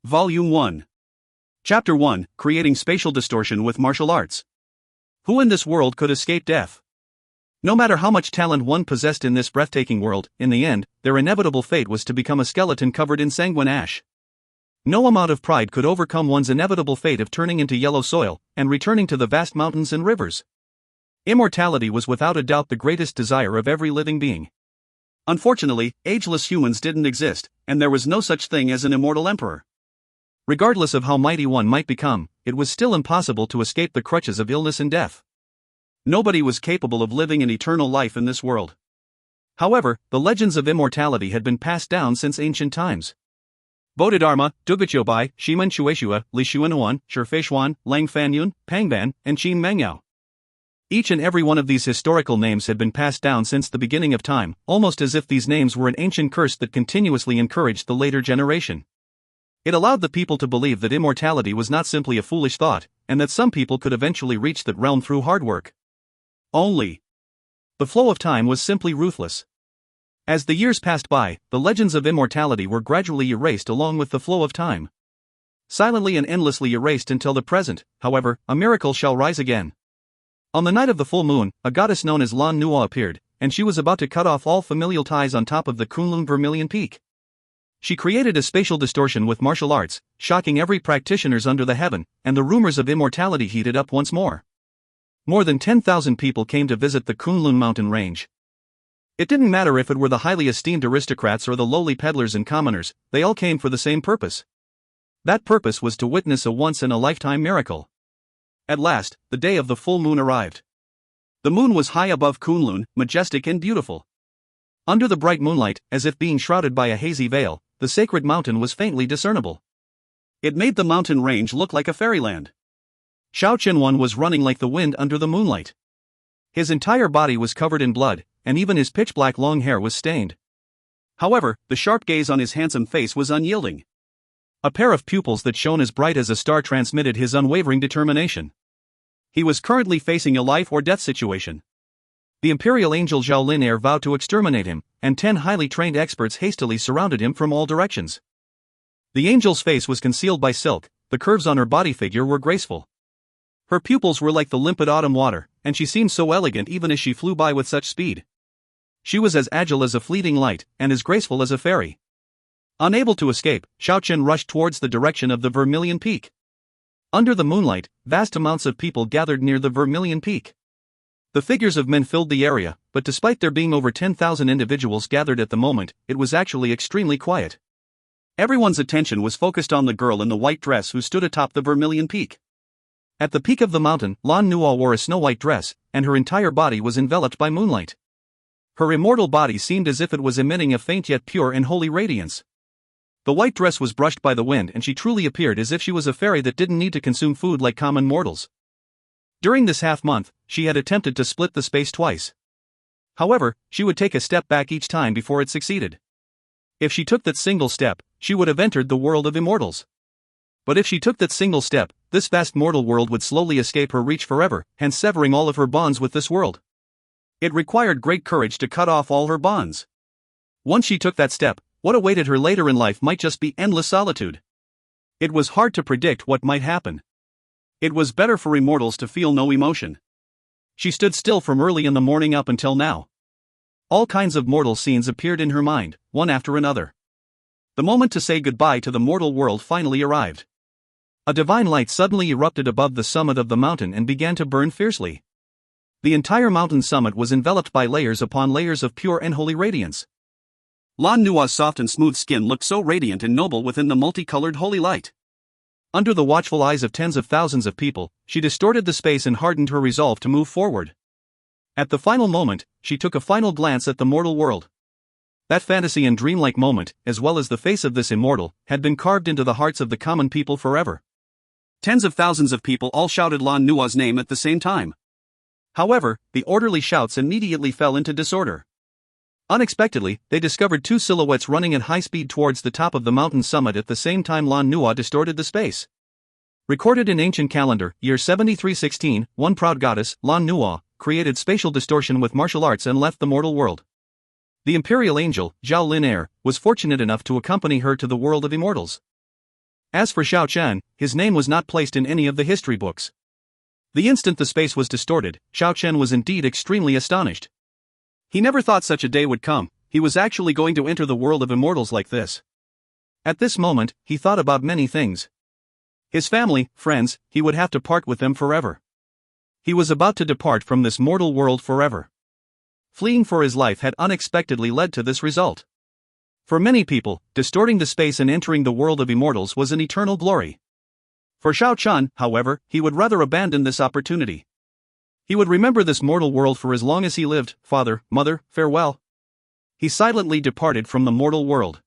Volume 1. Chapter 1, Creating Spatial Distortion with Martial Arts. Who in this world could escape death? No matter how much talent one possessed in this breathtaking world, in the end, their inevitable fate was to become a skeleton covered in sanguine ash. No amount of pride could overcome one's inevitable fate of turning into yellow soil and returning to the vast mountains and rivers. Immortality was without a doubt the greatest desire of every living being. Unfortunately, ageless humans didn't exist, and there was no such thing as an immortal emperor. Regardless of how mighty one might become, it was still impossible to escape the clutches of illness and death. Nobody was capable of living an eternal life in this world. However, the legends of immortality had been passed down since ancient times. Bodhidharma, Dugachiobai, Shimen Shueshua, Li Xuanuan, Shifeishuan, Lang Fanyun, Pangban, and Qin Mengyao. Each and every one of these historical names had been passed down since the beginning of time, almost as if these names were an ancient curse that continuously encouraged the later generation. It allowed the people to believe that immortality was not simply a foolish thought, and that some people could eventually reach that realm through hard work. Only. The flow of time was simply ruthless. As the years passed by, the legends of immortality were gradually erased along with the flow of time. Silently and endlessly erased until the present, however, a miracle shall rise again. On the night of the full moon, a goddess known as Lan Nua appeared, and she was about to cut off all familial ties on top of the Kunlun Vermilion Peak. She created a spatial distortion with martial arts, shocking every practitioners under the heaven, and the rumors of immortality heated up once more. More than 10,000 people came to visit the Kunlun mountain range. It didn't matter if it were the highly esteemed aristocrats or the lowly peddlers and commoners, they all came for the same purpose. That purpose was to witness a once-in-a-lifetime miracle. At last, the day of the full moon arrived. The moon was high above Kunlun, majestic and beautiful. Under the bright moonlight, as if being shrouded by a hazy veil, the sacred mountain was faintly discernible. It made the mountain range look like a fairyland. Xiao Chen was running like the wind under the moonlight. His entire body was covered in blood, and even his pitch-black long hair was stained. However, the sharp gaze on his handsome face was unyielding. A pair of pupils that shone as bright as a star transmitted his unwavering determination. He was currently facing a life-or-death situation. The Imperial angel Zhao vowed to exterminate him, and 10 highly trained experts hastily surrounded him from all directions. The angel's face was concealed by silk, the curves on her body figure were graceful. Her pupils were like the limpid autumn water, and she seemed so elegant even as she flew by with such speed. She was as agile as a fleeting light, and as graceful as a fairy. Unable to escape, Xiao Chen rushed towards the direction of the Vermilion Peak. Under the moonlight, vast amounts of people gathered near the Vermilion Peak. The figures of men filled the area, but despite there being over 10,000 individuals gathered at the moment, it was actually extremely quiet. Everyone's attention was focused on the girl in the white dress who stood atop the Vermilion Peak. At the peak of the mountain, Lan Nua wore a snow-white dress, and her entire body was enveloped by moonlight. Her immortal body seemed as if it was emitting a faint yet pure and holy radiance. The white dress was brushed by the wind and she truly appeared as if she was a fairy that didn't need to consume food like common mortals. During this half-month, she had attempted to split the space twice. However, she would take a step back each time before it succeeded. If she took that single step, she would have entered the world of immortals. But if she took that single step, this vast mortal world would slowly escape her reach forever, hence severing all of her bonds with this world. It required great courage to cut off all her bonds. Once she took that step, what awaited her later in life might just be endless solitude. It was hard to predict what might happen. It was better for immortals to feel no emotion. She stood still from early in the morning up until now. All kinds of mortal scenes appeared in her mind, one after another. The moment to say goodbye to the mortal world finally arrived. A divine light suddenly erupted above the summit of the mountain and began to burn fiercely. The entire mountain summit was enveloped by layers upon layers of pure and holy radiance. Lan Nua's soft and smooth skin looked so radiant and noble within the multicolored holy light. Under the watchful eyes of tens of thousands of people, she distorted the space and hardened her resolve to move forward. At the final moment, she took a final glance at the mortal world. That fantasy and dreamlike moment, as well as the face of this immortal, had been carved into the hearts of the common people forever. Tens of thousands of people all shouted Lan Nua's name at the same time. However, the orderly shouts immediately fell into disorder. Unexpectedly, they discovered 2 silhouettes running at high speed towards the top of the mountain summit at the same time Lan Nua distorted the space. Recorded in ancient calendar, year 7316, one proud goddess, Lan Nua, created spatial distortion with martial arts and left the mortal world. The Imperial angel, Zhao was fortunate enough to accompany her to the world of immortals. As for Xiao Chen, his name was not placed in any of the history books. The instant the space was distorted, Xiao Chen was indeed extremely astonished. He never thought such a day would come. He was actually going to enter the world of immortals like this. At this moment, he thought about many things. His family, friends, he would have to part with them forever. He was about to depart from this mortal world forever. Fleeing for his life had unexpectedly led to this result. For many people, distorting the space and entering the world of immortals was an eternal glory. For Xiao Chen, however, he would rather abandon this opportunity. He would remember this mortal world for as long as he lived. Father, mother, farewell. He silently departed from the mortal world.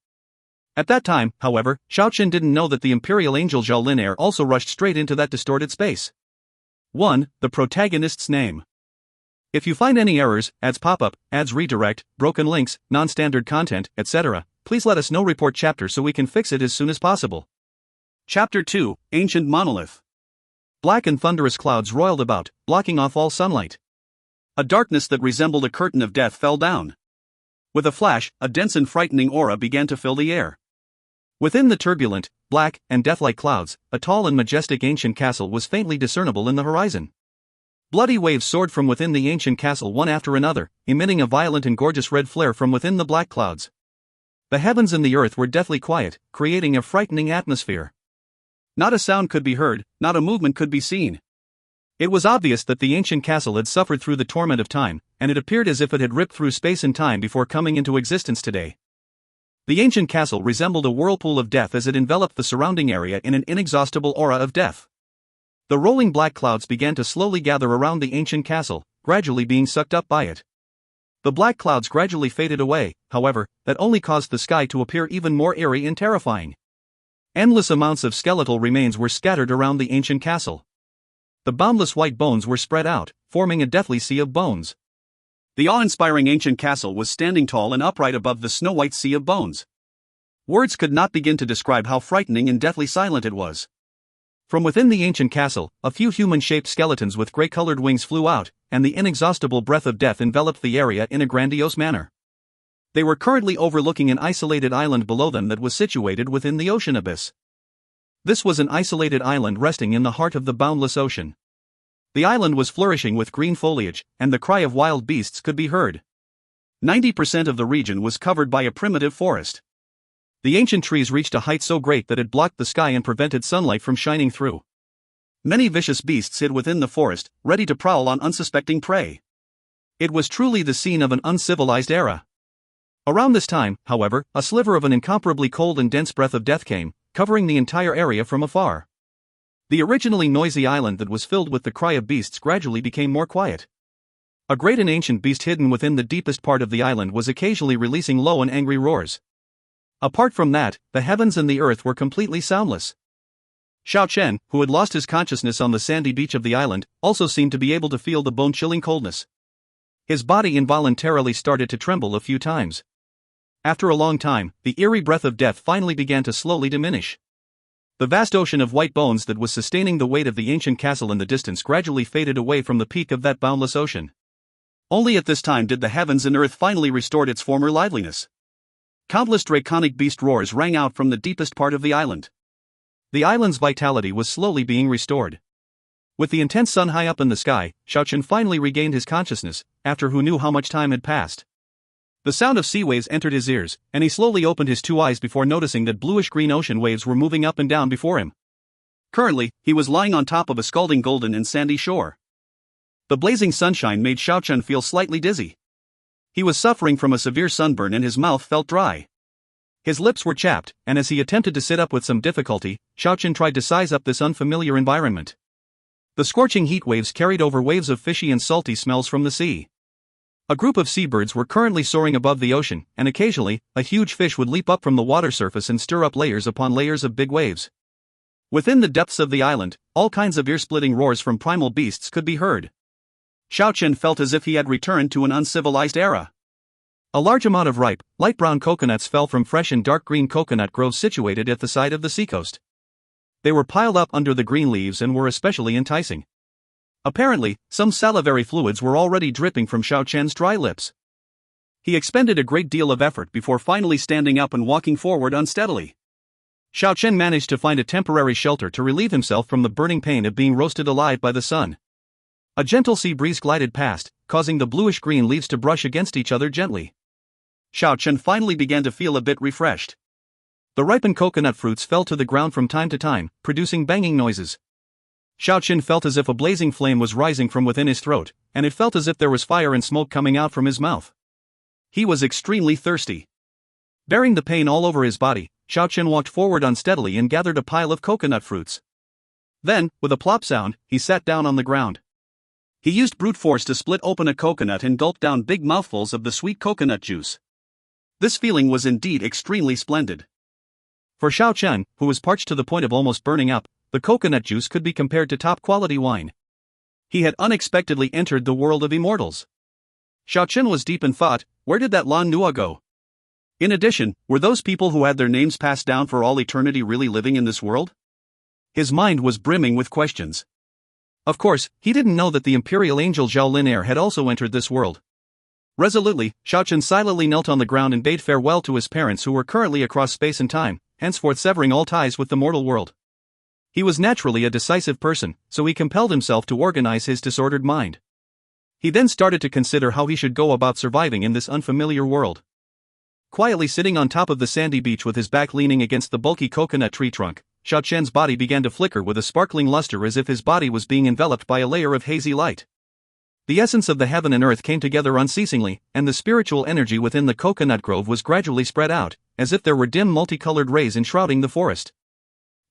At that time, however, Xiao Chen didn't know that the Imperial angel Zhao Lin also rushed straight into that distorted space. 1. The protagonist's name. If you find any errors, ads pop-up, ads redirect, broken links, non-standard content, etc., please let us know. Report chapter so we can fix it as soon as possible. Chapter 2, Ancient Monolith. Black and thunderous clouds roiled about, blocking off all sunlight. A darkness that resembled a curtain of death fell down. With a flash, a dense and frightening aura began to fill the air. Within the turbulent, black, and death-like clouds, a tall and majestic ancient castle was faintly discernible in the horizon. Bloody waves soared from within the ancient castle one after another, emitting a violent and gorgeous red flare from within the black clouds. The heavens and the earth were deathly quiet, creating a frightening atmosphere. Not a sound could be heard, not a movement could be seen. It was obvious that the ancient castle had suffered through the torment of time, and it appeared as if it had ripped through space and time before coming into existence today. The ancient castle resembled a whirlpool of death as it enveloped the surrounding area in an inexhaustible aura of death. The rolling black clouds began to slowly gather around the ancient castle, gradually being sucked up by it. The black clouds gradually faded away, however, that only caused the sky to appear even more eerie and terrifying. Endless amounts of skeletal remains were scattered around the ancient castle. The boundless white bones were spread out, forming a deathly sea of bones. The awe-inspiring ancient castle was standing tall and upright above the snow-white sea of bones. Words could not begin to describe how frightening and deathly silent it was. From within the ancient castle, a few human-shaped skeletons with gray-colored wings flew out, and the inexhaustible breath of death enveloped the area in a grandiose manner. They were currently overlooking an isolated island below them that was situated within the ocean abyss. This was an isolated island resting in the heart of the boundless ocean. The island was flourishing with green foliage, and the cry of wild beasts could be heard. 90% of the region was covered by a primitive forest. The ancient trees reached a height so great that it blocked the sky and prevented sunlight from shining through. Many vicious beasts hid within the forest, ready to prowl on unsuspecting prey. It was truly the scene of an uncivilized era. Around this time, however, a sliver of an incomparably cold and dense breath of death came, covering the entire area from afar. The originally noisy island that was filled with the cry of beasts gradually became more quiet. A great and ancient beast hidden within the deepest part of the island was occasionally releasing low and angry roars. Apart from that, the heavens and the earth were completely soundless. Xiao Chen, who had lost his consciousness on the sandy beach of the island, also seemed to be able to feel the bone-chilling coldness. His body involuntarily started to tremble a few times. After a long time, the eerie breath of death finally began to slowly diminish. The vast ocean of white bones that was sustaining the weight of the ancient castle in the distance gradually faded away from the peak of that boundless ocean. Only at this time did the heavens and earth finally restore its former liveliness. Countless draconic beast roars rang out from the deepest part of the island. The island's vitality was slowly being restored. With the intense sun high up in the sky, Xiao Chen finally regained his consciousness, after who knew how much time had passed. The sound of sea waves entered his ears, and he slowly opened his two eyes before noticing that bluish-green ocean waves were moving up and down before him. Currently, he was lying on top of a scalding golden and sandy shore. The blazing sunshine made Xiao Chen feel slightly dizzy. He was suffering from a severe sunburn and his mouth felt dry. His lips were chapped, and as he attempted to sit up with some difficulty, Xiao Chen tried to size up this unfamiliar environment. The scorching heat waves carried over waves of fishy and salty smells from the sea. A group of seabirds were currently soaring above the ocean, and occasionally, a huge fish would leap up from the water surface and stir up layers upon layers of big waves. Within the depths of the island, all kinds of ear-splitting roars from primal beasts could be heard. Xiao Chen felt as if he had returned to an uncivilized era. A large amount of ripe, light brown coconuts fell from fresh and dark green coconut groves situated at the side of the seacoast. They were piled up under the green leaves and were especially enticing. Apparently, some salivary fluids were already dripping from Xiao Chen's dry lips. He expended a great deal of effort before finally standing up and walking forward unsteadily. Xiao Chen managed to find a temporary shelter to relieve himself from the burning pain of being roasted alive by the sun. A gentle sea breeze glided past, causing the bluish-green leaves to brush against each other gently. Xiao Chen finally began to feel a bit refreshed. The ripened coconut fruits fell to the ground from time to time, producing banging noises. Xiao Chen felt as if a blazing flame was rising from within his throat, and it felt as if there was fire and smoke coming out from his mouth. He was extremely thirsty. Bearing the pain all over his body, Xiao Chen walked forward unsteadily and gathered a pile of coconut fruits. Then, with a plop sound, he sat down on the ground. He used brute force to split open a coconut and gulp down big mouthfuls of the sweet coconut juice. This feeling was indeed extremely splendid. For Xiao Chen, who was parched to the point of almost burning up, the coconut juice could be compared to top-quality wine. He had unexpectedly entered the world of immortals. Xiao Chen was deep in thought. Where did that Lan Nua go? In addition, were those people who had their names passed down for all eternity really living in this world? His mind was brimming with questions. Of course, he didn't know that the Imperial angel Zhao Lin had also entered this world. Resolutely, Xiao Chen silently knelt on the ground and bade farewell to his parents who were currently across space and time, henceforth severing all ties with the mortal world. He was naturally a decisive person, so he compelled himself to organize his disordered mind. He then started to consider how he should go about surviving in this unfamiliar world. Quietly sitting on top of the sandy beach with his back leaning against the bulky coconut tree trunk, Xiao Chen's body began to flicker with a sparkling luster as if his body was being enveloped by a layer of hazy light. The essence of the heaven and earth came together unceasingly, and the spiritual energy within the coconut grove was gradually spread out, as if there were dim multicolored rays enshrouding the forest.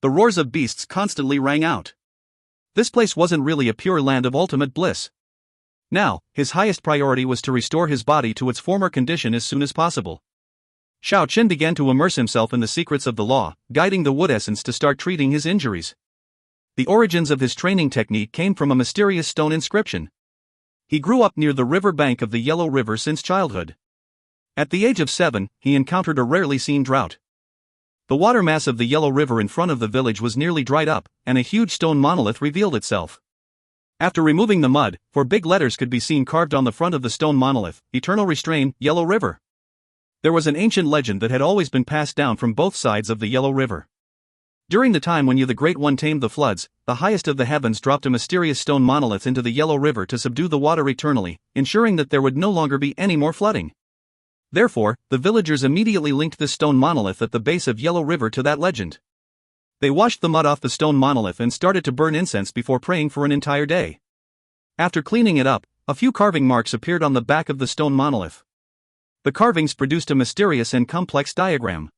The roars of beasts constantly rang out. This place wasn't really a pure land of ultimate bliss. Now, his highest priority was to restore his body to its former condition as soon as possible. Xiao Chen began to immerse himself in the secrets of the law, guiding the wood essence to start treating his injuries. The origins of his training technique came from a mysterious stone inscription. He grew up near the river bank of the Yellow River since childhood. At the age of 7, he encountered a rarely seen drought. The water mass of the Yellow River in front of the village was nearly dried up, and a huge stone monolith revealed itself. After removing the mud, 4 big letters could be seen carved on the front of the stone monolith: Eternal Restrain, Yellow River. There was an ancient legend that had always been passed down from both sides of the Yellow River. During the time when Yu the Great One tamed the floods, the highest of the heavens dropped a mysterious stone monolith into the Yellow River to subdue the water eternally, ensuring that there would no longer be any more flooding. Therefore, the villagers immediately linked this stone monolith at the base of Yellow River to that legend. They washed the mud off the stone monolith and started to burn incense before praying for an entire day. After cleaning it up, a few carving marks appeared on the back of the stone monolith. The carvings produced a mysterious and complex diagram.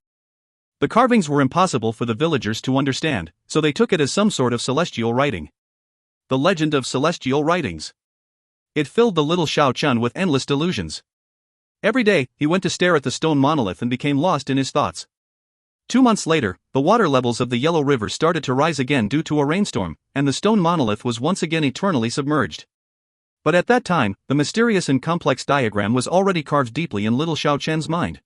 The carvings were impossible for the villagers to understand, so they took it as some sort of celestial writing. The legend of celestial writings. It filled the little Xiao Chen with endless delusions. Every day, he went to stare at the stone monolith and became lost in his thoughts. 2 months later, the water levels of the Yellow River started to rise again due to a rainstorm, and the stone monolith was once again eternally submerged. But at that time, the mysterious and complex diagram was already carved deeply in little Xiao Chen's mind.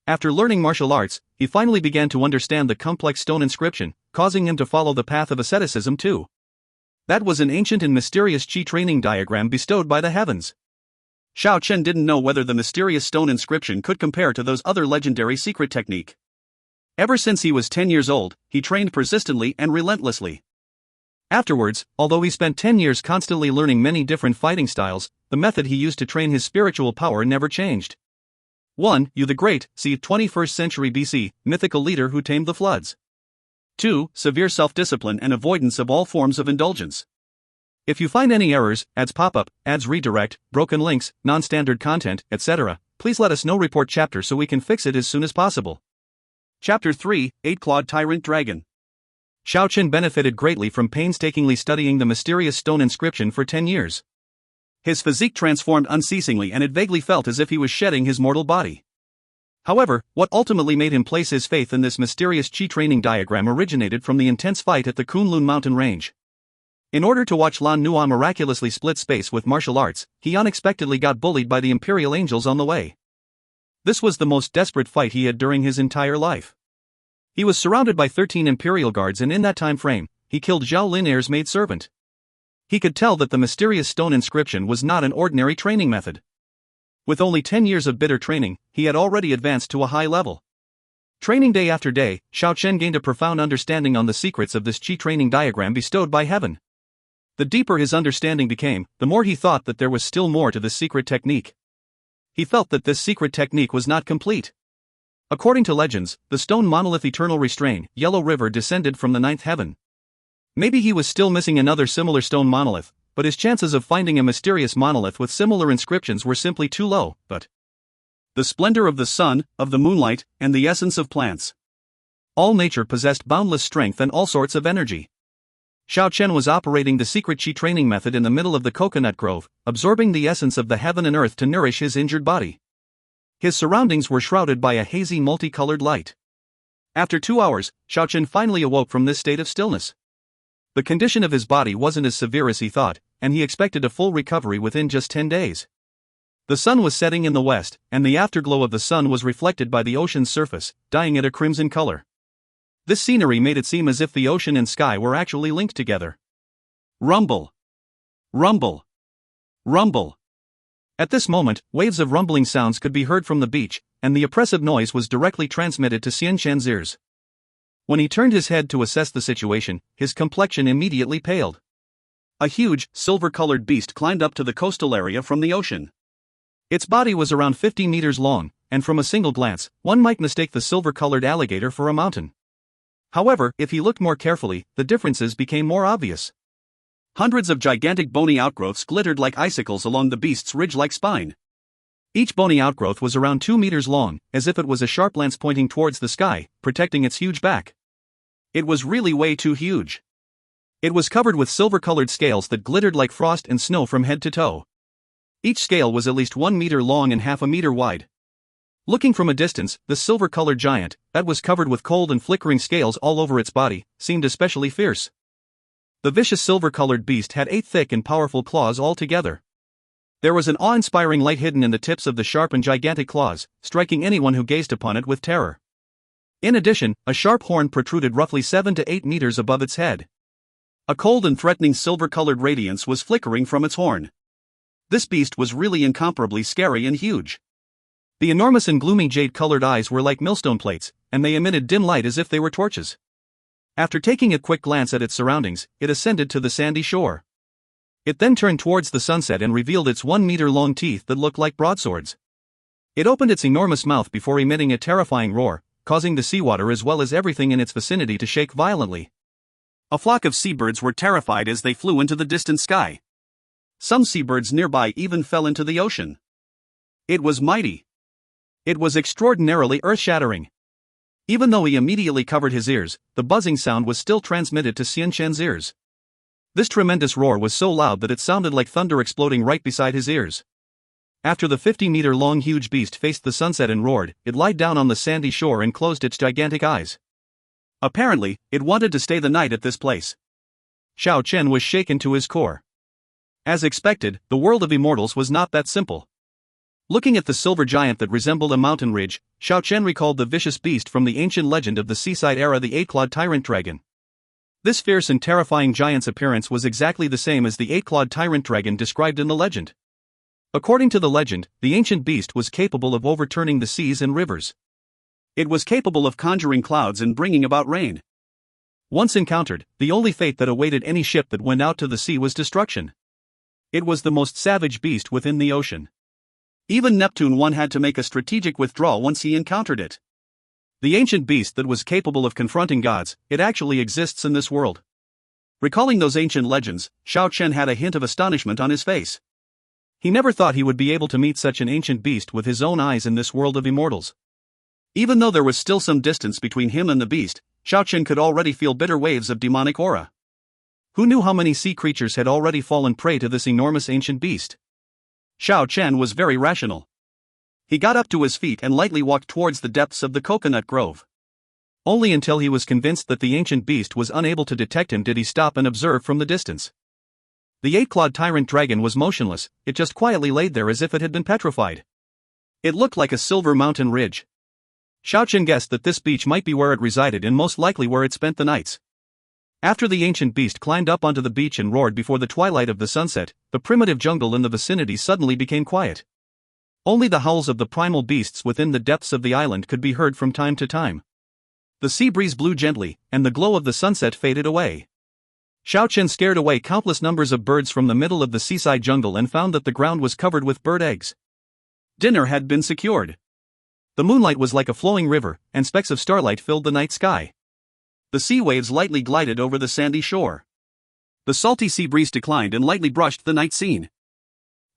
After learning martial arts, he finally began to understand the complex stone inscription, causing him to follow the path of asceticism too. That was an ancient and mysterious chi training diagram bestowed by the heavens. Xiao Chen didn't know whether the mysterious stone inscription could compare to those other legendary secret technique. Ever since he was 10 years old, he trained persistently and relentlessly. Afterwards, although he spent 10 years constantly learning many different fighting styles, the method he used to train his spiritual power never changed. 1. Yu the Great, c. 21st century BC, mythical leader who tamed the floods. 2. Severe self-discipline and avoidance of all forms of indulgence. If you find any errors, ads pop up, ads redirect, broken links, non-standard content, etc., please let us know. Report chapter so we can fix it as soon as possible. Chapter 3, Eight-Clawed Tyrant Dragon. Xiao Chen benefited greatly from painstakingly studying the mysterious stone inscription for 10 years. His physique transformed unceasingly and it vaguely felt as if he was shedding his mortal body. However, what ultimately made him place his faith in this mysterious chi training diagram originated from the intense fight at the Kunlun mountain range. In order to watch Lan Nua miraculously split space with martial arts, he unexpectedly got bullied by the Imperial angels on the way. This was the most desperate fight he had during his entire life. He was surrounded by 13 Imperial guards and in that time frame, he killed Zhao Lin's maidservant. He could tell that the mysterious stone inscription was not an ordinary training method. With only 10 years of bitter training, he had already advanced to a high level. Training day after day, Xiao Chen gained a profound understanding on the secrets of this Qi training diagram bestowed by heaven. The deeper his understanding became, the more he thought that there was still more to this secret technique. He felt that this secret technique was not complete. According to legends, the stone monolith Eternal Restraint, Yellow River descended from the ninth heaven. Maybe he was still missing another similar stone monolith, but his chances of finding a mysterious monolith with similar inscriptions were simply too low. But the splendor of the sun, of the moonlight, and the essence of plants. All nature possessed boundless strength and all sorts of energy. Xiao Chen was operating the secret Qi training method in the middle of the coconut grove, absorbing the essence of the heaven and earth to nourish his injured body. His surroundings were shrouded by a hazy multicolored light. After 2 hours, Xiao Chen finally awoke from this state of stillness. The condition of his body wasn't as severe as he thought, and he expected a full recovery within just 10 days. The sun was setting in the west, and the afterglow of the sun was reflected by the ocean's surface, dyeing it a crimson color. This scenery made it seem as if the ocean and sky were actually linked together. Rumble. Rumble. Rumble. At this moment, waves of rumbling sounds could be heard from the beach, and the oppressive noise was directly transmitted to Xiao Chen's ears. When he turned his head to assess the situation, his complexion immediately paled. A huge, silver-colored beast climbed up to the coastal area from the ocean. Its body was around 50 meters long, and from a single glance, one might mistake the silver-colored alligator for a mountain. However, if he looked more carefully, the differences became more obvious. Hundreds of gigantic bony outgrowths glittered like icicles along the beast's ridge-like spine. Each bony outgrowth was around 2 meters long, as if it was a sharp lance pointing towards the sky, protecting its huge back. It was really way too huge. It was covered with silver-colored scales that glittered like frost and snow from head to toe. Each scale was at least 1 meter long and half a meter wide. Looking from a distance, the silver-colored giant, that was covered with cold and flickering scales all over its body, seemed especially fierce. The vicious silver-colored beast had 8 thick and powerful claws all together. There was an awe-inspiring light hidden in the tips of the sharp and gigantic claws, striking anyone who gazed upon it with terror. In addition, a sharp horn protruded roughly 7 to 8 meters above its head. A cold and threatening silver-colored radiance was flickering from its horn. This beast was really incomparably scary and huge. The enormous and gloomy jade-colored eyes were like millstone plates, and they emitted dim light as if they were torches. After taking a quick glance at its surroundings, it ascended to the sandy shore. It then turned towards the sunset and revealed its 1-meter-long teeth that looked like broadswords. It opened its enormous mouth before emitting a terrifying roar, causing the seawater as well as everything in its vicinity to shake violently. A flock of seabirds were terrified as they flew into the distant sky. Some seabirds nearby even fell into the ocean. It was mighty. It was extraordinarily earth-shattering. Even though he immediately covered his ears, the buzzing sound was still transmitted to Xiao Chen's ears. This tremendous roar was so loud that it sounded like thunder exploding right beside his ears. After the 50-meter-long huge beast faced the sunset and roared, it lied down on the sandy shore and closed its gigantic eyes. Apparently, it wanted to stay the night at this place. Xiao Chen was shaken to his core. As expected, the world of immortals was not that simple. Looking at the silver giant that resembled a mountain ridge, Xiao Chen recalled the vicious beast from the ancient legend of the seaside era, the Eight-Clawed Tyrant Dragon. This fierce and terrifying giant's appearance was exactly the same as the Eight-Clawed Tyrant Dragon described in the legend. According to the legend, the ancient beast was capable of overturning the seas and rivers. It was capable of conjuring clouds and bringing about rain. Once encountered, the only fate that awaited any ship that went out to the sea was destruction. It was the most savage beast within the ocean. Even Neptune had to make a strategic withdrawal once he encountered it. The ancient beast that was capable of confronting gods, it actually exists in this world. Recalling those ancient legends, Xiao Chen had a hint of astonishment on his face. He never thought he would be able to meet such an ancient beast with his own eyes in this world of immortals. Even though there was still some distance between him and the beast, Xiao Chen could already feel bitter waves of demonic aura. Who knew how many sea creatures had already fallen prey to this enormous ancient beast? Xiao Chen was very rational. He got up to his feet and lightly walked towards the depths of the coconut grove. Only until he was convinced that the ancient beast was unable to detect him did he stop and observe from the distance. The Eight-Clawed Tyrant Dragon was motionless, it just quietly laid there as if it had been petrified. It looked like a silver mountain ridge. Xiao Chen guessed that this beach might be where it resided and most likely where it spent the nights. After the ancient beast climbed up onto the beach and roared before the twilight of the sunset, the primitive jungle in the vicinity suddenly became quiet. Only the howls of the primal beasts within the depths of the island could be heard from time to time. The sea breeze blew gently, and the glow of the sunset faded away. Xiao Chen scared away countless numbers of birds from the middle of the seaside jungle and found that the ground was covered with bird eggs. Dinner had been secured. The moonlight was like a flowing river, and specks of starlight filled the night sky. The sea waves lightly glided over the sandy shore. The salty sea breeze declined and lightly brushed the night scene.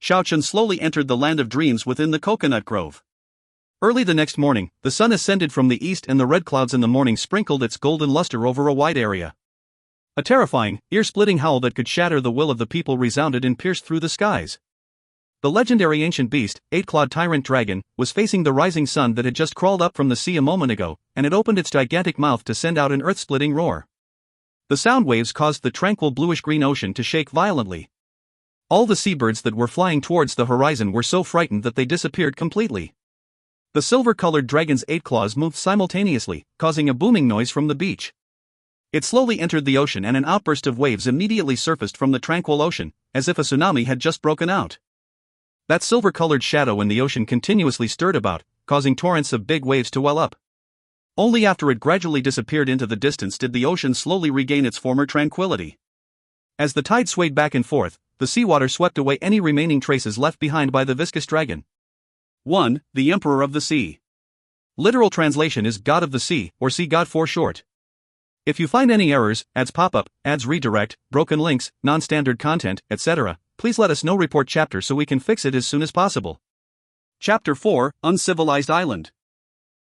Xiao Chen slowly entered the land of dreams within the coconut grove. Early the next morning, the sun ascended from the east and the red clouds in the morning sprinkled its golden luster over a wide area. A terrifying, ear-splitting howl that could shatter the will of the people resounded and pierced through the skies. The legendary ancient beast, Eight-Clawed Tyrant Dragon, was facing the rising sun that had just crawled up from the sea a moment ago, and it opened its gigantic mouth to send out an earth-splitting roar. The sound waves caused the tranquil bluish-green ocean to shake violently. All the seabirds that were flying towards the horizon were so frightened that they disappeared completely. The silver-colored dragon's 8 claws moved simultaneously, causing a booming noise from the beach. It slowly entered the ocean and an outburst of waves immediately surfaced from the tranquil ocean, as if a tsunami had just broken out. That silver-colored shadow in the ocean continuously stirred about, causing torrents of big waves to well up. Only after it gradually disappeared into the distance did the ocean slowly regain its former tranquility. As the tide swayed back and forth, the seawater swept away any remaining traces left behind by the viscous dragon. 1. The Emperor of the Sea. Literal translation is God of the Sea, or Sea God for short. If you find any errors, ads pop up, ads redirect, broken links, non-standard content, etc., please let us know. Report chapter so we can fix it as soon as possible. Chapter 4, Uncivilized Island.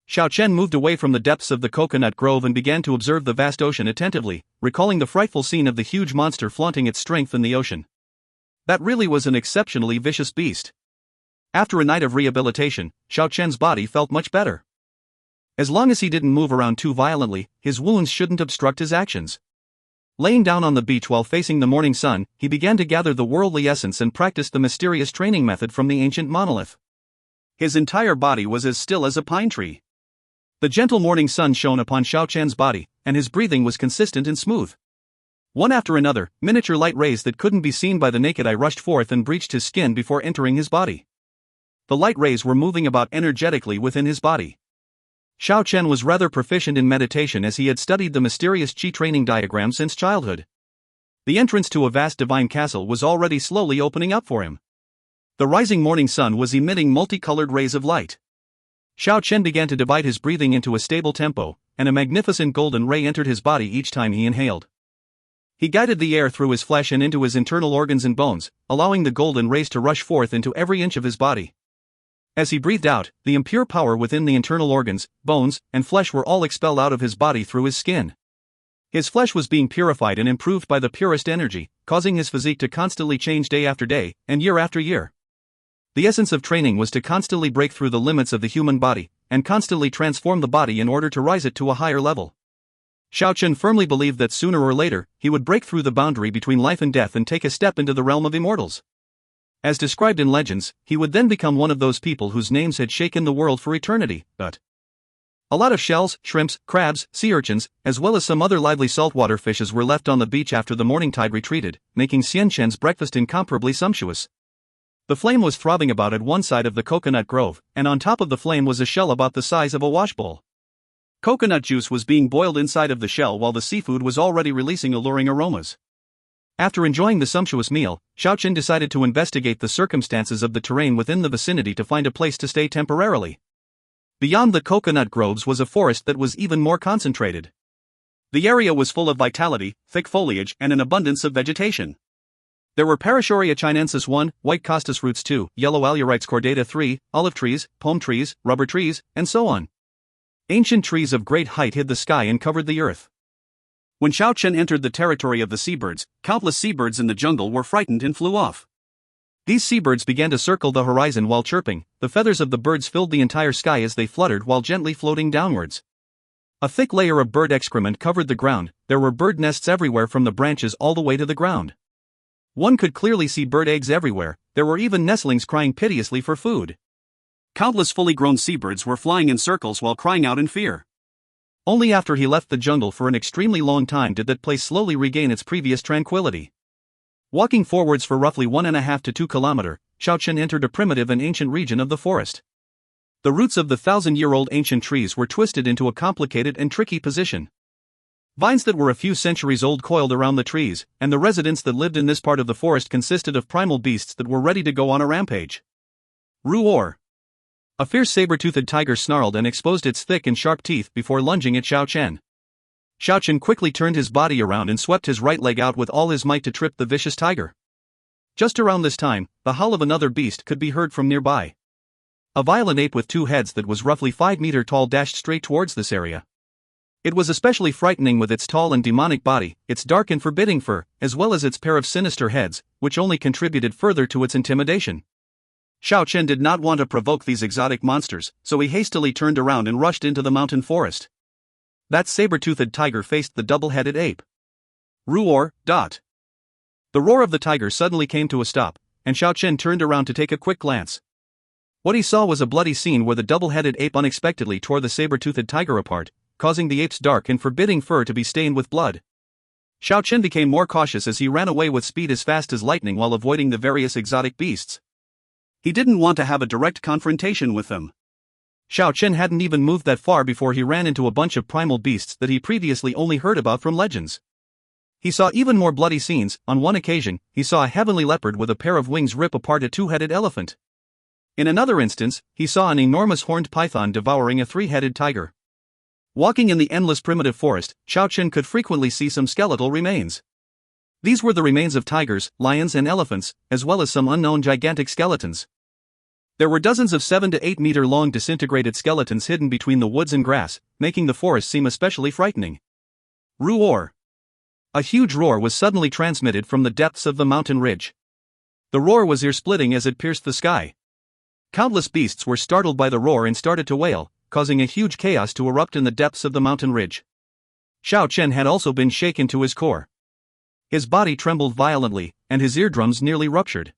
Xiao Chen moved away from the depths of the coconut grove and began to observe the vast ocean attentively, recalling the frightful scene of the huge monster flaunting its strength in the ocean. That really was an exceptionally vicious beast. After a night of rehabilitation, Xiao Chen's body felt much better. As long as he didn't move around too violently, his wounds shouldn't obstruct his actions. Laying down on the beach while facing the morning sun, he began to gather the worldly essence and practiced the mysterious training method from the ancient monolith. His entire body was as still as a pine tree. The gentle morning sun shone upon Xiao Chen's body, and his breathing was consistent and smooth. One after another, miniature light rays that couldn't be seen by the naked eye rushed forth and breached his skin before entering his body. The light rays were moving about energetically within his body. Xiao Chen was rather proficient in meditation as he had studied the mysterious Qi training diagram since childhood. The entrance to a vast divine castle was already slowly opening up for him. The rising morning sun was emitting multicolored rays of light. Xiao Chen began to divide his breathing into a stable tempo, and a magnificent golden ray entered his body each time he inhaled. He guided the air through his flesh and into his internal organs and bones, allowing the golden rays to rush forth into every inch of his body. As he breathed out, the impure power within the internal organs, bones, and flesh were all expelled out of his body through his skin. His flesh was being purified and improved by the purest energy, causing his physique to constantly change day after day, and year after year. The essence of training was to constantly break through the limits of the human body, and constantly transform the body in order to rise it to a higher level. Xiao Chen firmly believed that sooner or later, he would break through the boundary between life and death and take a step into the realm of immortals. As described in legends, he would then become one of those people whose names had shaken the world for eternity, but a lot of shells, shrimps, crabs, sea urchins, as well as some other lively saltwater fishes were left on the beach after the morning tide retreated, making Xian Chen's breakfast incomparably sumptuous. The flame was throbbing about at one side of the coconut grove, and on top of the flame was a shell about the size of a washbowl. Coconut juice was being boiled inside of the shell while the seafood was already releasing alluring aromas. After enjoying the sumptuous meal, Xiao Chen decided to investigate the circumstances of the terrain within the vicinity to find a place to stay temporarily. Beyond the coconut groves was a forest that was even more concentrated. The area was full of vitality, thick foliage, and an abundance of vegetation. There were Paraschoria chinensis 1, white costus roots 2, yellow alurites cordata 3, olive trees, palm trees, rubber trees, and so on. Ancient trees of great height hid the sky and covered the earth. When Xiao Chen entered the territory of the seabirds, countless seabirds in the jungle were frightened and flew off. These seabirds began to circle the horizon while chirping. The feathers of the birds filled the entire sky as they fluttered while gently floating downwards. A thick layer of bird excrement covered the ground. There were bird nests everywhere from the branches all the way to the ground. One could clearly see bird eggs everywhere. There were even nestlings crying piteously for food. Countless fully grown seabirds were flying in circles while crying out in fear. Only after he left the jungle for an extremely long time did that place slowly regain its previous tranquility. Walking forwards for roughly 1.5 to 2 kilometers, Xiao Chen entered a primitive and ancient region of the forest. The roots of the thousand-year-old ancient trees were twisted into a complicated and tricky position. Vines that were a few centuries old coiled around the trees, and the residents that lived in this part of the forest consisted of primal beasts that were ready to go on a rampage. Roar! A fierce saber-toothed tiger snarled and exposed its thick and sharp teeth before lunging at Xiao Chen. Xiao Chen quickly turned his body around and swept his right leg out with all his might to trip the vicious tiger. Just around this time, the howl of another beast could be heard from nearby. A violent ape with two heads that was roughly 5 meters tall dashed straight towards this area. It was especially frightening with its tall and demonic body, its dark and forbidding fur, as well as its pair of sinister heads, which only contributed further to its intimidation. Xiao Chen did not want to provoke these exotic monsters, so he hastily turned around and rushed into the mountain forest. That saber-toothed tiger faced the double-headed ape. Roar! The roar of the tiger suddenly came to a stop, and Xiao Chen turned around to take a quick glance. What he saw was a bloody scene where the double-headed ape unexpectedly tore the saber-toothed tiger apart, causing the ape's dark and forbidding fur to be stained with blood. Xiao Chen became more cautious as he ran away with speed as fast as lightning while avoiding the various exotic beasts. He didn't want to have a direct confrontation with them. Xiao Chen hadn't even moved that far before he ran into a bunch of primal beasts that he previously only heard about from legends. He saw even more bloody scenes. On one occasion, he saw a heavenly leopard with a pair of wings rip apart a two-headed elephant. In another instance, he saw an enormous horned python devouring a three-headed tiger. Walking in the endless primitive forest, Xiao Chen could frequently see some skeletal remains. These were the remains of tigers, lions and elephants, as well as some unknown gigantic skeletons. There were dozens of 7 to 8 meter long disintegrated skeletons hidden between the woods and grass, making the forest seem especially frightening. Roar! A huge roar was suddenly transmitted from the depths of the mountain ridge. The roar was ear-splitting as it pierced the sky. Countless beasts were startled by the roar and started to wail, causing a huge chaos to erupt in the depths of the mountain ridge. Xiao Chen had also been shaken to his core. His body trembled violently, and his eardrums nearly ruptured.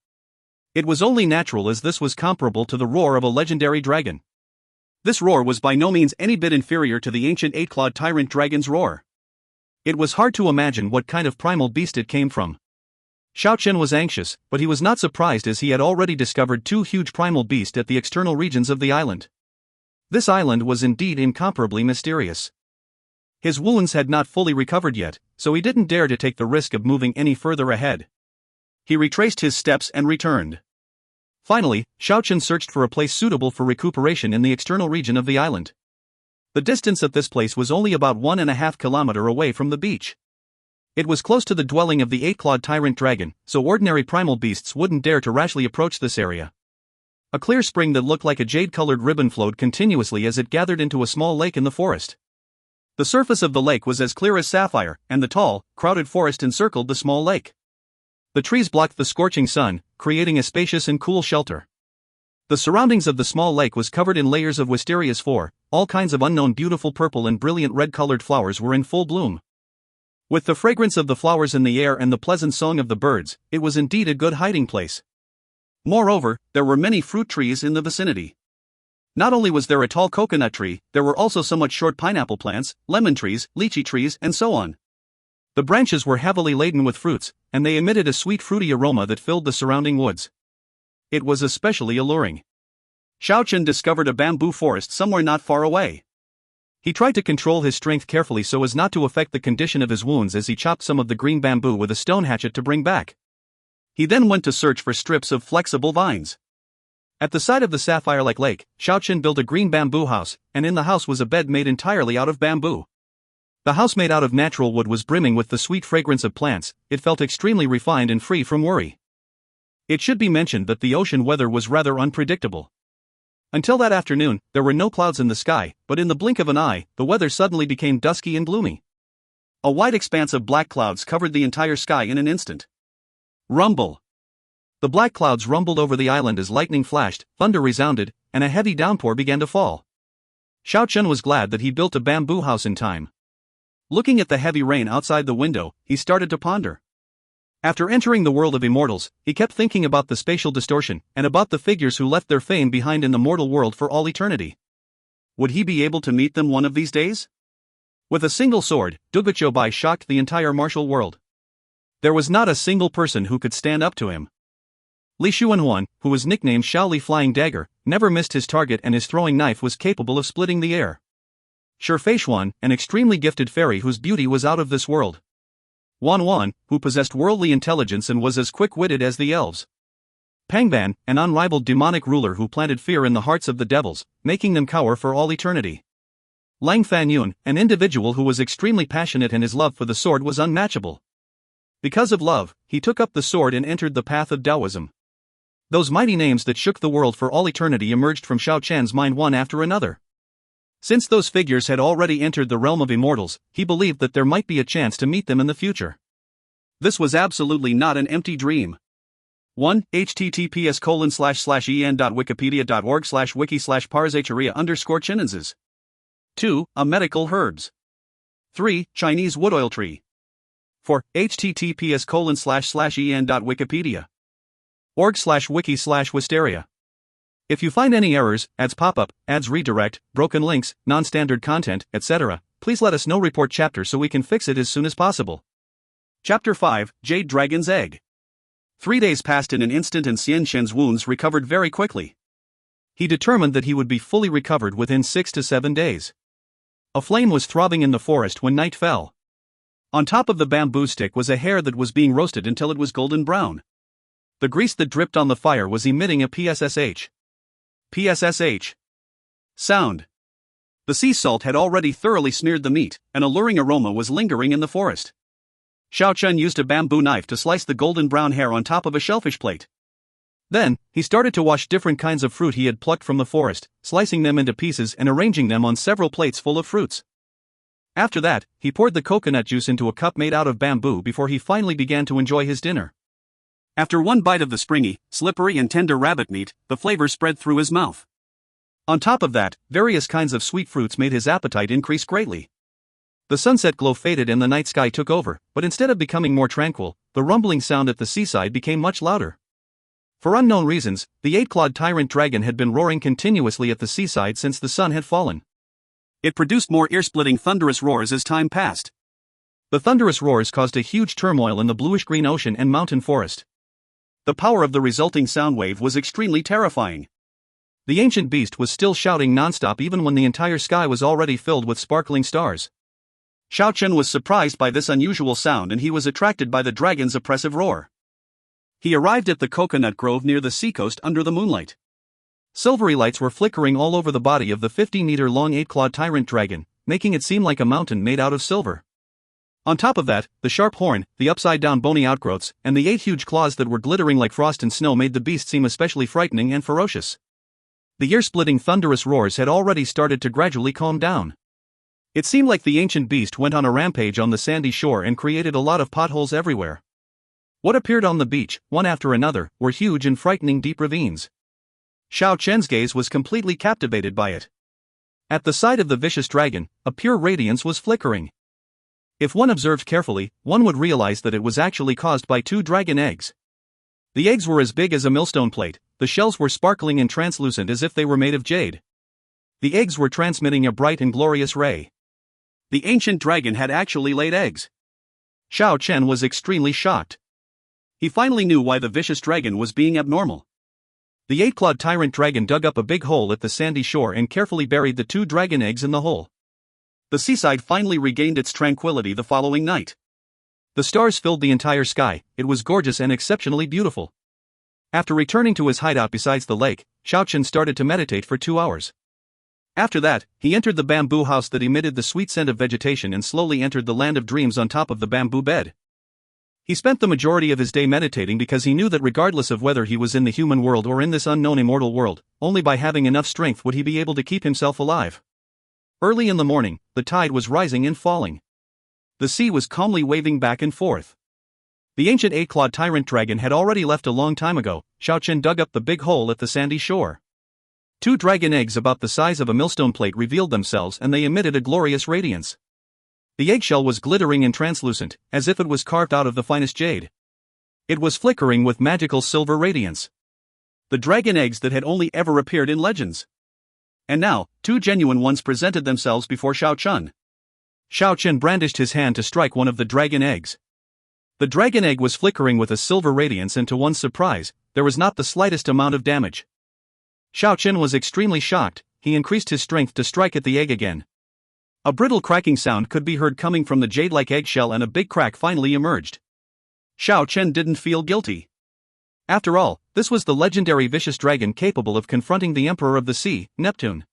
It was only natural as this was comparable to the roar of a legendary dragon. This roar was by no means any bit inferior to the ancient Eight-Clawed Tyrant Dragon's roar. It was hard to imagine what kind of primal beast it came from. Xiao Chen was anxious, but he was not surprised as he had already discovered two huge primal beasts at the external regions of the island. This island was indeed incomparably mysterious. His wounds had not fully recovered yet, so he didn't dare to take the risk of moving any further ahead. He retraced his steps and returned. Finally, Xiao Chen searched for a place suitable for recuperation in the external region of the island. The distance of this place was only about 1.5 kilometers away from the beach. It was close to the dwelling of the Eight-Clawed Tyrant Dragon, so ordinary primal beasts wouldn't dare to rashly approach this area. A clear spring that looked like a jade-colored ribbon flowed continuously as it gathered into a small lake in the forest. The surface of the lake was as clear as sapphire, and the tall, crowded forest encircled the small lake. The trees blocked the scorching sun, creating a spacious and cool shelter. The surroundings of the small lake was covered in layers of wisteria's fur. All kinds of unknown beautiful purple and brilliant red-colored flowers were in full bloom. With the fragrance of the flowers in the air and the pleasant song of the birds, it was indeed a good hiding place. Moreover, there were many fruit trees in the vicinity. Not only was there a tall coconut tree, there were also somewhat short pineapple plants, lemon trees, lychee trees, and so on. The branches were heavily laden with fruits, and they emitted a sweet fruity aroma that filled the surrounding woods. It was especially alluring. Xiao Chen discovered a bamboo forest somewhere not far away. He tried to control his strength carefully so as not to affect the condition of his wounds as he chopped some of the green bamboo with a stone hatchet to bring back. He then went to search for strips of flexible vines. At the side of the sapphire-like lake, Xiao Chen built a green bamboo house, and in the house was a bed made entirely out of bamboo. The house made out of natural wood was brimming with the sweet fragrance of plants. It felt extremely refined and free from worry. It should be mentioned that the ocean weather was rather unpredictable. Until that afternoon, there were no clouds in the sky, but in the blink of an eye, the weather suddenly became dusky and gloomy. A wide expanse of black clouds covered the entire sky in an instant. Rumble! The black clouds rumbled over the island as lightning flashed, thunder resounded, and a heavy downpour began to fall. Xiao Chen was glad that he built a bamboo house in time. Looking at the heavy rain outside the window, he started to ponder. After entering the world of Immortals, he kept thinking about the spatial distortion, and about the figures who left their fame behind in the mortal world for all eternity. Would he be able to meet them one of these days? With a single sword, Duguchobai shocked the entire martial world. There was not a single person who could stand up to him. Li Xuanhuan, who was nicknamed Xiao Li Flying Dagger, never missed his target, and his throwing knife was capable of splitting the air. Sherfeishuan, an extremely gifted fairy whose beauty was out of this world. Wan, who possessed worldly intelligence and was as quick-witted as the elves. Pangban, an unrivaled demonic ruler who planted fear in the hearts of the devils, making them cower for all eternity. Lang Fanyun, an individual who was extremely passionate, and his love for the sword was unmatchable. Because of love, he took up the sword and entered the path of Taoism. Those mighty names that shook the world for all eternity emerged from Xiao Chen's mind one after another. Since those figures had already entered the realm of immortals, he believed that there might be a chance to meet them in the future. This was absolutely not an empty dream. 1. https://en.wikipedia.org/wiki/parzacharia_chinenses. 2. A medical herbs. 3. Chinese wood oil tree. 4. https://en.wikipedia.org/wiki/wisteria. If you find any errors, ads pop up, ads redirect, broken links, non-standard content, etc., please let us know. Report chapter so we can fix it as soon as possible. Chapter 5, Jade Dragon's Egg. 3 days passed in an instant, and Xian Shen's wounds recovered very quickly. He determined that he would be fully recovered within 6 to 7 days. A flame was throbbing in the forest when night fell. On top of the bamboo stick was a hare that was being roasted until it was golden brown. The grease that dripped on the fire was emitting a PSSH sound. The sea salt had already thoroughly smeared the meat, an alluring aroma was lingering in the forest. Xiao Chen used a bamboo knife to slice the golden brown hare on top of a shellfish plate. Then, he started to wash different kinds of fruit he had plucked from the forest, slicing them into pieces and arranging them on several plates full of fruits. After that, he poured the coconut juice into a cup made out of bamboo before he finally began to enjoy his dinner. After one bite of the springy, slippery and tender rabbit meat, the flavor spread through his mouth. On top of that, various kinds of sweet fruits made his appetite increase greatly. The sunset glow faded and the night sky took over, but instead of becoming more tranquil, the rumbling sound at the seaside became much louder. For unknown reasons, the Eight-Clawed Tyrant Dragon had been roaring continuously at the seaside since the sun had fallen. It produced more ear-splitting thunderous roars as time passed. The thunderous roars caused a huge turmoil in the bluish-green ocean and mountain forest. The power of the resulting sound wave was extremely terrifying. The ancient beast was still shouting non-stop even when the entire sky was already filled with sparkling stars. Xiao Chen was surprised by this unusual sound, and he was attracted by the dragon's oppressive roar. He arrived at the coconut grove near the seacoast under the moonlight. Silvery lights were flickering all over the body of the 50-meter-long Eight-Clawed Tyrant Dragon, making it seem like a mountain made out of silver. On top of that, the sharp horn, the upside-down bony outgrowths, and the 8 huge claws that were glittering like frost and snow made the beast seem especially frightening and ferocious. The ear-splitting thunderous roars had already started to gradually calm down. It seemed like the ancient beast went on a rampage on the sandy shore and created a lot of potholes everywhere. What appeared on the beach, one after another, were huge and frightening deep ravines. Xiao Chen's gaze was completely captivated by it. At the side of the vicious dragon, a pure radiance was flickering. If one observed carefully, one would realize that it was actually caused by 2 dragon eggs. The eggs were as big as a millstone plate, the shells were sparkling and translucent as if they were made of jade. The eggs were transmitting a bright and glorious ray. The ancient dragon had actually laid eggs. Xiao Chen was extremely shocked. He finally knew why the vicious dragon was being abnormal. The Eight-Clawed Tyrant Dragon dug up a big hole at the sandy shore and carefully buried the 2 dragon eggs in the hole. The seaside finally regained its tranquility the following night. The stars filled the entire sky, it was gorgeous and exceptionally beautiful. After returning to his hideout beside the lake, Xiao Chen started to meditate for 2 hours. After that, he entered the bamboo house that emitted the sweet scent of vegetation and slowly entered the land of dreams on top of the bamboo bed. He spent the majority of his day meditating because he knew that regardless of whether he was in the human world or in this unknown immortal world, only by having enough strength would he be able to keep himself alive. Early in the morning, the tide was rising and falling. The sea was calmly waving back and forth. The ancient Eight-Clawed Tyrant Dragon had already left a long time ago. Xiao Chen dug up the big hole at the sandy shore. 2 dragon eggs about the size of a millstone plate revealed themselves and they emitted a glorious radiance. The eggshell was glittering and translucent, as if it was carved out of the finest jade. It was flickering with magical silver radiance. The dragon eggs that had only ever appeared in legends. And now, 2 genuine ones presented themselves before Xiao Chen. Xiao Chen brandished his hand to strike one of the dragon eggs. The dragon egg was flickering with a silver radiance, and to one's surprise, there was not the slightest amount of damage. Xiao Chen was extremely shocked. He increased his strength to strike at the egg again. A brittle cracking sound could be heard coming from the jade-like eggshell, and a big crack finally emerged. Xiao Chen didn't feel guilty. After all, this was the legendary vicious dragon capable of confronting the Emperor of the Sea, Neptune.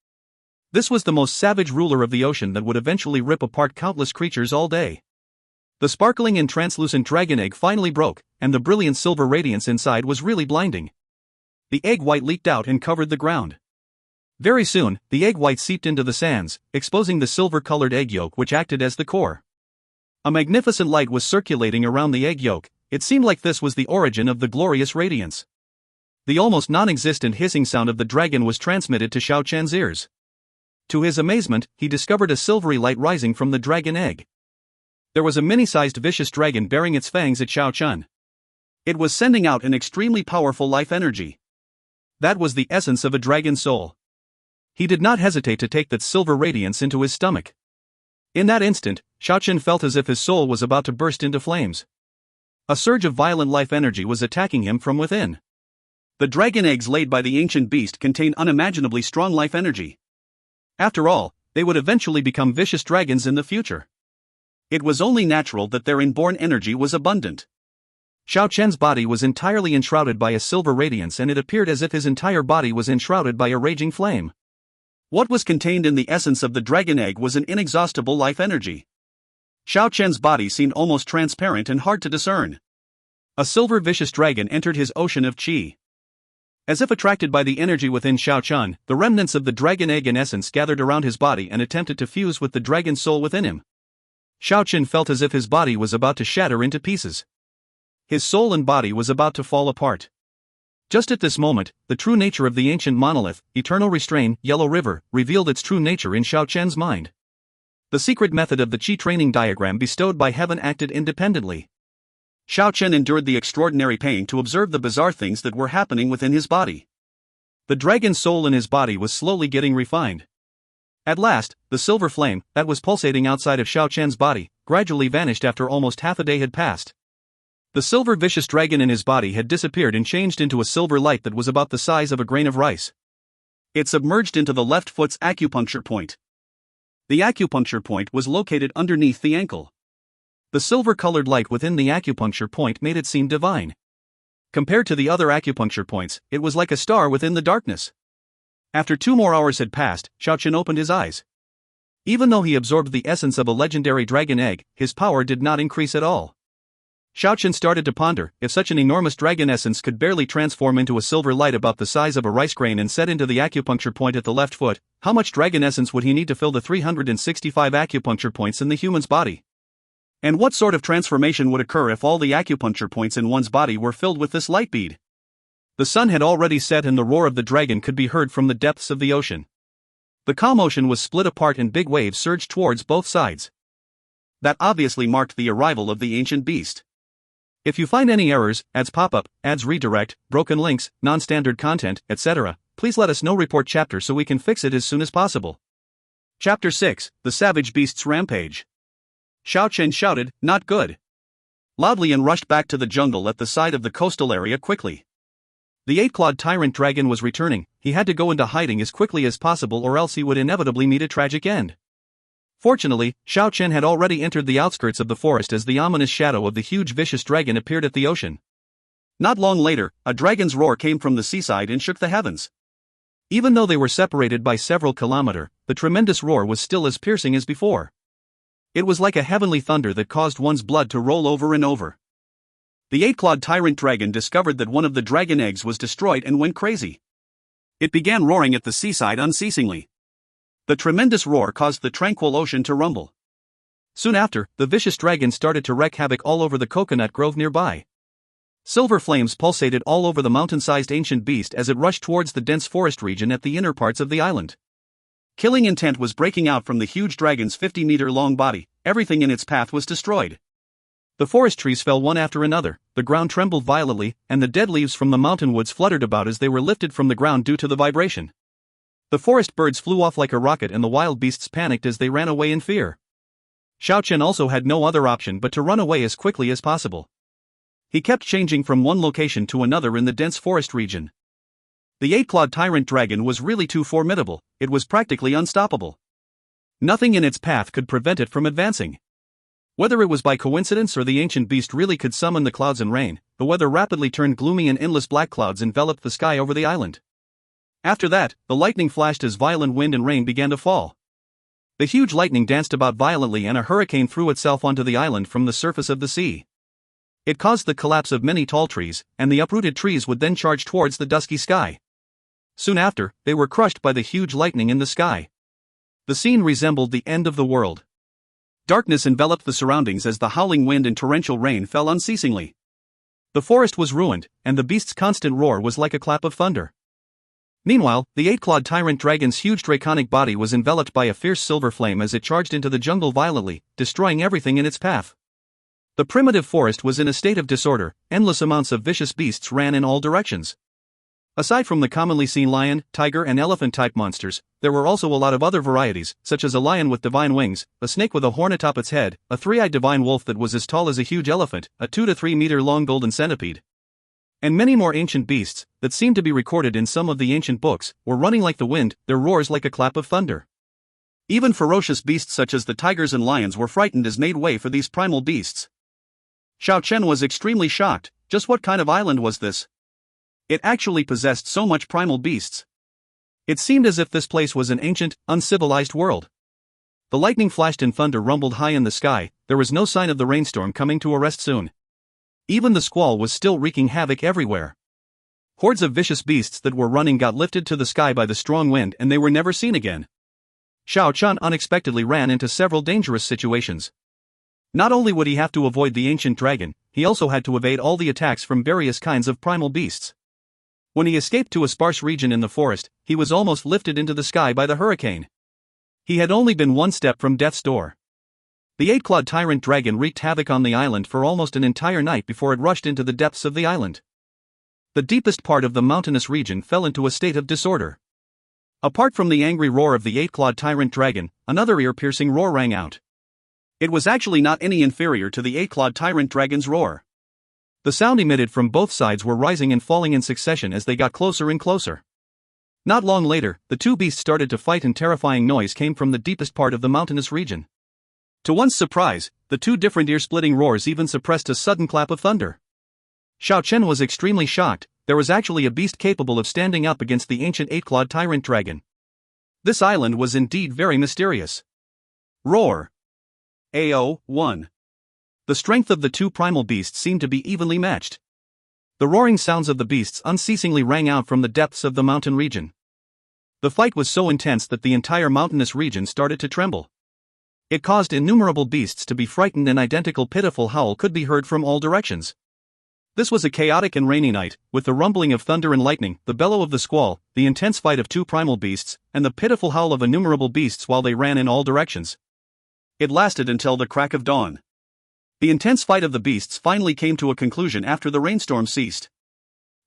This was the most savage ruler of the ocean that would eventually rip apart countless creatures all day. The sparkling and translucent dragon egg finally broke, and the brilliant silver radiance inside was really blinding. The egg white leaked out and covered the ground. Very soon, the egg white seeped into the sands, exposing the silver-colored egg yolk which acted as the core. A magnificent light was circulating around the egg yolk. It seemed like this was the origin of the glorious radiance. The almost non-existent hissing sound of the dragon was transmitted to Xiao Chen's ears. To his amazement, he discovered a silvery light rising from the dragon egg. There was a mini-sized vicious dragon bearing its fangs at Xiao Chen. It was sending out an extremely powerful life energy. That was the essence of a dragon's soul. He did not hesitate to take that silver radiance into his stomach. In that instant, Xiao Chen felt as if his soul was about to burst into flames. A surge of violent life energy was attacking him from within. The dragon eggs laid by the ancient beast contained unimaginably strong life energy. After all, they would eventually become vicious dragons in the future. It was only natural that their inborn energy was abundant. Xiao Chen's body was entirely enshrouded by a silver radiance, and it appeared as if his entire body was enshrouded by a raging flame. What was contained in the essence of the dragon egg was an inexhaustible life energy. Xiao Chen's body seemed almost transparent and hard to discern. A silver vicious dragon entered his ocean of qi. As if attracted by the energy within Xiao Chen, the remnants of the dragon egg in essence gathered around his body and attempted to fuse with the dragon's soul within him. Xiao Chen felt as if his body was about to shatter into pieces. His soul and body was about to fall apart. Just at this moment, the true nature of the ancient monolith, eternal restraint, Yellow River, revealed its true nature in Xiao Chen's mind. The secret method of the Qi training diagram bestowed by heaven acted independently. Xiao Chen endured the extraordinary pain to observe the bizarre things that were happening within his body. The dragon's soul in his body was slowly getting refined. At last, the silver flame, that was pulsating outside of Xiao Chen's body, gradually vanished after almost half a day had passed. The silver vicious dragon in his body had disappeared and changed into a silver light that was about the size of a grain of rice. It submerged into the left foot's acupuncture point. The acupuncture point was located underneath the ankle. The silver-colored light within the acupuncture point made it seem divine. Compared to the other acupuncture points, it was like a star within the darkness. After 2 more hours had passed, Xiao Chen opened his eyes. Even though he absorbed the essence of a legendary dragon egg, his power did not increase at all. Xiao Chen started to ponder, if such an enormous dragon essence could barely transform into a silver light about the size of a rice grain and set into the acupuncture point at the left foot, how much dragon essence would he need to fill the 365 acupuncture points in the human's body? And what sort of transformation would occur if all the acupuncture points in one's body were filled with this light bead? The sun had already set and the roar of the dragon could be heard from the depths of the ocean. The calm ocean was split apart and big waves surged towards both sides. That obviously marked the arrival of the ancient beast. If you find any errors, ads pop up, ads redirect, broken links, non-standard content, etc., please let us know. Report chapter so we can fix it as soon as possible. Chapter 6, The Savage Beast's Rampage. Xiao Chen shouted, "Not good!" loudly and rushed back to the jungle at the side of the coastal area quickly. The Eight-Clawed Tyrant Dragon was returning. He had to go into hiding as quickly as possible or else he would inevitably meet a tragic end. Fortunately, Xiao Chen had already entered the outskirts of the forest as the ominous shadow of the huge vicious dragon appeared at the ocean. Not long later, a dragon's roar came from the seaside and shook the heavens. Even though they were separated by several kilometers, the tremendous roar was still as piercing as before. It was like a heavenly thunder that caused one's blood to roll over and over. The Eight-Clawed Tyrant Dragon discovered that one of the dragon eggs was destroyed and went crazy. It began roaring at the seaside unceasingly. The tremendous roar caused the tranquil ocean to rumble. Soon after, the vicious dragon started to wreak havoc all over the coconut grove nearby. Silver flames pulsated all over the mountain-sized ancient beast as it rushed towards the dense forest region at the inner parts of the island. Killing intent was breaking out from the huge dragon's 50-meter-long body. Everything in its path was destroyed. The forest trees fell one after another, the ground trembled violently, and the dead leaves from the mountain woods fluttered about as they were lifted from the ground due to the vibration. The forest birds flew off like a rocket and the wild beasts panicked as they ran away in fear. Xiao Chen also had no other option but to run away as quickly as possible. He kept changing from one location to another in the dense forest region. The Eight-Clawed Tyrant Dragon was really too formidable, it was practically unstoppable. Nothing in its path could prevent it from advancing. Whether it was by coincidence or the ancient beast really could summon the clouds and rain, the weather rapidly turned gloomy and endless black clouds enveloped the sky over the island. After that, the lightning flashed as violent wind and rain began to fall. The huge lightning danced about violently and a hurricane threw itself onto the island from the surface of the sea. It caused the collapse of many tall trees, and the uprooted trees would then charge towards the dusky sky. Soon after, they were crushed by the huge lightning in the sky. The scene resembled the end of the world. Darkness enveloped the surroundings as the howling wind and torrential rain fell unceasingly. The forest was ruined, and the beast's constant roar was like a clap of thunder. Meanwhile, the Eight-Clawed Tyrant Dragon's huge draconic body was enveloped by a fierce silver flame as it charged into the jungle violently, destroying everything in its path. The primitive forest was in a state of disorder, endless amounts of vicious beasts ran in all directions. Aside from the commonly seen lion, tiger and elephant-type monsters, there were also a lot of other varieties, such as a lion with divine wings, a snake with a horn atop its head, a three-eyed divine wolf that was as tall as a huge elephant, a 2 to 3 meter long golden centipede, and many more ancient beasts, that seemed to be recorded in some of the ancient books, were running like the wind, their roars like a clap of thunder. Even ferocious beasts such as the tigers and lions were frightened as made way for these primal beasts. Xiao Chen was extremely shocked. Just what kind of island was this? It actually possessed so much primal beasts. It seemed as if this place was an ancient, uncivilized world. The lightning flashed and thunder rumbled high in the sky, there was no sign of the rainstorm coming to a rest soon. Even the squall was still wreaking havoc everywhere. Hordes of vicious beasts that were running got lifted to the sky by the strong wind and they were never seen again. Xiao Chen unexpectedly ran into several dangerous situations. Not only would he have to avoid the ancient dragon, he also had to evade all the attacks from various kinds of primal beasts. When he escaped to a sparse region in the forest, he was almost lifted into the sky by the hurricane. He had only been one step from death's door. The Eight-Clawed Tyrant Dragon wreaked havoc on the island for almost an entire night before it rushed into the depths of the island. The deepest part of the mountainous region fell into a state of disorder. Apart from the angry roar of the Eight-Clawed Tyrant Dragon, another ear-piercing roar rang out. It was actually not any inferior to the Eight-Clawed Tyrant Dragon's roar. The sound emitted from both sides were rising and falling in succession as they got closer and closer. Not long later, the two beasts started to fight and terrifying noise came from the deepest part of the mountainous region. To one's surprise, the two different ear-splitting roars even suppressed a sudden clap of thunder. Xiao Chen was extremely shocked. There was actually a beast capable of standing up against the ancient Eight-Clawed Tyrant Dragon. This island was indeed very mysterious. Roar. AO 1. The strength of the two primal beasts seemed to be evenly matched. The roaring sounds of the beasts unceasingly rang out from the depths of the mountain region. The fight was so intense that the entire mountainous region started to tremble. It caused innumerable beasts to be frightened and identical pitiful howl could be heard from all directions. This was a chaotic and rainy night, with the rumbling of thunder and lightning, the bellow of the squall, the intense fight of two primal beasts, and the pitiful howl of innumerable beasts while they ran in all directions. It lasted until the crack of dawn. The intense fight of the beasts finally came to a conclusion after the rainstorm ceased.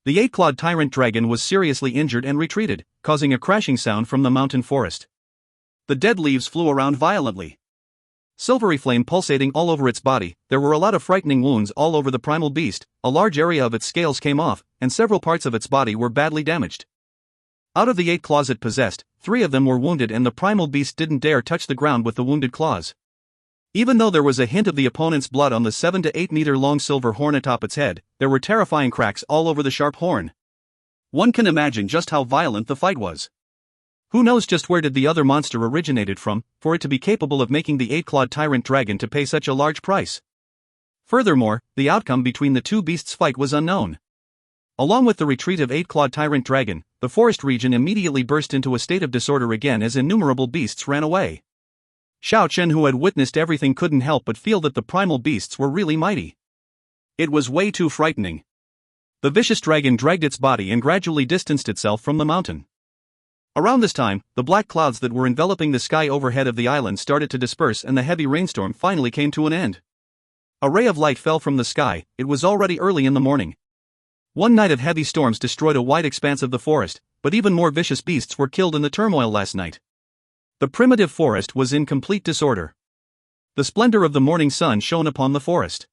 The Eight-Clawed Tyrant Dragon was seriously injured and retreated, causing a crashing sound from the mountain forest. The dead leaves flew around violently. Silvery flame pulsating all over its body, there were a lot of frightening wounds all over the primal beast, a large area of its scales came off, and several parts of its body were badly damaged. Out of the 8 claws it possessed, 3 of them were wounded and the primal beast didn't dare touch the ground with the wounded claws. Even though there was a hint of the opponent's blood on the 7 to 8 meter long silver horn atop its head, there were terrifying cracks all over the sharp horn. One can imagine just how violent the fight was. Who knows just where did the other monster originated from, for it to be capable of making the 8-clawed tyrant dragon to pay such a large price. Furthermore, the outcome between the two beasts' fight was unknown. Along with the retreat of 8-clawed tyrant dragon, the forest region immediately burst into a state of disorder again as innumerable beasts ran away. Xiao Chen, who had witnessed everything, couldn't help but feel that the primal beasts were really mighty. It was way too frightening. The vicious dragon dragged its body and gradually distanced itself from the mountain. Around this time, the black clouds that were enveloping the sky overhead of the island started to disperse and the heavy rainstorm finally came to an end. A ray of light fell from the sky. It was already early in the morning. One night of heavy storms destroyed a wide expanse of the forest, but even more vicious beasts were killed in the turmoil last night. The primitive forest was in complete disorder. The splendor of the morning sun shone upon the forest.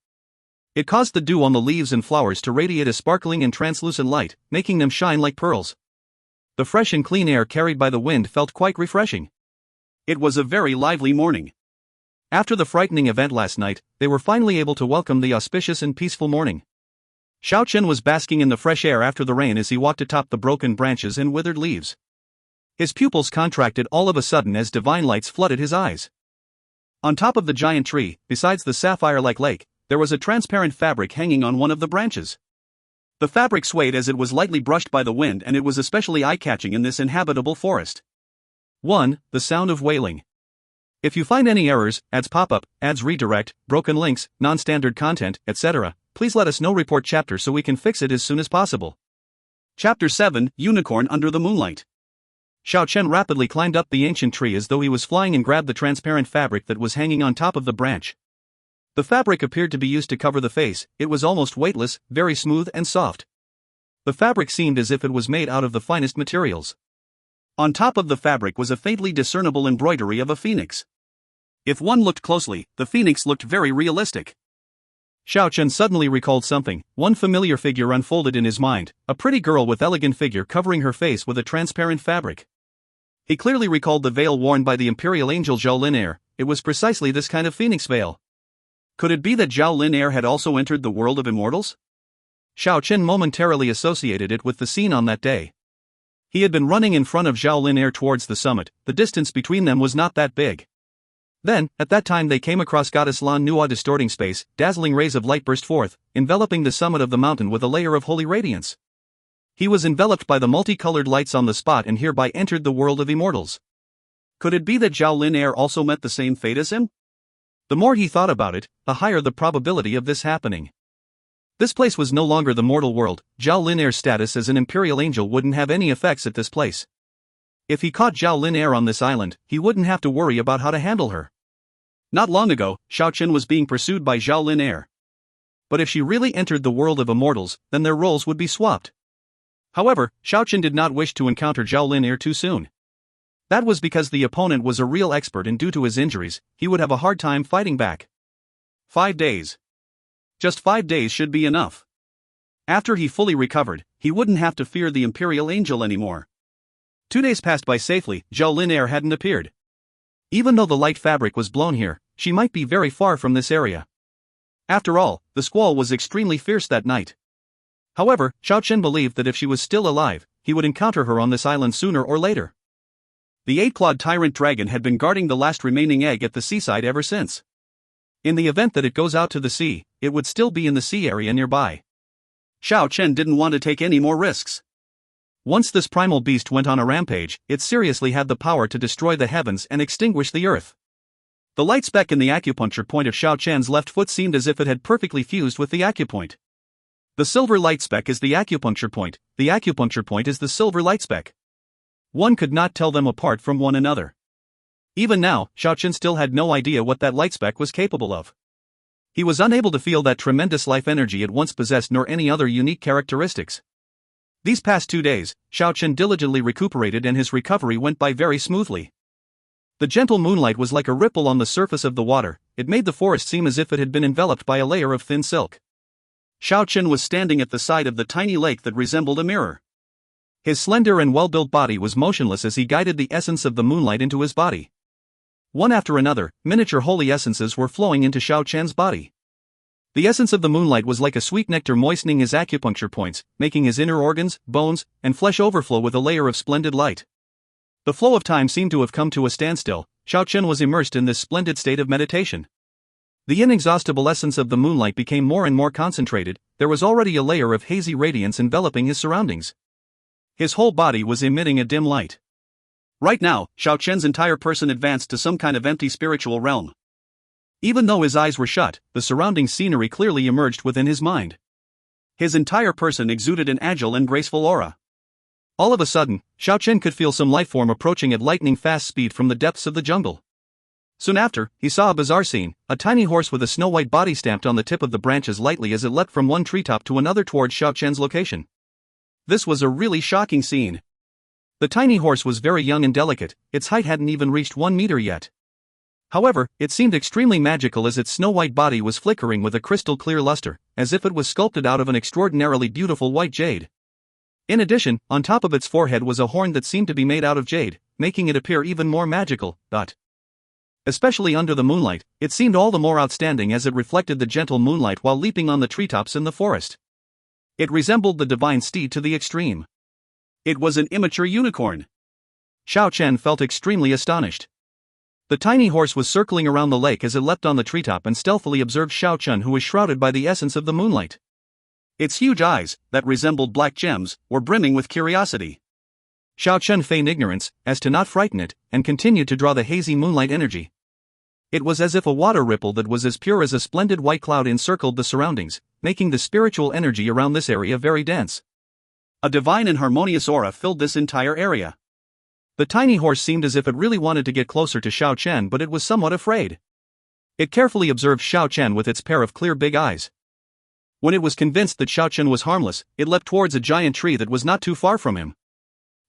It caused the dew on the leaves and flowers to radiate a sparkling and translucent light, making them shine like pearls. The fresh and clean air carried by the wind felt quite refreshing. It was a very lively morning. After the frightening event last night, they were finally able to welcome the auspicious and peaceful morning. Xiao Chen was basking in the fresh air after the rain as he walked atop the broken branches and withered leaves. His pupils contracted all of a sudden as divine lights flooded his eyes. On top of the giant tree, besides the sapphire-like lake, there was a transparent fabric hanging on one of the branches. The fabric swayed as it was lightly brushed by the wind, and it was especially eye-catching in this inhabitable forest. 1. The sound of wailing. If you find any errors, ads pop up, ads redirect, broken links, non-standard content, etc., please let us know. Report chapter so we can fix it as soon as possible. Chapter 7, Unicorn Under the Moonlight. Xiao Chen rapidly climbed up the ancient tree as though he was flying and grabbed the transparent fabric that was hanging on top of the branch. The fabric appeared to be used to cover the face. It was almost weightless, very smooth and soft. The fabric seemed as if it was made out of the finest materials. On top of the fabric was a faintly discernible embroidery of a phoenix. If one looked closely, the phoenix looked very realistic. Xiao Chen suddenly recalled something. One familiar figure unfolded in his mind, a pretty girl with elegant figure covering her face with a transparent fabric. He clearly recalled the veil worn by the Imperial angel Zhao Lin. It was precisely this kind of phoenix veil. Could it be that Zhao Lin had also entered the world of immortals? Xiao Chen momentarily associated it with the scene on that day. He had been running in front of Zhao Lin towards the summit. The distance between them was not that big. Then, at that time they came across Goddess Lan Nua distorting space. Dazzling rays of light burst forth, enveloping the summit of the mountain with a layer of holy radiance. He was enveloped by the multicolored lights on the spot and hereby entered the world of immortals. Could it be that Zhao Lin also met the same fate as him? The more he thought about it, the higher the probability of this happening. This place was no longer the mortal world. Zhao Lin's status as an Imperial angel wouldn't have any effects at this place. If he caught Zhao Lin on this island, he wouldn't have to worry about how to handle her. Not long ago, Xiao Chen was being pursued by Zhao Lin. But if she really entered the world of immortals, then their roles would be swapped. However, Xiao Chen did not wish to encounter Zhao Lin too soon. That was because the opponent was a real expert and due to his injuries, he would have a hard time fighting back. 5 days. Just 5 days should be enough. After he fully recovered, he wouldn't have to fear the Imperial angel anymore. 2 days passed by safely. Zhao Lin hadn't appeared. Even though the light fabric was blown here, she might be very far from this area. After all, the squall was extremely fierce that night. However, Xiao Chen believed that if she was still alive, he would encounter her on this island sooner or later. The Eight-Clawed Tyrant Dragon had been guarding the last remaining egg at the seaside ever since. In the event that it goes out to the sea, it would still be in the sea area nearby. Xiao Chen didn't want to take any more risks. Once this primal beast went on a rampage, it seriously had the power to destroy the heavens and extinguish the earth. The light speck in the acupuncture point of Xiao Chen's left foot seemed as if it had perfectly fused with the acupoint. The silver light speck is the acupuncture point. The acupuncture point is the silver light speck. One could not tell them apart from one another. Even now, Xiao Chen still had no idea what that light speck was capable of. He was unable to feel that tremendous life energy it once possessed nor any other unique characteristics. These past 2 days, Xiao Chen diligently recuperated and his recovery went by very smoothly. The gentle moonlight was like a ripple on the surface of the water. It made the forest seem as if it had been enveloped by a layer of thin silk. Xiao Chen was standing at the side of the tiny lake that resembled a mirror. His slender and well-built body was motionless as he guided the essence of the moonlight into his body. One after another, miniature holy essences were flowing into Xiao Chen's body. The essence of the moonlight was like a sweet nectar moistening his acupuncture points, making his inner organs, bones, and flesh overflow with a layer of splendid light. The flow of time seemed to have come to a standstill. Xiao Chen was immersed in this splendid state of meditation. The inexhaustible essence of the moonlight became more and more concentrated. There was already a layer of hazy radiance enveloping his surroundings. His whole body was emitting a dim light. Right now, Xiao Chen's entire person advanced to some kind of empty spiritual realm. Even though his eyes were shut, the surrounding scenery clearly emerged within his mind. His entire person exuded an agile and graceful aura. All of a sudden, Xiao Chen could feel some life form approaching at lightning-fast speed from the depths of the jungle. Soon after, he saw a bizarre scene, a tiny horse with a snow-white body stamped on the tip of the branches lightly as it leapt from one treetop to another towards Xiao Chen's location. This was a really shocking scene. The tiny horse was very young and delicate, its height hadn't even reached 1 meter yet. However, it seemed extremely magical as its snow-white body was flickering with a crystal-clear luster, as if it was sculpted out of an extraordinarily beautiful white jade. In addition, on top of its forehead was a horn that seemed to be made out of jade, making it appear even more magical. Especially under the moonlight, it seemed all the more outstanding as it reflected the gentle moonlight while leaping on the treetops in the forest. It resembled the divine steed to the extreme. It was an immature unicorn. Xiao Chen felt extremely astonished. The tiny horse was circling around the lake as it leapt on the treetop and stealthily observed Xiao Chen, who was shrouded by the essence of the moonlight. Its huge eyes, that resembled black gems, were brimming with curiosity. Xiao Chen feigned ignorance, as to not frighten it, and continued to draw the hazy moonlight energy. It was as if a water ripple that was as pure as a splendid white cloud encircled the surroundings, making the spiritual energy around this area very dense. A divine and harmonious aura filled this entire area. The tiny horse seemed as if it really wanted to get closer to Xiao Chen, but it was somewhat afraid. It carefully observed Xiao Chen with its pair of clear big eyes. When it was convinced that Xiao Chen was harmless, it leapt towards a giant tree that was not too far from him.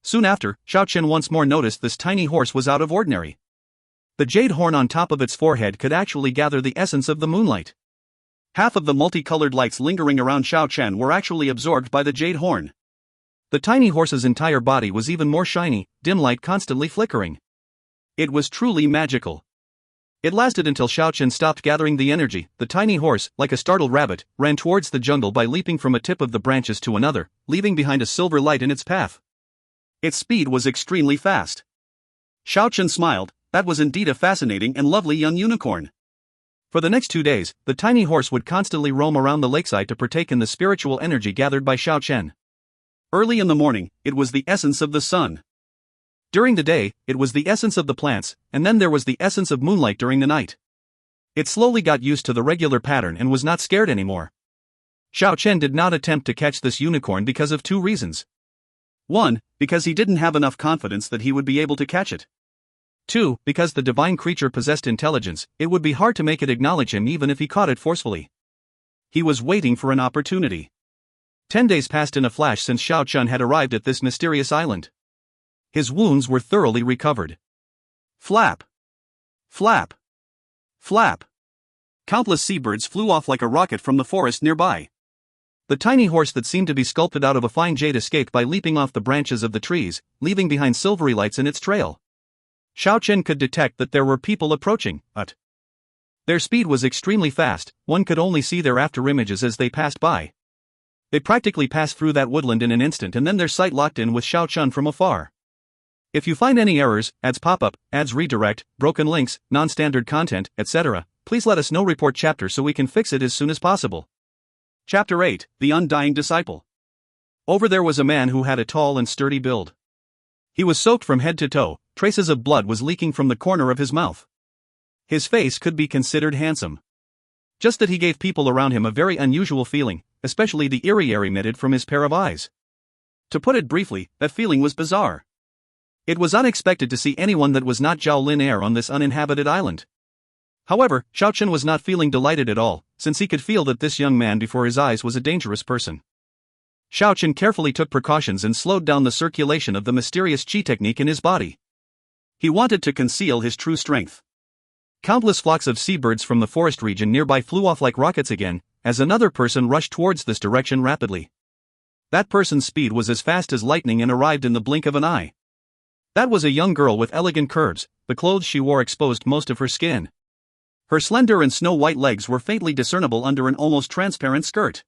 Soon after, Xiao Chen once more noticed this tiny horse was out of ordinary. The jade horn on top of its forehead could actually gather the essence of the moonlight. Half of the multicolored lights lingering around Xiao Chen were actually absorbed by the jade horn. The tiny horse's entire body was even more shiny, dim light constantly flickering. It was truly magical. It lasted until Xiao Chen stopped gathering the energy. The tiny horse, like a startled rabbit, ran towards the jungle by leaping from a tip of the branches to another, leaving behind a silver light in its path. Its speed was extremely fast. Xiao Chen smiled. That was indeed a fascinating and lovely young unicorn. For the next 2 days, the tiny horse would constantly roam around the lakeside to partake in the spiritual energy gathered by Xiao Chen. Early in the morning, it was the essence of the sun. During the day, it was the essence of the plants, and then there was the essence of moonlight during the night. It slowly got used to the regular pattern and was not scared anymore. Xiao Chen did not attempt to catch this unicorn because of 2 reasons. 1, because he didn't have enough confidence that he would be able to catch it. 2, because the divine creature possessed intelligence, it would be hard to make it acknowledge him even if he caught it forcefully. He was waiting for an opportunity. 10 days passed in a flash since Xiao Chen had arrived at this mysterious island. His wounds were thoroughly recovered. Flap! Flap! Flap! Countless seabirds flew off like a rocket from the forest nearby. The tiny horse that seemed to be sculpted out of a fine jade escaped by leaping off the branches of the trees, leaving behind silvery lights in its trail. Xiao Chen could detect that there were people approaching, but their speed was extremely fast. One could only see their afterimages as they passed by. They practically passed through that woodland in an instant, and then their sight locked in with Xiao Chen from afar. If you find any errors, ads pop up, ads redirect, broken links, non-standard content, etc., please let us know. Report chapter so we can fix it as soon as possible. Chapter 8, The Undying Disciple. Over there was a man who had a tall and sturdy build. He was soaked from head to toe, traces of blood was leaking from the corner of his mouth. His face could be considered handsome. Just that he gave people around him a very unusual feeling, especially the eerie air emitted from his pair of eyes. To put it briefly, that feeling was bizarre. It was unexpected to see anyone that was not Zhao Lin Air on this uninhabited island. However, Xiao Chen was not feeling delighted at all, since he could feel that this young man before his eyes was a dangerous person. Xiao Chen carefully took precautions and slowed down the circulation of the mysterious chi technique in his body. He wanted to conceal his true strength. Countless flocks of seabirds from the forest region nearby flew off like rockets again, as another person rushed towards this direction rapidly. That person's speed was as fast as lightning and arrived in the blink of an eye. That was a young girl with elegant curves. The clothes she wore exposed most of her skin. Her slender and snow-white legs were faintly discernible under an almost transparent skirt.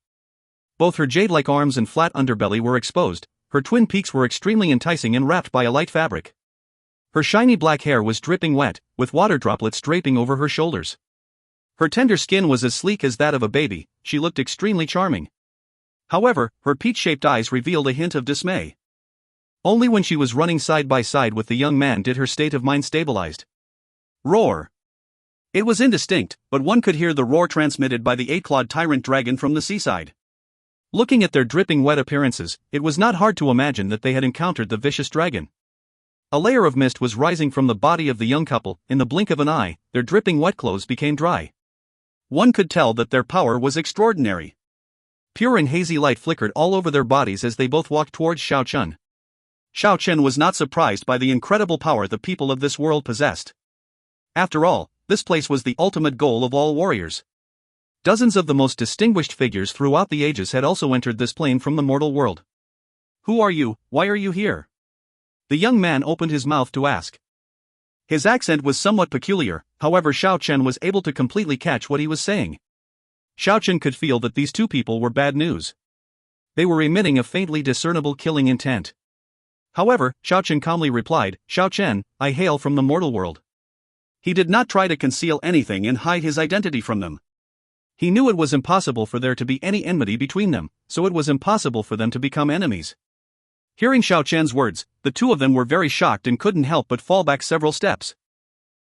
Both her jade-like arms and flat underbelly were exposed. Her twin peaks were extremely enticing and wrapped by a light fabric. Her shiny black hair was dripping wet, with water droplets draping over her shoulders. Her tender skin was as sleek as that of a baby. She looked extremely charming. However, her peach-shaped eyes revealed a hint of dismay. Only when she was running side by side with the young man did her state of mind stabilized. Roar. It was indistinct, but one could hear the roar transmitted by the Eight-Clawed Tyrant Dragon from the seaside. Looking at their dripping wet appearances, it was not hard to imagine that they had encountered the vicious dragon. A layer of mist was rising from the body of the young couple. In the blink of an eye, their dripping wet clothes became dry. One could tell that their power was extraordinary. Pure and hazy light flickered all over their bodies as they both walked towards Xiao Chen. Xiao Chen was not surprised by the incredible power the people of this world possessed. After all, this place was the ultimate goal of all warriors. Dozens of the most distinguished figures throughout the ages had also entered this plane from the mortal world. Who are you, why are you here? The young man opened his mouth to ask. His accent was somewhat peculiar, however Xiao Chen was able to completely catch what he was saying. Xiao Chen could feel that these two people were bad news. They were emitting a faintly discernible killing intent. However, Xiao Chen calmly replied, Xiao Chen, I hail from the mortal world. He did not try to conceal anything and hide his identity from them. He knew it was impossible for there to be any enmity between them, so it was impossible for them to become enemies. Hearing Xiao Chen's words, the two of them were very shocked and couldn't help but fall back several steps.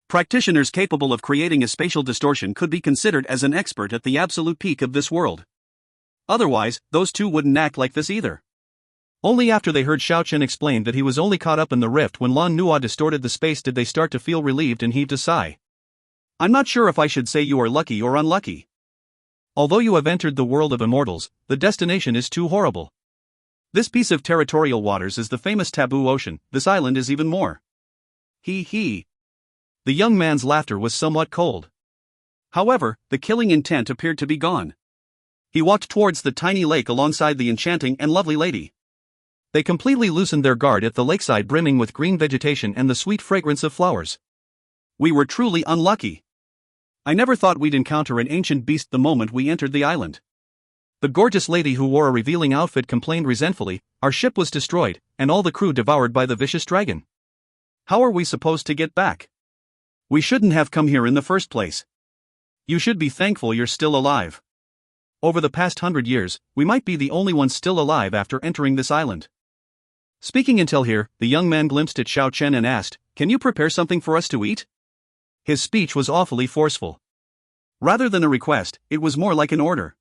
Practitioners capable of creating a spatial distortion could be considered as an expert at the absolute peak of this world. Otherwise, those two wouldn't act like this either. Only after they heard Xiao Chen explain that he was only caught up in the rift when Lan Nua distorted the space did they start to feel relieved and heaved a sigh. I'm not sure if I should say you are lucky or unlucky. Although you have entered the world of immortals, the destination is too horrible. This piece of territorial waters is the famous taboo ocean, this island is even more. He. The young man's laughter was somewhat cold. However, the killing intent appeared to be gone. He walked towards the tiny lake alongside the enchanting and lovely lady. They completely loosened their guard at the lakeside brimming with green vegetation and the sweet fragrance of flowers. We were truly unlucky. I never thought we'd encounter an ancient beast the moment we entered the island. The gorgeous lady who wore a revealing outfit complained resentfully, our ship was destroyed, and all the crew devoured by the vicious dragon. How are we supposed to get back? We shouldn't have come here in the first place. You should be thankful you're still alive. Over the past 100 years, we might be the only ones still alive after entering this island. Speaking until here, the young man glimpsed at Xiao Chen and asked, Can you prepare something for us to eat? His speech was awfully forceful. Rather than a request, it was more like an order.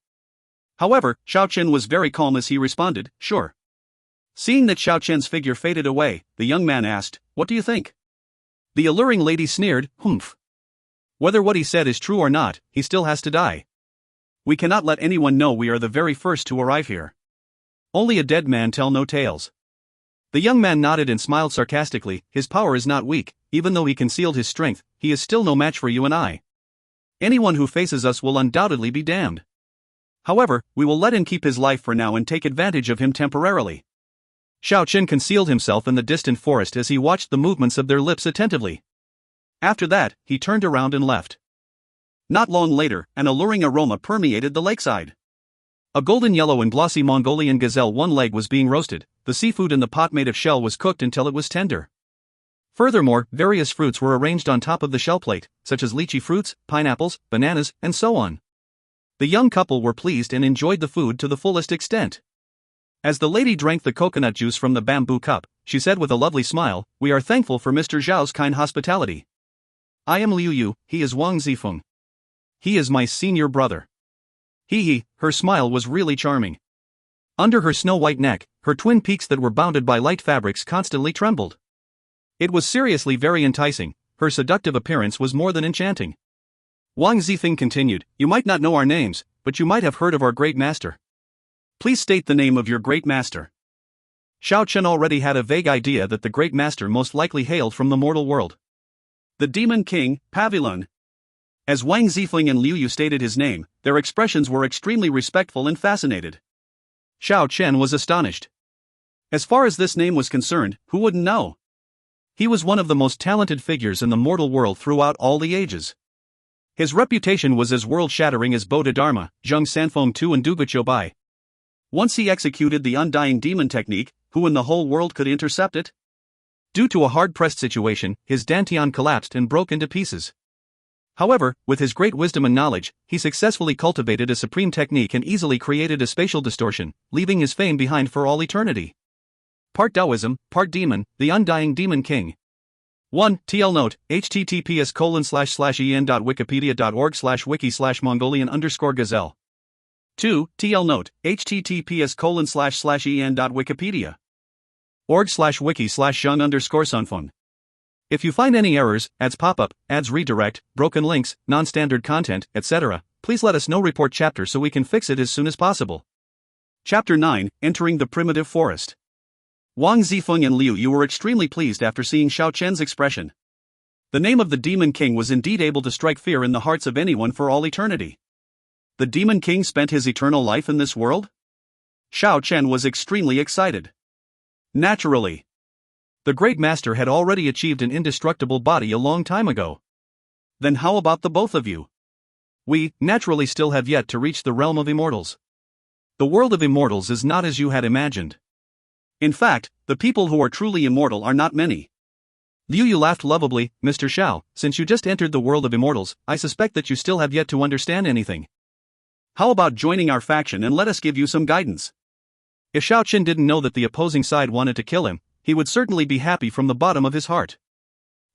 However, Xiao Chen was very calm as he responded, Sure. Seeing that Xiao Chen's figure faded away, the young man asked, What do you think? The alluring lady sneered, Humph. Whether what he said is true or not, he still has to die. We cannot let anyone know we are the very first to arrive here. Only a dead man tell no tales. The young man nodded and smiled sarcastically, his power is not weak, even though he concealed his strength, he is still no match for you and I. Anyone who faces us will undoubtedly be damned. However, we will let him keep his life for now and take advantage of him temporarily. Xiao Chen concealed himself in the distant forest as he watched the movements of their lips attentively. After that, he turned around and left. Not long later, an alluring aroma permeated the lakeside. A golden yellow and glossy Mongolian gazelle one leg was being roasted, the seafood in the pot made of shell was cooked until it was tender. Furthermore, various fruits were arranged on top of the shell plate, such as lychee fruits, pineapples, bananas, and so on. The young couple were pleased and enjoyed the food to the fullest extent. As the lady drank the coconut juice from the bamboo cup, she said with a lovely smile, We are thankful for Mr. Zhao's kind hospitality. I am Liu Yu, he is Wang Zifeng. He is my senior brother. Her smile was really charming. Under her snow-white neck, her twin peaks that were bounded by light fabrics constantly trembled. It was seriously very enticing, her seductive appearance was more than enchanting. Wang Zifeng continued, You might not know our names, but you might have heard of our great master. Please state the name of your great master. Xiao Chen already had a vague idea that the great master most likely hailed from the mortal world. The Demon King, Pavilion. As Wang Zifeng and Liu Yu stated his name, their expressions were extremely respectful and fascinated. Xiao Chen was astonished. As far as this name was concerned, who wouldn't know? He was one of the most talented figures in the mortal world throughout all the ages. His reputation was as world-shattering as Bodhidharma, Zheng Sanfeng Tu and Dugu Qiubai. Once he executed the undying demon technique, who in the whole world could intercept it? Due to a hard-pressed situation, his dantian collapsed and broke into pieces. However, with his great wisdom and knowledge, he successfully cultivated a supreme technique and easily created a spatial distortion, leaving his fame behind for all eternity. Part Taoism, part demon, the undying demon king. 1. TL note, https://en.wikipedia.org/wiki/Mongolian_gazelle. 2. TL note, https://en.wikipedia.org/wiki/Zheng_Sunfeng. If you find any errors, ads pop up, ads redirect, broken links, non-standard content, etc., please let us know. Report chapter so we can fix it as soon as possible. Chapter 9, Entering the Primitive Forest. Wang Zifeng and Liu Yu were extremely pleased after seeing Xiao Chen's expression. The name of the Demon King was indeed able to strike fear in the hearts of anyone for all eternity. The Demon King spent his eternal life in this world? Xiao Chen was extremely excited. Naturally. The Great Master had already achieved an indestructible body a long time ago. Then how about the both of you? We, naturally, still have yet to reach the realm of immortals. The world of immortals is not as you had imagined. In fact, the people who are truly immortal are not many. Liu Yu laughed lovably. Mr. Xiao, since you just entered the world of immortals, I suspect that you still have yet to understand anything. How about joining our faction and let us give you some guidance? If Xiao Chen didn't know that the opposing side wanted to kill him, he would certainly be happy from the bottom of his heart.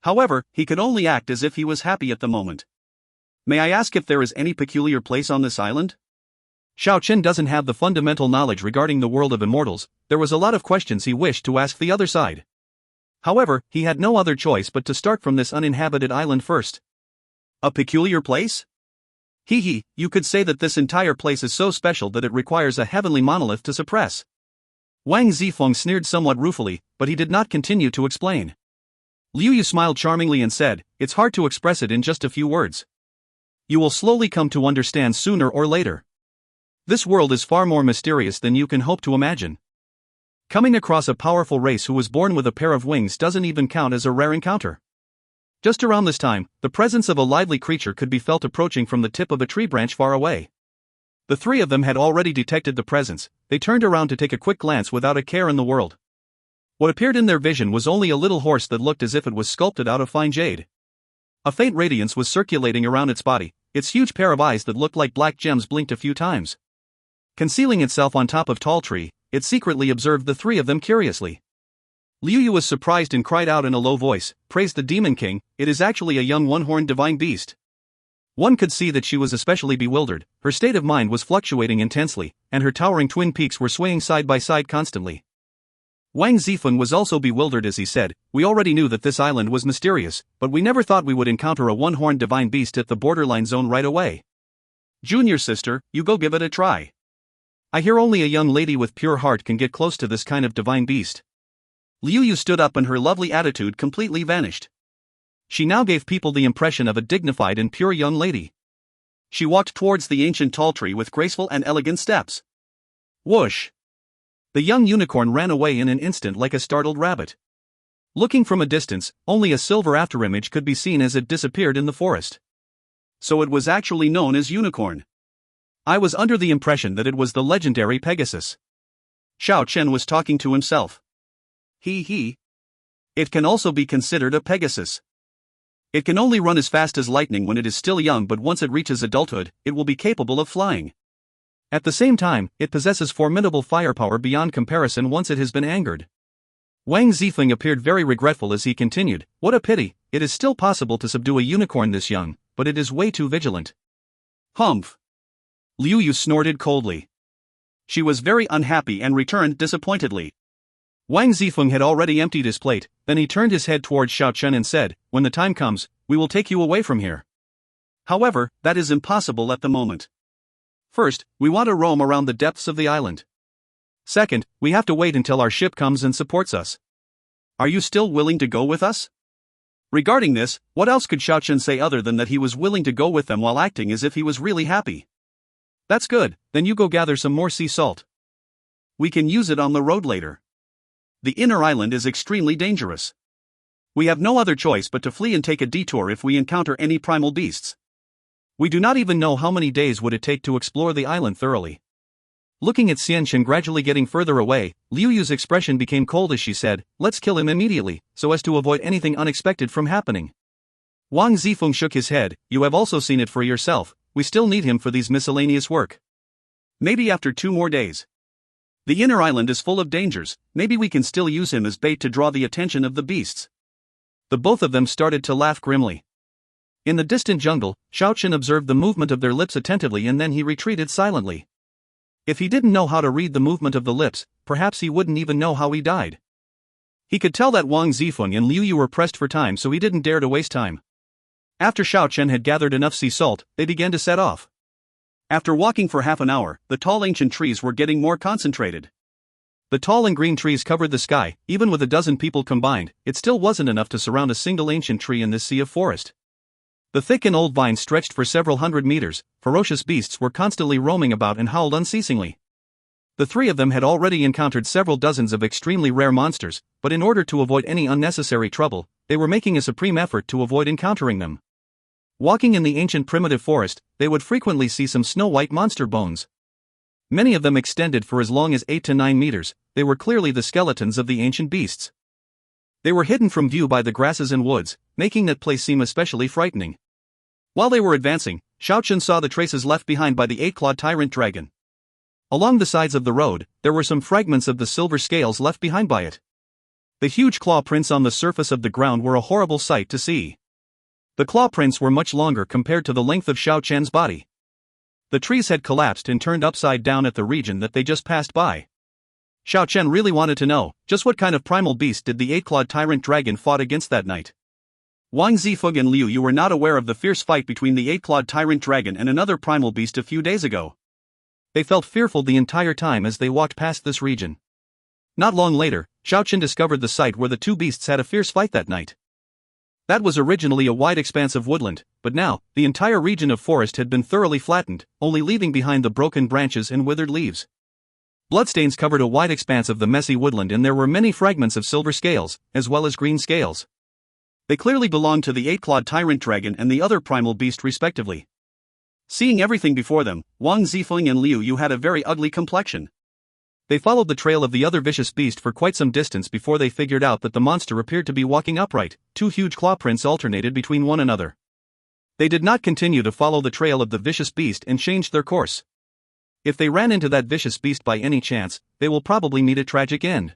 However, he could only act as if he was happy at the moment. May I ask if there is any peculiar place on this island? Xiao Chen doesn't have the fundamental knowledge regarding the world of immortals. There was a lot of questions he wished to ask the other side. However, he had no other choice but to start from this uninhabited island first. A peculiar place? Hee, you could say that this entire place is so special that it requires a heavenly monolith to suppress. Wang Zifeng sneered somewhat ruefully, but he did not continue to explain. Liu Yu smiled charmingly and said, it's hard to express it in just a few words. You will slowly come to understand sooner or later. This world is far more mysterious than you can hope to imagine. Coming across a powerful race who was born with a pair of wings doesn't even count as a rare encounter. Just around this time, the presence of a lively creature could be felt approaching from the tip of a tree branch far away. The three of them had already detected the presence. They turned around to take a quick glance without a care in the world. What appeared in their vision was only a little horse that looked as if it was sculpted out of fine jade. A faint radiance was circulating around its body. Its huge pair of eyes that looked like black gems blinked a few times. Concealing itself on top of tall tree, it secretly observed the three of them curiously. Liu Yu was surprised and cried out in a low voice, praise the Demon King, it is actually a young one-horned divine beast. One could see that she was especially bewildered. Her state of mind was fluctuating intensely, and her towering twin peaks were swaying side by side constantly. Wang Zifeng was also bewildered as he said, we already knew that this island was mysterious, but we never thought we would encounter a one-horned divine beast at the borderline zone right away. Junior sister, you go give it a try. I hear only a young lady with pure heart can get close to this kind of divine beast. Liu Yu stood up and her lovely attitude completely vanished. She now gave people the impression of a dignified and pure young lady. She walked towards the ancient tall tree with graceful and elegant steps. Whoosh! The young unicorn ran away in an instant like a startled rabbit. Looking from a distance, only a silver afterimage could be seen as it disappeared in the forest. So it was actually known as unicorn. I was under the impression that it was the legendary Pegasus. Xiao Chen was talking to himself. He. It can also be considered a Pegasus. It can only run as fast as lightning when it is still young, but once it reaches adulthood, it will be capable of flying. At the same time, it possesses formidable firepower beyond comparison once it has been angered. Wang Zifeng appeared very regretful as he continued, what a pity, it is still possible to subdue a unicorn this young, but it is way too vigilant. Humph! Liu Yu snorted coldly. She was very unhappy and returned disappointedly. Wang Zifeng had already emptied his plate, then he turned his head towards Xiao Chen and said, when the time comes, we will take you away from here. However, that is impossible at the moment. First, we want to roam around the depths of the island. Second, we have to wait until our ship comes and supports us. Are you still willing to go with us? Regarding this, what else could Xiao Chen say other than that he was willing to go with them while acting as if he was really happy? That's good, then you go gather some more sea salt. We can use it on the road later. The inner island is extremely dangerous. We have no other choice but to flee and take a detour if we encounter any primal beasts. We do not even know how many days would it take to explore the island thoroughly. Looking at Xian Chen gradually getting further away, Liu Yu's expression became cold as she said, let's kill him immediately, so as to avoid anything unexpected from happening. Wang Zifeng shook his head, you have also seen it for yourself, we still need him for these miscellaneous work. Maybe after 2 more days. The inner island is full of dangers, maybe we can still use him as bait to draw the attention of the beasts. The both of them started to laugh grimly. In the distant jungle, Xiao Chen observed the movement of their lips attentively and then he retreated silently. If he didn't know how to read the movement of the lips, perhaps he wouldn't even know how he died. He could tell that Wang Zifeng and Liu Yu were pressed for time, so he didn't dare to waste time. After Xiao Chen had gathered enough sea salt, they began to set off. After walking for half an hour, the tall ancient trees were getting more concentrated. The tall and green trees covered the sky. Even with a dozen people combined, it still wasn't enough to surround a single ancient tree in this sea of forest. The thick and old vines stretched for several hundred meters. Ferocious beasts were constantly roaming about and howled unceasingly. The three of them had already encountered several dozens of extremely rare monsters, but in order to avoid any unnecessary trouble, they were making a supreme effort to avoid encountering them. Walking in the ancient primitive forest, they would frequently see some snow-white monster bones. Many of them extended for as long as 8 to 9 meters. They were clearly the skeletons of the ancient beasts. They were hidden from view by the grasses and woods, making that place seem especially frightening. While they were advancing, Xiao Chen saw the traces left behind by the Eight-Clawed Tyrant Dragon. Along the sides of the road, there were some fragments of the silver scales left behind by it. The huge claw prints on the surface of the ground were a horrible sight to see. The claw prints were much longer compared to the length of Xiao Chen's body. The trees had collapsed and turned upside down at the region that they just passed by. Xiao Chen really wanted to know, just what kind of primal beast did the Eight-Clawed Tyrant Dragon fought against that night. Wang Zifeng and Liu Yu were not aware of the fierce fight between the Eight-Clawed Tyrant Dragon and another primal beast a few days ago. They felt fearful the entire time as they walked past this region. Not long later, Xiao Chen discovered the site where the two beasts had a fierce fight that night. That was originally a wide expanse of woodland, but now, the entire region of forest had been thoroughly flattened, only leaving behind the broken branches and withered leaves. Bloodstains covered a wide expanse of the messy woodland, and there were many fragments of silver scales, as well as green scales. They clearly belonged to the Eight-Clawed Tyrant Dragon and the other primal beast respectively. Seeing everything before them, Wang Zifeng and Liu Yu had a very ugly complexion. They followed the trail of the other vicious beast for quite some distance before they figured out that the monster appeared to be walking upright. Two huge claw prints alternated between one another. They did not continue to follow the trail of the vicious beast and changed their course. If they ran into that vicious beast by any chance, they will probably meet a tragic end.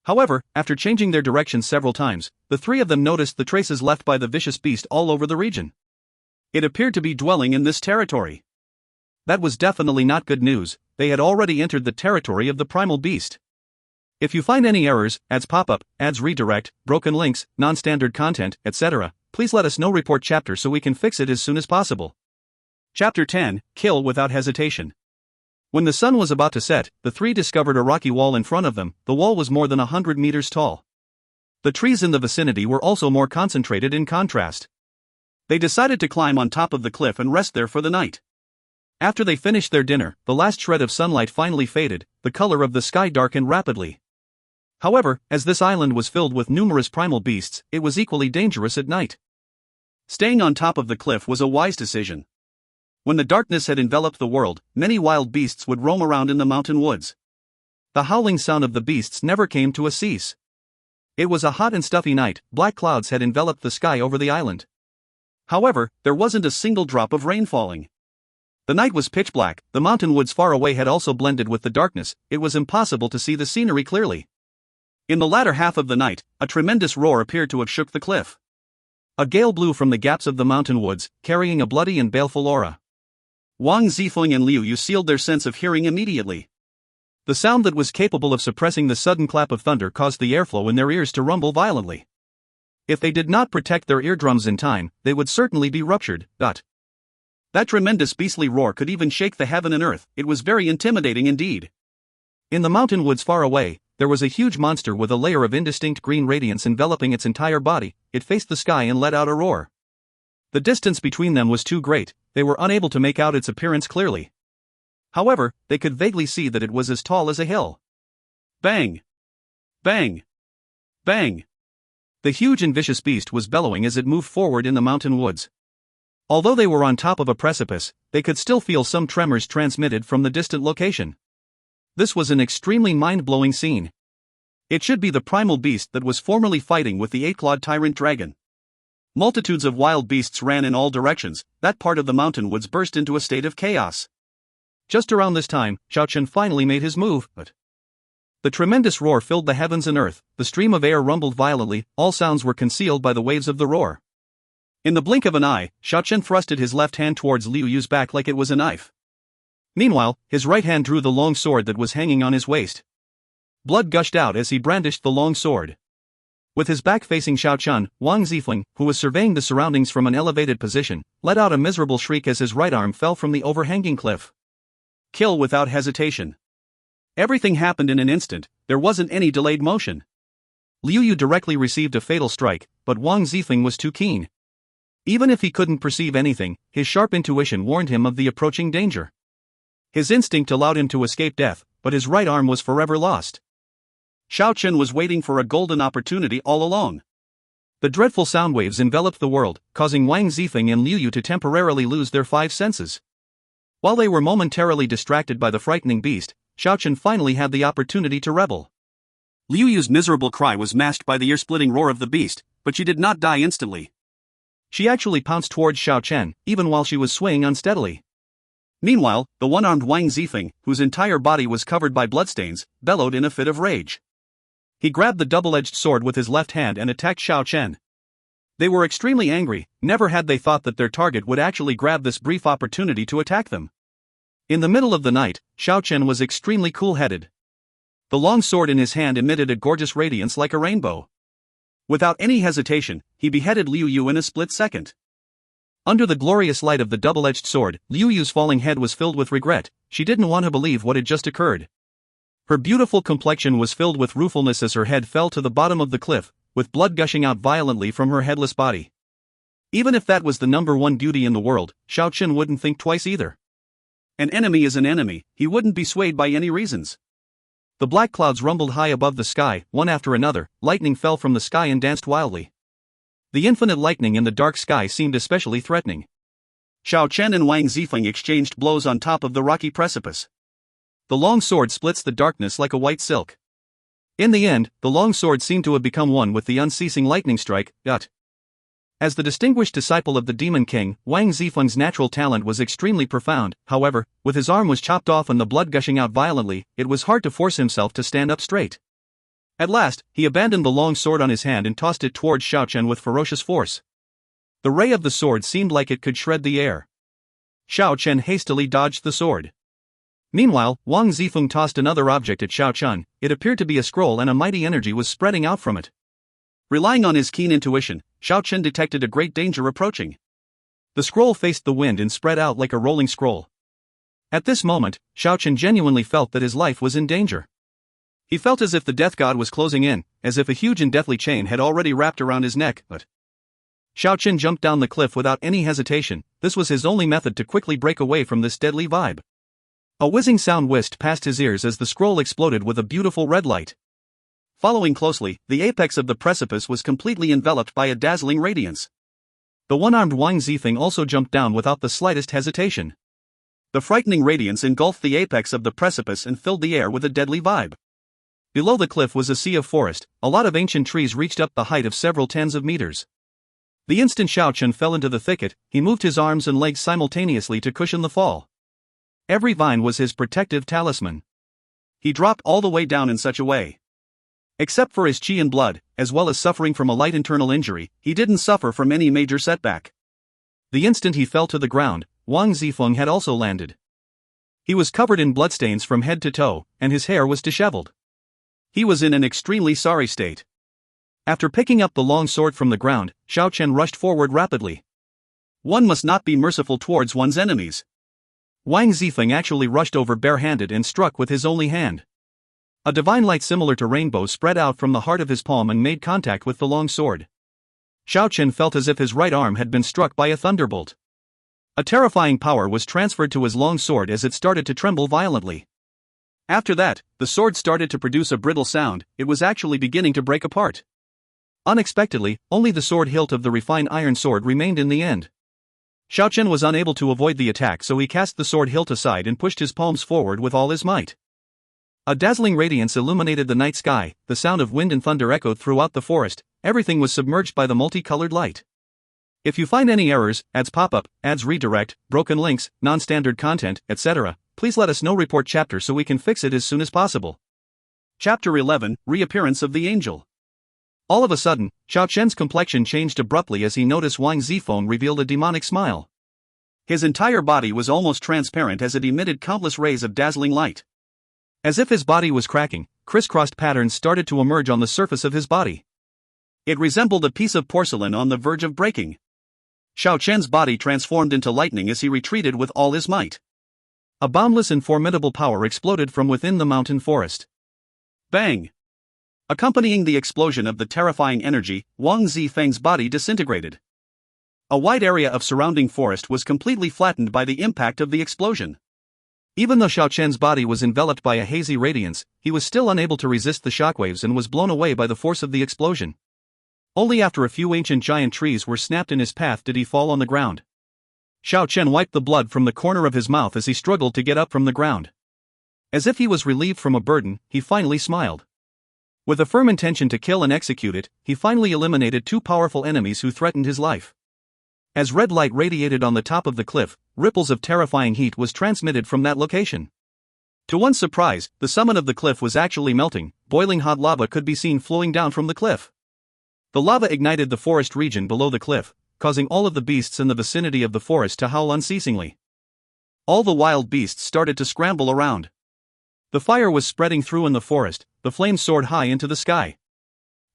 However, after changing their direction several times, the three of them noticed the traces left by the vicious beast all over the region. It appeared to be dwelling in this territory. That was definitely not good news. They had already entered the territory of the primal beast. If you find any errors, ads pop up, ads redirect, broken links, non-standard content, etc., please let us know. Report chapter so we can fix it as soon as possible. Chapter 10, Kill Without Hesitation. When the sun was about to set, the three discovered a rocky wall in front of them. The wall was more than 100 meters tall. The trees in the vicinity were also more concentrated in contrast. They decided to climb on top of the cliff and rest there for the night. After they finished their dinner, the last shred of sunlight finally faded, the color of the sky darkened rapidly. However, as this island was filled with numerous primal beasts, it was equally dangerous at night. Staying on top of the cliff was a wise decision. When the darkness had enveloped the world, many wild beasts would roam around in the mountain woods. The howling sound of the beasts never came to a cease. It was a hot and stuffy night. Black clouds had enveloped the sky over the island. However, there wasn't a single drop of rain falling. The night was pitch black. The mountain woods far away had also blended with the darkness. It was impossible to see the scenery clearly. In the latter half of the night, a tremendous roar appeared to have shook the cliff. A gale blew from the gaps of the mountain woods, carrying a bloody and baleful aura. Wang Zifeng and Liu Yu sealed their sense of hearing immediately. The sound that was capable of suppressing the sudden clap of thunder caused the airflow in their ears to rumble violently. If they did not protect their eardrums in time, they would certainly be ruptured. That tremendous beastly roar could even shake the heaven and earth. It was very intimidating indeed. In the mountain woods far away, there was a huge monster with a layer of indistinct green radiance enveloping its entire body. It faced the sky and let out a roar. The distance between them was too great. They were unable to make out its appearance clearly. However, they could vaguely see that it was as tall as a hill. Bang! Bang! Bang! The huge and vicious beast was bellowing as it moved forward in the mountain woods. Although they were on top of a precipice, they could still feel some tremors transmitted from the distant location. This was an extremely mind-blowing scene. It should be the primal beast that was formerly fighting with the Eight-Clawed Tyrant Dragon. Multitudes of wild beasts ran in all directions. That part of the mountain woods burst into a state of chaos. Just around this time, Xiao Chen finally made his move, but the tremendous roar filled the heavens and earth. The stream of air rumbled violently. All sounds were concealed by the waves of the roar. In the blink of an eye, Xiao Chen thrusted his left hand towards Liu Yu's back like it was a knife. Meanwhile, his right hand drew the long sword that was hanging on his waist. Blood gushed out as he brandished the long sword. With his back facing Xiao Chen, Wang Zifeng, who was surveying the surroundings from an elevated position, let out a miserable shriek as his right arm fell from the overhanging cliff. Kill without hesitation. Everything happened in an instant. There wasn't any delayed motion. Liu Yu directly received a fatal strike, but Wang Zifeng was too keen. Even if he couldn't perceive anything, his sharp intuition warned him of the approaching danger. His instinct allowed him to escape death, but his right arm was forever lost. Xiao Chen was waiting for a golden opportunity all along. The dreadful sound waves enveloped the world, causing Wang Zifeng and Liu Yu to temporarily lose their five senses. While they were momentarily distracted by the frightening beast, Xiao Chen finally had the opportunity to rebel. Liu Yu's miserable cry was masked by the ear-splitting roar of the beast, but she did not die instantly. She actually pounced towards Xiao Chen, even while she was swaying unsteadily. Meanwhile, the one-armed Wang Zifeng, whose entire body was covered by bloodstains, bellowed in a fit of rage. He grabbed the double-edged sword with his left hand and attacked Xiao Chen. They were extremely angry, never had they thought that their target would actually grab this brief opportunity to attack them. In the middle of the night, Xiao Chen was extremely cool-headed. The long sword in his hand emitted a gorgeous radiance like a rainbow. Without any hesitation, he beheaded Liu Yu in a split second. Under the glorious light of the double-edged sword, Liu Yu's falling head was filled with regret. She didn't want to believe what had just occurred. Her beautiful complexion was filled with ruefulness as her head fell to the bottom of the cliff, with blood gushing out violently from her headless body. Even if that was the number one beauty in the world, Xiao Chen wouldn't think twice either. An enemy is an enemy, he wouldn't be swayed by any reasons. The black clouds rumbled high above the sky, one after another, lightning fell from the sky and danced wildly. The infinite lightning in the dark sky seemed especially threatening. Xiao Chen and Wang Zifeng exchanged blows on top of the rocky precipice. The long sword splits the darkness like a white silk. In the end, the long sword seemed to have become one with the unceasing lightning strike. As the distinguished disciple of the Demon King, Wang Zifeng's natural talent was extremely profound. However, with his arm was chopped off and the blood gushing out violently, it was hard to force himself to stand up straight. At last, he abandoned the long sword on his hand and tossed it towards Xiao Chen with ferocious force. The ray of the sword seemed like it could shred the air. Xiao Chen hastily dodged the sword. Meanwhile, Wang Zifeng tossed another object at Xiao Chen. It appeared to be a scroll and a mighty energy was spreading out from it. Relying on his keen intuition, Xiao Chen detected a great danger approaching. The scroll faced the wind and spread out like a rolling scroll. At this moment, Xiao Chen genuinely felt that his life was in danger. He felt as if the death god was closing in, as if a huge and deathly chain had already wrapped around his neck, but Xiao Chen jumped down the cliff without any hesitation. This was his only method to quickly break away from this deadly vibe. A whizzing sound whisked past his ears as the scroll exploded with a beautiful red light. Following closely, the apex of the precipice was completely enveloped by a dazzling radiance. The one-armed Wang Zifeng also jumped down without the slightest hesitation. The frightening radiance engulfed the apex of the precipice and filled the air with a deadly vibe. Below the cliff was a sea of forest. A lot of ancient trees reached up the height of several tens of meters. The instant Xiao Chen fell into the thicket, he moved his arms and legs simultaneously to cushion the fall. Every vine was his protective talisman. He dropped all the way down in such a way. Except for his qi and blood, as well as suffering from a light internal injury, he didn't suffer from any major setback. The instant he fell to the ground, Wang Zifeng had also landed. He was covered in bloodstains from head to toe, and his hair was disheveled. He was in an extremely sorry state. After picking up the long sword from the ground, Xiao Chen rushed forward rapidly. One must not be merciful towards one's enemies. Wang Zifeng actually rushed over barehanded and struck with his only hand. A divine light similar to rainbow spread out from the heart of his palm and made contact with the long sword. Xiao Chen felt as if his right arm had been struck by a thunderbolt. A terrifying power was transferred to his long sword as it started to tremble violently. After that, the sword started to produce a brittle sound. It was actually beginning to break apart. Unexpectedly, only the sword hilt of the refined iron sword remained in the end. Xiao Chen was unable to avoid the attack, so he cast the sword hilt aside and pushed his palms forward with all his might. A dazzling radiance illuminated the night sky, the sound of wind and thunder echoed throughout the forest, everything was submerged by the multicolored light. If you find any errors, ads pop up, ads redirect, broken links, non-standard content, etc., please let us know. Report chapter so we can fix it as soon as possible. Chapter 11, Reappearance of the Angel. All of a sudden, Xiao Chen's complexion changed abruptly as he noticed Wang Zifeng revealed a demonic smile. His entire body was almost transparent as it emitted countless rays of dazzling light. As if his body was cracking, crisscrossed patterns started to emerge on the surface of his body. It resembled a piece of porcelain on the verge of breaking. Xiao Chen's body transformed into lightning as he retreated with all his might. A boundless and formidable power exploded from within the mountain forest. Bang! Accompanying the explosion of the terrifying energy, Wang Zifeng's body disintegrated. A wide area of surrounding forest was completely flattened by the impact of the explosion. Even though Xiao Chen's body was enveloped by a hazy radiance, he was still unable to resist the shockwaves and was blown away by the force of the explosion. Only after a few ancient giant trees were snapped in his path did he fall on the ground. Xiao Chen wiped the blood from the corner of his mouth as he struggled to get up from the ground. As if he was relieved from a burden, he finally smiled. With a firm intention to kill and execute it, he finally eliminated two powerful enemies who threatened his life. As red light radiated on the top of the cliff, ripples of terrifying heat was transmitted from that location. To one's surprise, the summit of the cliff was actually melting. Boiling hot lava could be seen flowing down from the cliff. The lava ignited the forest region below the cliff, causing all of the beasts in the vicinity of the forest to howl unceasingly. All the wild beasts started to scramble around. The fire was spreading through in the forest, the flames soared high into the sky.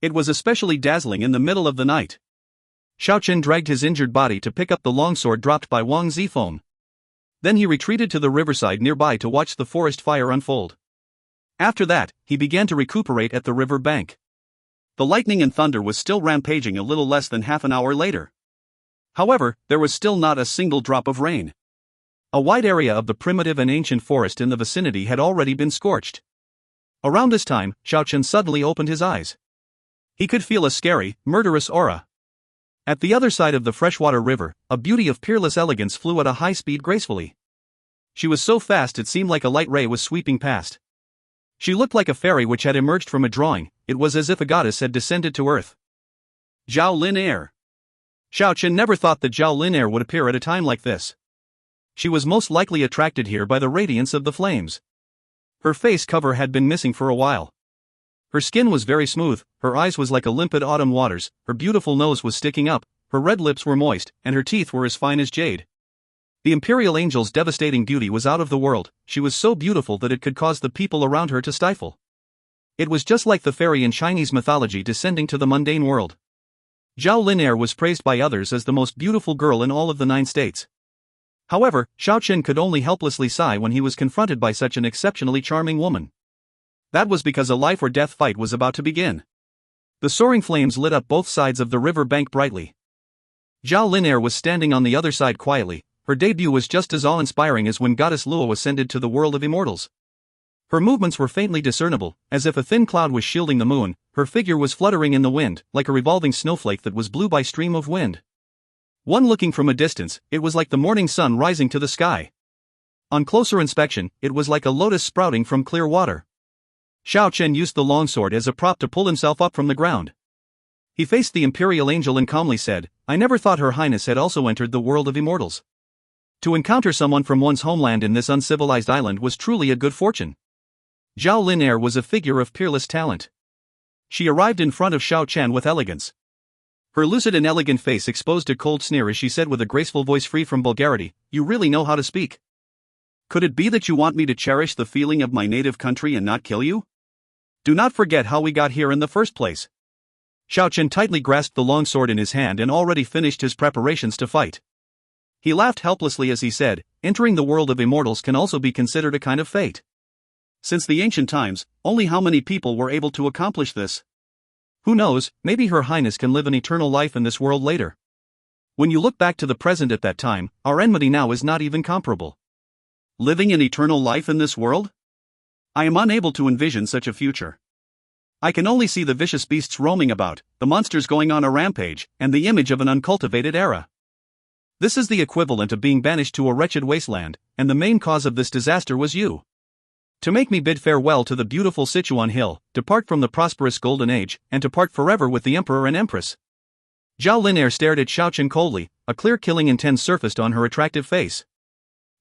It was especially dazzling in the middle of the night. Xiao Chen dragged his injured body to pick up the longsword dropped by Wang Zifeng. Then he retreated to the riverside nearby to watch the forest fire unfold. After that, he began to recuperate at the river bank. The lightning and thunder was still rampaging a little less than half an hour later. However, there was still not a single drop of rain. A wide area of the primitive and ancient forest in the vicinity had already been scorched. Around this time, Xiao Chen suddenly opened his eyes. He could feel a scary, murderous aura. At the other side of the freshwater river, a beauty of peerless elegance flew at a high speed gracefully. She was so fast it seemed like a light ray was sweeping past. She looked like a fairy which had emerged from a drawing. It was as if a goddess had descended to earth. Zhao Lin. Xiao Chen never thought that Zhao Lin would appear at a time like this. She was most likely attracted here by the radiance of the flames. Her face cover had been missing for a while. Her skin was very smooth, her eyes was like a limpid autumn waters, her beautiful nose was sticking up, her red lips were moist, and her teeth were as fine as jade. The Imperial Angel's devastating beauty was out of the world. She was so beautiful that it could cause the people around her to stifle. It was just like the fairy in Chinese mythology descending to the mundane world. Zhao Lin was praised by others as the most beautiful girl in all of the 9 states. However, Xiao Chen could only helplessly sigh when he was confronted by such an exceptionally charming woman. That was because a life or death fight was about to begin. The soaring flames lit up both sides of the river bank brightly. Zhao Lin was standing on the other side quietly. Her debut was just as awe-inspiring as when Goddess Luo ascended to the world of immortals. Her movements were faintly discernible, as if a thin cloud was shielding the moon. Her figure was fluttering in the wind, like a revolving snowflake that was blew by stream of wind. One looking from a distance, it was like the morning sun rising to the sky. On closer inspection, it was like a lotus sprouting from clear water. Xiao Chen used the longsword as a prop to pull himself up from the ground. He faced the Imperial Angel and calmly said, "I never thought Her Highness had also entered the world of immortals. To encounter someone from one's homeland in this uncivilized island was truly a good fortune." Zhao Lin was a figure of peerless talent. She arrived in front of Xiao Chen with elegance. Her lucid and elegant face exposed a cold sneer as she said with a graceful voice free from vulgarity, "You really know how to speak. Could it be that you want me to cherish the feeling of my native country and not kill you? Do not forget how we got here in the first place." Xiao Chen tightly grasped the longsword in his hand and already finished his preparations to fight. He laughed helplessly as he said, "Entering the world of immortals can also be considered a kind of fate. Since the ancient times, only how many people were able to accomplish this? Who knows, maybe Her Highness can live an eternal life in this world later. When you look back to the present at that time, our enmity now is not even comparable. Living an eternal life in this world? I am unable to envision such a future. I can only see the vicious beasts roaming about, the monsters going on a rampage, and the image of an uncultivated era. This is the equivalent of being banished to a wretched wasteland, and the main cause of this disaster was you. To make me bid farewell to the beautiful Sichuan Hill, depart from the prosperous Golden Age, and to part forever with the Emperor and Empress." Zhao Lin stared at Xiao Chen coldly, a clear killing intent surfaced on her attractive face.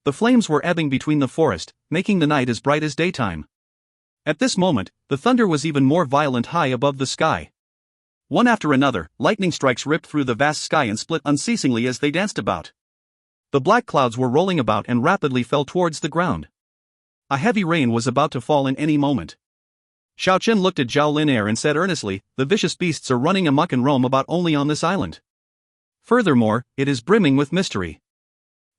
The flames were ebbing between the forest, making the night as bright as daytime. At this moment, the thunder was even more violent high above the sky. One after another, lightning strikes ripped through the vast sky and split unceasingly as they danced about. The black clouds were rolling about and rapidly fell towards the ground. A heavy rain was about to fall in any moment. Xiao Chen looked at Zhao Lin and said earnestly, "The vicious beasts are running amok and roam about only on this island. Furthermore, it is brimming with mystery.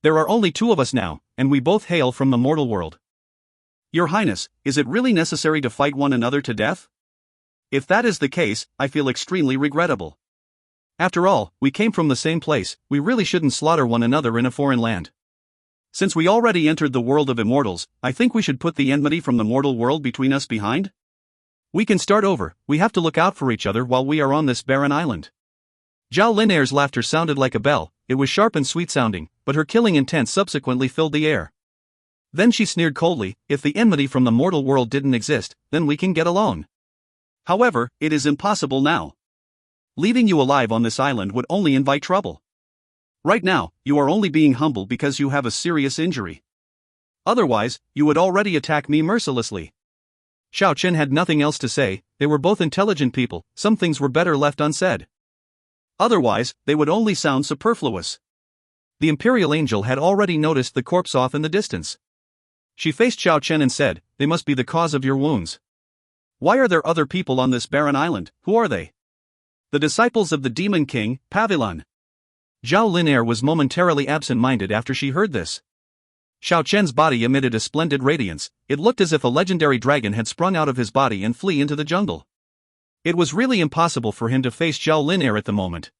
There are only 2 of us now, and we both hail from the mortal world. Your Highness, is it really necessary to fight one another to death? If that is the case, I feel extremely regrettable. After all, we came from the same place, we really shouldn't slaughter one another in a foreign land." Since we already entered the world of immortals, I think we should put the enmity from the mortal world between us behind? We can start over, we have to look out for each other while we are on this barren island. Zhao Lin'er's laughter sounded like a bell, it was sharp and sweet-sounding, but her killing intent subsequently filled the air. Then she sneered coldly, if the enmity from the mortal world didn't exist, then we can get along. However, it is impossible now. Leaving you alive on this island would only invite trouble. Right now, you are only being humble because you have a serious injury. Otherwise, you would already attack me mercilessly. Xiao Chen had nothing else to say, they were both intelligent people, some things were better left unsaid. Otherwise, they would only sound superfluous. The Imperial Angel had already noticed the corpse off in the distance. She faced Xiao Chen and said, they must be the cause of your wounds. Why are there other people on this barren island, who are they? The disciples of the Demon King, Pavilion. Zhao Lin'er was momentarily absent-minded after she heard this. Xiao Chen's body emitted a splendid radiance, it looked as if a legendary dragon had sprung out of his body and flee into the jungle. It was really impossible for him to face Zhao Lin'er at the moment.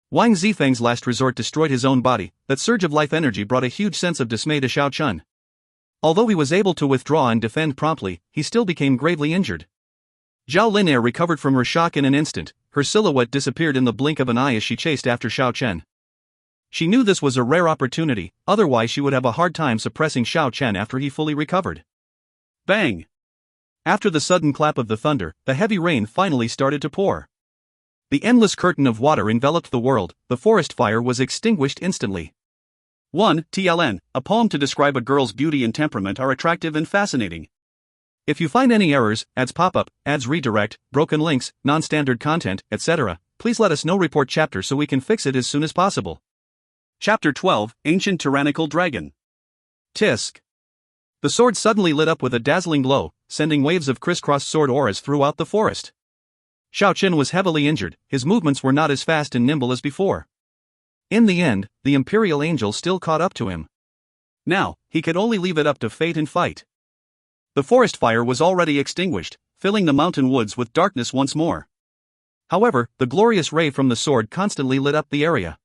Wang Zifeng's last resort destroyed his own body, that surge of life energy brought a huge sense of dismay to Xiao Chen. Although he was able to withdraw and defend promptly, he still became gravely injured. Zhao Lin'er recovered from her shock in an instant, her silhouette disappeared in the blink of an eye as she chased after Xiao Chen. She knew this was a rare opportunity, otherwise she would have a hard time suppressing Xiao Chen after he fully recovered. Bang! After the sudden clap of the thunder, the heavy rain finally started to pour. The endless curtain of water enveloped the world, the forest fire was extinguished instantly. 1. TLN, a poem to describe a girl's beauty and temperament are attractive and fascinating. If you find any errors, ads pop up, ads redirect, broken links, non-standard content, etc., please let us know. Report chapter so we can fix it as soon as possible. Chapter 12, Ancient Tyrannical Dragon. Tisk. The sword suddenly lit up with a dazzling glow, sending waves of crisscross sword auras throughout the forest. Xiao Chen was heavily injured, his movements were not as fast and nimble as before. In the end, the Imperial Angel still caught up to him. Now, he could only leave it up to fate and fight. The forest fire was already extinguished, filling the mountain woods with darkness once more. However, the glorious ray from the sword constantly lit up the area.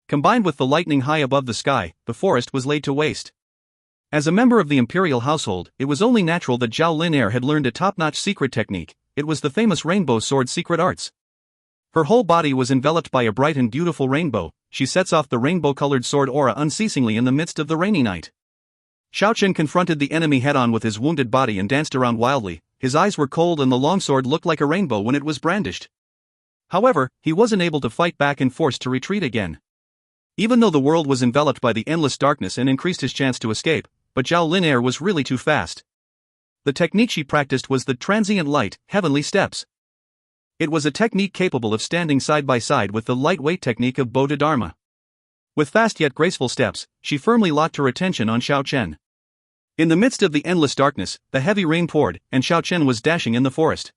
Combined with the lightning high above the sky, the forest was laid to waste. As a member of the Imperial household, it was only natural that Zhao Lin'er had learned a top-notch secret technique, it was the famous rainbow sword secret arts. Her whole body was enveloped by a bright and beautiful rainbow, she sets off the rainbow-colored sword aura unceasingly in the midst of the rainy night. Xiao Chen confronted the enemy head-on with his wounded body and danced around wildly, his eyes were cold and the longsword looked like a rainbow when it was brandished. However, he wasn't able to fight back and forced to retreat again. Even though the world was enveloped by the endless darkness and increased his chance to escape, but Zhao Lin'er was really too fast. The technique she practiced was the transient light, heavenly steps. It was a technique capable of standing side by side with the lightweight technique of Bodhi Dharma. With fast yet graceful steps, she firmly locked her attention on Xiao Chen. In the midst of the endless darkness, the heavy rain poured, and Xiao Chen was dashing in the forest.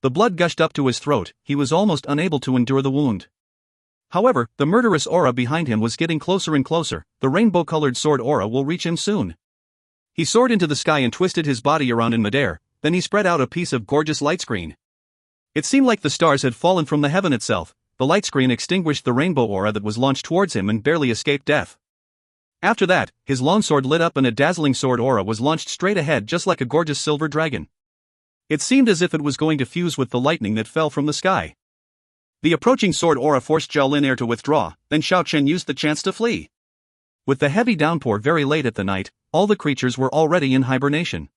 The blood gushed up to his throat, he was almost unable to endure the wound. However, the murderous aura behind him was getting closer and closer, the rainbow-colored sword aura will reach him soon. He soared into the sky and twisted his body around in midair, then he spread out a piece of gorgeous light screen. It seemed like the stars had fallen from the heaven itself, the light screen extinguished the rainbow aura that was launched towards him and barely escaped death. After that, his longsword lit up and a dazzling sword aura was launched straight ahead just like a gorgeous silver dragon. It seemed as if it was going to fuse with the lightning that fell from the sky. The approaching sword aura forced Zhao Lin'er to withdraw, then Xiao Chen used the chance to flee. With the heavy downpour very late at the night, all the creatures were already in hibernation.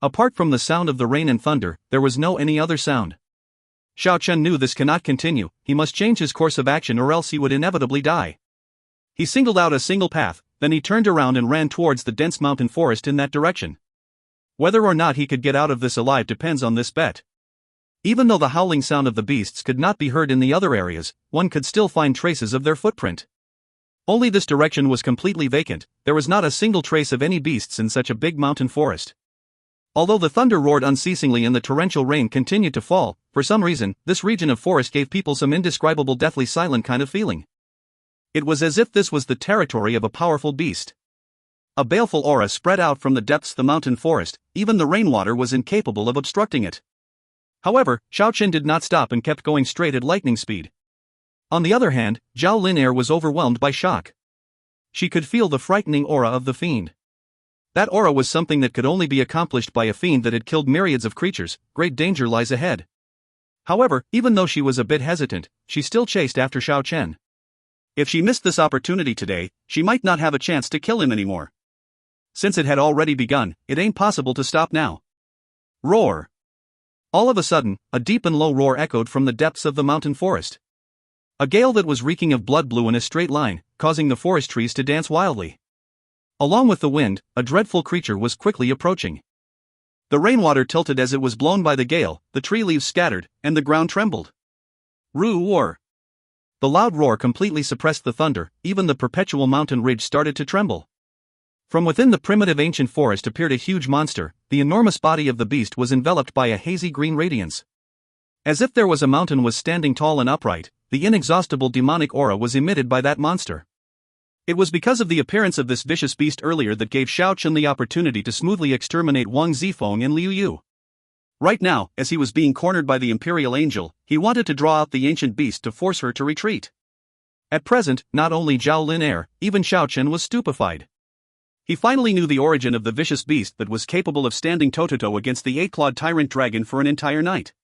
Apart from the sound of the rain and thunder, there was no any other sound. Xiao Chen knew this cannot continue, he must change his course of action or else he would inevitably die. He singled out a single path, then he turned around and ran towards the dense mountain forest in that direction. Whether or not he could get out of this alive depends on this bet. Even though the howling sound of the beasts could not be heard in the other areas, one could still find traces of their footprint. Only this direction was completely vacant, there was not a single trace of any beasts in such a big mountain forest. Although the thunder roared unceasingly and the torrential rain continued to fall, for some reason, this region of forest gave people some indescribable deathly silent kind of feeling. It was as if this was the territory of a powerful beast. A baleful aura spread out from the depths of the mountain forest, even the rainwater was incapable of obstructing it. However, Xiao Chen did not stop and kept going straight at lightning speed. On the other hand, Zhao Lin'er was overwhelmed by shock. She could feel the frightening aura of the fiend. That aura was something that could only be accomplished by a fiend that had killed myriads of creatures. Great danger lies ahead. However, even though she was a bit hesitant, she still chased after Xiao Chen. If she missed this opportunity today, she might not have a chance to kill him anymore. Since it had already begun, it ain't possible to stop now. Roar! All of a sudden, a deep and low roar echoed from the depths of the mountain forest. A gale that was reeking of blood blew in a straight line, causing the forest trees to dance wildly. Along with the wind, a dreadful creature was quickly approaching. The rainwater tilted as it was blown by the gale, the tree leaves scattered, and the ground trembled. Roar! The loud roar completely suppressed the thunder, even the perpetual mountain ridge started to tremble. From within the primitive ancient forest appeared a huge monster. The enormous body of the beast was enveloped by a hazy green radiance. As if there was a mountain was standing tall and upright, the inexhaustible demonic aura was emitted by that monster. It was because of the appearance of this vicious beast earlier that gave Xiao Chen the opportunity to smoothly exterminate Wang Zifeng and Liu Yu. Right now, as he was being cornered by the Imperial Angel, he wanted to draw out the ancient beast to force her to retreat. At present, not only Zhao Lin, even Xiao Chen was stupefied. He finally knew the origin of the vicious beast that was capable of standing toe-to-toe against the Eight-Clawed Tyrant Dragon for an entire night.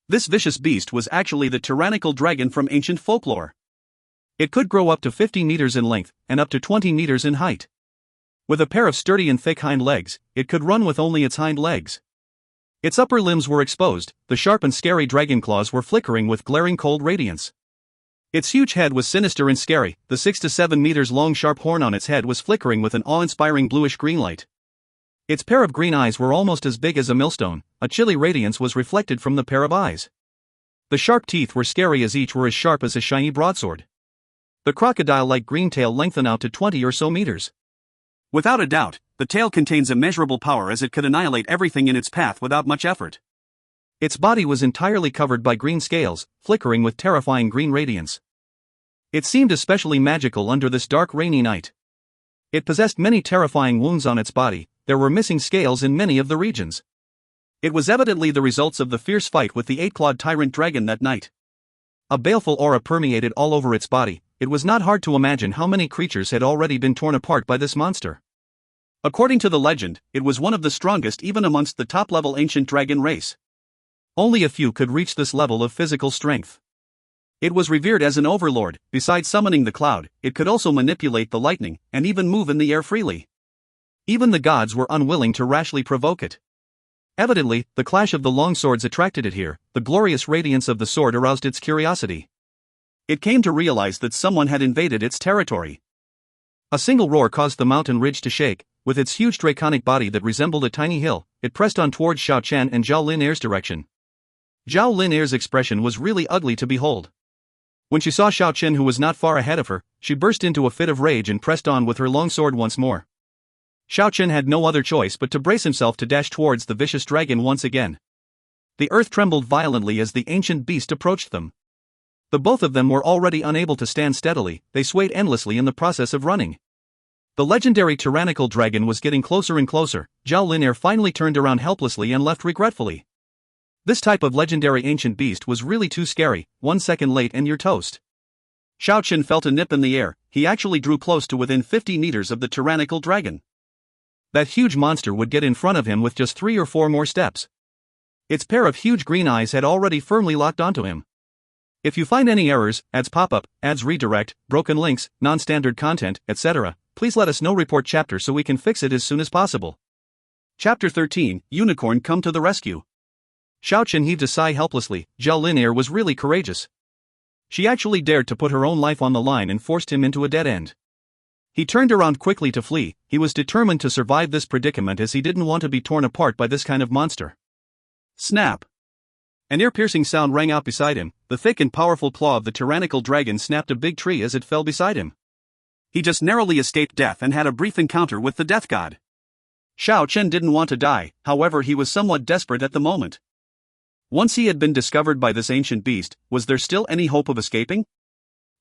This vicious beast was actually the tyrannical dragon from ancient folklore. It could grow up to 50 meters in length, and up to 20 meters in height. With a pair of sturdy and thick hind legs, it could run with only its hind legs. Its upper limbs were exposed, the sharp and scary dragon claws were flickering with glaring cold radiance. Its huge head was sinister and scary, the 6 to 7 meters long sharp horn on its head was flickering with an awe-inspiring bluish-green light. Its pair of green eyes were almost as big as a millstone, a chilly radiance was reflected from the pair of eyes. The sharp teeth were scary as each were as sharp as a shiny broadsword. The crocodile-like green tail lengthened out to 20 or so meters. Without a doubt, the tail contains immeasurable power as it could annihilate everything in its path without much effort. Its body was entirely covered by green scales, flickering with terrifying green radiance. It seemed especially magical under this dark rainy night. It possessed many terrifying wounds on its body, there were missing scales in many of the regions. It was evidently the results of the fierce fight with the Eight-Clawed Tyrant Dragon that night. A baleful aura permeated all over its body. It was not hard to imagine how many creatures had already been torn apart by this monster. According to the legend, it was one of the strongest even amongst the top-level ancient dragon race. Only a few could reach this level of physical strength. It was revered as an overlord. Besides summoning the cloud, it could also manipulate the lightning, and even move in the air freely. Even the gods were unwilling to rashly provoke it. Evidently, the clash of the long swords attracted it here, the glorious radiance of the sword aroused its curiosity. It came to realize that someone had invaded its territory. A single roar caused the mountain ridge to shake. With its huge draconic body that resembled a tiny hill, it pressed on towards Xiao Chen and Zhao Lin's direction. Zhao Lin's expression was really ugly to behold. When she saw Xiao Chen, who was not far ahead of her, she burst into a fit of rage and pressed on with her long sword once more. Xiao Chen had no other choice but to brace himself to dash towards the vicious dragon once again. The earth trembled violently as the ancient beast approached them. The both of them were already unable to stand steadily, they swayed endlessly in the process of running. The legendary tyrannical dragon was getting closer and closer. Zhao Lin finally turned around helplessly and left regretfully. This type of legendary ancient beast was really too scary. 1 second late and you're toast. Xiao Chen felt a nip in the air. He actually drew close to within 50 meters of the tyrannical dragon. That huge monster would get in front of him with just 3 or 4 more steps. Its pair of huge green eyes had already firmly locked onto him. If you find any errors, ads pop up, ads redirect, broken links, non-standard content, etc., please let us know. Report chapter so we can fix it as soon as possible. Chapter 13, Unicorn Come to the Rescue. Xiao Chen heaved a sigh helplessly. Zhao Lin was really courageous. She actually dared to put her own life on the line and forced him into a dead end. He turned around quickly to flee. He was determined to survive this predicament as he didn't want to be torn apart by this kind of monster. Snap! An ear-piercing sound rang out beside him. The thick and powerful claw of the tyrannical dragon snapped a big tree as it fell beside him. He just narrowly escaped death and had a brief encounter with the death god. Xiao Chen didn't want to die, however he was somewhat desperate at the moment. Once he had been discovered by this ancient beast, was there still any hope of escaping?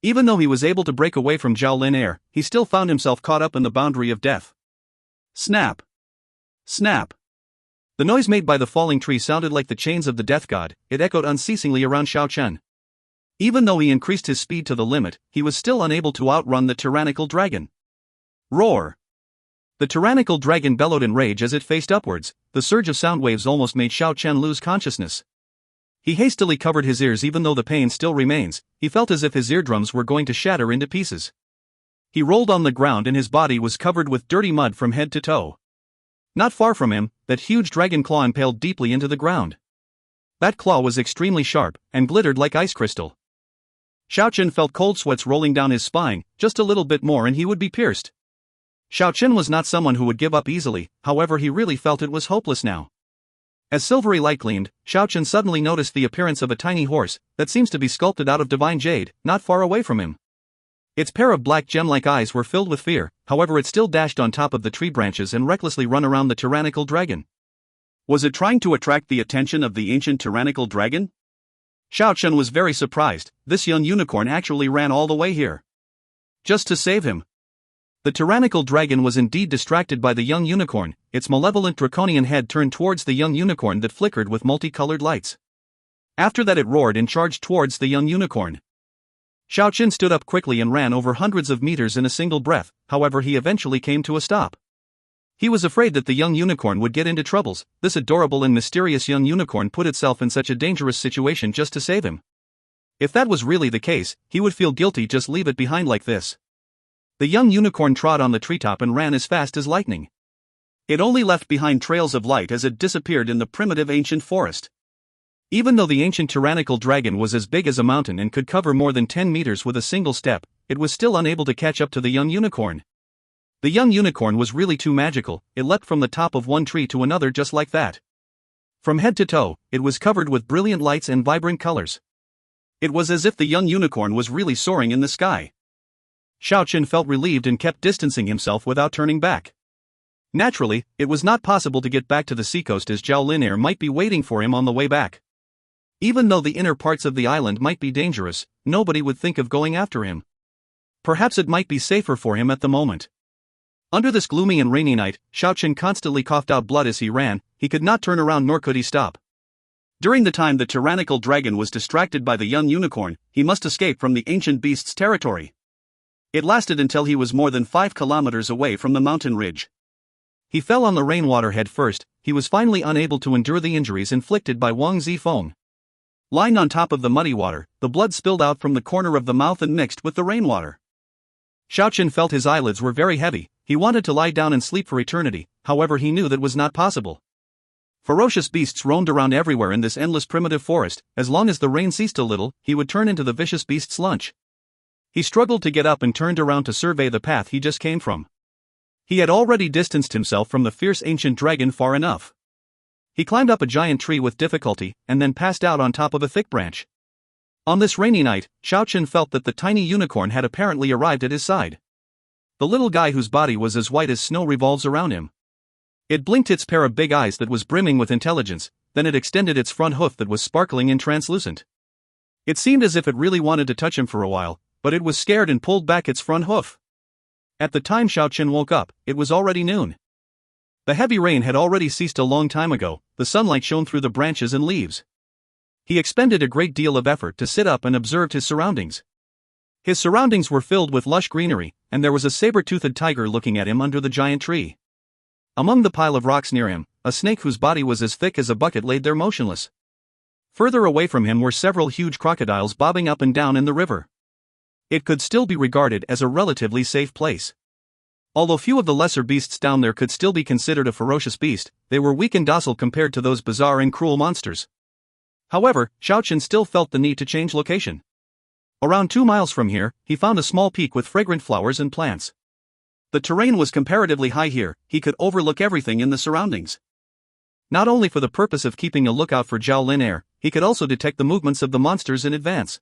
Even though he was able to break away from Zhao Lin, he still found himself caught up in the boundary of death. Snap! Snap! The noise made by the falling tree sounded like the chains of the death god. It echoed unceasingly around Xiao Chen. Even though he increased his speed to the limit, he was still unable to outrun the tyrannical dragon. Roar! The tyrannical dragon bellowed in rage as it faced upwards. The surge of sound waves almost made Xiao Chen lose consciousness. He hastily covered his ears even though the pain still remains. He felt as if his eardrums were going to shatter into pieces. He rolled on the ground and his body was covered with dirty mud from head to toe. Not far from him, that huge dragon claw impaled deeply into the ground. That claw was extremely sharp and glittered like ice crystal. Xiao Chen felt cold sweats rolling down his spine. Just a little bit more and he would be pierced. Xiao Chen was not someone who would give up easily, however he really felt it was hopeless now. As silvery light gleamed, Xiao Chen suddenly noticed the appearance of a tiny horse that seems to be sculpted out of divine jade, not far away from him. Its pair of black gem-like eyes were filled with fear, however it still dashed on top of the tree branches and recklessly run around the tyrannical dragon. Was it trying to attract the attention of the ancient tyrannical dragon? Xiao Chen was very surprised. This young unicorn actually ran all the way here. Just to save him. The tyrannical dragon was indeed distracted by the young unicorn, its malevolent draconian head turned towards the young unicorn that flickered with multicolored lights. After that it roared and charged towards the young unicorn. Xiao Chen stood up quickly and ran over hundreds of meters in a single breath, however he eventually came to a stop. He was afraid that the young unicorn would get into troubles. This adorable and mysterious young unicorn put itself in such a dangerous situation just to save him. If that was really the case, he would feel guilty just leave it behind like this. The young unicorn trod on the treetop and ran as fast as lightning. It only left behind trails of light as it disappeared in the primitive ancient forest. Even though the ancient tyrannical dragon was as big as a mountain and could cover more than 10 meters with a single step, it was still unable to catch up to the young unicorn. The young unicorn was really too magical. It leapt from the top of one tree to another just like that. From head to toe, it was covered with brilliant lights and vibrant colors. It was as if the young unicorn was really soaring in the sky. Xiao Chen felt relieved and kept distancing himself without turning back. Naturally, it was not possible to get back to the seacoast as Zhao Linair might be waiting for him on the way back. Even though the inner parts of the island might be dangerous, nobody would think of going after him. Perhaps it might be safer for him at the moment. Under this gloomy and rainy night, Xiao Chen constantly coughed out blood as he ran. He could not turn around nor could he stop. During the time the tyrannical dragon was distracted by the young unicorn, he must escape from the ancient beast's territory. It lasted until he was more than 5 kilometers away from the mountain ridge. He fell on the rainwater head first. He was finally unable to endure the injuries inflicted by Wang Zifeng. Lying on top of the muddy water, the blood spilled out from the corner of the mouth and mixed with the rainwater. Xiao Chen felt his eyelids were very heavy. He wanted to lie down and sleep for eternity, however he knew that was not possible. Ferocious beasts roamed around everywhere in this endless primitive forest. As long as the rain ceased a little, he would turn into the vicious beast's lunch. He struggled to get up and turned around to survey the path he just came from. He had already distanced himself from the fierce ancient dragon far enough. He climbed up a giant tree with difficulty, and then passed out on top of a thick branch. On this rainy night, Xiao Chen felt that the tiny unicorn had apparently arrived at his side. The little guy whose body was as white as snow revolves around him. It blinked its pair of big eyes that was brimming with intelligence, then it extended its front hoof that was sparkling and translucent. It seemed as if it really wanted to touch him for a while, but it was scared and pulled back its front hoof. At the time Xiao Chen woke up, it was already noon. The heavy rain had already ceased a long time ago. The sunlight shone through the branches and leaves. He expended a great deal of effort to sit up and observed his surroundings. His surroundings were filled with lush greenery, and there was a saber-toothed tiger looking at him under the giant tree. Among the pile of rocks near him, a snake whose body was as thick as a bucket laid there motionless. Further away from him were several huge crocodiles bobbing up and down in the river. It could still be regarded as a relatively safe place. Although few of the lesser beasts down there could still be considered a ferocious beast, they were weak and docile compared to those bizarre and cruel monsters. However, Xiao Chen still felt the need to change location. Around 2 miles from here, he found a small peak with fragrant flowers and plants. The terrain was comparatively high here. He could overlook everything in the surroundings. Not only for the purpose of keeping a lookout for Zhao Linair, he could also detect the movements of the monsters in advance.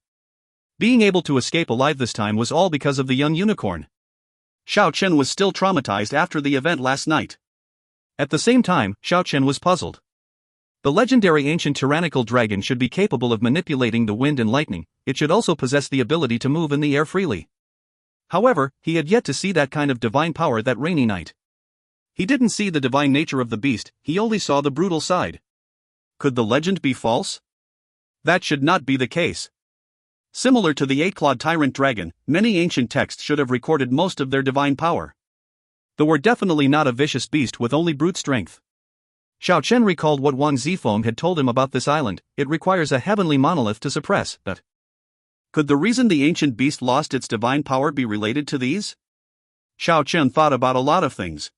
Being able to escape alive this time was all because of the young unicorn. Xiao Chen was still traumatized after the event last night. At the same time, Xiao Chen was puzzled. The legendary ancient tyrannical dragon should be capable of manipulating the wind and lightning. It should also possess the ability to move in the air freely. However, he had yet to see that kind of divine power that rainy night. He didn't see the divine nature of the beast, he only saw the brutal side. Could the legend be false? That should not be the case. Similar to the Eight-Clawed Tyrant Dragon, many ancient texts should have recorded most of their divine power. Though we're definitely not a vicious beast with only brute strength. Xiao Chen recalled what Wang Zifeng had told him about this island. It requires a heavenly monolith to suppress that. Could the reason the ancient beast lost its divine power be related to these? Xiao Chen thought about a lot of things.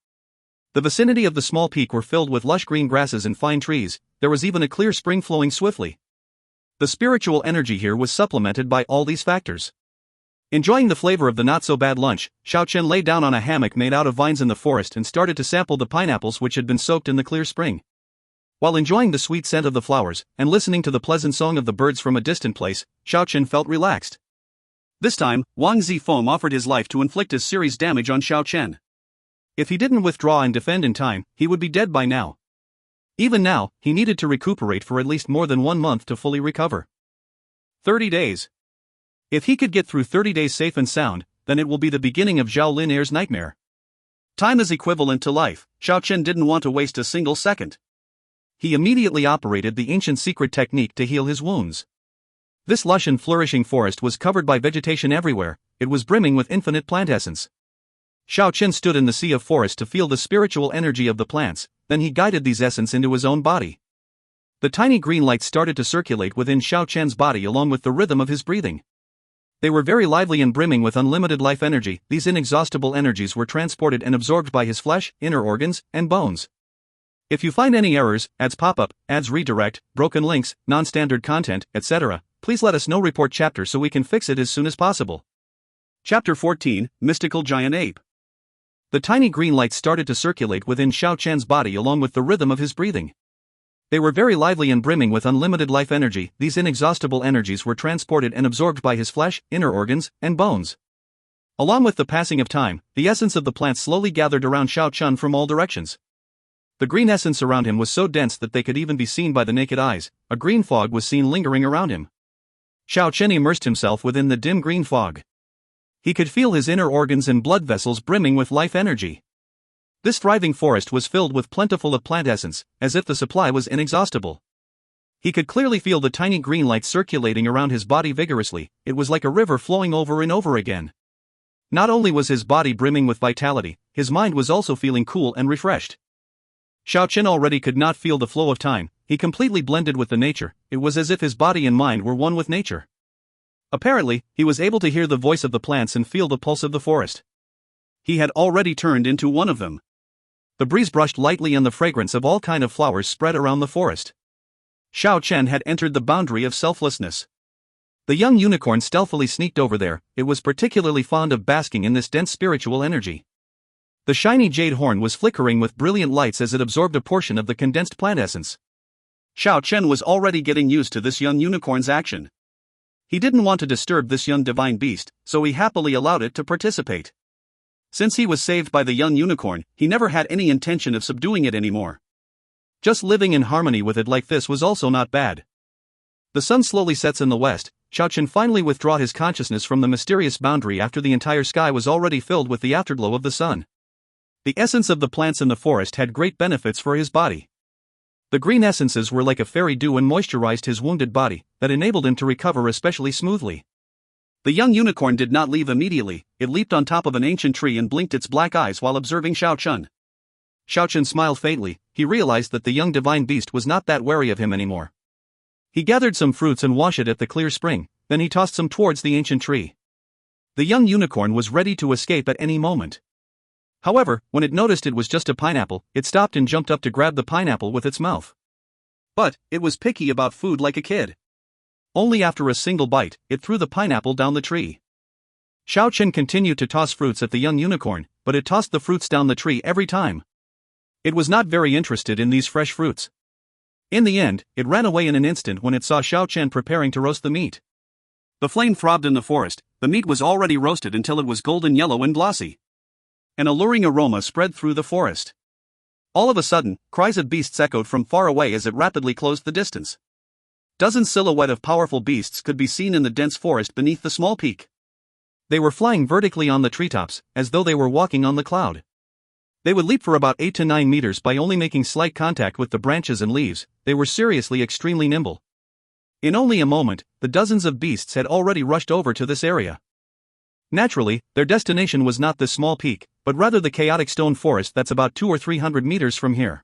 The vicinity of the small peak were filled with lush green grasses and fine trees. There was even a clear spring flowing swiftly. The spiritual energy here was supplemented by all these factors. Enjoying the flavor of the not-so-bad lunch, Xiao Chen lay down on a hammock made out of vines in the forest and started to sample the pineapples which had been soaked in the clear spring. While enjoying the sweet scent of the flowers and listening to the pleasant song of the birds from a distant place, Xiao Chen felt relaxed. This time, Wang Zifeng offered his life to inflict a serious damage on Xiao Chen. If he didn't withdraw and defend in time, he would be dead by now. Even now, he needed to recuperate for at least more than 1 month to fully recover. 30 days. If he could get through 30 days safe and sound, then it will be the beginning of Zhao Lin Heir's nightmare. Time is equivalent to life. Xiao Chen didn't want to waste a single second. He immediately operated the ancient secret technique to heal his wounds. This lush and flourishing forest was covered by vegetation everywhere. It was brimming with infinite plant essence. Xiao Chen stood in the sea of forest to feel the spiritual energy of the plants, then he guided these essence into his own body. The tiny green lights started to circulate within Xiao Chen's body along with the rhythm of his breathing. They were very lively and brimming with unlimited life energy. These inexhaustible energies were transported and absorbed by his flesh, inner organs, and bones. If you find any errors, ads pop up, ads redirect, broken links, non-standard content, etc., please let us know. Report chapter so we can fix it as soon as possible. Chapter 14, Mystical Giant Ape. The tiny green lights started to circulate within Xiao Chen's body along with the rhythm of his breathing. They were very lively and brimming with unlimited life energy. These inexhaustible energies were transported and absorbed by his flesh, inner organs, and bones. Along with the passing of time, the essence of the plant slowly gathered around Xiao Chen from all directions. The green essence around him was so dense that they could even be seen by the naked eyes. A green fog was seen lingering around him. Xiao Chen immersed himself within the dim green fog. He could feel his inner organs and blood vessels brimming with life energy. This thriving forest was filled with plentiful of plant essence, as if the supply was inexhaustible. He could clearly feel the tiny green lights circulating around his body vigorously. It was like a river flowing over and over again. Not only was his body brimming with vitality, his mind was also feeling cool and refreshed. Xiao Chen already could not feel the flow of time. He completely blended with the nature. It was as if his body and mind were one with nature. Apparently, he was able to hear the voice of the plants and feel the pulse of the forest. He had already turned into one of them. The breeze brushed lightly and the fragrance of all kinds of flowers spread around the forest. Xiao Chen had entered the boundary of selflessness. The young unicorn stealthily sneaked over there. It was particularly fond of basking in this dense spiritual energy. The shiny jade horn was flickering with brilliant lights as it absorbed a portion of the condensed plant essence. Xiao Chen was already getting used to this young unicorn's action. He didn't want to disturb this young divine beast, so he happily allowed it to participate. Since he was saved by the young unicorn, he never had any intention of subduing it anymore. Just living in harmony with it like this was also not bad. The sun slowly sets in the west. Xiao Chen finally withdrew his consciousness from the mysterious boundary after the entire sky was already filled with the afterglow of the sun. The essence of the plants in the forest had great benefits for his body. The green essences were like a fairy dew and moisturized his wounded body, that enabled him to recover especially smoothly. The young unicorn did not leave immediately. It leaped on top of an ancient tree and blinked its black eyes while observing Xiao Chen. Xiao Chen smiled faintly. He realized that the young divine beast was not that wary of him anymore. He gathered some fruits and washed it at the clear spring, then he tossed some towards the ancient tree. The young unicorn was ready to escape at any moment. However, when it noticed it was just a pineapple, it stopped and jumped up to grab the pineapple with its mouth. But, it was picky about food like a kid. Only after a single bite, it threw the pineapple down the tree. Xiao Chen continued to toss fruits at the young unicorn, but it tossed the fruits down the tree every time. It was not very interested in these fresh fruits. In the end, it ran away in an instant when it saw Xiao Chen preparing to roast the meat. The flame throbbed in the forest. The meat was already roasted until it was golden yellow and glossy. An alluring aroma spread through the forest. All of a sudden, cries of beasts echoed from far away as it rapidly closed the distance. Dozens silhouettes of powerful beasts could be seen in the dense forest beneath the small peak. They were flying vertically on the treetops, as though they were walking on the cloud. They would leap for about 8 to 9 meters by only making slight contact with the branches and leaves. They were seriously extremely nimble. In only a moment, the dozens of beasts had already rushed over to this area. Naturally, their destination was not this small peak, but rather the chaotic stone forest that's about 200 or 300 meters from here.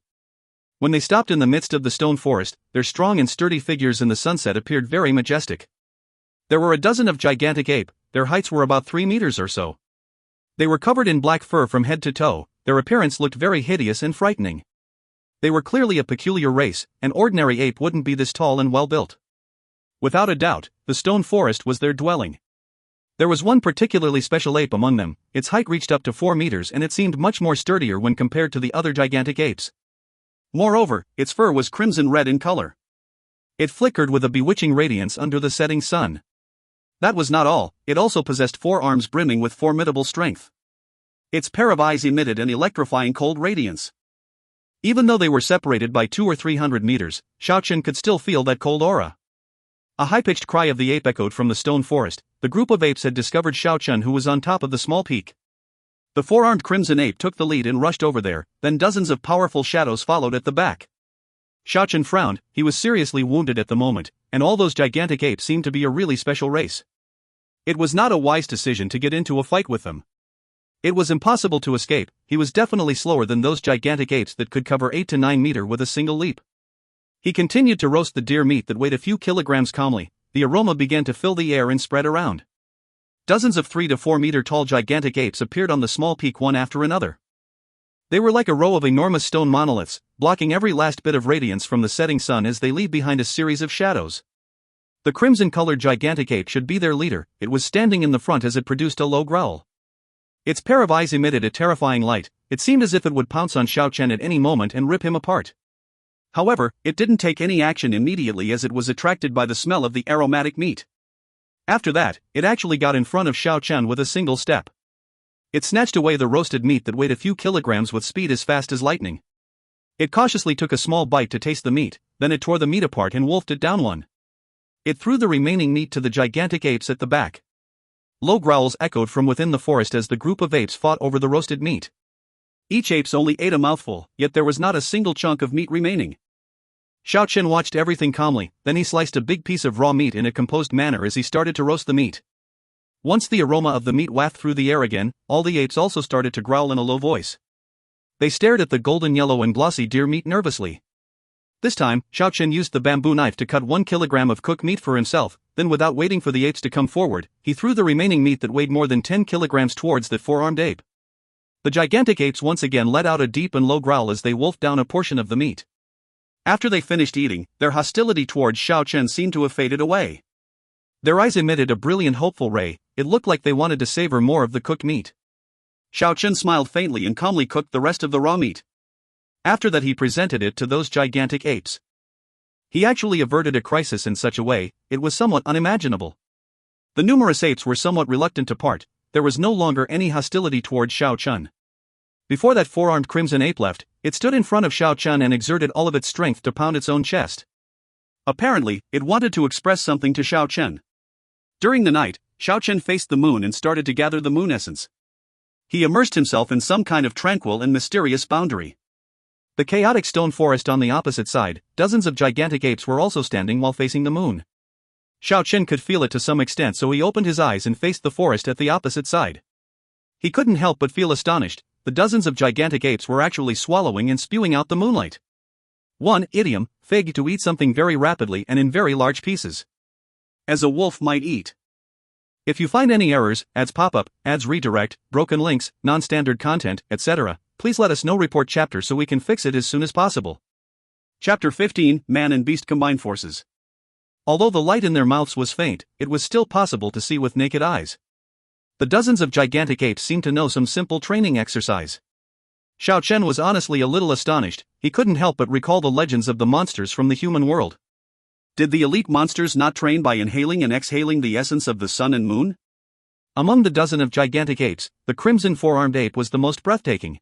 When they stopped in the midst of the stone forest, their strong and sturdy figures in the sunset appeared very majestic. There were a dozen of gigantic ape, their heights were about 3 meters or so. They were covered in black fur from head to toe, their appearance looked very hideous and frightening. They were clearly a peculiar race, an ordinary ape wouldn't be this tall and well built. Without a doubt, the stone forest was their dwelling. There was one particularly special ape among them, its height reached up to 4 meters and it seemed much more sturdier when compared to the other gigantic apes. Moreover, its fur was crimson red in color. It flickered with a bewitching radiance under the setting sun. That was not all, it also possessed 4 arms brimming with formidable strength. Its pair of eyes emitted an electrifying cold radiance. Even though they were separated by 200 or 300 meters, Xiao Chen could still feel that cold aura. A high-pitched cry of the ape echoed from the stone forest. The group of apes had discovered Xiao Chen, who was on top of the small peak. The 4-armed crimson ape took the lead and rushed over there, then dozens of powerful shadows followed at the back. Xiao Chen frowned, he was seriously wounded at the moment, and all those gigantic apes seemed to be a really special race. It was not a wise decision to get into a fight with them. It was impossible to escape, he was definitely slower than those gigantic apes that could cover 8 to 9 meters with a single leap. He continued to roast the deer meat that weighed a few kilograms calmly. The aroma began to fill the air and spread around. Dozens of 3 to 4 meter tall gigantic apes appeared on the small peak one after another. They were like a row of enormous stone monoliths, blocking every last bit of radiance from the setting sun as they leave behind a series of shadows. The crimson-colored gigantic ape should be their leader. It was standing in the front as it produced a low growl. Its pair of eyes emitted a terrifying light. It seemed as if it would pounce on Xiao Chen at any moment and rip him apart. However, it didn't take any action immediately as it was attracted by the smell of the aromatic meat. After that, it actually got in front of Xiao Chen with a single step. It snatched away the roasted meat that weighed a few kilograms with speed as fast as lightning. It cautiously took a small bite to taste the meat, then it tore the meat apart and wolfed it down one. It threw the remaining meat to the gigantic apes at the back. Low growls echoed from within the forest as the group of apes fought over the roasted meat. Each ape only ate a mouthful, yet there was not a single chunk of meat remaining. Xiao Chen watched everything calmly, then he sliced a big piece of raw meat in a composed manner as he started to roast the meat. Once the aroma of the meat wafted through the air again, all the apes also started to growl in a low voice. They stared at the golden yellow and glossy deer meat nervously. This time, Xiao Chen used the bamboo knife to cut 1 kilogram of cooked meat for himself, then without waiting for the apes to come forward, he threw the remaining meat that weighed more than 10 kilograms towards that 4-armed ape. The gigantic apes once again let out a deep and low growl as they wolfed down a portion of the meat. After they finished eating, their hostility towards Xiao Chen seemed to have faded away. Their eyes emitted a brilliant hopeful ray, it looked like they wanted to savor more of the cooked meat. Xiao Chen smiled faintly and calmly cooked the rest of the raw meat. After that he presented it to those gigantic apes. He actually averted a crisis in such a way, it was somewhat unimaginable. The numerous apes were somewhat reluctant to part, there was no longer any hostility towards Xiao Chen. Before that 4-armed crimson ape left, it stood in front of Xiao Chen and exerted all of its strength to pound its own chest. Apparently, it wanted to express something to Xiao Chen. During the night, Xiao Chen faced the moon and started to gather the moon essence. He immersed himself in some kind of tranquil and mysterious boundary. The chaotic stone forest on the opposite side, dozens of gigantic apes were also standing while facing the moon. Xiao Chen could feel it to some extent, so he opened his eyes and faced the forest at the opposite side. He couldn't help but feel astonished. The dozens of gigantic apes were actually swallowing and spewing out the moonlight. 1. Idiom, fig to eat something very rapidly and in very large pieces. As a wolf might eat. If you find any errors, ads pop up, ads redirect, broken links, non-standard content, etc., please let us know. Report chapter so we can fix it as soon as possible. Chapter 15, Man and Beast Combine Forces. Although the light in their mouths was faint, it was still possible to see with naked eyes. The dozens of gigantic apes seemed to know some simple training exercise. Xiao Chen was honestly a little astonished, he couldn't help but recall the legends of the monsters from the human world. Did the elite monsters not train by inhaling and exhaling the essence of the sun and moon? Among the dozen of gigantic apes, the crimson 4-armed ape was the most breathtaking.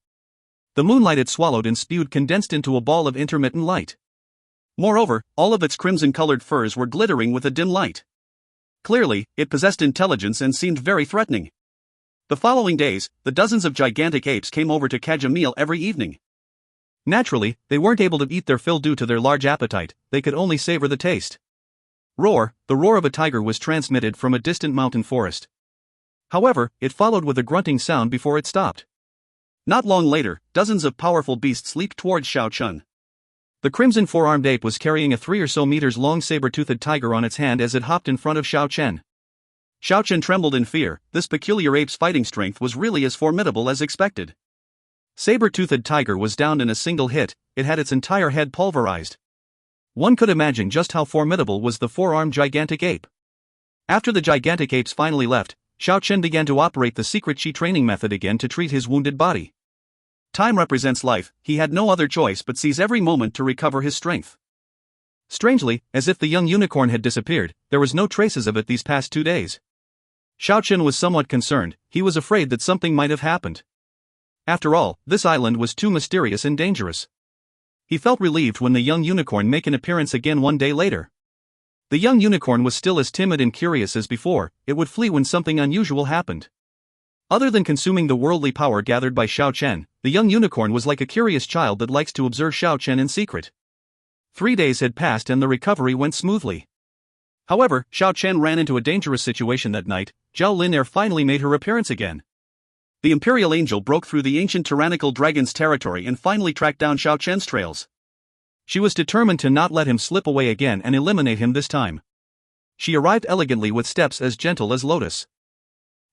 The moonlight it swallowed and spewed condensed into a ball of intermittent light. Moreover, all of its crimson-colored furs were glittering with a dim light. Clearly, it possessed intelligence and seemed very threatening. The following days, the dozens of gigantic apes came over to catch a meal every evening. Naturally, they weren't able to eat their fill due to their large appetite, they could only savor the taste. Roar, the roar of a tiger was transmitted from a distant mountain forest. However, it followed with a grunting sound before it stopped. Not long later, dozens of powerful beasts leaped towards Xiao Chen. The crimson four-armed ape was carrying a 3 or so meters long saber-toothed tiger on its hand as it hopped in front of Xiao Chen. Xiao Chen trembled in fear. This peculiar ape's fighting strength was really as formidable as expected. Saber-toothed tiger was downed in a single hit. It had its entire head pulverized. One could imagine just how formidable was the four-armed gigantic ape. After the gigantic apes finally left, Xiao Chen began to operate the secret Qi training method again to treat his wounded body. Time represents life. He had no other choice but seize every moment to recover his strength. Strangely, as if the young unicorn had disappeared, there was no traces of it these past 2 days. Xiao Chen was somewhat concerned. He was afraid that something might have happened. After all, this island was too mysterious and dangerous. He felt relieved when the young unicorn made an appearance again 1 day later. The young unicorn was still as timid and curious as before. It would flee when something unusual happened. Other than consuming the worldly power gathered by Xiao Chen, the young unicorn was like a curious child that likes to observe Xiao Chen in secret. 3 days had passed and the recovery went smoothly. However, Xiao Chen ran into a dangerous situation that night. Zhao Linair finally made her appearance again. The Imperial Angel broke through the ancient tyrannical dragon's territory and finally tracked down Xiao Chen's trails. She was determined to not let him slip away again and eliminate him this time. She arrived elegantly with steps as gentle as lotus.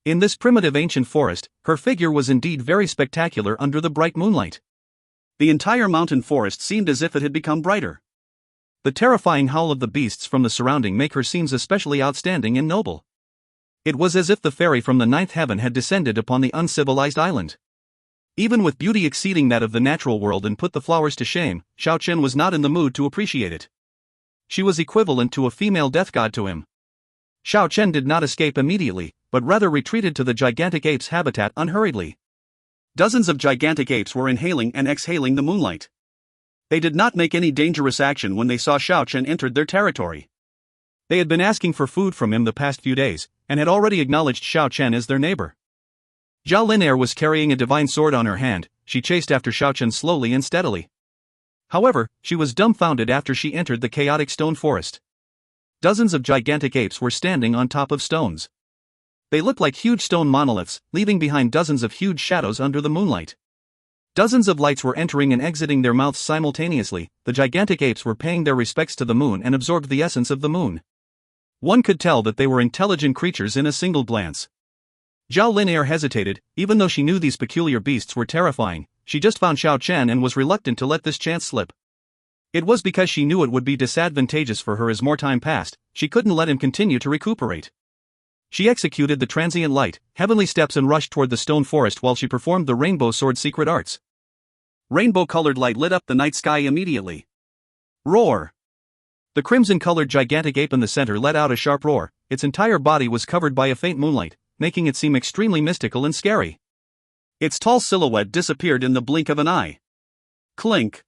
In this primitive ancient forest, her figure was indeed very spectacular under the bright moonlight. The entire mountain forest seemed as if it had become brighter. The terrifying howl of the beasts from the surrounding make her seem especially outstanding and noble. It was as if the fairy from the ninth heaven had descended upon the uncivilized island. Even with beauty exceeding that of the natural world and put the flowers to shame, Xiao Chen was not in the mood to appreciate it. She was equivalent to a female death god to him. Xiao Chen did not escape immediately, but rather retreated to the gigantic ape's habitat unhurriedly. Dozens of gigantic apes were inhaling and exhaling the moonlight. They did not make any dangerous action when they saw Xiao Chen entered their territory. They had been asking for food from him the past few days, and had already acknowledged Xiao Chen as their neighbor. Zhao Linair was carrying a divine sword on her hand. She chased after Xiao Chen slowly and steadily. However, she was dumbfounded after she entered the chaotic stone forest. Dozens of gigantic apes were standing on top of stones. They looked like huge stone monoliths, leaving behind dozens of huge shadows under the moonlight. Dozens of lights were entering and exiting their mouths simultaneously. The gigantic apes were paying their respects to the moon and absorbed the essence of the moon. One could tell that they were intelligent creatures in a single glance. Zhao Linair hesitated. Even though she knew these peculiar beasts were terrifying, she just found Xiao Chen and was reluctant to let this chance slip. It was because she knew it would be disadvantageous for her as more time passed. She couldn't let him continue to recuperate. She executed the transient light, heavenly steps and rushed toward the stone forest while she performed the rainbow sword secret arts. Rainbow-colored light lit up the night sky immediately. Roar! The crimson-colored gigantic ape in the center let out a sharp roar. Its entire body was covered by a faint moonlight, making it seem extremely mystical and scary. Its tall silhouette disappeared in the blink of an eye. Clink!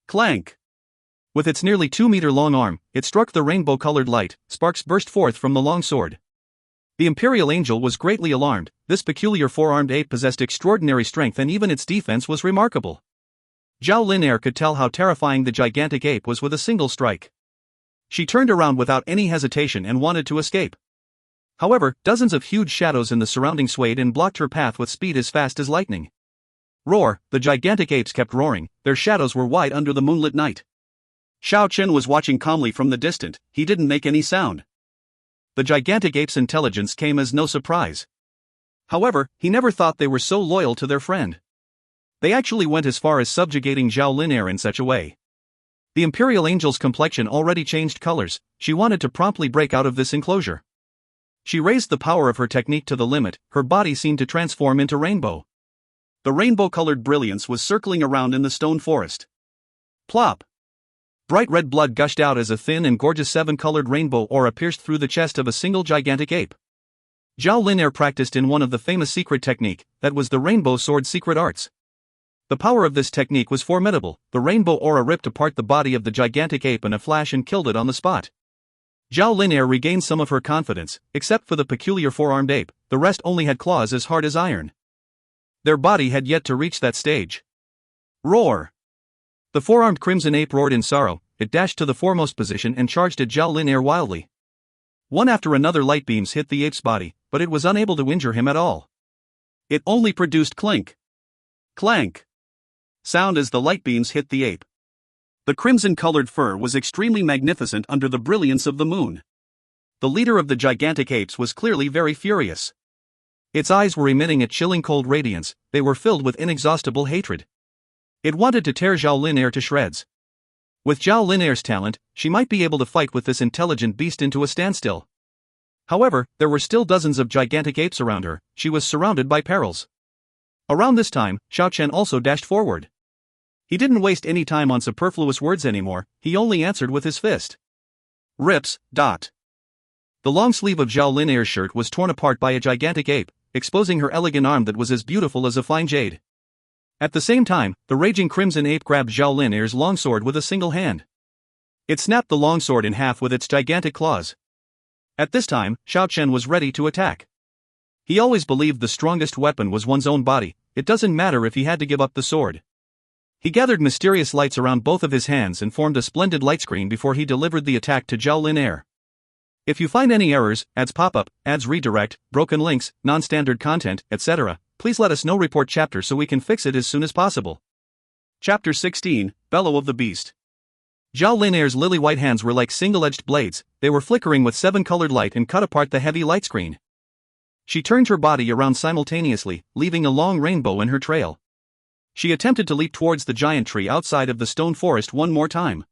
Clank! With its nearly 2-meter-long arm, it struck the rainbow-colored light. Sparks burst forth from the long sword. The Imperial Angel was greatly alarmed. This peculiar four-armed ape possessed extraordinary strength and even its defense was remarkable. Zhao Linair could tell how terrifying the gigantic ape was with a single strike. She turned around without any hesitation and wanted to escape. However, dozens of huge shadows in the surrounding swayed and blocked her path with speed as fast as lightning. Roar! The gigantic apes kept roaring. Their shadows were wide under the moonlit night. Xiao Chen was watching calmly from the distance. He didn't make any sound. The gigantic ape's intelligence came as no surprise. However, he never thought they were so loyal to their friend. They actually went as far as subjugating Zhao Linair in such a way. The Imperial Angel's complexion already changed colors. She wanted to promptly break out of this enclosure. She raised the power of her technique to the limit. Her body seemed to transform into rainbow. The rainbow-colored brilliance was circling around in the stone forest. Plop! Bright red blood gushed out as a thin and gorgeous 7-colored rainbow aura pierced through the chest of a single gigantic ape. Zhao Linair practiced in one of the famous secret technique, that was the rainbow sword secret arts. The power of this technique was formidable. The rainbow aura ripped apart the body of the gigantic ape in a flash and killed it on the spot. Zhao Linair regained some of her confidence. Except for the peculiar four-armed ape, the rest only had claws as hard as iron. Their body had yet to reach that stage. Roar! The four-armed crimson ape roared in sorrow. It dashed to the foremost position and charged at Zhao Linair wildly. One after another light beams hit the ape's body, but it was unable to injure him at all. It only produced clink. Clank! Sound as the light beams hit the ape. The crimson-colored fur was extremely magnificent under the brilliance of the moon. The leader of the gigantic apes was clearly very furious. Its eyes were emitting a chilling cold radiance, they were filled with inexhaustible hatred. It wanted to tear Zhao Lin to shreds. With Zhao Lin's talent, she might be able to fight with this intelligent beast into a standstill. However, there were still dozens of gigantic apes around her, she was surrounded by perils. Around this time, Xiao Chen also dashed forward. He didn't waste any time on superfluous words anymore, he only answered with his fist. Rips. The long sleeve of Zhao Lin's shirt was torn apart by a gigantic ape, exposing her elegant arm that was as beautiful as a fine jade. At the same time, the raging crimson ape grabbed Zhao Lin's longsword with a single hand. It snapped the longsword in half with its gigantic claws. At this time, Xiao Chen was ready to attack. He always believed the strongest weapon was one's own body, it doesn't matter if he had to give up the sword. He gathered mysterious lights around both of his hands and formed a splendid light screen before he delivered the attack to Zhao Lin. If you find any errors, ads pop up, ads redirect, broken links, non-standard content, etc., please let us know. Report chapter so we can fix it as soon as possible. Chapter 16, Bellow of the Beast. Zhao Lin's lily-white hands were like single-edged blades, they were flickering with seven-colored light and cut apart the heavy light screen. She turned her body around simultaneously, leaving a long rainbow in her trail. She attempted to leap towards the giant tree outside of the stone forest one more time.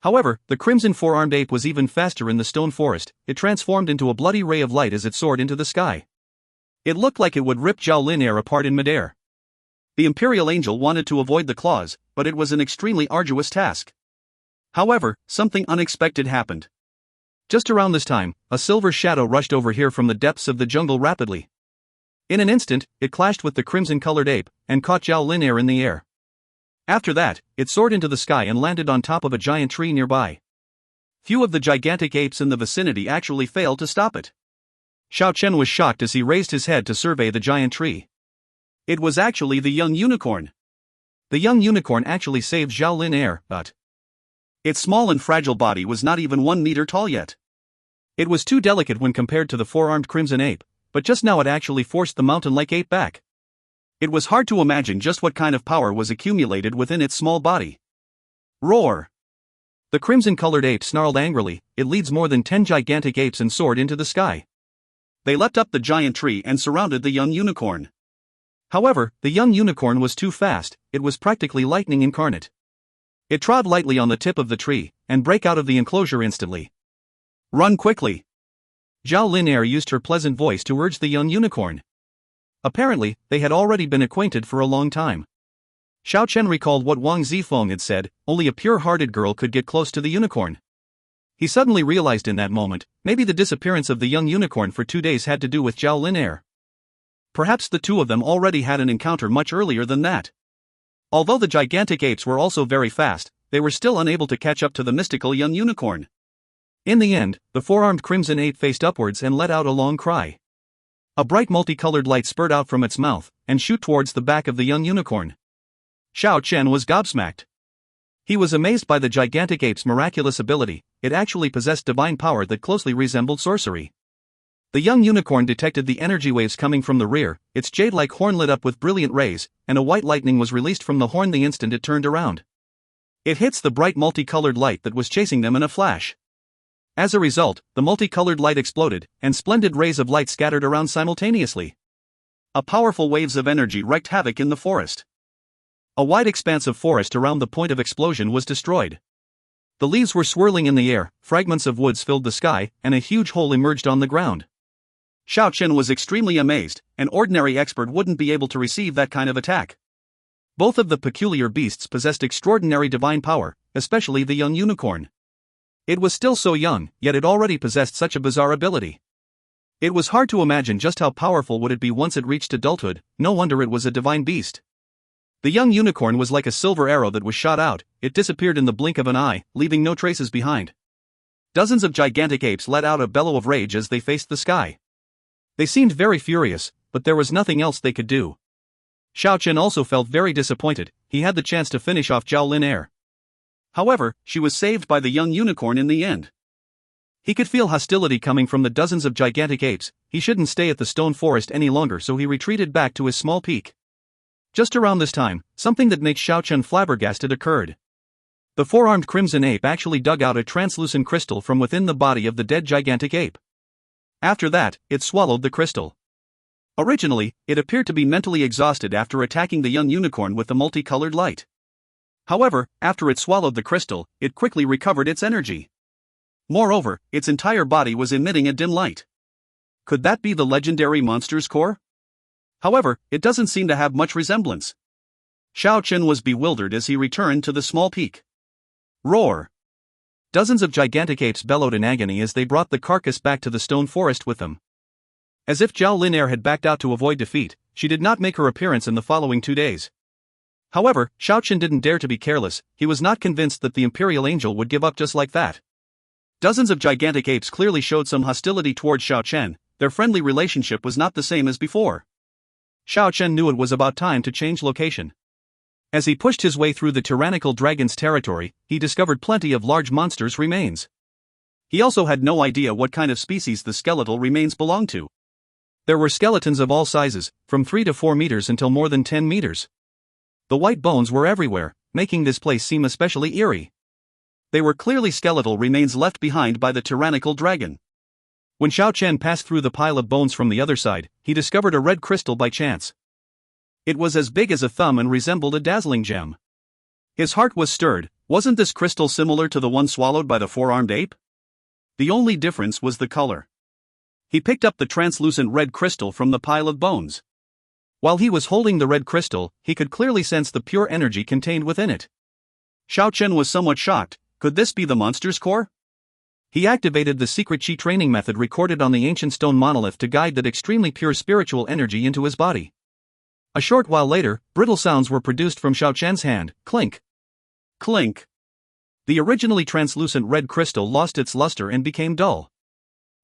However, the crimson four-armed ape was even faster in the stone forest, it transformed into a bloody ray of light as it soared into the sky. It looked like it would rip Zhao Lin apart in midair. The Imperial Angel wanted to avoid the claws, but it was an extremely arduous task. However, something unexpected happened. Just around this time, a silver shadow rushed over here from the depths of the jungle rapidly. In an instant, it clashed with the crimson-colored ape, and caught Zhao Lin in the air. After that, it soared into the sky and landed on top of a giant tree nearby. Few of the gigantic apes in the vicinity actually failed to stop it. Xiao Chen was shocked as he raised his head to survey the giant tree. It was actually the young unicorn. The young unicorn actually saved Zhao Lin, but its small and fragile body was not even 1 meter tall yet. It was too delicate when compared to the four-armed crimson ape, but just now it actually forced the mountain-like ape back. It was hard to imagine just what kind of power was accumulated within its small body. Roar! The crimson-colored ape snarled angrily, it leads more than 10 gigantic apes and soared into the sky. They leapt up the giant tree and surrounded the young unicorn. However, the young unicorn was too fast, it was practically lightning incarnate. It trod lightly on the tip of the tree, and broke out of the enclosure instantly. Run quickly! Zhao Lin used her pleasant voice to urge the young unicorn. Apparently, they had already been acquainted for a long time. Xiao Chen recalled what Wang Zifeng had said, only a pure-hearted girl could get close to the unicorn. He suddenly realized in that moment, maybe the disappearance of the young unicorn for 2 days had to do with Zhao Lin. Perhaps the two of them already had an encounter much earlier than that. Although the gigantic apes were also very fast, they were still unable to catch up to the mystical young unicorn. In the end, the four-armed crimson ape faced upwards and let out a long cry. A bright multicolored light spurted out from its mouth, and shot towards the back of the young unicorn. Xiao Chen was gobsmacked. He was amazed by the gigantic ape's miraculous ability, it actually possessed divine power that closely resembled sorcery. The young unicorn detected the energy waves coming from the rear, its jade-like horn lit up with brilliant rays, and a white lightning was released from the horn the instant it turned around. It hits the bright multicolored light that was chasing them in a flash. As a result, the multicolored light exploded, and splendid rays of light scattered around simultaneously. A powerful waves of energy wreaked havoc in the forest. A wide expanse of forest around the point of explosion was destroyed. The leaves were swirling in the air, fragments of woods filled the sky, and a huge hole emerged on the ground. Xiao Chen was extremely amazed, an ordinary expert wouldn't be able to receive that kind of attack. Both of the peculiar beasts possessed extraordinary divine power, especially the young unicorn. It was still so young, yet it already possessed such a bizarre ability. It was hard to imagine just how powerful would it be once it reached adulthood, no wonder it was a divine beast. The young unicorn was like a silver arrow that was shot out, it disappeared in the blink of an eye, leaving no traces behind. Dozens of gigantic apes let out a bellow of rage as they faced the sky. They seemed very furious, but there was nothing else they could do. Xiao Chen also felt very disappointed, he had the chance to finish off Zhao Lin. However, she was saved by the young unicorn in the end. He could feel hostility coming from the dozens of gigantic apes, he shouldn't stay at the stone forest any longer, so he retreated back to his small peak. Just around this time, something that makes Xiao Chen flabbergasted occurred. The four-armed crimson ape actually dug out a translucent crystal from within the body of the dead gigantic ape. After that, it swallowed the crystal. Originally, it appeared to be mentally exhausted after attacking the young unicorn with the multicolored light. However, after it swallowed the crystal, it quickly recovered its energy. Moreover, its entire body was emitting a dim light. Could that be the legendary monster's core? However, it doesn't seem to have much resemblance. Xiao Chen was bewildered as he returned to the small peak. Roar! Dozens of gigantic apes bellowed in agony as they brought the carcass back to the stone forest with them. As if Zhao Linair had backed out to avoid defeat, she did not make her appearance in the following 2 days. However, Xiao Chen didn't dare to be careless. He was not convinced that the Imperial Angel would give up just like that. Dozens of gigantic apes clearly showed some hostility towards Xiao Chen. Their friendly relationship was not the same as before. Xiao Chen knew it was about time to change location. As he pushed his way through the tyrannical dragon's territory, he discovered plenty of large monsters' remains. He also had no idea what kind of species the skeletal remains belonged to. There were skeletons of all sizes, from 3 to 4 meters until more than 10 meters. The white bones were everywhere, making this place seem especially eerie. They were clearly skeletal remains left behind by the tyrannical dragon. When Xiao Chen passed through the pile of bones from the other side, he discovered a red crystal by chance. It was as big as a thumb and resembled a dazzling gem. His heart was stirred. Wasn't this crystal similar to the one swallowed by the four-armed ape? The only difference was the color. He picked up the translucent red crystal from the pile of bones. While he was holding the red crystal, he could clearly sense the pure energy contained within it. Xiao Chen was somewhat shocked. Could this be the monster's core? He activated the secret chi training method recorded on the ancient stone monolith to guide that extremely pure spiritual energy into his body. A short while later, brittle sounds were produced from Xiao Chen's hand. Clink. Clink. The originally translucent red crystal lost its luster and became dull.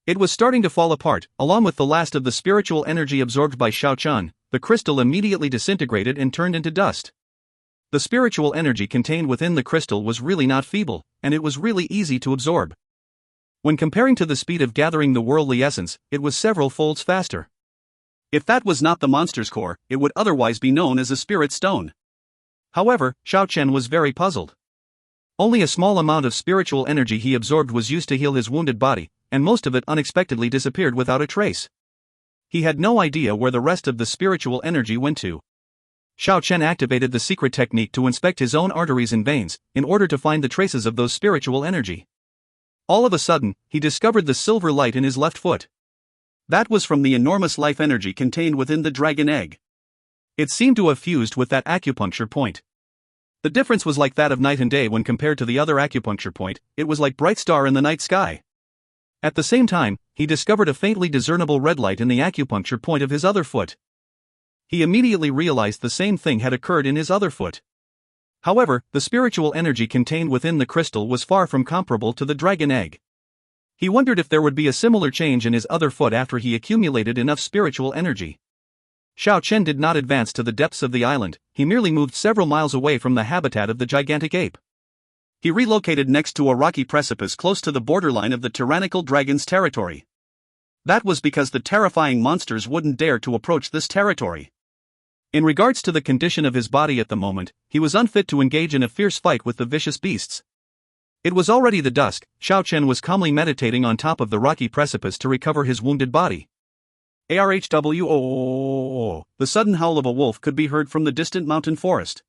It was starting to fall apart. Along with the last of the spiritual energy absorbed by Xiao Chen, the crystal immediately disintegrated and turned into dust. The spiritual energy contained within the crystal was really not feeble, and it was really easy to absorb. When comparing to the speed of gathering the worldly essence, it was several folds faster. If that was not the monster's core, it would otherwise be known as a spirit stone. However, Xiao Chen was very puzzled. Only a small amount of spiritual energy he absorbed was used to heal his wounded body, and most of it unexpectedly disappeared without a trace. He had no idea where the rest of the spiritual energy went to. Xiao Chen activated the secret technique to inspect his own arteries and veins, in order to find the traces of those spiritual energy. All of a sudden, he discovered the silver light in his left foot. That was from the enormous life energy contained within the dragon egg. It seemed to have fused with that acupuncture point. The difference was like that of night and day when compared to the other acupuncture point. It was like bright star in the night sky. At the same time, he discovered a faintly discernible red light in the acupuncture point of his other foot. He immediately realized the same thing had occurred in his other foot. However, the spiritual energy contained within the crystal was far from comparable to the dragon egg. He wondered if there would be a similar change in his other foot after he accumulated enough spiritual energy. Xiao Chen did not advance to the depths of the island, he merely moved several miles away from the habitat of the gigantic ape. He relocated next to a rocky precipice close to the borderline of the tyrannical dragon's territory. That was because the terrifying monsters wouldn't dare to approach this territory. In regards to the condition of his body at the moment, he was unfit to engage in a fierce fight with the vicious beasts. It was already the dusk. Xiao Chen was calmly meditating on top of the rocky precipice to recover his wounded body. The sudden howl of a wolf could be heard from the distant mountain forest.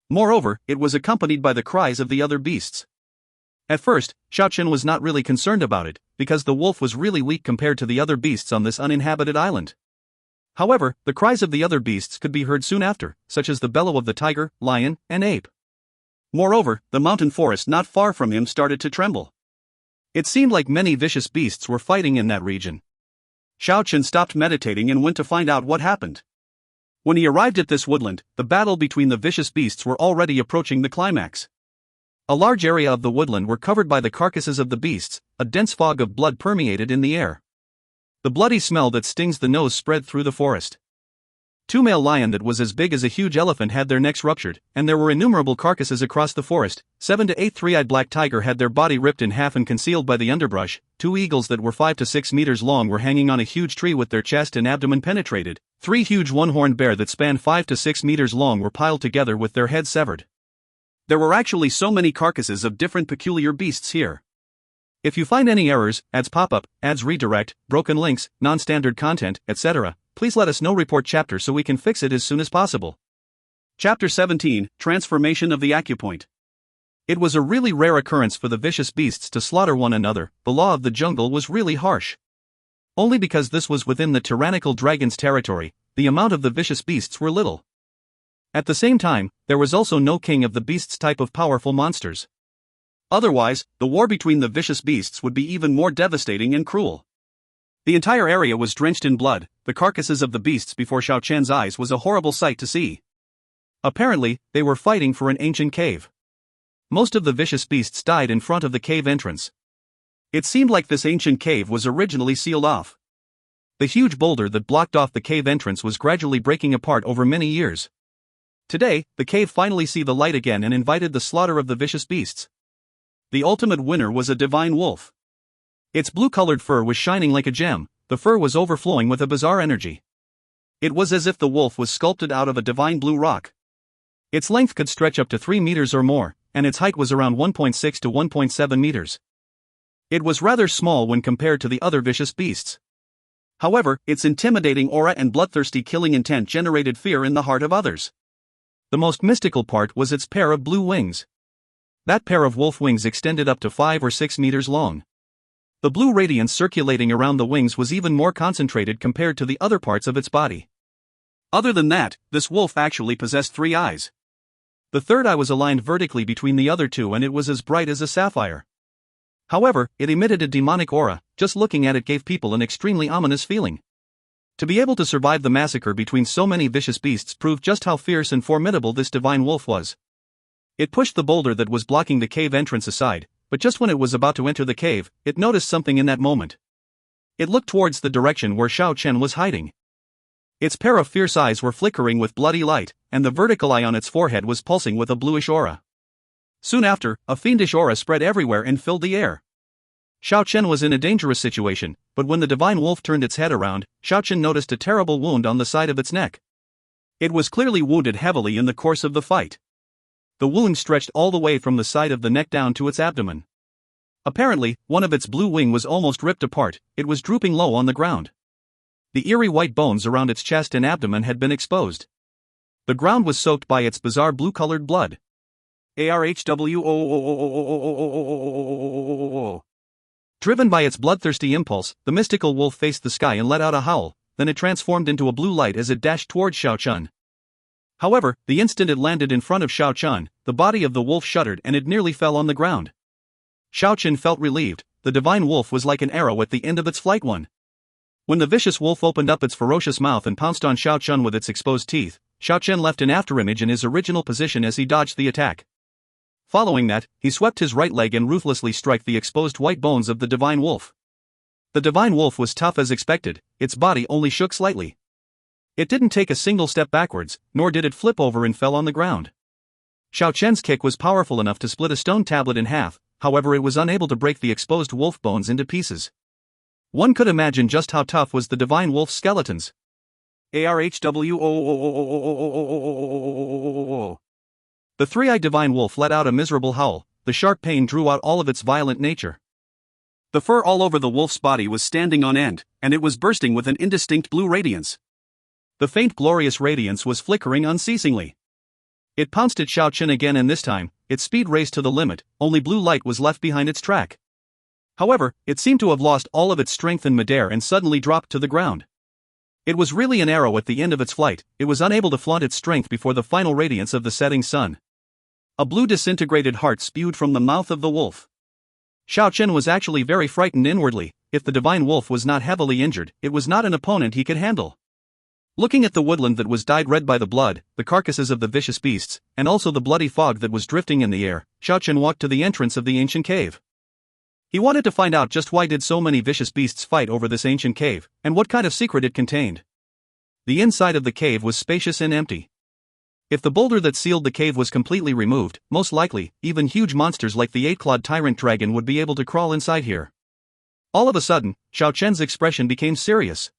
Moreover, it was accompanied by the cries of the other beasts. At first, Xiao Chen was not really concerned about it, because the wolf was really weak compared to the other beasts on this uninhabited island. However, the cries of the other beasts could be heard soon after, such as the bellow of the tiger, lion, and ape. Moreover, the mountain forest not far from him started to tremble. It seemed like many vicious beasts were fighting in that region. Xiao Chen stopped meditating and went to find out what happened. When he arrived at this woodland, the battle between the vicious beasts were already approaching the climax. A large area of the woodland were covered by the carcasses of the beasts. A dense fog of blood permeated in the air. The bloody smell that stings the nose spread through the forest. Two male lions that was as big as a huge elephant had their necks ruptured, and there were innumerable carcasses across the forest. 7 to 8 three-eyed black tiger had their body ripped in half and concealed by the underbrush. 2 eagles that were 5 to 6 meters long were hanging on a huge tree with their chest and abdomen penetrated. 3 huge one-horned bear that spanned 5 to 6 meters long were piled together with their heads severed. There were actually so many carcasses of different peculiar beasts here. If you find any errors, ads pop up, ads redirect, broken links, non-standard content, etc., please let us know. Report chapter so we can fix it as soon as possible. Chapter 17, Transformation of the Acupoint. It was a really rare occurrence for the vicious beasts to slaughter one another. The law of the jungle was really harsh. Only because this was within the tyrannical dragon's territory, the amount of the vicious beasts were little. At the same time, there was also no king of the beasts type of powerful monsters. Otherwise, the war between the vicious beasts would be even more devastating and cruel. The entire area was drenched in blood. The carcasses of the beasts before Xiao Chen's eyes was a horrible sight to see. Apparently, they were fighting for an ancient cave. Most of the vicious beasts died in front of the cave entrance. It seemed like this ancient cave was originally sealed off. The huge boulder that blocked off the cave entrance was gradually breaking apart over many years. Today, the cave finally saw the light again and invited the slaughter of the vicious beasts. The ultimate winner was a divine wolf. Its blue-colored fur was shining like a gem. The fur was overflowing with a bizarre energy. It was as if the wolf was sculpted out of a divine blue rock. Its length could stretch up to 3 meters or more, and its height was around 1.6 to 1.7 meters. It was rather small when compared to the other vicious beasts. However, its intimidating aura and bloodthirsty killing intent generated fear in the heart of others. The most mystical part was its pair of blue wings. That pair of wolf wings extended up to 5 or 6 meters long. The blue radiance circulating around the wings was even more concentrated compared to the other parts of its body. Other than that, this wolf actually possessed 3 eyes. The third eye was aligned vertically between the other 2 and it was as bright as a sapphire. However, it emitted a demonic aura. Just looking at it gave people an extremely ominous feeling. To be able to survive the massacre between so many vicious beasts proved just how fierce and formidable this divine wolf was. It pushed the boulder that was blocking the cave entrance aside, but just when it was about to enter the cave, it noticed something in that moment. It looked towards the direction where Xiao Chen was hiding. Its pair of fierce eyes were flickering with bloody light, and the vertical eye on its forehead was pulsing with a bluish aura. Soon after, a fiendish aura spread everywhere and filled the air. Xiao Chen was in a dangerous situation, but when the divine wolf turned its head around, Xiao Chen noticed a terrible wound on the side of its neck. It was clearly wounded heavily in the course of the fight. The wound stretched all the way from the side of the neck down to its abdomen. Apparently, one of its blue wing was almost ripped apart. It was drooping low on the ground. The eerie white bones around its chest and abdomen had been exposed. The ground was soaked by its bizarre blue-colored blood. Driven by its bloodthirsty impulse, the mystical wolf faced the sky and let out a howl, then it transformed into a blue light as it dashed towards Xiao Chen. However, the instant it landed in front of Xiao Chen, the body of the wolf shuddered and it nearly fell on the ground. Xiao Chen felt relieved. The divine wolf was like an arrow at the end of its flight. When the vicious wolf opened up its ferocious mouth and pounced on Xiao Chen with its exposed teeth, Xiao Chen left an afterimage in his original position as he dodged the attack. Following that, he swept his right leg and ruthlessly struck the exposed white bones of the divine wolf. The divine wolf was tough as expected. Its body only shook slightly. It didn't take a single step backwards, nor did it flip over and fell on the ground. Xiao Chen's kick was powerful enough to split a stone tablet in half, however it was unable to break the exposed wolf bones into pieces. One could imagine just how tough was the divine wolf's skeletons. The three-eyed divine wolf let out a miserable howl. The sharp pain drew out all of its violent nature. The fur all over the wolf's body was standing on end, and it was bursting with an indistinct blue radiance. The faint glorious radiance was flickering unceasingly. It pounced at Xiao Chen again and this time, its speed raced to the limit. Only blue light was left behind its track. However, it seemed to have lost all of its strength in midair and suddenly dropped to the ground. It was really an arrow at the end of its flight. It was unable to flaunt its strength before the final radiance of the setting sun. A blue disintegrated heart spewed from the mouth of the wolf. Xiao Chen was actually very frightened inwardly. If the divine wolf was not heavily injured, it was not an opponent he could handle. Looking at the woodland that was dyed red by the blood, the carcasses of the vicious beasts, and also the bloody fog that was drifting in the air, Xiao Chen walked to the entrance of the ancient cave. He wanted to find out just why did so many vicious beasts fight over this ancient cave, and what kind of secret it contained. The inside of the cave was spacious and empty. If the boulder that sealed the cave was completely removed, most likely, even huge monsters like the Eight-Clawed Tyrant Dragon would be able to crawl inside here. All of a sudden, Xiao Chen's expression became serious.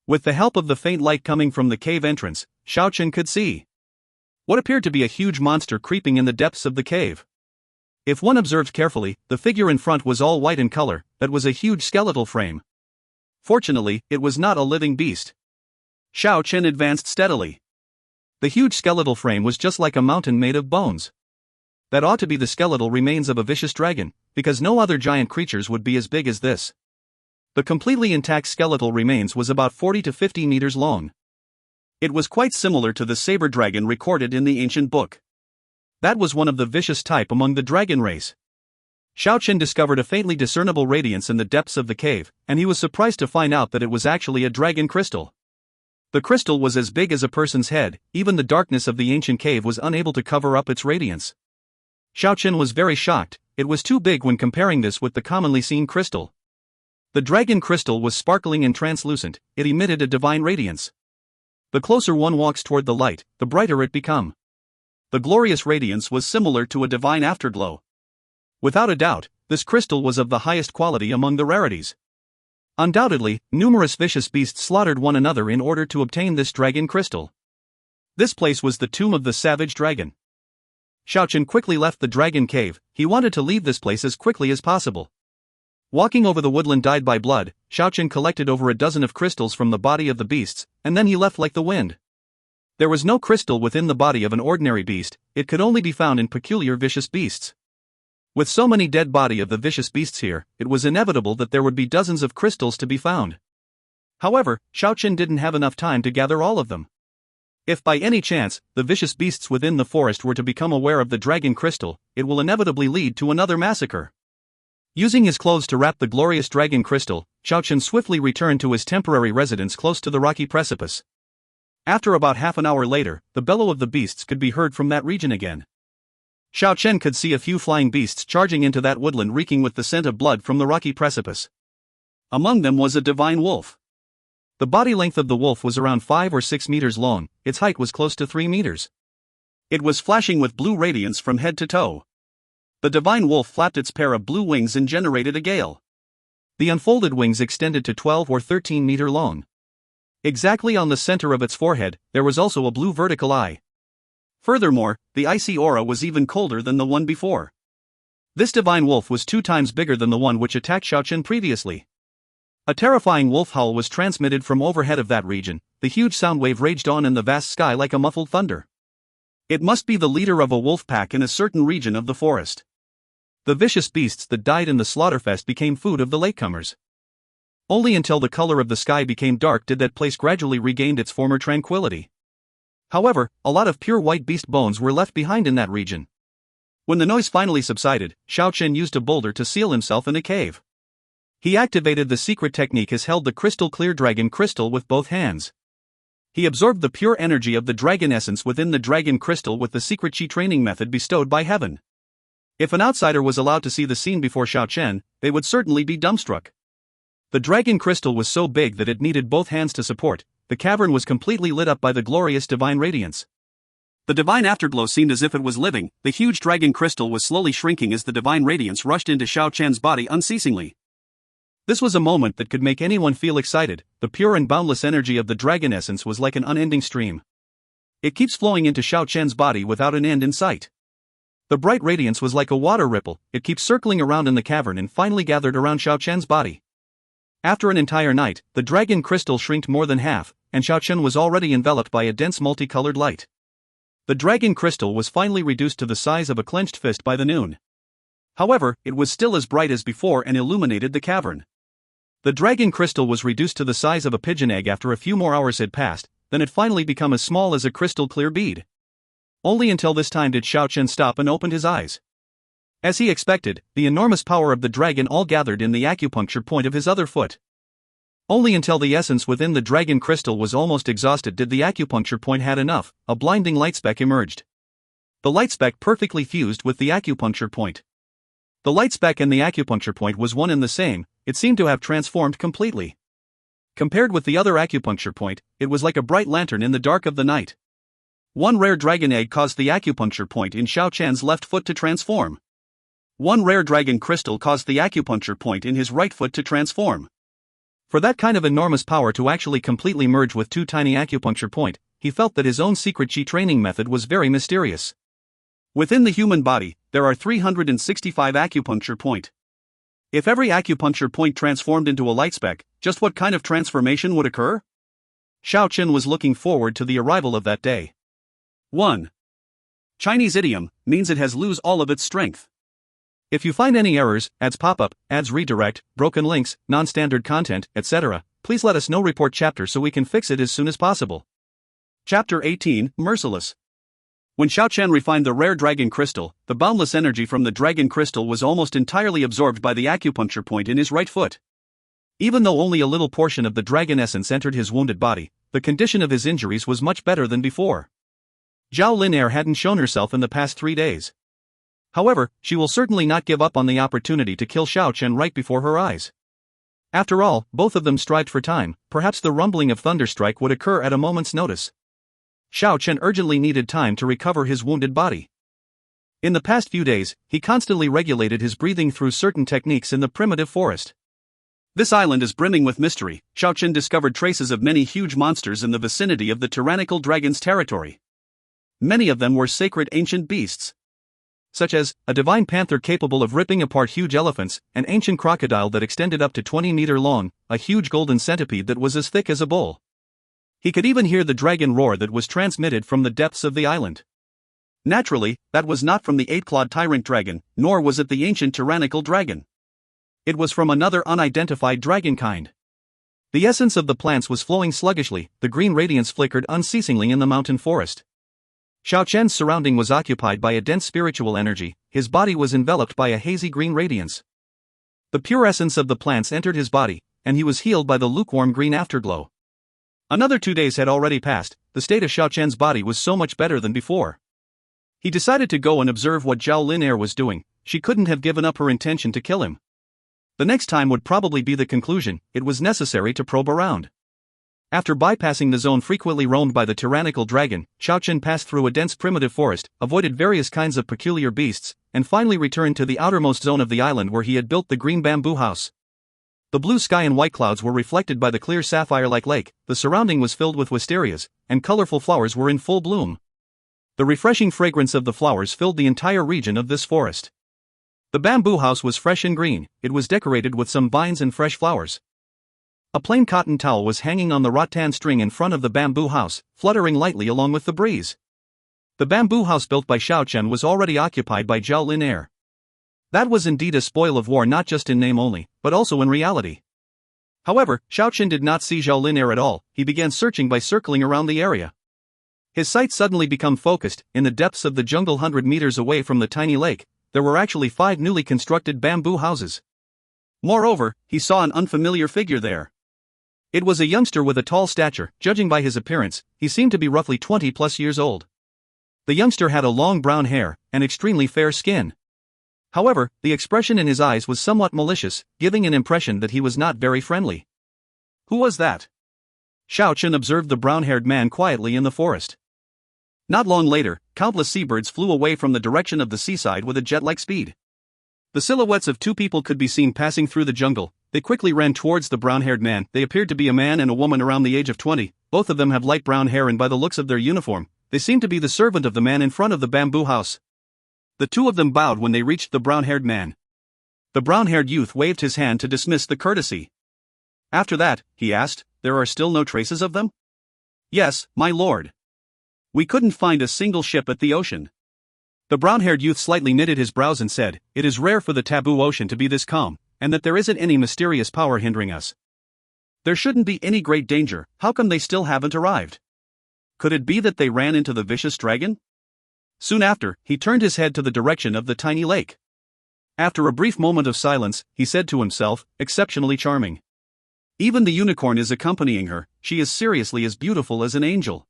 With the help of the faint light coming from the cave entrance, Xiao Chen could see what appeared to be a huge monster creeping in the depths of the cave. If one observed carefully, the figure in front was all white in color, that was a huge skeletal frame. Fortunately, it was not a living beast. Xiao Chen advanced steadily. The huge skeletal frame was just like a mountain made of bones. That ought to be the skeletal remains of a vicious dragon, because no other giant creatures would be as big as this. The completely intact skeletal remains was about 40 to 50 meters long. It was quite similar to the saber dragon recorded in the ancient book. That was one of the vicious type among the dragon race. Xiao Chen discovered a faintly discernible radiance in the depths of the cave, and he was surprised to find out that it was actually a dragon crystal. The crystal was as big as a person's head, even the darkness of the ancient cave was unable to cover up its radiance. Xiao Chen was very shocked, it was too big when comparing this with the commonly seen crystal. The dragon crystal was sparkling and translucent, it emitted a divine radiance. The closer one walks toward the light, the brighter it become. The glorious radiance was similar to a divine afterglow. Without a doubt, this crystal was of the highest quality among the rarities. Undoubtedly, numerous vicious beasts slaughtered one another in order to obtain this dragon crystal. This place was the tomb of the savage dragon. Xiao Chen quickly left the dragon cave, he wanted to leave this place as quickly as possible. Walking over the woodland dyed by blood, Xiao Chen collected over a dozen of crystals from the body of the beasts, and then he left like the wind. There was no crystal within the body of an ordinary beast, it could only be found in peculiar vicious beasts. With so many dead body of the vicious beasts here, it was inevitable that there would be dozens of crystals to be found. However, Xiao Chen didn't have enough time to gather all of them. If by any chance, the vicious beasts within the forest were to become aware of the dragon crystal, it will inevitably lead to another massacre. Using his clothes to wrap the glorious dragon crystal, Xiao Chen swiftly returned to his temporary residence close to the rocky precipice. After about half an hour later, the bellow of the beasts could be heard from that region again. Xiao Chen could see a few flying beasts charging into that woodland reeking with the scent of blood from the rocky precipice. Among them was a divine wolf. The body length of the wolf was around 5 or 6 meters long, its height was close to 3 meters. It was flashing with blue radiance from head to toe. The divine wolf flapped its pair of blue wings and generated a gale. The unfolded wings extended to 12 or 13 meter long. Exactly on the center of its forehead, there was also a blue vertical eye. Furthermore, the icy aura was even colder than the one before. This divine wolf was 2 times bigger than the one which attacked Xiao Chen previously. A terrifying wolf howl was transmitted from overhead of that region, the huge sound wave raged on in the vast sky like a muffled thunder. It must be the leader of a wolf pack in a certain region of the forest. The vicious beasts that died in the slaughterfest became food of the latecomers. Only until the color of the sky became dark did that place gradually regain its former tranquility. However, a lot of pure white beast bones were left behind in that region. When the noise finally subsided, Xiao Chen used a boulder to seal himself in a cave. He activated the secret technique as held the crystal clear dragon crystal with both hands. He absorbed the pure energy of the dragon essence within the dragon crystal with the secret chi training method bestowed by heaven. If an outsider was allowed to see the scene before Xiao Chen, they would certainly be dumbstruck. The dragon crystal was so big that it needed both hands to support. The cavern was completely lit up by the glorious divine radiance. The divine afterglow seemed as if it was living, the huge dragon crystal was slowly shrinking as the divine radiance rushed into Xiao Chen's body unceasingly. This was a moment that could make anyone feel excited, the pure and boundless energy of the dragon essence was like an unending stream. It keeps flowing into Xiao Chen's body without an end in sight. The bright radiance was like a water ripple, it keeps circling around in the cavern and finally gathered around Xiao Chen's body. After an entire night, the dragon crystal shrinked more than half, and Xiao Chen was already enveloped by a dense multicolored light. The dragon crystal was finally reduced to the size of a clenched fist by the noon. However, it was still as bright as before and illuminated the cavern. The dragon crystal was reduced to the size of a pigeon egg after a few more hours had passed, then it finally became as small as a crystal clear bead. Only until this time did Xiao Chen stop and opened his eyes. As he expected, the enormous power of the dragon all gathered in the acupuncture point of his other foot. Only until the essence within the dragon crystal was almost exhausted did the acupuncture point had enough, a blinding light speck emerged. The light speck perfectly fused with the acupuncture point. The light speck and the acupuncture point was one and the same, it seemed to have transformed completely. Compared with the other acupuncture point, it was like a bright lantern in the dark of the night. One rare dragon egg caused the acupuncture point in Xiao Chen's left foot to transform. One rare dragon crystal caused the acupuncture point in his right foot to transform. For that kind of enormous power to actually completely merge with two tiny acupuncture points, he felt that his own secret Qi training method was very mysterious. Within the human body, there are 365 acupuncture points. If every acupuncture point transformed into a light speck, just what kind of transformation would occur? Xiao Chen was looking forward to the arrival of that day. 1. Chinese idiom means it has lose all of its strength. If you find any errors, ads pop up, ads redirect, broken links, non-standard content, etc., please let us know. Report chapter so we can fix it as soon as possible. Chapter 18, Merciless. When Xiao Chen refined the rare dragon crystal, the boundless energy from the dragon crystal was almost entirely absorbed by the acupuncture point in his right foot. Even though only a little portion of the dragon essence entered his wounded body, the condition of his injuries was much better than before. Zhao Lin hadn't shown herself in the past 3 days. However, she will certainly not give up on the opportunity to kill Xiao Chen right before her eyes. After all, both of them strived for time. Perhaps the rumbling of thunderstrike would occur at a moment's notice. Xiao Chen urgently needed time to recover his wounded body. In the past few days, he constantly regulated his breathing through certain techniques in the primitive forest. This island is brimming with mystery. Xiao Chen discovered traces of many huge monsters in the vicinity of the tyrannical dragon's territory. Many of them were sacred ancient beasts, such as a divine panther capable of ripping apart huge elephants, an ancient crocodile that extended up to 20 meters long, a huge golden centipede that was as thick as a bull. He could even hear the dragon roar that was transmitted from the depths of the island. Naturally, that was not from the Eight-Clawed Tyrant Dragon, nor was it the ancient tyrannical dragon. It was from another unidentified dragon kind. The essence of the plants was flowing sluggishly, the green radiance flickered unceasingly in the mountain forest. Xiao Chen's surrounding was occupied by a dense spiritual energy, his body was enveloped by a hazy green radiance. The pure essence of the plants entered his body, and he was healed by the lukewarm green afterglow. Another 2 days had already passed. The state of Xiao Chen's body was so much better than before. He decided to go and observe what Zhao Lin was doing. She couldn't have given up her intention to kill him. The next time would probably be the conclusion. It was necessary to probe around. After bypassing the zone frequently roamed by the tyrannical dragon, Xiao Chen passed through a dense primitive forest, avoided various kinds of peculiar beasts, and finally returned to the outermost zone of the island where he had built the green bamboo house. The blue sky and white clouds were reflected by the clear sapphire-like lake, the surrounding was filled with wisterias, and colorful flowers were in full bloom. The refreshing fragrance of the flowers filled the entire region of this forest. The bamboo house was fresh and green, it was decorated with some vines and fresh flowers. A plain cotton towel was hanging on the rattan string in front of the bamboo house, fluttering lightly along with the breeze. The bamboo house built by Xiao Chen was already occupied by Zhao Lin. That was indeed a spoil of war, not just in name only, but also in reality. However, Xiao Chen did not see Zhao Lin at all. He began searching by circling around the area. His sight suddenly became focused. In the depths of the jungle 100 meters away from the tiny lake, there were actually 5 newly constructed bamboo houses. Moreover, he saw an unfamiliar figure there. It was a youngster with a tall stature. Judging by his appearance, he seemed to be roughly 20+ years old. The youngster had a long brown hair and extremely fair skin. However, the expression in his eyes was somewhat malicious, giving an impression that he was not very friendly. Who was that? Xiao Chen observed the brown-haired man quietly in the forest. Not long later, countless seabirds flew away from the direction of the seaside with a jet-like speed. The silhouettes of 2 people could be seen passing through the jungle. They quickly ran towards the brown-haired man. They appeared to be a man and a woman around the age of 20. Both of them have light brown hair, and by the looks of their uniform, they seem to be the servant of the man in front of the bamboo house. The 2 of them bowed when they reached the brown-haired man. The brown-haired youth waved his hand to dismiss the courtesy. After that, he asked, "There are still no traces of them?" "Yes, my lord. We couldn't find a single ship at the ocean." The brown-haired youth slightly knitted his brows and said, "It is rare for the taboo ocean to be this calm, and that there isn't any mysterious power hindering us. There shouldn't be any great danger. How come they still haven't arrived? Could it be that they ran into the vicious dragon?" Soon after, he turned his head to the direction of the tiny lake. After a brief moment of silence, he said to himself, "Exceptionally charming. Even the unicorn is accompanying her. She is seriously as beautiful as an angel."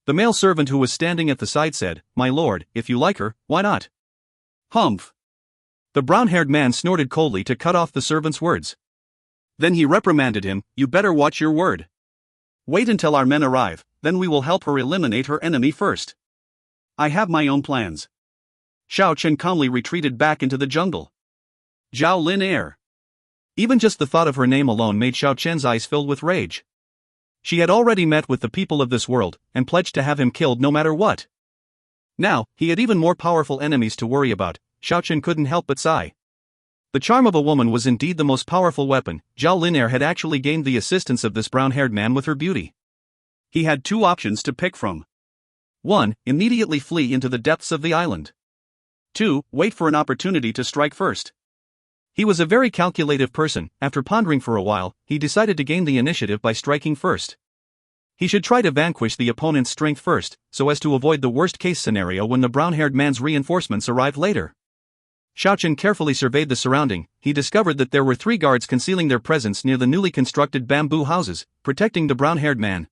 The male servant who was standing at the side said, "My lord, if you like her, why not?" "Humph." The brown-haired man snorted coldly to cut off the servant's words. Then he reprimanded him, "You better watch your word. Wait until our men arrive, then we will help her eliminate her enemy first. I have my own plans." Xiao Chen calmly retreated back into the jungle. Zhao Lin. Even just the thought of her name alone made Xiao Chen's eyes fill with rage. She had already met with the people of this world, and pledged to have him killed no matter what. Now, he had even more powerful enemies to worry about. Xiao Chen couldn't help but sigh. The charm of a woman was indeed the most powerful weapon. Zhao Linair had actually gained the assistance of this brown-haired man with her beauty. He had two options to pick from. 1. Immediately flee into the depths of the island. 2. Wait for an opportunity to strike first. He was a very calculative person. After pondering for a while, he decided to gain the initiative by striking first. He should try to vanquish the opponent's strength first, so as to avoid the worst-case scenario when the brown-haired man's reinforcements arrived later. Xiao Chen carefully surveyed the surrounding. He discovered that there were 3 guards concealing their presence near the newly constructed bamboo houses, protecting the brown-haired man.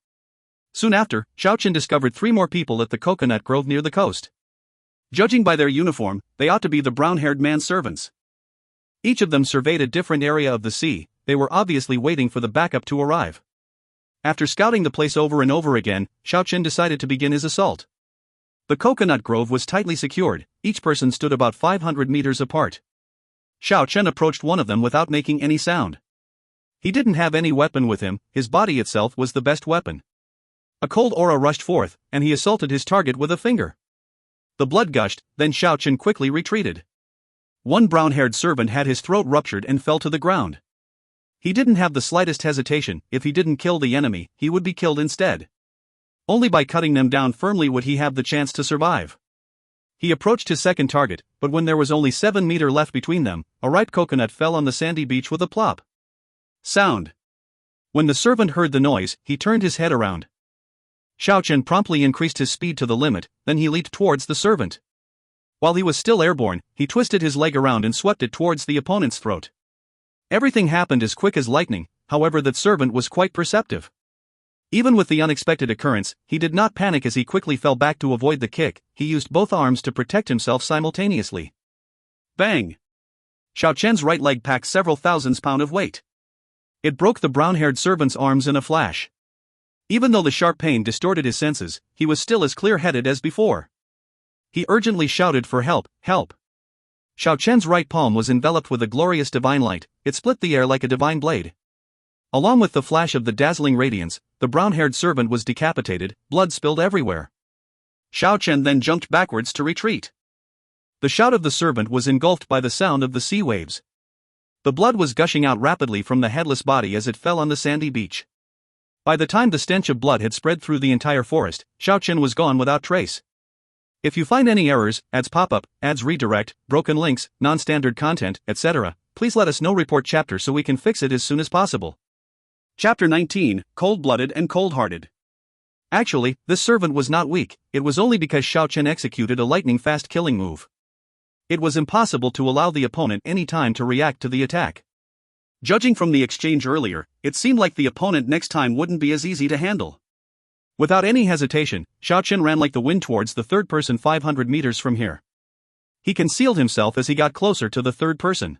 Soon after, Xiao Chen discovered 3 more people at the coconut grove near the coast. Judging by their uniform, they ought to be the brown-haired man's servants. Each of them surveyed a different area of the sea. They were obviously waiting for the backup to arrive. After scouting the place over and over again, Xiao Chen decided to begin his assault. The coconut grove was tightly secured. Each person stood about 500 meters apart. Xiao Chen approached one of them without making any sound. He didn't have any weapon with him. His body itself was the best weapon. A cold aura rushed forth, and he assaulted his target with a finger. The blood gushed, then Xiao Chen quickly retreated. One brown-haired servant had his throat ruptured and fell to the ground. He didn't have the slightest hesitation. If he didn't kill the enemy, he would be killed instead. Only by cutting them down firmly would he have the chance to survive. He approached his second target, but when there was only 7 meters left between them, a ripe coconut fell on the sandy beach with a plop. Sound. When the servant heard the noise, he turned his head around. Xiao Chen promptly increased his speed to the limit, then he leaped towards the servant. While he was still airborne, he twisted his leg around and swept it towards the opponent's throat. Everything happened as quick as lightning. However, that servant was quite perceptive. Even with the unexpected occurrence, he did not panic as he quickly fell back to avoid the kick. He used both arms to protect himself simultaneously. Bang! Xiao Chen's right leg packed several thousand pounds of weight. It broke the brown-haired servant's arms in a flash. Even though the sharp pain distorted his senses, he was still as clear-headed as before. He urgently shouted for help, help. Xiao Chen's right palm was enveloped with a glorious divine light. It split the air like a divine blade. Along with the flash of the dazzling radiance, the brown-haired servant was decapitated. Blood spilled everywhere. Xiao Chen then jumped backwards to retreat. The shout of the servant was engulfed by the sound of the sea waves. The blood was gushing out rapidly from the headless body as it fell on the sandy beach. By the time the stench of blood had spread through the entire forest, Xiao Chen was gone without trace. If you find any errors, ads pop up, ads redirect, broken links, non-standard content, etc., please let us know. Report chapter so we can fix it as soon as possible. Chapter 19, Cold-Blooded and Cold-Hearted. Actually, this servant was not weak. It was only because Xiao Chen executed a lightning-fast killing move. It was impossible to allow the opponent any time to react to the attack. Judging from the exchange earlier, it seemed like the opponent next time wouldn't be as easy to handle. Without any hesitation, Xiao Chen ran like the wind towards the third person 500 meters from here. He concealed himself as he got closer to the third person.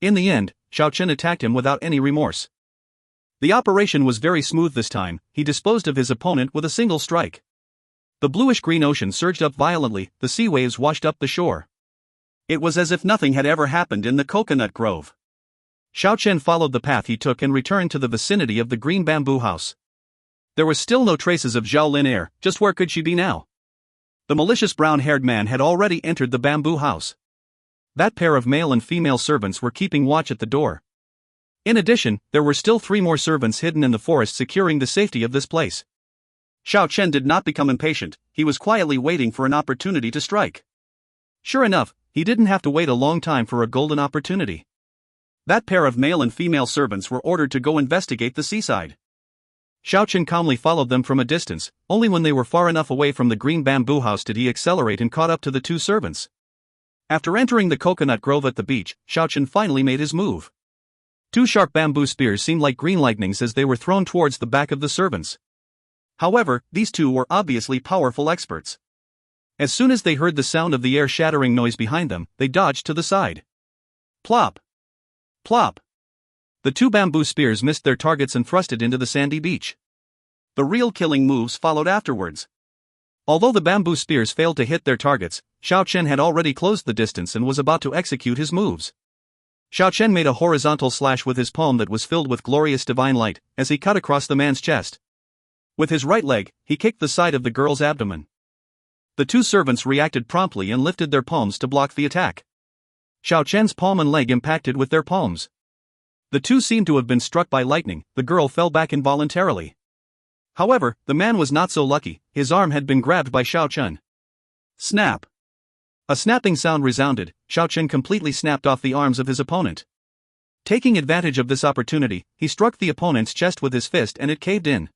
In the end, Xiao Chen attacked him without any remorse. The operation was very smooth this time. He disposed of his opponent with a single strike. The bluish-green ocean surged up violently. The sea waves washed up the shore. It was as if nothing had ever happened in the coconut grove. Xiao Chen followed the path he took and returned to the vicinity of the green bamboo house. There was still no traces of Zhao Linair. Just where could she be now? The malicious brown-haired man had already entered the bamboo house. That pair of male and female servants were keeping watch at the door. In addition, there were still 3 more servants hidden in the forest securing the safety of this place. Xiao Chen did not become impatient. He was quietly waiting for an opportunity to strike. Sure enough, he didn't have to wait a long time for a golden opportunity. That pair of male and female servants were ordered to go investigate the seaside. Xiao Chen calmly followed them from a distance. Only when they were far enough away from the green bamboo house did he accelerate and caught up to the 2 servants. After entering the coconut grove at the beach, Xiao Chen finally made his move. 2 sharp bamboo spears seemed like green lightnings as they were thrown towards the back of the servants. However, these 2 were obviously powerful experts. As soon as they heard the sound of the air-shattering noise behind them, they dodged to the side. Plop! Plop! The 2 bamboo spears missed their targets and thrusted into the sandy beach. The real killing moves followed afterwards. Although the bamboo spears failed to hit their targets, Xiao Chen had already closed the distance and was about to execute his moves. Xiao Chen made a horizontal slash with his palm that was filled with glorious divine light, as he cut across the man's chest. With his right leg, he kicked the side of the girl's abdomen. The two servants reacted promptly and lifted their palms to block the attack. Xiao Chen's palm and leg impacted with their palms. The two seemed to have been struck by lightning. The girl fell back involuntarily. However, the man was not so lucky. His arm had been grabbed by Xiao Chen. Snap! A snapping sound resounded. Xiao Chen completely snapped off the arms of his opponent. Taking advantage of this opportunity, he struck the opponent's chest with his fist and it caved in.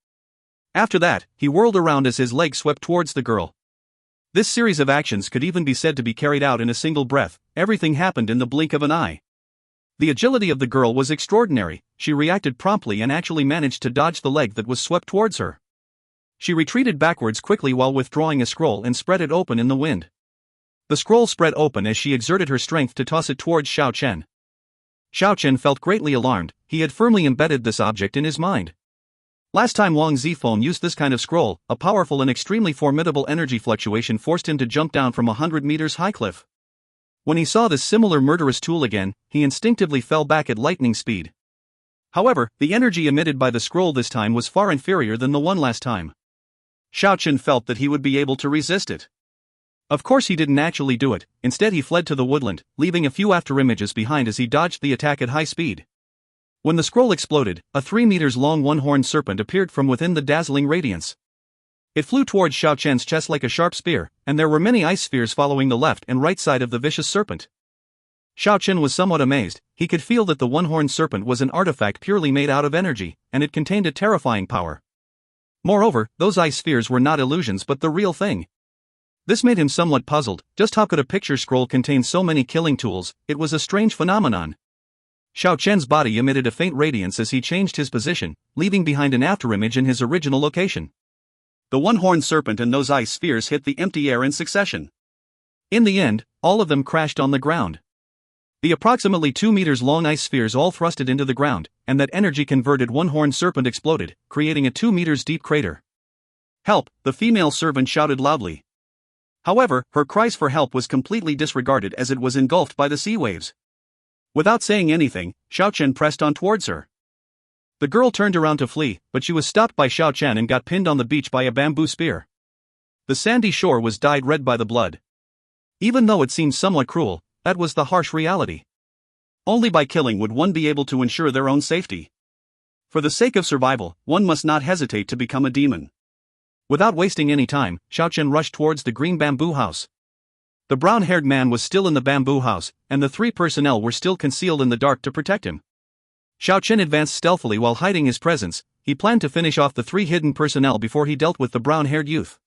After that, he whirled around as his leg swept towards the girl. This series of actions could even be said to be carried out in a single breath. Everything happened in the blink of an eye. The agility of the girl was extraordinary. She reacted promptly and actually managed to dodge the leg that was swept towards her. She retreated backwards quickly while withdrawing a scroll and spread it open in the wind. The scroll spread open as she exerted her strength to toss it towards Xiao Chen. Xiao Chen felt greatly alarmed. He had firmly embedded this object in his mind. Last time Wang Zifeng used this kind of scroll, a powerful and extremely formidable energy fluctuation forced him to jump down from a 100 meters high cliff. When he saw this similar murderous tool again, he instinctively fell back at lightning speed. However, the energy emitted by the scroll this time was far inferior than the one last time. Xiao Chen felt that he would be able to resist it. Of course he didn't actually do it. Instead he fled to the woodland, leaving a few afterimages behind as he dodged the attack at high speed. When the scroll exploded, a 3 meters long one-horned serpent appeared from within the dazzling radiance. It flew towards Xiao Chen's chest like a sharp spear, and there were many ice spheres following the left and right side of the vicious serpent. Xiao Chen was somewhat amazed. He could feel that the one-horned serpent was an artifact purely made out of energy, and it contained a terrifying power. Moreover, those ice spheres were not illusions but the real thing. This made him somewhat puzzled. Just how could a picture scroll contain so many killing tools? It was a strange phenomenon. Xiao Chen's body emitted a faint radiance as he changed his position, leaving behind an afterimage in his original location. The one-horned serpent and those ice spheres hit the empty air in succession. In the end, all of them crashed on the ground. The approximately 2 meters long ice spheres all thrusted into the ground, and that energy-converted one-horned serpent exploded, creating a 2 meters deep crater. Help! The female servant shouted loudly. However, her cries for help was completely disregarded as it was engulfed by the sea waves. Without saying anything, Xiao Chen pressed on towards her. The girl turned around to flee, but she was stopped by Xiao Chen and got pinned on the beach by a bamboo spear. The sandy shore was dyed red by the blood. Even though it seemed somewhat cruel, that was the harsh reality. Only by killing would one be able to ensure their own safety. For the sake of survival, one must not hesitate to become a demon. Without wasting any time, Xiao Chen rushed towards the green bamboo house. The brown-haired man was still in the bamboo house, and the 3 personnel were still concealed in the dark to protect him. Xiao Chen advanced stealthily while hiding his presence. He planned to finish off the 3 hidden personnel before he dealt with the brown-haired youth.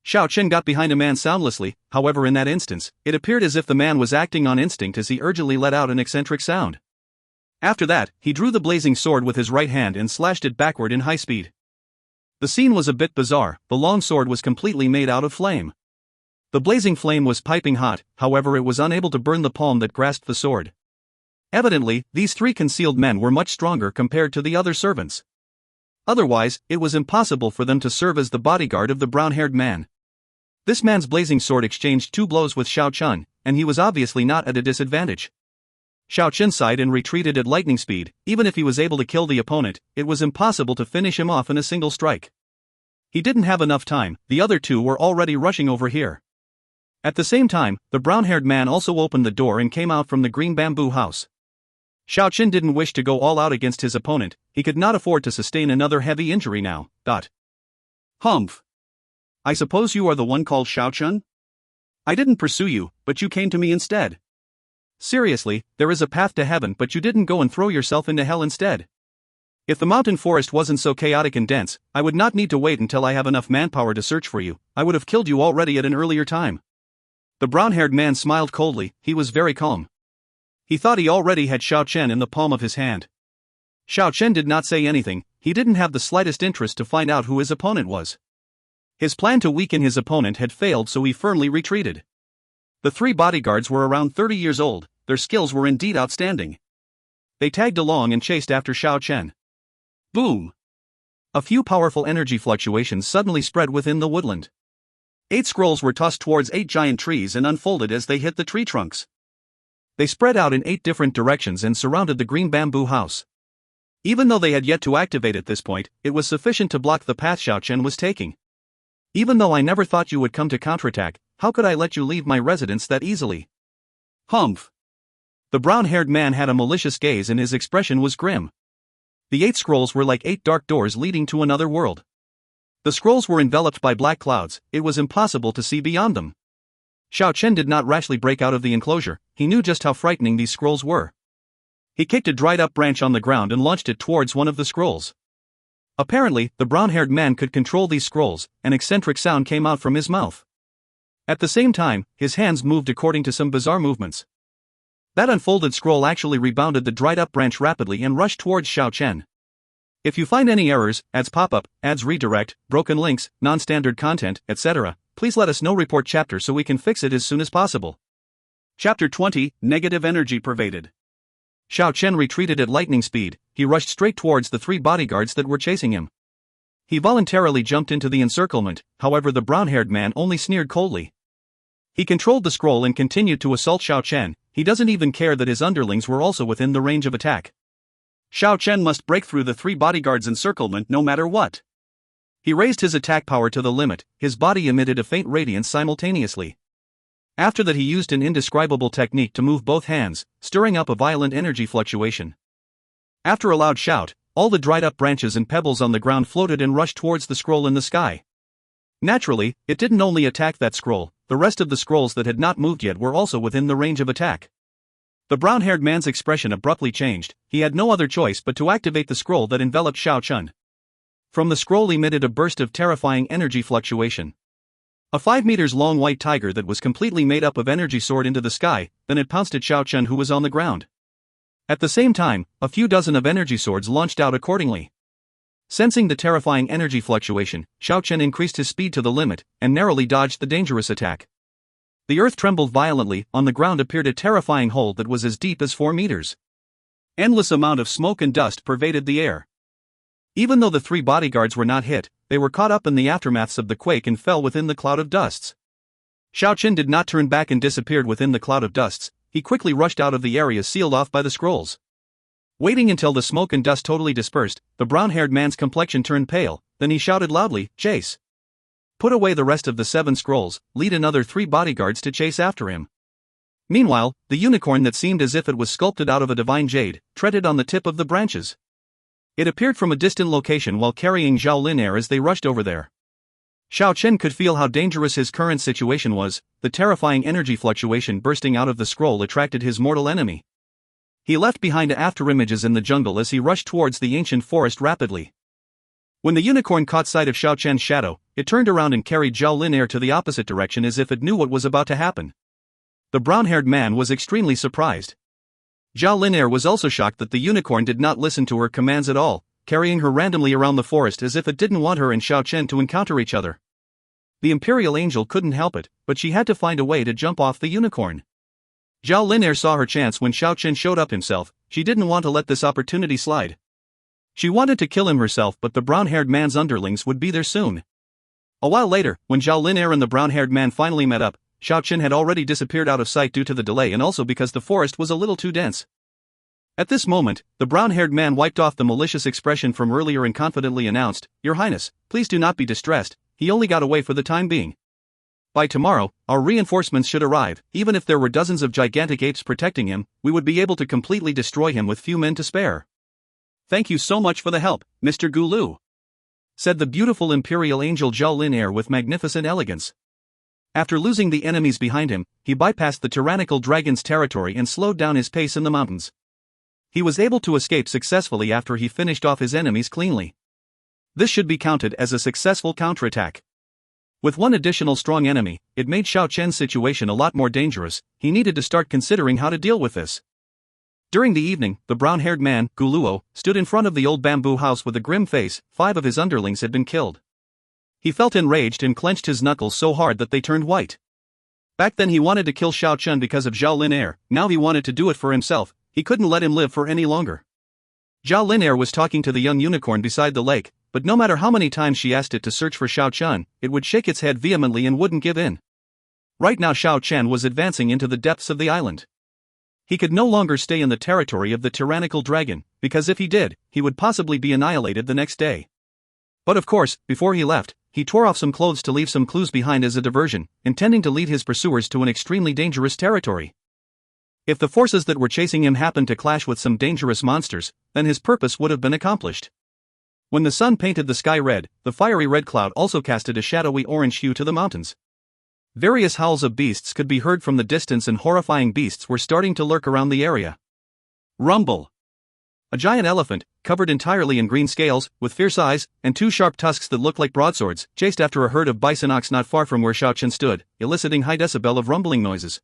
Xiao Chen got behind a man soundlessly. However, in that instance, it appeared as if the man was acting on instinct as he urgently let out an eccentric sound. After that, he drew the blazing sword with his right hand and slashed it backward in high speed. The scene was a bit bizarre. The long sword was completely made out of flame. The blazing flame was piping hot, however it was unable to burn the palm that grasped the sword. Evidently, these 3 concealed men were much stronger compared to the other servants. Otherwise, it was impossible for them to serve as the bodyguard of the brown-haired man. This man's blazing sword exchanged 2 blows with Xiao Chen, and he was obviously not at a disadvantage. Xiao Chen sighed and retreated at lightning speed. Even if he was able to kill the opponent, it was impossible to finish him off in a single strike. He didn't have enough time. The other 2 were already rushing over here. At the same time, the brown-haired man also opened the door and came out from the green bamboo house. Xiao Chen didn't wish to go all out against his opponent. He could not afford to sustain another heavy injury now. Humph. I suppose you are the one called Xiao Chen? I didn't pursue you, but you came to me instead. Seriously, there is a path to heaven, but you didn't go and throw yourself into hell instead. If the mountain forest wasn't so chaotic and dense, I would not need to wait until I have enough manpower to search for you. I would have killed you already at an earlier time. The brown-haired man smiled coldly. He was very calm. He thought he already had Xiao Chen in the palm of his hand. Xiao Chen did not say anything. He didn't have the slightest interest to find out who his opponent was. His plan to weaken his opponent had failed, so he firmly retreated. The 3 bodyguards were around 30 years old. Their skills were indeed outstanding. They tagged along and chased after Xiao Chen. Boom! A few powerful energy fluctuations suddenly spread within the woodland. 8 scrolls were tossed towards 8 giant trees and unfolded as they hit the tree trunks. They spread out in 8 different directions and surrounded the green bamboo house. Even though they had yet to activate at this point, it was sufficient to block the path Xiao Chen was taking. Even though I never thought you would come to counterattack, how could I let you leave my residence that easily? Humph. The brown-haired man had a malicious gaze and his expression was grim. The 8 scrolls were like 8 dark doors leading to another world. The scrolls were enveloped by black clouds, it was impossible to see beyond them. Xiao Chen did not rashly break out of the enclosure, he knew just how frightening these scrolls were. He kicked a dried-up branch on the ground and launched it towards one of the scrolls. Apparently, the brown-haired man could control these scrolls, an eccentric sound came out from his mouth. At the same time, his hands moved according to some bizarre movements. That unfolded scroll actually rebounded the dried-up branch rapidly and rushed towards Xiao Chen. If you find any errors, ads pop-up, ads redirect, broken links, non-standard content, etc., please let us know. Report chapter so we can fix it as soon as possible. Chapter 20, Negative Energy Pervaded. Xiao Chen retreated at lightning speed, he rushed straight towards the 3 bodyguards that were chasing him. He voluntarily jumped into the encirclement, however the brown-haired man only sneered coldly. He controlled the scroll and continued to assault Xiao Chen, he doesn't even care that his underlings were also within the range of attack. Xiao Chen must break through the 3 bodyguards' encirclement no matter what. He raised his attack power to the limit, his body emitted a faint radiance simultaneously. After that he used an indescribable technique to move both hands, stirring up a violent energy fluctuation. After a loud shout, all the dried-up branches and pebbles on the ground floated and rushed towards the scroll in the sky. Naturally, it didn't only attack that scroll, the rest of the scrolls that had not moved yet were also within the range of attack. The brown-haired man's expression abruptly changed, he had no other choice but to activate the scroll that enveloped Xiao Chen. From the scroll emitted a burst of terrifying energy fluctuation. A 5 meters long white tiger that was completely made up of energy soared into the sky, then it pounced at Xiao Chen who was on the ground. At the same time, a few dozen of energy swords launched out accordingly. Sensing the terrifying energy fluctuation, Xiao Chen increased his speed to the limit, and narrowly dodged the dangerous attack. The earth trembled violently, on the ground appeared a terrifying hole that was as deep as 4 meters. Endless amount of smoke and dust pervaded the air. Even though the 3 bodyguards were not hit, they were caught up in the aftermaths of the quake and fell within the cloud of dusts. Xiao Chen did not turn back and disappeared within the cloud of dusts, he quickly rushed out of the area sealed off by the scrolls. Waiting until the smoke and dust totally dispersed, the brown-haired man's complexion turned pale, then he shouted loudly, "Chase! Put away the rest of the 7 scrolls, lead another 3 bodyguards to chase after him." Meanwhile, the unicorn that seemed as if it was sculpted out of a divine jade, treaded on the tip of the branches. It appeared from a distant location while carrying Zhao Linair as they rushed over there. Xiao Chen could feel how dangerous his current situation was, the terrifying energy fluctuation bursting out of the scroll attracted his mortal enemy. He left behind afterimages in the jungle as he rushed towards the ancient forest rapidly. When the unicorn caught sight of Xiao Chen's shadow, it turned around and carried Zhao Linair to the opposite direction as if it knew what was about to happen. The brown-haired man was extremely surprised. Zhao Linair was also shocked that the unicorn did not listen to her commands at all, carrying her randomly around the forest as if it didn't want her and Xiao Chen to encounter each other. The Imperial angel couldn't help it, but she had to find a way to jump off the unicorn. Zhao Linair saw her chance when Xiao Chen showed up himself, she didn't want to let this opportunity slide. She wanted to kill him herself but the brown-haired man's underlings would be there soon. A while later, when Zhao Linair and the brown-haired man finally met up, Xiao Chen had already disappeared out of sight due to the delay and also because the forest was a little too dense. At this moment, the brown-haired man wiped off the malicious expression from earlier and confidently announced, "Your Highness, please do not be distressed, he only got away for the time being. By tomorrow, our reinforcements should arrive, even if there were dozens of gigantic apes protecting him, we would be able to completely destroy him with few men to spare." "Thank you so much for the help, Mr. Gulu," said the beautiful Imperial angel Zhao Linair with magnificent elegance. After losing the enemies behind him, he bypassed the tyrannical dragon's territory and slowed down his pace in the mountains. He was able to escape successfully after he finished off his enemies cleanly. This should be counted as a successful counterattack. With one additional strong enemy, it made Xiao Chen's situation a lot more dangerous, he needed to start considering how to deal with this. During the evening, the brown-haired man, Guluo, stood in front of the old bamboo house with a grim face, 5 of his underlings had been killed. He felt enraged and clenched his knuckles so hard that they turned white. Back then he wanted to kill Xiao Chen because of Zhao Linair, now he wanted to do it for himself, he couldn't let him live for any longer. Zhao Linair was talking to the young unicorn beside the lake, but no matter how many times she asked it to search for Xiao Chen, it would shake its head vehemently and wouldn't give in. Right now Xiao Chen was advancing into the depths of the island. He could no longer stay in the territory of the tyrannical dragon, because if he did, he would possibly be annihilated the next day. But of course, before he left, he tore off some clothes to leave some clues behind as a diversion, intending to lead his pursuers to an extremely dangerous territory. If the forces that were chasing him happened to clash with some dangerous monsters, then his purpose would have been accomplished. When the sun painted the sky red, the fiery red cloud also casted a shadowy orange hue to the mountains. Various howls of beasts could be heard from the distance, and horrifying beasts were starting to lurk around the area. Rumble! A giant elephant, covered entirely in green scales, with fierce eyes, and two sharp tusks that looked like broadswords, chased after a herd of bison ox not far from where Xiao Chen stood, eliciting high decibel of rumbling noises.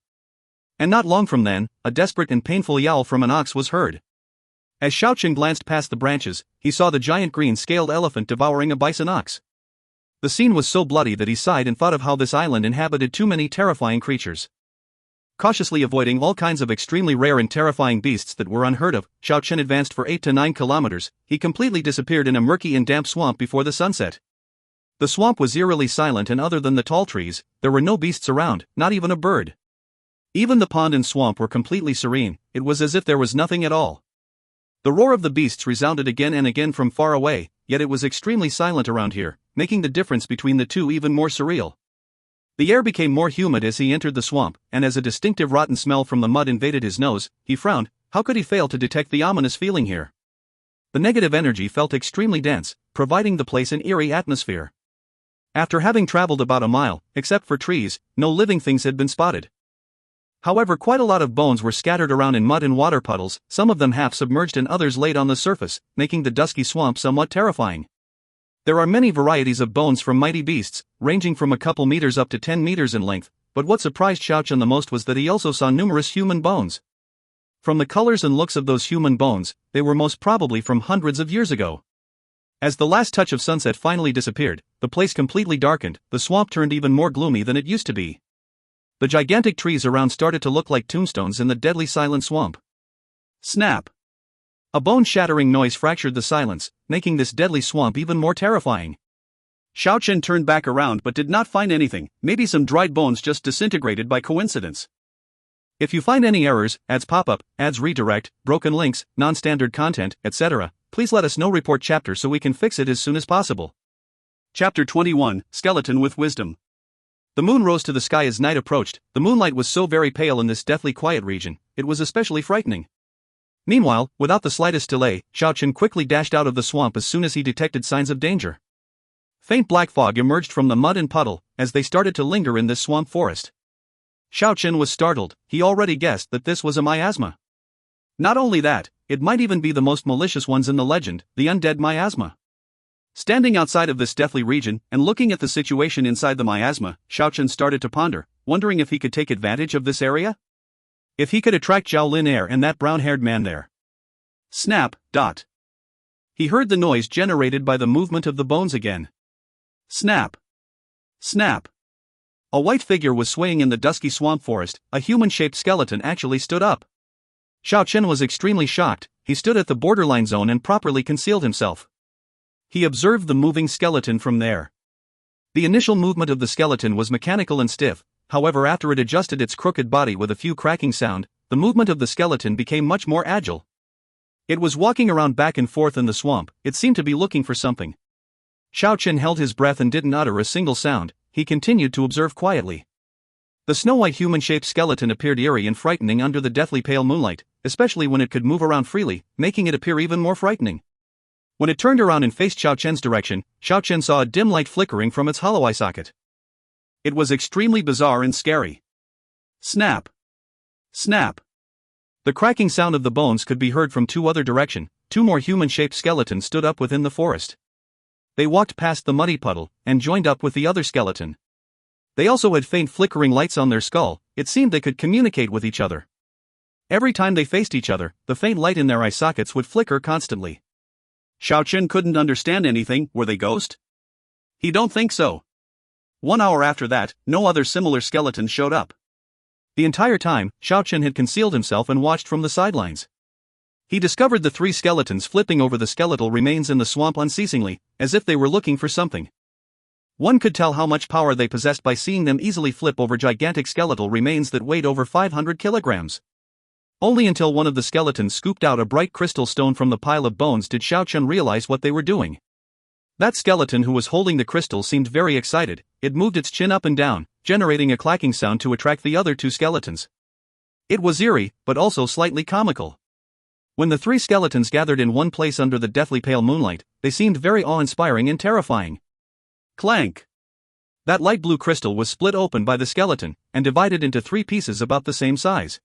And not long from then, a desperate and painful yowl from an ox was heard. As Xiao Chen glanced past the branches, he saw the giant green-scaled elephant devouring a bison ox. The scene was so bloody that he sighed and thought of how this island inhabited too many terrifying creatures. Cautiously avoiding all kinds of extremely rare and terrifying beasts that were unheard of, Xiao Chen advanced for 8 to 9 kilometers. He completely disappeared in a murky and damp swamp before the sunset. The swamp was eerily silent, and other than the tall trees, there were no beasts around, not even a bird. Even the pond and swamp were completely serene. It was as if there was nothing at all. The roar of the beasts resounded again and again from far away, yet it was extremely silent around here, making the difference between the two even more surreal. The air became more humid as he entered the swamp, and as a distinctive rotten smell from the mud invaded his nose, he frowned. How could he fail to detect the ominous feeling here? The negative energy felt extremely dense, providing the place an eerie atmosphere. After having traveled about a mile, except for trees, no living things had been spotted. However, quite a lot of bones were scattered around in mud and water puddles, some of them half submerged and others laid on the surface, making the dusky swamp somewhat terrifying. There are many varieties of bones from mighty beasts, ranging from a couple meters up to 10 meters in length, but what surprised Xiao Chen the most was that he also saw numerous human bones. From the colors and looks of those human bones, they were most probably from hundreds of years ago. As the last touch of sunset finally disappeared, the place completely darkened. The swamp turned even more gloomy than it used to be. The gigantic trees around started to look like tombstones in the deadly silent swamp. Snap! A bone-shattering noise fractured the silence, making this deadly swamp even more terrifying. Xiao Chen turned back around but did not find anything, maybe some dried bones just disintegrated by coincidence. If you find any errors, ads pop-up, ads redirect, broken links, non-standard content, etc., please let us know. Report chapter so we can fix it as soon as possible. Chapter 21, Skeleton with Wisdom. The moon rose to the sky as night approached. The moonlight was so very pale in this deathly quiet region, it was especially frightening. Meanwhile, without the slightest delay, Xiao Chen quickly dashed out of the swamp as soon as he detected signs of danger. Faint black fog emerged from the mud and puddle, as they started to linger in this swamp forest. Xiao Chen was startled. He already guessed that this was a miasma. Not only that, it might even be the most malicious ones in the legend, the undead miasma. Standing outside of this deathly region, and looking at the situation inside the miasma, Xiao Chen started to ponder, wondering if he could take advantage of this area? If he could attract Zhao Lin Air and that brown-haired man there. Snap, dot. He heard the noise generated by the movement of the bones again. Snap. Snap. A white figure was swaying in the dusky swamp forest. A human-shaped skeleton actually stood up. Xiao Chen was extremely shocked. He stood at the borderline zone and properly concealed himself. He observed the moving skeleton from there. The initial movement of the skeleton was mechanical and stiff, however after it adjusted its crooked body with a few cracking sound, the movement of the skeleton became much more agile. It was walking around back and forth in the swamp. It seemed to be looking for something. Xiao Chen held his breath and didn't utter a single sound. He continued to observe quietly. The snow-white human-shaped skeleton appeared eerie and frightening under the deathly pale moonlight, especially when it could move around freely, making it appear even more frightening. When it turned around and faced Xiao Chen's direction, Xiao Chen saw a dim light flickering from its hollow eye socket. It was extremely bizarre and scary. Snap! Snap! The cracking sound of the bones could be heard from two other directions. Two more human-shaped skeletons stood up within the forest. They walked past the muddy puddle, and joined up with the other skeleton. They also had faint flickering lights on their skull. It seemed they could communicate with each other. Every time they faced each other, the faint light in their eye sockets would flicker constantly. Xiao Chen couldn't understand anything. Were they ghosts? He don't think so. 1 hour after that, no other similar skeletons showed up. The entire time, Xiao Chen had concealed himself and watched from the sidelines. He discovered the 3 skeletons flipping over the skeletal remains in the swamp unceasingly, as if they were looking for something. One could tell how much power they possessed by seeing them easily flip over gigantic skeletal remains that weighed over 500 kilograms. Only until one of the skeletons scooped out a bright crystal stone from the pile of bones did Xiao Chen realize what they were doing. That skeleton who was holding the crystal seemed very excited. It moved its chin up and down, generating a clacking sound to attract the other two skeletons. It was eerie, but also slightly comical. When the three skeletons gathered in one place under the deathly pale moonlight, they seemed very awe-inspiring and terrifying. Clank! That light blue crystal was split open by the skeleton, and divided into three pieces about the same size.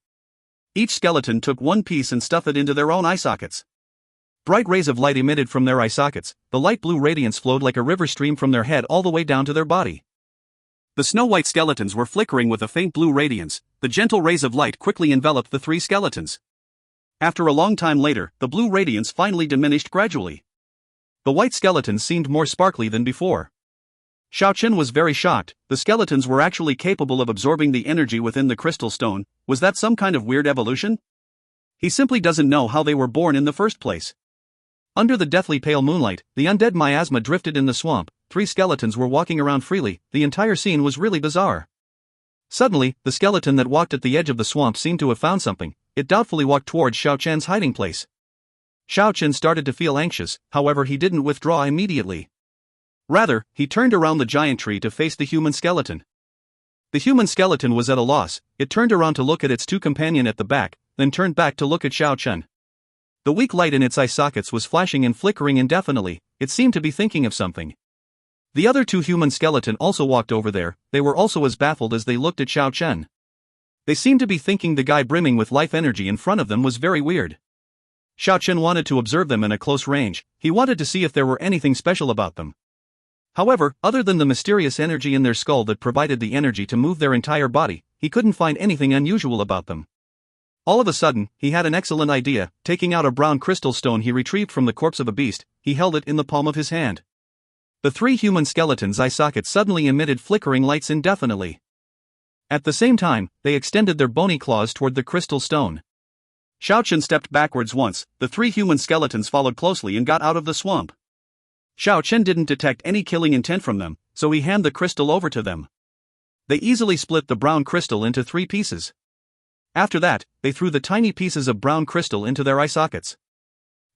Each skeleton took one piece and stuffed it into their own eye sockets. Bright rays of light emitted from their eye sockets. The light blue radiance flowed like a river stream from their head all the way down to their body. The snow-white skeletons were flickering with a faint blue radiance. The gentle rays of light quickly enveloped the three skeletons. After a long time later, the blue radiance finally diminished gradually. The white skeletons seemed more sparkly than before. Xiao Chen was very shocked. The skeletons were actually capable of absorbing the energy within the crystal stone. Was that some kind of weird evolution? He simply doesn't know how they were born in the first place. Under the deathly pale moonlight, the undead miasma drifted in the swamp. Three skeletons were walking around freely. The entire scene was really bizarre. Suddenly, the skeleton that walked at the edge of the swamp seemed to have found something. It doubtfully walked towards Xiao Chen's hiding place. Xiao Chen started to feel anxious, however he didn't withdraw immediately. Rather, he turned around the giant tree to face the human skeleton. The human skeleton was at a loss. It turned around to look at its two companions at the back, then turned back to look at Xiao Chen. The weak light in its eye sockets was flashing and flickering indefinitely. It seemed to be thinking of something. The other two human skeletons also walked over there. They were also as baffled as they looked at Xiao Chen. They seemed to be thinking the guy brimming with life energy in front of them was very weird. Xiao Chen wanted to observe them in a close range. He wanted to see if there were anything special about them. However, other than the mysterious energy in their skull that provided the energy to move their entire body, he couldn't find anything unusual about them. All of a sudden, he had an excellent idea. Taking out a brown crystal stone he retrieved from the corpse of a beast, he held it in the palm of his hand. The three human skeletons' eye sockets suddenly emitted flickering lights indefinitely. At the same time, they extended their bony claws toward the crystal stone. Xiao Chen stepped backwards once. The three human skeletons followed closely and got out of the swamp. Xiao Chen didn't detect any killing intent from them, so he handed the crystal over to them. They easily split the brown crystal into three pieces. After that, they threw the tiny pieces of brown crystal into their eye sockets.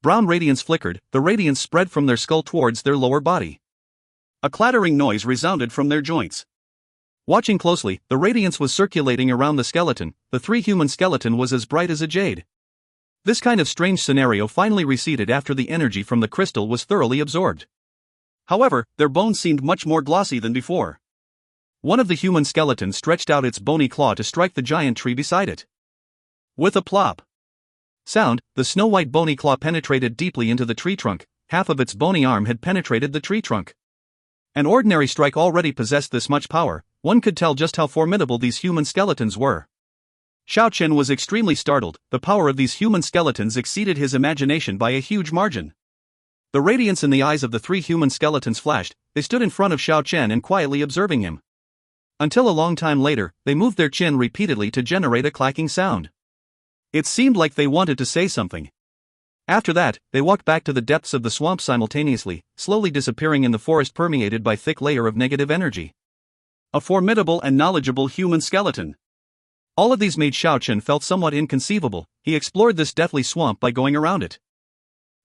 Brown radiance flickered. The radiance spread from their skull towards their lower body. A clattering noise resounded from their joints. Watching closely, the radiance was circulating around the skeleton. The three human skeleton was as bright as a jade. This kind of strange scenario finally receded after the energy from the crystal was thoroughly absorbed. However, their bones seemed much more glossy than before. One of the human skeletons stretched out its bony claw to strike the giant tree beside it. With a plop sound, the snow-white bony claw penetrated deeply into the tree trunk. Half of its bony arm had penetrated the tree trunk. An ordinary strike already possessed this much power. One could tell just how formidable these human skeletons were. Xiao Chen was extremely startled. The power of these human skeletons exceeded his imagination by a huge margin. The radiance in the eyes of the three human skeletons flashed. They stood in front of Xiao Chen and quietly observing him. Until a long time later, they moved their chin repeatedly to generate a clacking sound. It seemed like they wanted to say something. After that, they walked back to the depths of the swamp simultaneously, slowly disappearing in the forest permeated by thick layer of negative energy. A formidable and knowledgeable human skeleton. All of these made Xiao Chen felt somewhat inconceivable. He explored this deathly swamp by going around it.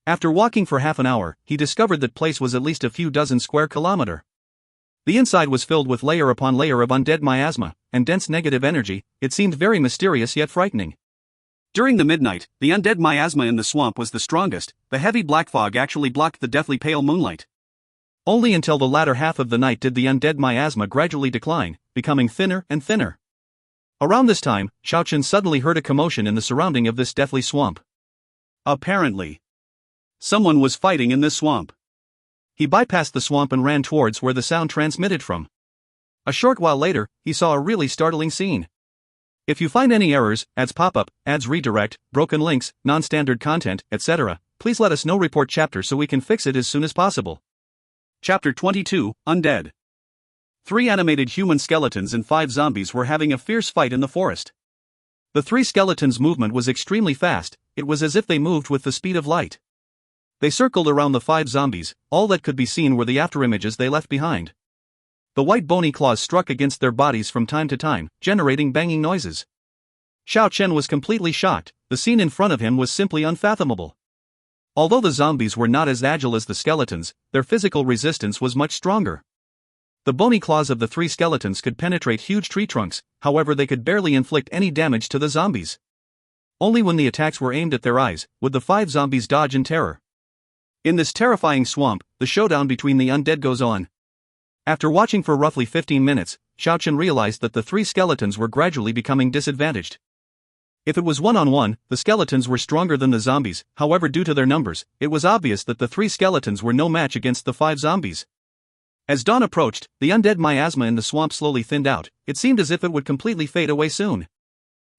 After walking for half an hour, he discovered that place was at least a few dozen square kilometers. The inside was filled with layer upon layer of undead miasma and dense negative energy. It seemed very mysterious yet frightening. During the midnight, the undead miasma in the swamp was the strongest. The heavy black fog actually blocked the deathly pale moonlight. Only until the latter half of the night did the undead miasma gradually decline, becoming thinner and thinner. Around this time, Xiao Chen suddenly heard a commotion in the surrounding of this deathly swamp. Apparently, someone was fighting in this swamp. He bypassed the swamp and ran towards where the sound transmitted from. A short while later, he saw a really startling scene. If you find any errors, ads pop up, ads redirect, broken links, non-standard content, etc., please let us know. Report chapter so we can fix it as soon as possible. Chapter 22, Undead. 3 animated human skeletons and 5 zombies were having a fierce fight in the forest. The 3 skeletons' movement was extremely fast. It was as if they moved with the speed of light. They circled around the 5 zombies. All that could be seen were the afterimages they left behind. The white bony claws struck against their bodies from time to time, generating banging noises. Xiao Chen was completely shocked. the scene in front of him was simply unfathomable. Although the zombies were not as agile as the skeletons, their physical resistance was much stronger. The bony claws of the three skeletons could penetrate huge tree trunks, however they could barely inflict any damage to the zombies. Only when the attacks were aimed at their eyes would the 5 zombies dodge in terror. In this terrifying swamp, the showdown between the undead goes on. After watching for roughly 15 minutes, Xiao Chen realized that the 3 skeletons were gradually becoming disadvantaged. If it was one-on-one, the skeletons were stronger than the zombies, however due to their numbers, it was obvious that the 3 skeletons were no match against the 5 zombies. As dawn approached, the undead miasma in the swamp slowly thinned out. It seemed as if it would completely fade away soon.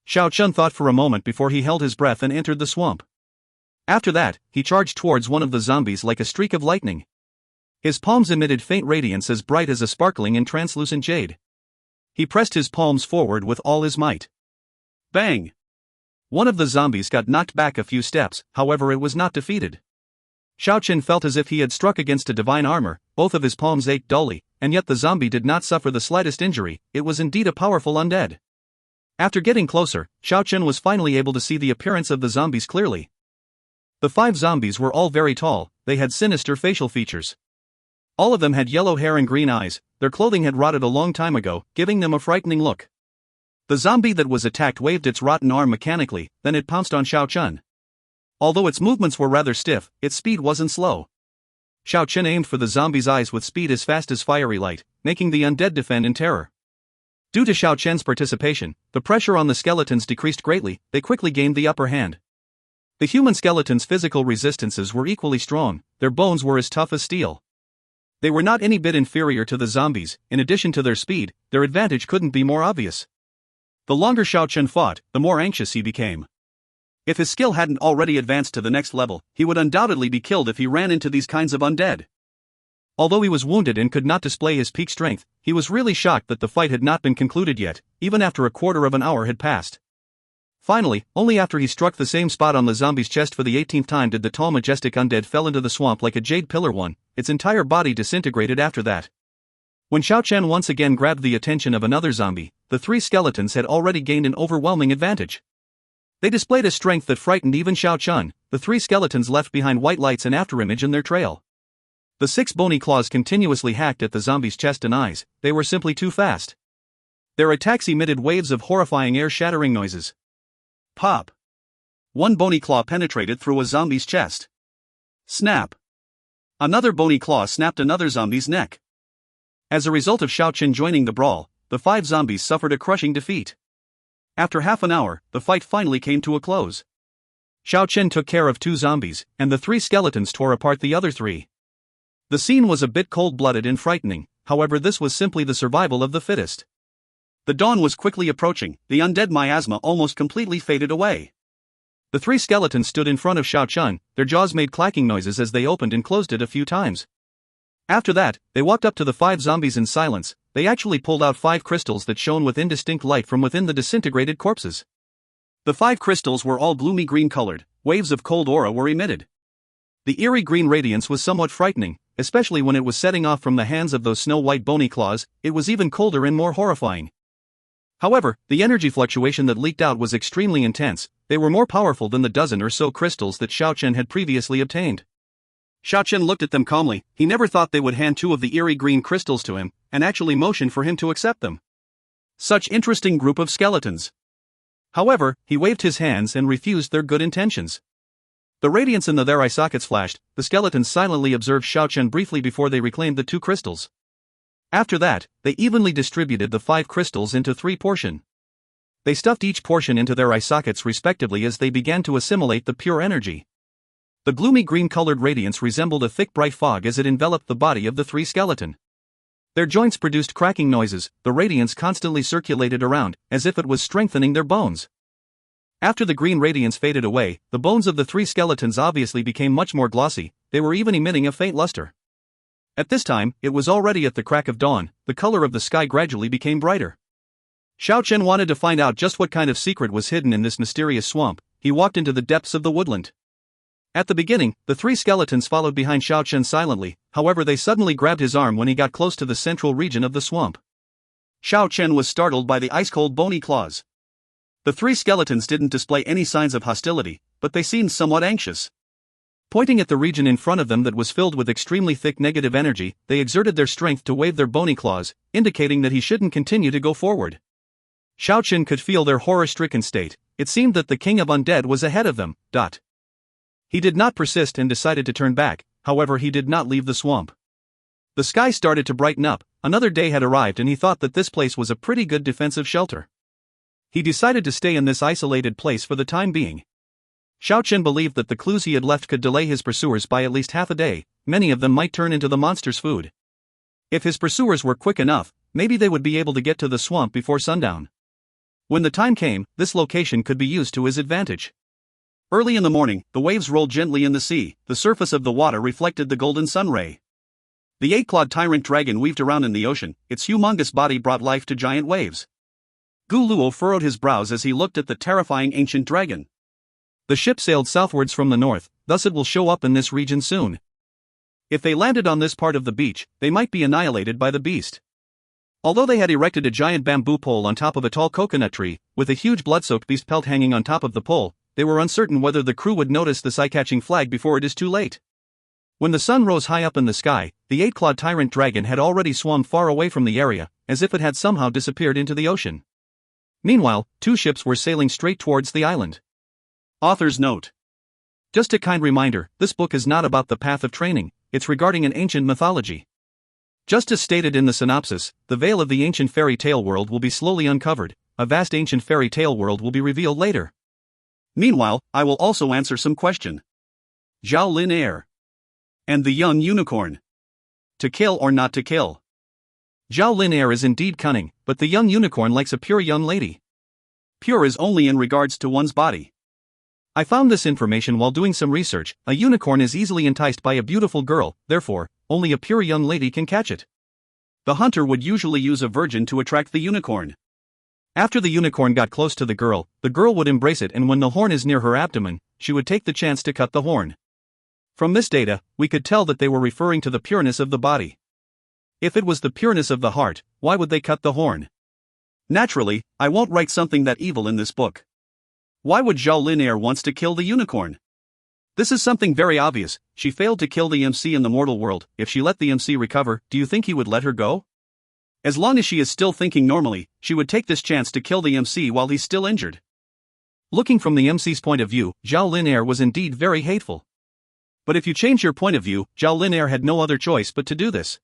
Xiao Chen thought for a moment before he held his breath and entered the swamp. After that, he charged towards one of the zombies like a streak of lightning. His palms emitted faint radiance as bright as a sparkling and translucent jade. He pressed his palms forward with all his might. Bang! One of the zombies got knocked back a few steps, however it was not defeated. Xiao Chen felt as if he had struck against a divine armor. Both of his palms ached dully, and yet the zombie did not suffer the slightest injury. It was indeed a powerful undead. After getting closer, Xiao Chen was finally able to see the appearance of the zombies clearly. The 5 zombies were all very tall. They had sinister facial features. All of them had yellow hair and green eyes. Their clothing had rotted a long time ago, giving them a frightening look. The zombie that was attacked waved its rotten arm mechanically, then it pounced on Xiao Chen. Although its movements were rather stiff, its speed wasn't slow. Xiao Chen aimed for the zombie's eyes with speed as fast as fiery light, making the undead defend in terror. Due to Xiao Chen's participation, the pressure on the skeletons decreased greatly. They quickly gained the upper hand. The human skeletons' physical resistances were equally strong. Their bones were as tough as steel. They were not any bit inferior to the zombies. In addition to their speed, their advantage couldn't be more obvious. The longer Xiao Chen fought, the more anxious he became. If his skill hadn't already advanced to the next level, he would undoubtedly be killed if he ran into these kinds of undead. Although he was wounded and could not display his peak strength, he was really shocked that the fight had not been concluded yet, even after a quarter of an hour had passed. Finally, only after he struck the same spot on the zombie's chest for the 18th time did the tall majestic undead fell into the swamp like a jade pillar one. Its entire body disintegrated after that. When Xiao Chen once again grabbed the attention of another zombie, the 3 skeletons had already gained an overwhelming advantage. They displayed a strength that frightened even Xiao Chen. The 3 skeletons left behind white lights and afterimage in their trail. The 6 bony claws continuously hacked at the zombie's chest and eyes. They were simply too fast. Their attacks emitted waves of horrifying air-shattering noises. Pop! One bony claw penetrated through a zombie's chest. Snap! Another bony claw snapped another zombie's neck. As a result of Xiao Chen joining the brawl, the 5 zombies suffered a crushing defeat. After half an hour, the fight finally came to a close. Xiao Chen took care of 2 zombies, and the 3 skeletons tore apart the other 3. The scene was a bit cold-blooded and frightening, however this was simply the survival of the fittest. The dawn was quickly approaching. The undead miasma almost completely faded away. The 3 skeletons stood in front of Xiao Chen. Their jaws made clacking noises as they opened and closed it a few times. After that, they walked up to the 5 zombies in silence. They actually pulled out 5 crystals that shone with indistinct light from within the disintegrated corpses. The 5 crystals were all gloomy green colored. Waves of cold aura were emitted. The eerie green radiance was somewhat frightening, especially when it was setting off from the hands of those snow-white bony claws. It was even colder and more horrifying. However, the energy fluctuation that leaked out was extremely intense. They were more powerful than the dozen or so crystals that Xiao Chen had previously obtained. Xiao Chen looked at them calmly. He never thought they would hand 2 of the eerie green crystals to him, and actually motioned for him to accept them. Such interesting group of skeletons. However, he waved his hands and refused their good intentions. The radiance in their eye sockets flashed. The skeletons silently observed Xiao Chen briefly before they reclaimed the 2 crystals. After that, they evenly distributed the 5 crystals into 3 portions. They stuffed each portion into their eye sockets respectively as they began to assimilate the pure energy. The gloomy green-colored radiance resembled a thick bright fog as it enveloped the body of the 3 skeleton. Their joints produced cracking noises. The radiance constantly circulated around, as if it was strengthening their bones. After the green radiance faded away, the bones of the 3 skeletons obviously became much more glossy. They were even emitting a faint luster. At this time, it was already at the crack of dawn. The color of the sky gradually became brighter. Xiao Chen wanted to find out just what kind of secret was hidden in this mysterious swamp. He walked into the depths of the woodland. At the beginning, the 3 skeletons followed behind Xiao Chen silently. However, they suddenly grabbed his arm when he got close to the central region of the swamp. Xiao Chen was startled by the ice-cold bony claws. The three skeletons didn't display any signs of hostility, but they seemed somewhat anxious. Pointing at the region in front of them that was filled with extremely thick negative energy, they exerted their strength to wave their bony claws, indicating that he shouldn't continue to go forward. Xiao Chen could feel their horror-stricken state. It seemed that the king of undead was ahead of them. He did not persist and decided to turn back, however he did not leave the swamp. The sky started to brighten up, another day had arrived and he thought that this place was a pretty good defensive shelter. He decided to stay in this isolated place for the time being. Xiao Chen believed that the clues he had left could delay his pursuers by at least half a day. Many of them might turn into the monster's food. If his pursuers were quick enough, maybe they would be able to get to the swamp before sundown. When the time came, this location could be used to his advantage. Early in the morning, the waves rolled gently in the sea, the surface of the water reflected the golden sun ray. The Eight-Clawed Tyrant Dragon weaved around in the ocean, its humongous body brought life to giant waves. Gu Luo furrowed his brows as he looked at the terrifying ancient dragon. The ship sailed southwards from the north, thus it will show up in this region soon. If they landed on this part of the beach, they might be annihilated by the beast. Although they had erected a giant bamboo pole on top of a tall coconut tree, with a huge blood-soaked beast pelt hanging on top of the pole, they were uncertain whether the crew would notice the eye-catching flag before it is too late. When the sun rose high up in the sky, the Eight-Clawed Tyrant Dragon had already swum far away from the area, as if it had somehow disappeared into the ocean. Meanwhile, two ships were sailing straight towards the island. Author's note. Just a kind reminder, this book is not about the path of training, it's regarding an ancient mythology. Just as stated in the synopsis, the veil of the ancient fairy tale world will be slowly uncovered, a vast ancient fairy tale world will be revealed later. Meanwhile, I will also answer some question. Zhao Lin Air. And the young unicorn. To kill or not to kill? Zhao Lin Air is indeed cunning, but the young unicorn likes a pure young lady. Pure is only in regards to one's body. I found this information while doing some research. A unicorn is easily enticed by a beautiful girl, therefore, only a pure young lady can catch it. The hunter would usually use a virgin to attract the unicorn. After the unicorn got close to the girl would embrace it, and when the horn is near her abdomen, she would take the chance to cut the horn. From this data, we could tell that they were referring to the pureness of the body. If it was the pureness of the heart, why would they cut the horn? Naturally, I won't write something that evil in this book. Why would Zhao Lin Air wants to kill the unicorn? This is something very obvious. She failed to kill the MC in the mortal world. If she let the MC recover, do you think he would let her go? As long as she is still thinking normally, she would take this chance to kill the MC while he's still injured. Looking from the MC's point of view, Zhao Lin Air was indeed very hateful. But if you change your point of view, Zhao Lin Air had no other choice but to do this.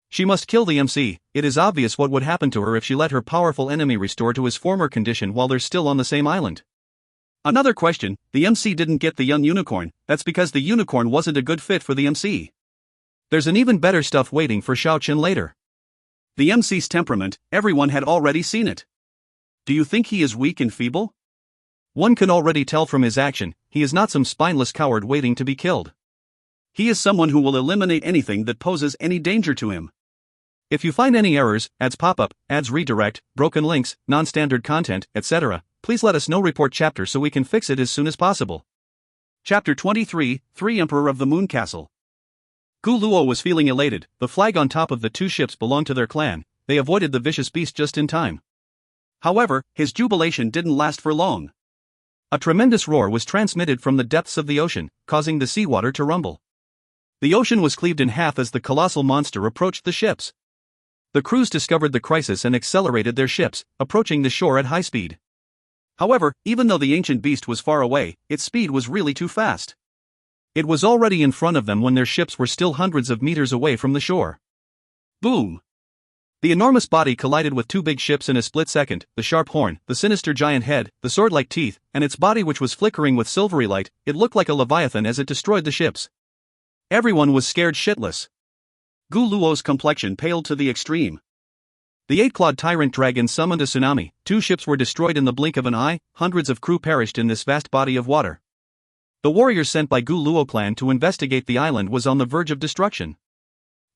She must kill the MC. It is obvious what would happen to her if she let her powerful enemy restore to his former condition while they're still on the same island. Another question, the MC didn't get the young unicorn, that's because the unicorn wasn't a good fit for the MC. There's an even better stuff waiting for Xiao Chen later. The MC's temperament, everyone had already seen it. Do you think he is weak and feeble? One can already tell from his action, he is not some spineless coward waiting to be killed. He is someone who will eliminate anything that poses any danger to him. If you find any errors, ads pop up, ads redirect, broken links, non-standard content, etc., please let us know. Report chapter so we can fix it as soon as possible. Chapter 23, 3 Emperor of the Moon Castle. Gu Luo was feeling elated. The flag on top of the two ships belonged to their clan. They avoided the vicious beast just in time. However, his jubilation didn't last for long. A tremendous roar was transmitted from the depths of the ocean, causing the seawater to rumble. The ocean was cleaved in half as the colossal monster approached the ships. The crews discovered the crisis and accelerated their ships, approaching the shore at high speed. However, even though the ancient beast was far away, its speed was really too fast. It was already in front of them when their ships were still hundreds of meters away from the shore. Boom! The enormous body collided with two big ships in a split second, the sharp horn, the sinister giant head, the sword-like teeth, and its body which was flickering with silvery light. It looked like a leviathan as it destroyed the ships. Everyone was scared shitless. Gu Luo's complexion paled to the extreme. The Eight-Clawed Tyrant Dragon summoned a tsunami. Two ships were destroyed in the blink of an eye. Hundreds of crew perished in this vast body of water. The warriors sent by Gu Luo clan to investigate the island was on the verge of destruction.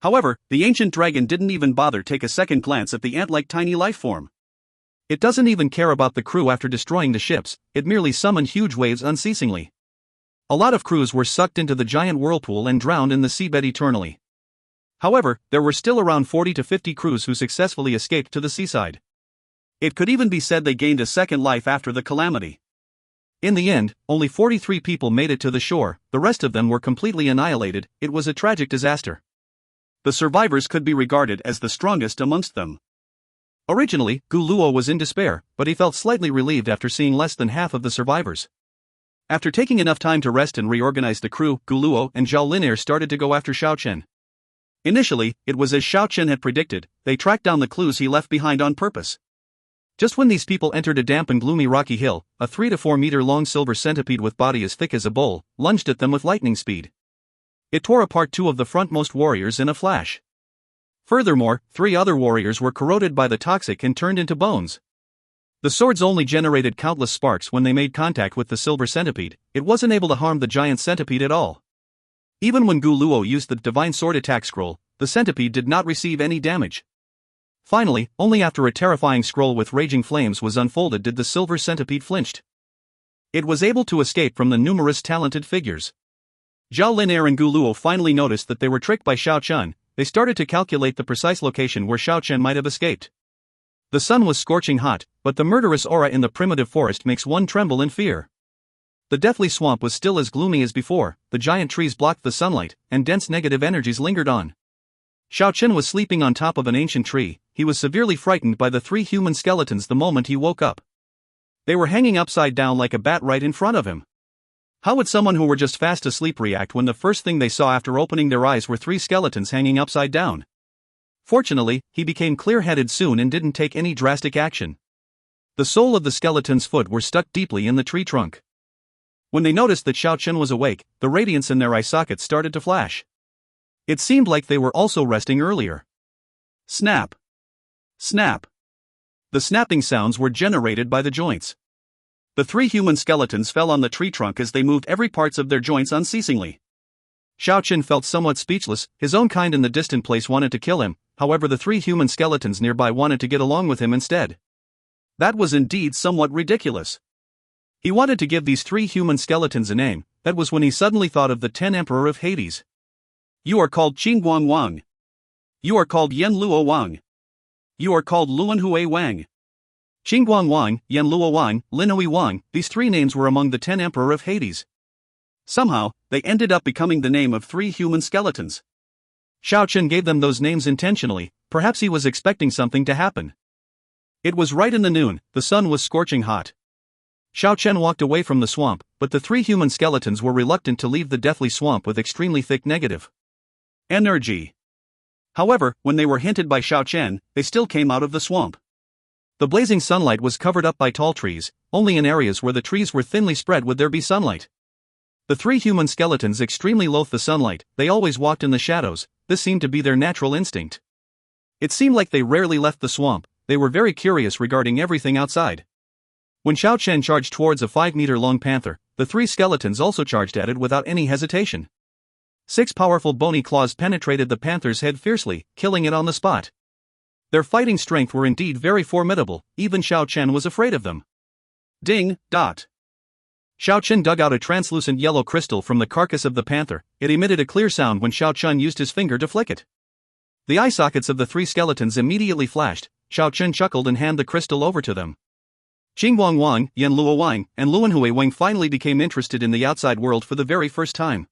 However, the ancient dragon didn't even bother take a second glance at the ant-like tiny life form. It doesn't even care about the crew after destroying the ships, it merely summoned huge waves unceasingly. A lot of crews were sucked into the giant whirlpool and drowned in the seabed eternally. However, there were still around 40 to 50 crews who successfully escaped to the seaside. It could even be said they gained a second life after the calamity. In the end, only 43 people made it to the shore, the rest of them were completely annihilated. It was a tragic disaster. The survivors could be regarded as the strongest amongst them. Originally, Gu Luo was in despair, but he felt slightly relieved after seeing less than half of the survivors. After taking enough time to rest and reorganize the crew, Gu Luo and Zhao Linear started to go after Xiao Chen. Initially, it was as Xiao Chen had predicted, they tracked down the clues he left behind on purpose. Just when these people entered a damp and gloomy rocky hill, a 3 to 4 meter long silver centipede with body as thick as a bowl, lunged at them with lightning speed. It tore apart 2 of the frontmost warriors in a flash. Furthermore, 3 other warriors were corroded by the toxic and turned into bones. The swords only generated countless sparks when they made contact with the silver centipede. It wasn't able to harm the giant centipede at all. Even when Gu Luo used the divine sword attack scroll, the centipede did not receive any damage. Finally, only after a terrifying scroll with raging flames was unfolded did the silver centipede flinch. It was able to escape from the numerous talented figures. Zhao Linear and Gu Luo finally noticed that they were tricked by Xiao Chen. They started to calculate the precise location where Xiao Chen might have escaped. The sun was scorching hot, but the murderous aura in the primitive forest makes one tremble in fear. The deathly swamp was still as gloomy as before, the giant trees blocked the sunlight, and dense negative energies lingered on. Xiao Chen was sleeping on top of an ancient tree. He was severely frightened by the 3 human skeletons the moment he woke up. They were hanging upside down like a bat right in front of him. How would someone who were just fast asleep react when the first thing they saw after opening their eyes were 3 skeletons hanging upside down? Fortunately, he became clear-headed soon and didn't take any drastic action. The sole of the skeleton's foot were stuck deeply in the tree trunk. When they noticed that Xiao Chen was awake, the radiance in their eye sockets started to flash. It seemed like they were also resting earlier. Snap! Snap! The snapping sounds were generated by the joints. The 3 human skeletons fell on the tree trunk as they moved every parts of their joints unceasingly. Xiao Chen felt somewhat speechless. His own kind in the distant place wanted to kill him, however the 3 human skeletons nearby wanted to get along with him instead. That was indeed somewhat ridiculous. He wanted to give these 3 human skeletons a name. That was when he suddenly thought of the 10 Emperor of Hades. You are called Qingguang Wang. You are called Yan Luo Wang. You are called Luan Hui Wang. Qingguang Wang, Yan Luo Wang, Lin Hui Wang, these 3 names were among the 10 Emperor of Hades. Somehow, they ended up becoming the name of 3 human skeletons. Xiao Chen gave them those names intentionally, perhaps he was expecting something to happen. It was right in the noon, the sun was scorching hot. Xiao Chen walked away from the swamp, but the 3 human skeletons were reluctant to leave the deathly swamp with extremely thick negative energy. However, when they were hinted by Xiao Chen, they still came out of the swamp. The blazing sunlight was covered up by tall trees, only in areas where the trees were thinly spread would there be sunlight. The 3 human skeletons extremely loathed the sunlight, they always walked in the shadows, this seemed to be their natural instinct. It seemed like they rarely left the swamp, they were very curious regarding everything outside. When Xiao Chen charged towards a 5-meter-long panther, the 3 skeletons also charged at it without any hesitation. 6 powerful bony claws penetrated the panther's head fiercely, killing it on the spot. Their fighting strength were indeed very formidable, even Xiao Chen was afraid of them. Ding, dot. Xiao Chen dug out a translucent yellow crystal from the carcass of the panther. It emitted a clear sound when Xiao Chen used his finger to flick it. The eye sockets of the 3 skeletons immediately flashed. Xiao Chen chuckled and handed the crystal over to them. Qingguang Wang, Yan Luo Wang, and Luan Hui Wang finally became interested in the outside world for the very first time.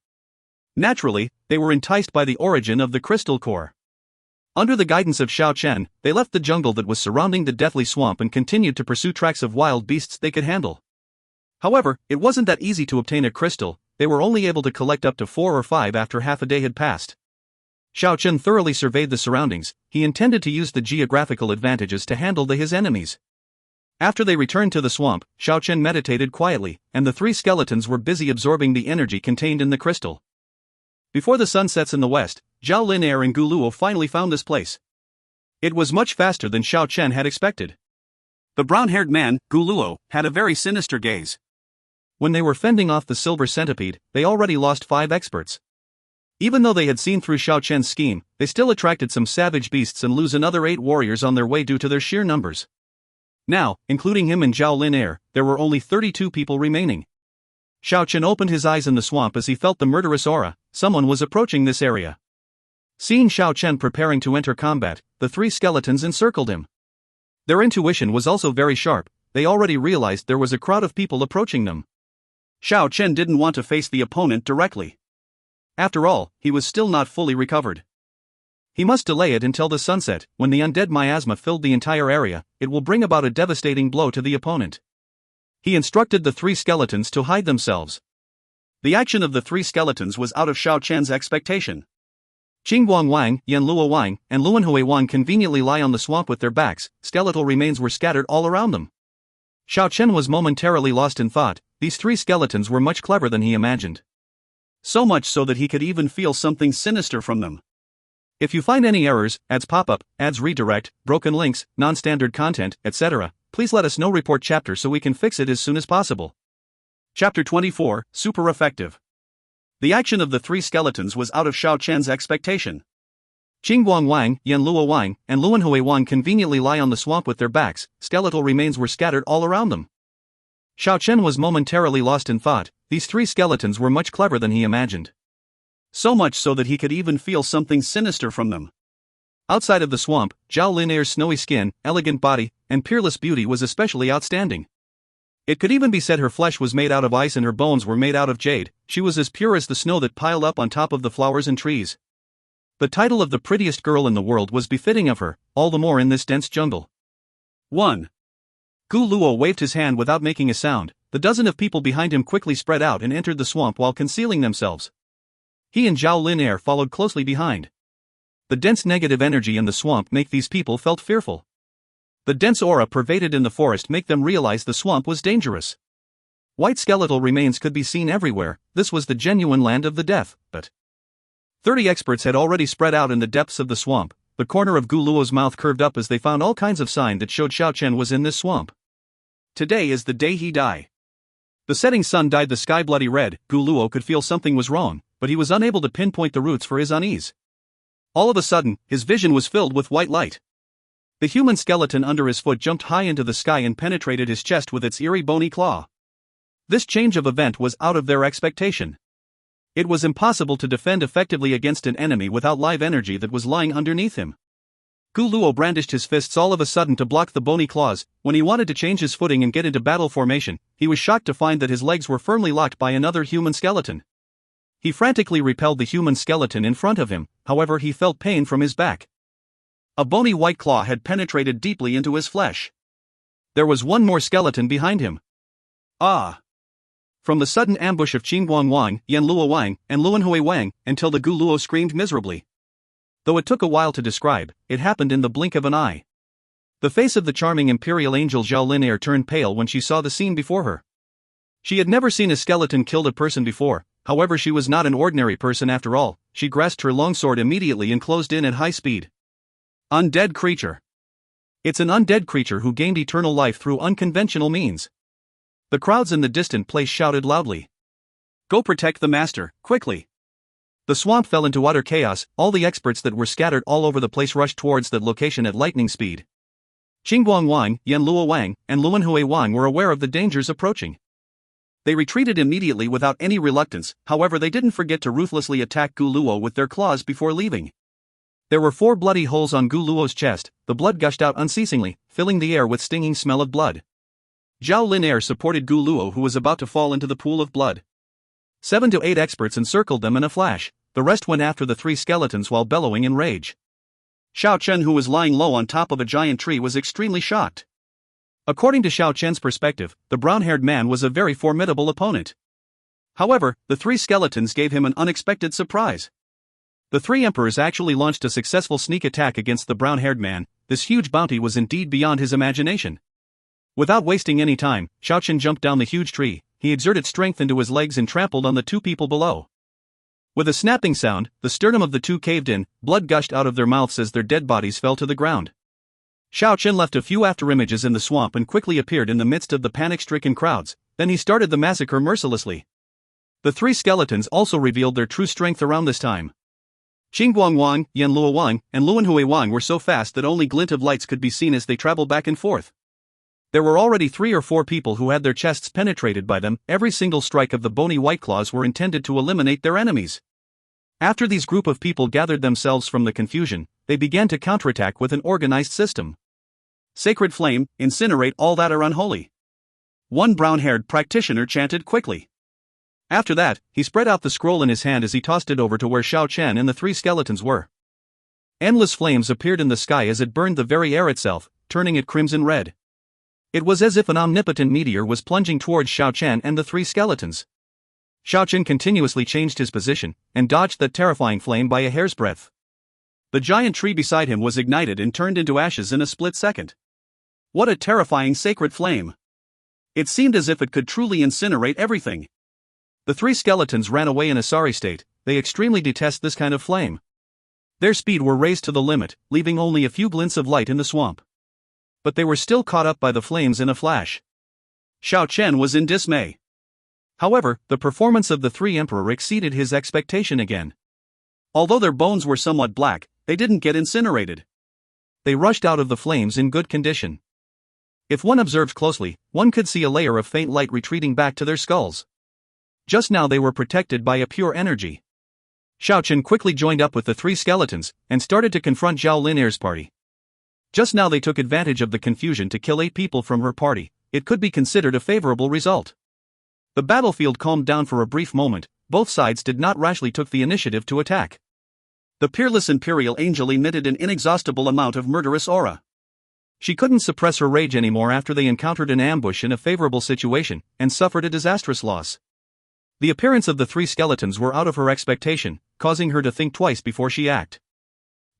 Naturally, they were enticed by the origin of the crystal core. Under the guidance of Xiao Chen, they left the jungle that was surrounding the deathly swamp and continued to pursue tracks of wild beasts they could handle. However, it wasn't that easy to obtain a crystal, they were only able to collect up to 4 or 5 after half a day had passed. Xiao Chen thoroughly surveyed the surroundings. He intended to use the geographical advantages to handle his enemies. After they returned to the swamp, Xiao Chen meditated quietly, and the 3 skeletons were busy absorbing the energy contained in the crystal. Before the sun sets in the west, Zhao Linear and Gu Luo finally found this place. It was much faster than Xiao Chen had expected. The brown-haired man, Gu Luo, had a very sinister gaze. When they were fending off the silver centipede, they already lost 5 experts. Even though they had seen through Xiao Chen's scheme, they still attracted some savage beasts and lose another 8 warriors on their way due to their sheer numbers. Now, including him and Zhao Linear, there were only 32 people remaining. Xiao Chen opened his eyes in the swamp as he felt the murderous aura. Someone was approaching this area. Seeing Xiao Chen preparing to enter combat, the 3 skeletons encircled him. Their intuition was also very sharp, they already realized there was a crowd of people approaching them. Xiao Chen didn't want to face the opponent directly. After all, he was still not fully recovered. He must delay it until the sunset. When the undead miasma filled the entire area, it will bring about a devastating blow to the opponent. He instructed the three skeletons to hide themselves. The action of the three skeletons was out of Xiao Chen's expectation. Qingguang Wang, Yanluo Wang, and Luanhui Wang conveniently lie on the swamp with their backs, skeletal remains were scattered all around them. Xiao Chen was momentarily lost in thought. These three skeletons were much cleverer than he imagined. So much so that he could even feel something sinister from them. If you find any errors, ads pop up, ads redirect, broken links, non-standard content, etc., please let us know. Report chapter so we can fix it as soon as possible. Chapter 24, Super Effective. The action of the three skeletons was out of Xiao Chen's expectation. Qingguang Wang, Yanluo Wang, and Luanhui Wang conveniently lie on the swamp with their backs, skeletal remains were scattered all around them. Xiao Chen was momentarily lost in thought. These three skeletons were much cleverer than he imagined. So much so that he could even feel something sinister from them. Outside of the swamp, Zhao Lin'er's snowy skin, elegant body, and peerless beauty was especially outstanding. It could even be said her flesh was made out of ice and her bones were made out of jade. She was as pure as the snow that piled up on top of the flowers and trees. The title of the prettiest girl in the world was befitting of her, all the more in this dense jungle. 1. Gu Luo waved his hand without making a sound. The dozen of people behind him quickly spread out and entered the swamp while concealing themselves. He and Zhao Lin'er followed closely behind. The dense negative energy in the swamp make these people felt fearful. The dense aura pervaded in the forest make them realize the swamp was dangerous. White skeletal remains could be seen everywhere. This was the genuine land of the death, but 30 experts had already spread out in the depths of the swamp. The corner of Gu Luo's mouth curved up as they found all kinds of sign that showed Xiao Chen was in this swamp. Today is the day he die. The setting sun dyed the sky bloody red. Gu Luo could feel something was wrong, but he was unable to pinpoint the roots for his unease. All of a sudden, his vision was filled with white light. The human skeleton under his foot jumped high into the sky and penetrated his chest with its eerie bony claw. This change of event was out of their expectation. It was impossible to defend effectively against an enemy without live energy that was lying underneath him. Gu Luo brandished his fists all of a sudden to block the bony claws. When he wanted to change his footing and get into battle formation, he was shocked to find that his legs were firmly locked by another human skeleton. He frantically repelled the human skeleton in front of him, however he felt pain from his back. A bony white claw had penetrated deeply into his flesh. There was one more skeleton behind him. Ah! From the sudden ambush of Qingguang Wang, Yanluo Wang, and Luanhui Wang, until the Gu Luo screamed miserably. Though it took a while to describe, it happened in the blink of an eye. The face of the charming Imperial angel Zhao Lin'er turned pale when she saw the scene before her. She had never seen a skeleton kill a person before, however she was not an ordinary person after all. She grasped her longsword immediately and closed in at high speed. Undead creature. It's an undead creature who gained eternal life through unconventional means. The crowds in the distant place shouted loudly. Go protect the master, quickly. The swamp fell into utter chaos. All the experts that were scattered all over the place rushed towards that location at lightning speed. Qingguang Wang, Yanluo Wang, and Luanhui Wang were aware of the dangers approaching. They retreated immediately without any reluctance, however they didn't forget to ruthlessly attack Gu Luo with their claws before leaving. There were 4 bloody holes on Gu Luo's chest. The blood gushed out unceasingly, filling the air with stinging smell of blood. Zhao Lin'er supported Gu Luo who was about to fall into the pool of blood. 7 to 8 experts encircled them in a flash. The rest went after the 3 skeletons while bellowing in rage. Xiao Chen, who was lying low on top of a giant tree, was extremely shocked. According to Xiao Chen's perspective, the brown-haired man was a very formidable opponent. However, the 3 skeletons gave him an unexpected surprise. The 3 emperors actually launched a successful sneak attack against the brown-haired man. This huge bounty was indeed beyond his imagination. Without wasting any time, Xiao Chen jumped down the huge tree. He exerted strength into his legs and trampled on the 2 people below. With a snapping sound, the sternum of the 2 caved in, blood gushed out of their mouths as their dead bodies fell to the ground. Xiao Chen left a few afterimages in the swamp and quickly appeared in the midst of the panic-stricken crowds. Then he started the massacre mercilessly. The 3 skeletons also revealed their true strength around this time. Qingguang Wang, Yanluo Wang, and Luanhui Wang were so fast that only glint of lights could be seen as they traveled back and forth. There were already 3 or 4 people who had their chests penetrated by them. Every single strike of the bony white claws were intended to eliminate their enemies. After these group of people gathered themselves from the confusion, they began to counterattack with an organized system. Sacred flame, incinerate all that are unholy. One brown-haired practitioner chanted quickly. After that, he spread out the scroll in his hand as he tossed it over to where Xiao Chen and the three skeletons were. Endless flames appeared in the sky as it burned the very air itself, turning it crimson red. It was as if an omnipotent meteor was plunging towards Xiao Chen and the three skeletons. Xiao Chen continuously changed his position, and dodged that terrifying flame by a hair's breadth. The giant tree beside him was ignited and turned into ashes in a split second. What a terrifying sacred flame! It seemed as if it could truly incinerate everything. The three skeletons ran away in a sorry state. They extremely detest this kind of flame. Their speed were raised to the limit, leaving only a few glints of light in the swamp. But they were still caught up by the flames in a flash. Xiao Chen was in dismay. However, the performance of the three emperor exceeded his expectation again. Although their bones were somewhat black, they didn't get incinerated. They rushed out of the flames in good condition. If one observed closely, one could see a layer of faint light retreating back to their skulls. Just now they were protected by a pure energy. Xiao Chen quickly joined up with the three skeletons, and started to confront Zhao Lin'er's party. Just now they took advantage of the confusion to kill 8 people from her party. It could be considered a favorable result. The battlefield calmed down for a brief moment. Both sides did not rashly took the initiative to attack. The peerless Imperial angel emitted an inexhaustible amount of murderous aura. She couldn't suppress her rage anymore after they encountered an ambush in a favorable situation, and suffered a disastrous loss. The appearance of the three skeletons were out of her expectation, causing her to think twice before she acted.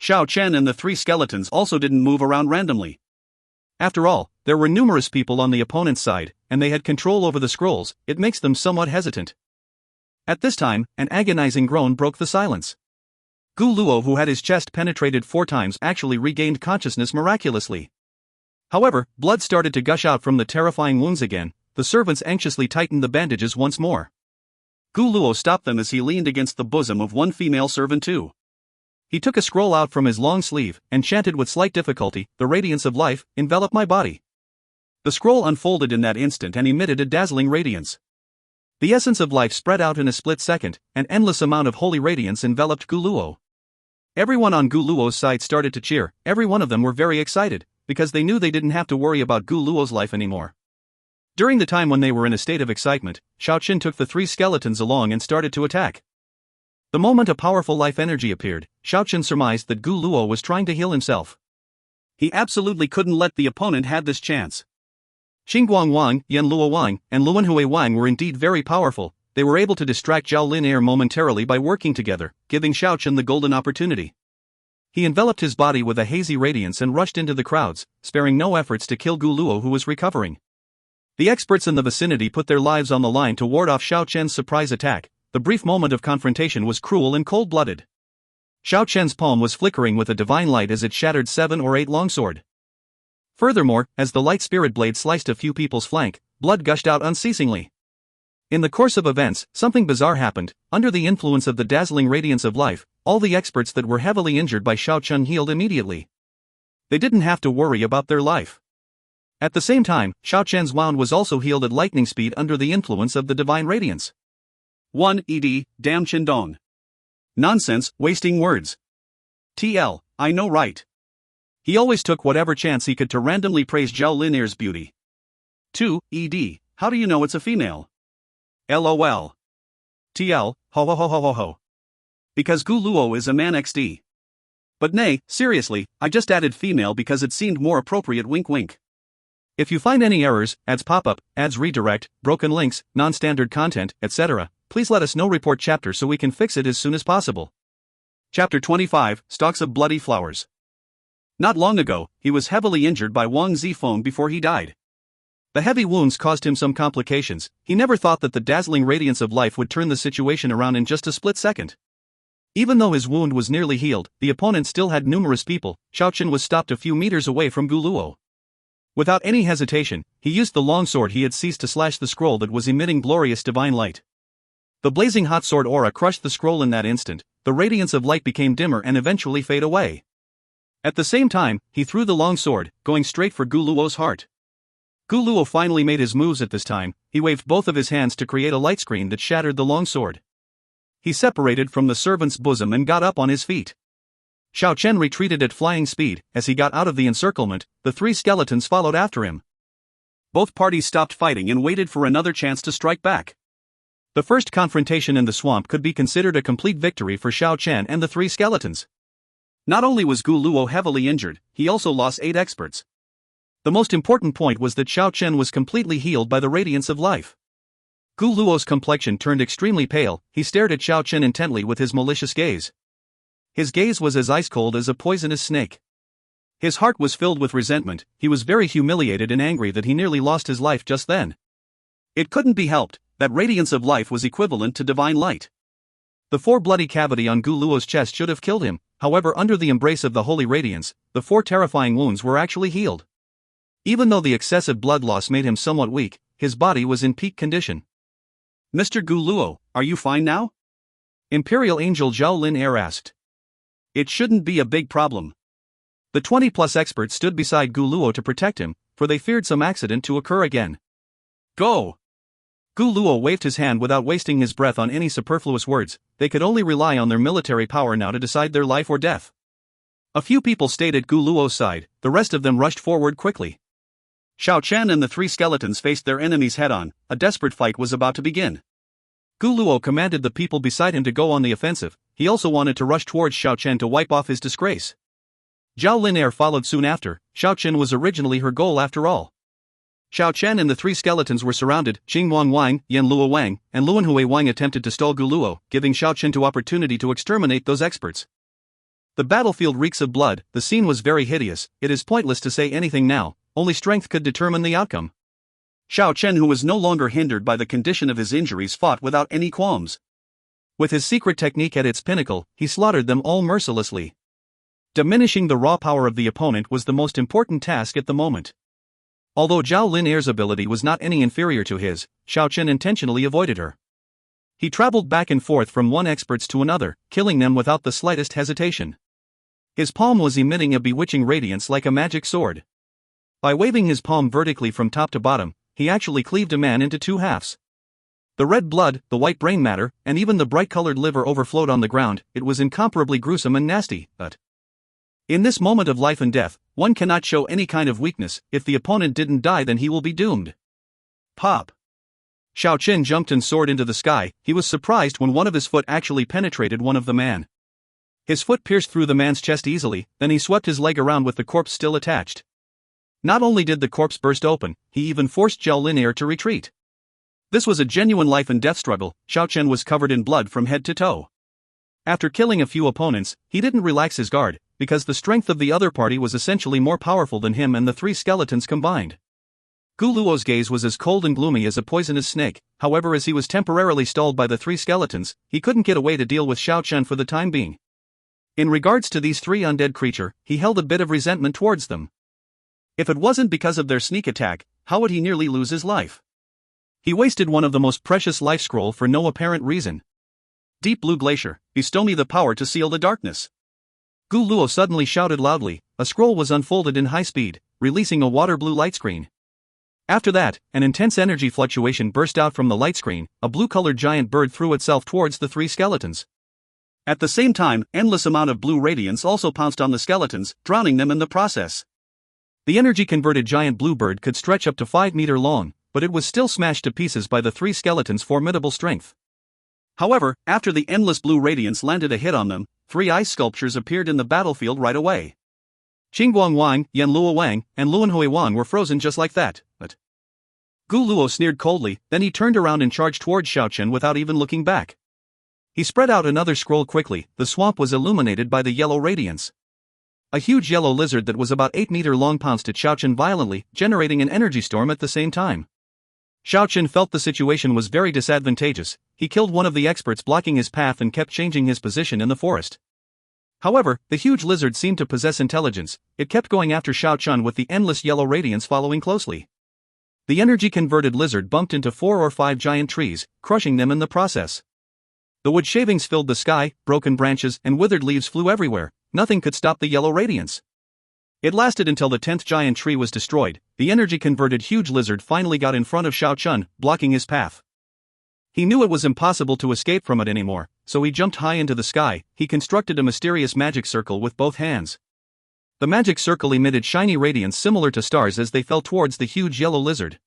Xiao Chen and the three skeletons also didn't move around randomly. After all, there were numerous people on the opponent's side, and they had control over the scrolls. It makes them somewhat hesitant. At this time, an agonizing groan broke the silence. Gu Luo, who had his chest penetrated 4 times, actually regained consciousness miraculously. However, blood started to gush out from the terrifying wounds again. The servants anxiously tightened the bandages once more. Gu Luo stopped them as he leaned against the bosom of one female servant too. He took a scroll out from his long sleeve, and chanted with slight difficulty, "The radiance of life, envelop my body." The scroll unfolded in that instant and emitted a dazzling radiance. The essence of life spread out in a split second. An endless amount of holy radiance enveloped Gu Luo. Everyone on Gu Luo's side started to cheer. Every one of them were very excited, because they knew they didn't have to worry about Gu Luo's life anymore. During the time when they were in a state of excitement, Xiao Chen took the three skeletons along and started to attack. The moment a powerful life energy appeared, Xiao Chen surmised that Gu Luo was trying to heal himself. He absolutely couldn't let the opponent have this chance. Xingguang Wang, Yan Luo Wang, and Luanhui Wang were indeed very powerful. They were able to distract Zhao Lin'er momentarily by working together, giving Xiao Chen the golden opportunity. He enveloped his body with a hazy radiance and rushed into the crowds, sparing no efforts to kill Gu Luo, who was recovering. The experts in the vicinity put their lives on the line to ward off Xiao Chen's surprise attack. The brief moment of confrontation was cruel and cold-blooded. Xiao Chen's palm was flickering with a divine light as it shattered 7 or 8 longsword. Furthermore, as the light spirit blade sliced a few people's flank, blood gushed out unceasingly. In the course of events, something bizarre happened. Under the influence of the dazzling radiance of life, all the experts that were heavily injured by Xiao Chen healed immediately. They didn't have to worry about their life. At the same time, Xiao Chen's wound was also healed at lightning speed under the influence of the divine radiance. 1 ED, damn Qindong. Nonsense, wasting words. TL, I know right. He always took whatever chance he could to randomly praise Zhao Lin'er's beauty. 2 ED, how do you know it's a female? LOL. TL, ho ho ho ho ho ho. Because Gu Luo is a man XD. But nay, seriously, I just added female because it seemed more appropriate, wink wink. If you find any errors, ads pop-up, ads redirect, broken links, non-standard content, etc., please let us know. Report chapter so we can fix it as soon as possible. Chapter 25, Stalks of Bloody Flowers. Not long ago, he was heavily injured by Wang Zifeng before he died. The heavy wounds caused him some complications. He never thought that the dazzling radiance of life would turn the situation around in just a split second. Even though his wound was nearly healed, the opponent still had numerous people. Xiao Chen was stopped a few meters away from Gu Luo. Without any hesitation, he used the longsword he had seized to slash the scroll that was emitting glorious divine light. The blazing hot sword aura crushed the scroll in that instant. The radiance of light became dimmer and eventually fade away. At the same time, he threw the longsword, going straight for Gu Luo's heart. Gu Luo finally made his moves at this time. He waved both of his hands to create a light screen that shattered the longsword. He separated from the servant's bosom and got up on his feet. Xiao Chen retreated at flying speed. As he got out of the encirclement, the three skeletons followed after him. Both parties stopped fighting and waited for another chance to strike back. The first confrontation in the swamp could be considered a complete victory for Xiao Chen and the three skeletons. Not only was Gu Luo heavily injured, he also lost 8 experts. The most important point was that Xiao Chen was completely healed by the radiance of life. Gu Luo's complexion turned extremely pale. He stared at Xiao Chen intently with his malicious gaze. His gaze was as ice-cold as a poisonous snake. His heart was filled with resentment. He was very humiliated and angry that he nearly lost his life just then. It couldn't be helped, that radiance of life was equivalent to divine light. The 4 bloody cavity on Gu Luo's chest should have killed him, however under the embrace of the holy radiance, the 4 terrifying wounds were actually healed. Even though the excessive blood loss made him somewhat weak, his body was in peak condition. "Mr. Gu Luo, are you fine now?" Imperial Angel Zhao Lin Air asked. "It shouldn't be a big problem." The 20-plus experts stood beside Gu Luo to protect him, for they feared some accident to occur again. "Go!" Gu Luo waved his hand without wasting his breath on any superfluous words. They could only rely on their military power now to decide their life or death. A few people stayed at Gu Luo's side, the rest of them rushed forward quickly. Xiao Chen and the 3 skeletons faced their enemies head-on. A desperate fight was about to begin. Gu Luo commanded the people beside him to go on the offensive. He also wanted to rush towards Xiao Chen to wipe off his disgrace. Zhao Lin Air followed soon after. Xiao Chen was originally her goal after all. Xiao Chen and the 3 skeletons were surrounded. Qing Wang Wang, Yan Luo Wang, and Luan Hui Wang attempted to stall Gu Luo, giving Xiao Chen to opportunity to exterminate those experts. The battlefield reeks of blood. The scene was very hideous. It is pointless to say anything now. Only strength could determine the outcome. Xiao Chen, who was no longer hindered by the condition of his injuries, fought without any qualms. With his secret technique at its pinnacle, he slaughtered them all mercilessly. Diminishing the raw power of the opponent was the most important task at the moment. Although Zhao Lin Air's ability was not any inferior to his, Xiao Chen intentionally avoided her. He traveled back and forth from one expert to another, killing them without the slightest hesitation. His palm was emitting a bewitching radiance like a magic sword. By waving his palm vertically from top to bottom, he actually cleaved a man into 2 halves. The red blood, the white brain matter, and even the bright-colored liver overflowed on the ground. It was incomparably gruesome and nasty, but in this moment of life and death, one cannot show any kind of weakness. If the opponent didn't die, then he will be doomed. Pop! Xiao Chen jumped and soared into the sky. He was surprised when one of his foot actually penetrated one of the man. His foot pierced through the man's chest easily, then he swept his leg around with the corpse still attached. Not only did the corpse burst open, he even forced Zhao Lin Air to retreat. This was a genuine life and death struggle. Xiao Chen was covered in blood from head to toe. After killing a few opponents, he didn't relax his guard, because the strength of the other party was essentially more powerful than him and the 3 skeletons combined. Gu Luo's gaze was as cold and gloomy as a poisonous snake. However, as he was temporarily stalled by the 3 skeletons, he couldn't get away to deal with Xiao Chen for the time being. In regards to these 3 undead creatures, he held a bit of resentment towards them. If it wasn't because of their sneak attack, how would he nearly lose his life? He wasted one of the most precious life scroll for no apparent reason. Deep Blue Glacier, bestow me the power to seal the darkness. Gu Luo suddenly shouted loudly. A scroll was unfolded in high speed, releasing a water blue light screen. After that, an intense energy fluctuation burst out from the light screen. A blue-colored giant bird threw itself towards the 3 skeletons. At the same time, endless amount of blue radiance also pounced on the skeletons, drowning them in the process. The energy-converted giant blue bird could stretch up to 5 meters long, but it was still smashed to pieces by the 3 skeletons' formidable strength. However, after the endless blue radiance landed a hit on them, 3 ice sculptures appeared in the battlefield right away. Qingguang Wang, Yan Luo Wang, and Luan Hui Wang were frozen just like that, but Gu Luo sneered coldly, then he turned around and charged towards Xiao Chen without even looking back. He spread out another scroll quickly. The swamp was illuminated by the yellow radiance. A huge yellow lizard that was about 8 meters long pounced at Xiao Chen violently, generating an energy storm at the same time. Xiao Chen felt the situation was very disadvantageous. He killed one of the experts blocking his path and kept changing his position in the forest. However, the huge lizard seemed to possess intelligence. It kept going after Xiao Chen with the endless yellow radiance following closely. The energy-converted lizard bumped into 4 or 5 giant trees, crushing them in the process. The wood shavings filled the sky, broken branches and withered leaves flew everywhere. Nothing could stop the yellow radiance. It lasted until the 10th giant tree was destroyed. The energy-converted huge lizard finally got in front of Xiao Chen, blocking his path. He knew it was impossible to escape from it anymore. so he jumped high into the sky. He constructed a mysterious magic circle with both hands. The magic circle emitted shiny radiance similar to stars as they fell towards the huge yellow lizard.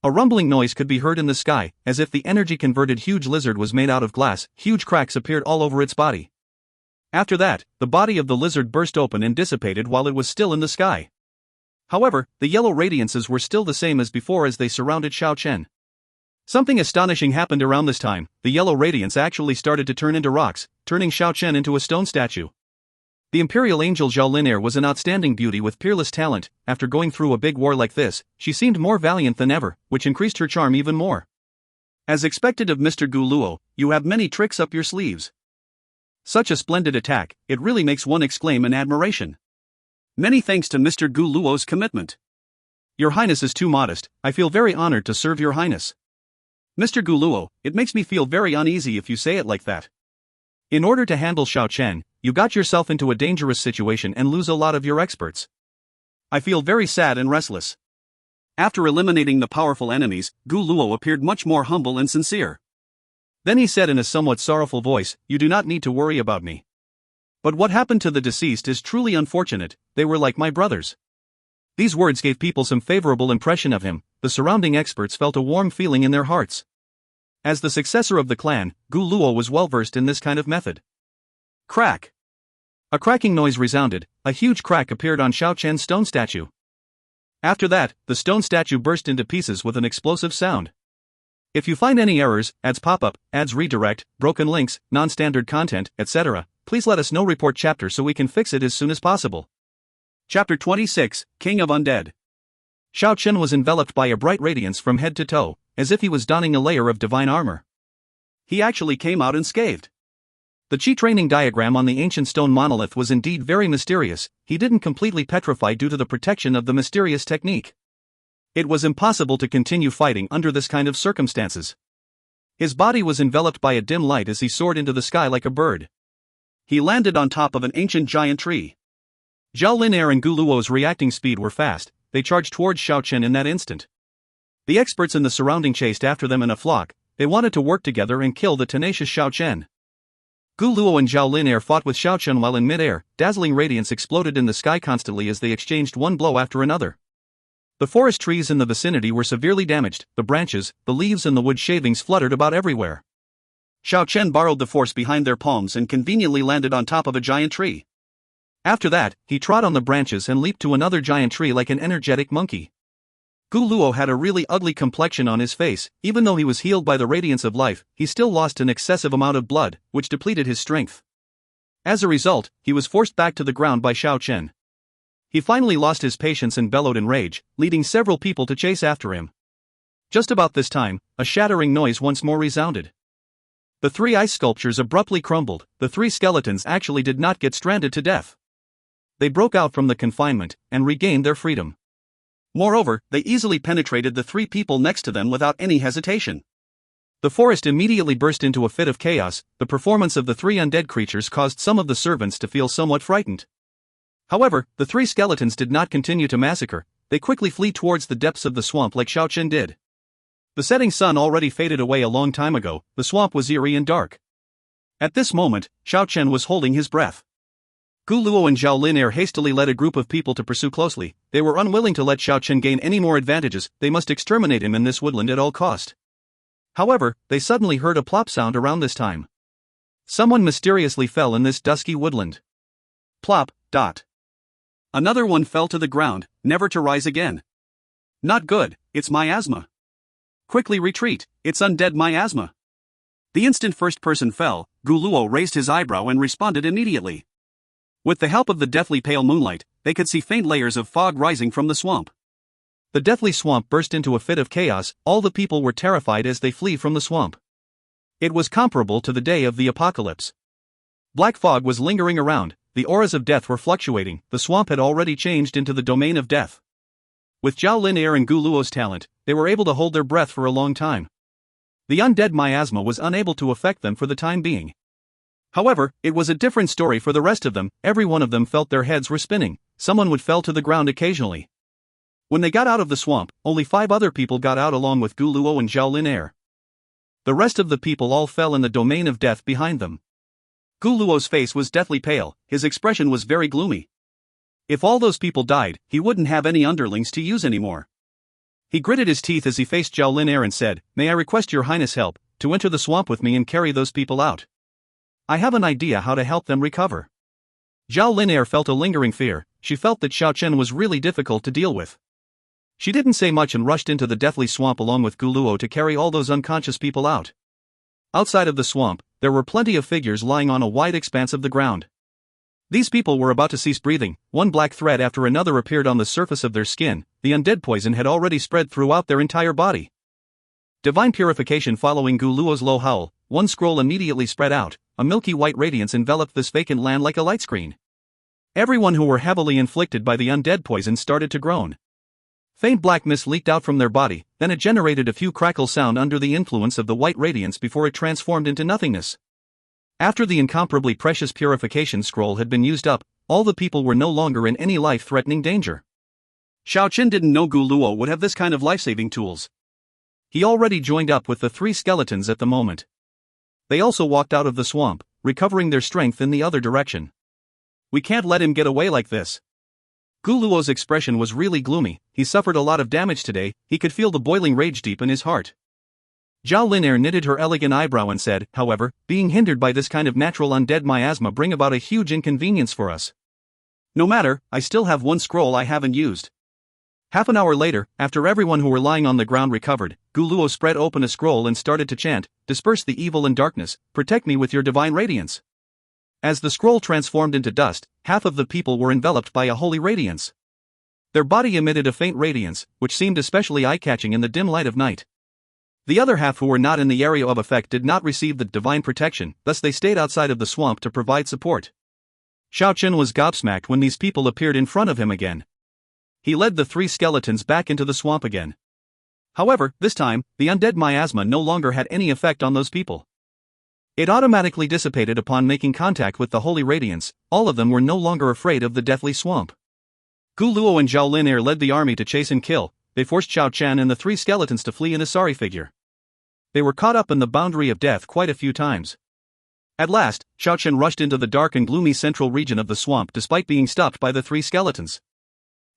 A rumbling noise could be heard in the sky, as if the energy-converted huge lizard was made out of glass. Huge cracks appeared all over its body. After that, the body of the lizard burst open and dissipated while it was still in the sky. However, the yellow radiances were still the same as before as they surrounded Xiao Chen. Something astonishing happened around this time. The yellow radiance actually started to turn into rocks, turning Xiao Chen into a stone statue. The Imperial angel Zhao was an outstanding beauty with peerless talent. After going through a big war like this, she seemed more valiant than ever, which increased her charm even more. As expected of Mr. Gu Luo, you have many tricks up your sleeves. Such a splendid attack, it really makes one exclaim in admiration. Many thanks to Mr. Gu Luo's commitment. Your Highness is too modest. I feel very honored to serve your Highness. Mr. Gu Luo, it makes me feel very uneasy if you say it like that. In order to handle Xiao Chen, you got yourself into a dangerous situation and lose a lot of your experts. I feel very sad and restless. After eliminating the powerful enemies, Gu Luo appeared much more humble and sincere. Then he said in a somewhat sorrowful voice, "You do not need to worry about me. But what happened to the deceased is truly unfortunate. They were like my brothers." These words gave people some favorable impression of him. The surrounding experts felt a warm feeling in their hearts. As the successor of the clan, Gu Luo was well versed in this kind of method. Crack! A cracking noise resounded. A huge crack appeared on Xiao Chen's stone statue. After that, the stone statue burst into pieces with an explosive sound. If you find any errors, ads pop up, ads redirect, broken links, non-standard content, etc., please let us know. Report chapter so we can fix it as soon as possible. Chapter 26, King of Undead. Xiao Chen was enveloped by a bright radiance from head to toe, as if he was donning a layer of divine armor. He actually came out unscathed. The chi training diagram on the ancient stone monolith was indeed very mysterious. He didn't completely petrify due to the protection of the mysterious technique. It was impossible to continue fighting under this kind of circumstances. His body was enveloped by a dim light as he soared into the sky like a bird. He landed on top of an ancient giant tree. Zhao and Gu Luo's reacting speed were fast. They charged towards Xiao Chen in that instant. The experts in the surrounding chased after them in a flock. They wanted to work together and kill the tenacious Xiao Chen. Gu Luo and Zhao fought with Xiao Chen while in mid-air. Dazzling radiance exploded in the sky constantly as they exchanged one blow after another. The forest trees in the vicinity were severely damaged. The branches, the leaves and the wood shavings fluttered about everywhere. Xiao Chen borrowed the force behind their palms and conveniently landed on top of a giant tree. After that, he trod on the branches and leaped to another giant tree like an energetic monkey. Gu Luo had a really ugly complexion on his face. Even though he was healed by the radiance of life, he still lost an excessive amount of blood, which depleted his strength. As a result, he was forced back to the ground by Xiao Chen. He finally lost his patience and bellowed in rage, leading several people to chase after him. Just about this time, a shattering noise once more resounded. The three ice sculptures abruptly crumbled. The three skeletons actually did not get stranded to death. They broke out from the confinement and regained their freedom. Moreover, they easily penetrated the three people next to them without any hesitation. The forest immediately burst into a fit of chaos. The performance of the three undead creatures caused some of the servants to feel somewhat frightened. However, the three skeletons did not continue to massacre. They quickly flee towards the depths of the swamp like Xiao Chen did. The setting sun already faded away a long time ago. The swamp was eerie and dark. At this moment, Xiao Chen was holding his breath. Gu Luo and Zhao hastily led a group of people to pursue closely. They were unwilling to let Xiao Chen gain any more advantages. They must exterminate him in this woodland at all cost. However, they suddenly heard a plop sound around this time. Someone mysteriously fell in this dusky woodland. Plop, dot. Another one fell to the ground, never to rise again. Not good, it's miasma. Quickly retreat, it's undead miasma. The instant first person fell, Gu Luo raised his eyebrow and responded immediately. With the help of the deathly pale moonlight, they could see faint layers of fog rising from the swamp. The deathly swamp burst into a fit of chaos. All the people were terrified as they flee from the swamp. It was comparable to the day of the apocalypse. Black fog was lingering around. The auras of death were fluctuating. The swamp had already changed into the domain of death. With Zhao and Gu Luo's talent, they were able to hold their breath for a long time. The undead miasma was unable to affect them for the time being. However, it was a different story for the rest of them. Every one of them felt their heads were spinning. Someone would fell to the ground occasionally. When they got out of the swamp, only 5 other people got out along with Gu Luo and Zhao. The rest of the people all fell in the domain of death behind them. Gu Luo's face was deathly pale, his expression was very gloomy. If all those people died, he wouldn't have any underlings to use anymore. He gritted his teeth as he faced Zhao Linair and said, "May I request your highness help to enter the swamp with me and carry those people out? I have an idea how to help them recover." Zhao Linair felt a lingering fear. She felt that Xiao Chen was really difficult to deal with. She didn't say much and rushed into the deathly swamp along with Gu Luo to carry all those unconscious people out. Outside of the swamp, there were plenty of figures lying on a wide expanse of the ground. These people were about to cease breathing. One black thread after another appeared on the surface of their skin. The undead poison had already spread throughout their entire body. Divine purification following Gu Luo's low howl, one scroll immediately spread out. A milky white radiance enveloped this vacant land like a light screen. Everyone who were heavily inflicted by the undead poison started to groan. Faint black mist leaked out from their body, then it generated a few crackles sound under the influence of the white radiance before it transformed into nothingness. After the incomparably precious purification scroll had been used up, all the people were no longer in any life-threatening danger. Xiao Chen didn't know Gu Luo would have this kind of life-saving tools. He already joined up with the 3 skeletons at the moment. They also walked out of the swamp, recovering their strength in the other direction. "We can't let him get away like this." Gu Luo's expression was really gloomy. He suffered a lot of damage today. He could feel the boiling rage deep in his heart. Zhao Linair knitted her elegant eyebrow and said, "However, being hindered by this kind of natural undead miasma bring about a huge inconvenience for us. No matter, I still have 1 scroll I haven't used." Half an hour later, after everyone who were lying on the ground recovered, Gu Luo spread open a scroll and started to chant, "Disperse the evil and darkness, protect me with your divine radiance." As the scroll transformed into dust, half of the people were enveloped by a holy radiance. Their body emitted a faint radiance, which seemed especially eye-catching in the dim light of night. The other half who were not in the area of effect did not receive the divine protection, thus they stayed outside of the swamp to provide support. Xiao Chen was gobsmacked when these people appeared in front of him again. He led the 3 skeletons back into the swamp again. However, this time, the undead miasma no longer had any effect on those people. It automatically dissipated upon making contact with the holy radiance. All of them were no longer afraid of the deathly swamp. Gu Luo and Zhao Linair led the army to chase and kill. They forced Xiao Chen and the 3 skeletons to flee in a sorry figure. They were caught up in the boundary of death quite a few times. At last, Xiao Chen rushed into the dark and gloomy central region of the swamp despite being stopped by the 3 skeletons.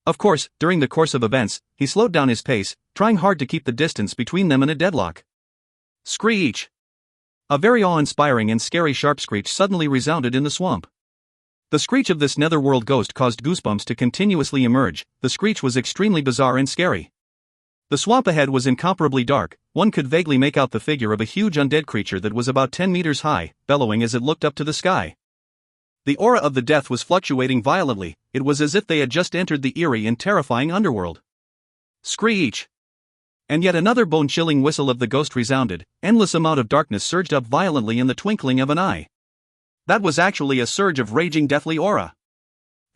Of course, during the course of events, he slowed down his pace, trying hard to keep the distance between them in a deadlock. Screech! A very awe-inspiring and scary sharp screech suddenly resounded in the swamp. The screech of this netherworld ghost caused goosebumps to continuously emerge. The screech was extremely bizarre and scary. The swamp ahead was incomparably dark. One could vaguely make out the figure of a huge undead creature that was about 10 meters high, bellowing as it looked up to the sky. The aura of the death was fluctuating violently. It was as if they had just entered the eerie and terrifying underworld. Screech! And yet another bone-chilling whistle of the ghost resounded. Endless amount of darkness surged up violently in the twinkling of an eye. That was actually a surge of raging deathly aura.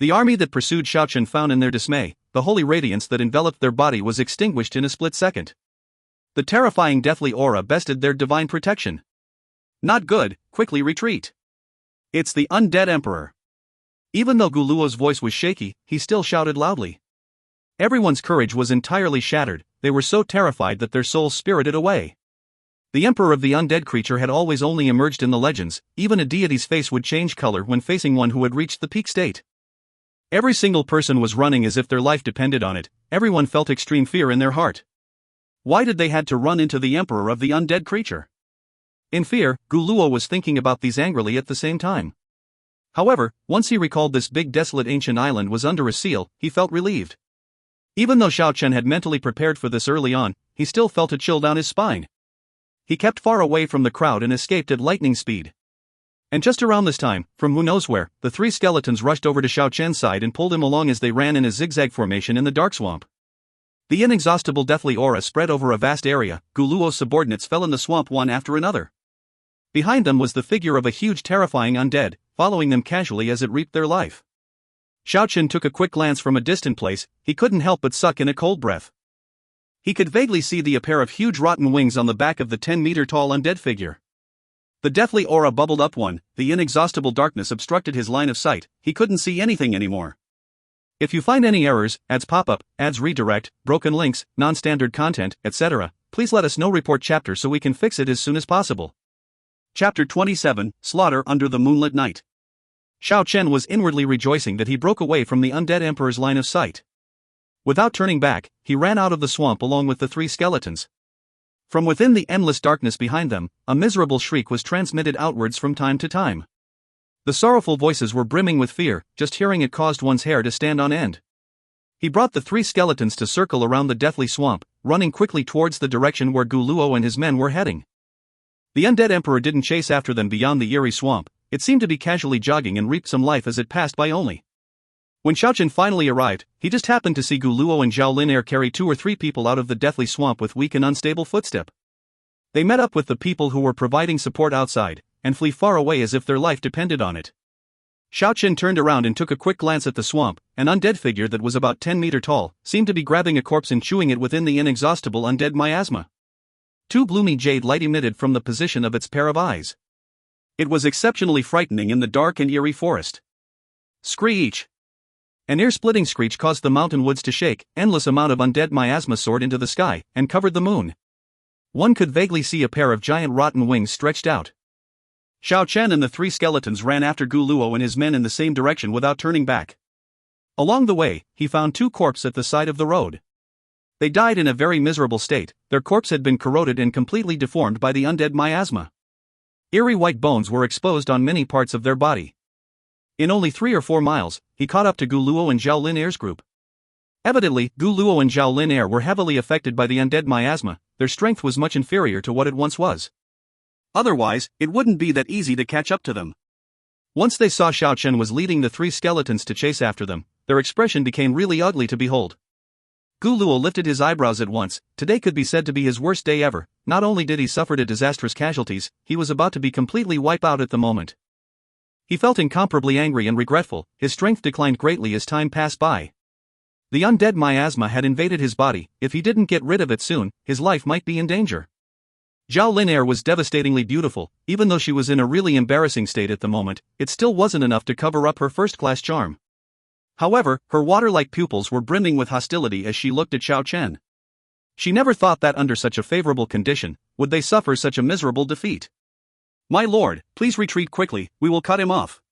The army that pursued Xiao Chen found in their dismay, the holy radiance that enveloped their body was extinguished in a split second. The terrifying deathly aura bested their divine protection. Not good, quickly retreat. It's the undead emperor. Even though Gu Luo's voice was shaky, he still shouted loudly. Everyone's courage was entirely shattered. They were so terrified that their souls spirited away. The emperor of the undead creature had always only emerged in the legends. Even a deity's face would change color when facing one who had reached the peak state. Every single person was running as if their life depended on it. Everyone felt extreme fear in their heart. Why did they had to run into the emperor of the undead creature? In fear, Gu Luo was thinking about these angrily at the same time. However, once he recalled this big desolate ancient island was under a seal, he felt relieved. Even though Xiao Chen had mentally prepared for this early on, he still felt a chill down his spine. He kept far away from the crowd and escaped at lightning speed. And just around this time, from who knows where, the 3 skeletons rushed over to Xiao Chen's side and pulled him along as they ran in a zigzag formation in the dark swamp. The inexhaustible deathly aura spread over a vast area. Gu Luo's subordinates fell in the swamp one after another. Behind them was the figure of a huge terrifying undead, following them casually as it reaped their life. Xiao Chen took a quick glance from a distant place. He couldn't help but suck in a cold breath. He could vaguely see a pair of huge rotten wings on the back of the 10-meter-tall undead figure. The deathly aura bubbled up the inexhaustible darkness obstructed his line of sight. He couldn't see anything anymore. If you find any errors, ads pop up, ads redirect, broken links, non-standard content, etc., please let us know report chapter so we can fix it as soon as possible. Chapter 27, Slaughter Under the Moonlit Night. Xiao Chen was inwardly rejoicing that he broke away from the undead emperor's line of sight. Without turning back, he ran out of the swamp along with the 3 skeletons. From within the endless darkness behind them, a miserable shriek was transmitted outwards from time to time. The sorrowful voices were brimming with fear, just hearing it caused one's hair to stand on end. He brought the 3 skeletons to circle around the deathly swamp, running quickly towards the direction where Guluo and his men were heading. The undead emperor didn't chase after them beyond the eerie swamp, it seemed to be casually jogging and reaped some life as it passed by only. When Xiao Chen finally arrived, he just happened to see Guluo and Zhao Lin carry 2 or 3 people out of the deathly swamp with weak and unstable footstep. They met up with the people who were providing support outside, and flee far away as if their life depended on it. Xiao Chen turned around and took a quick glance at the swamp. An undead figure that was about 10 meters tall seemed to be grabbing a corpse and chewing it within the inexhaustible undead miasma. 2 gloomy jade light emitted from the position of its pair of eyes. It was exceptionally frightening in the dark and eerie forest. Screech! An ear-splitting screech caused the mountain woods to shake. Endless amount of undead miasma soared into the sky and covered the moon. One could vaguely see a pair of giant rotten wings stretched out. Xiao Chen and the 3 skeletons ran after Guluo and his men in the same direction without turning back. Along the way, he found 2 corpses at the side of the road. They died in a very miserable state. Their corpse had been corroded and completely deformed by the undead miasma. Eerie white bones were exposed on many parts of their body. In only 3 or 4 miles, he caught up to Guluo and Zhao Lin's group. Evidently, Guluo and Zhao Lin were heavily affected by the undead miasma. Their strength was much inferior to what it once was. Otherwise, it wouldn't be that easy to catch up to them. Once they saw Xiao Chen was leading the 3 skeletons to chase after them, their expression became really ugly to behold. Guluo lifted his eyebrows at once. Today could be said to be his worst day ever. Not only did he suffer disastrous casualties, he was about to be completely wiped out at the moment. He felt incomparably angry and regretful. His strength declined greatly as time passed by. The undead miasma had invaded his body. If he didn't get rid of it soon, his life might be in danger. Zhao Lin was devastatingly beautiful. Even though she was in a really embarrassing state at the moment, it still wasn't enough to cover up her first-class charm. However, her water-like pupils were brimming with hostility as she looked at Xiao Chen. She never thought that under such a favorable condition, would they suffer such a miserable defeat. "My lord, please retreat quickly, we will cut him off."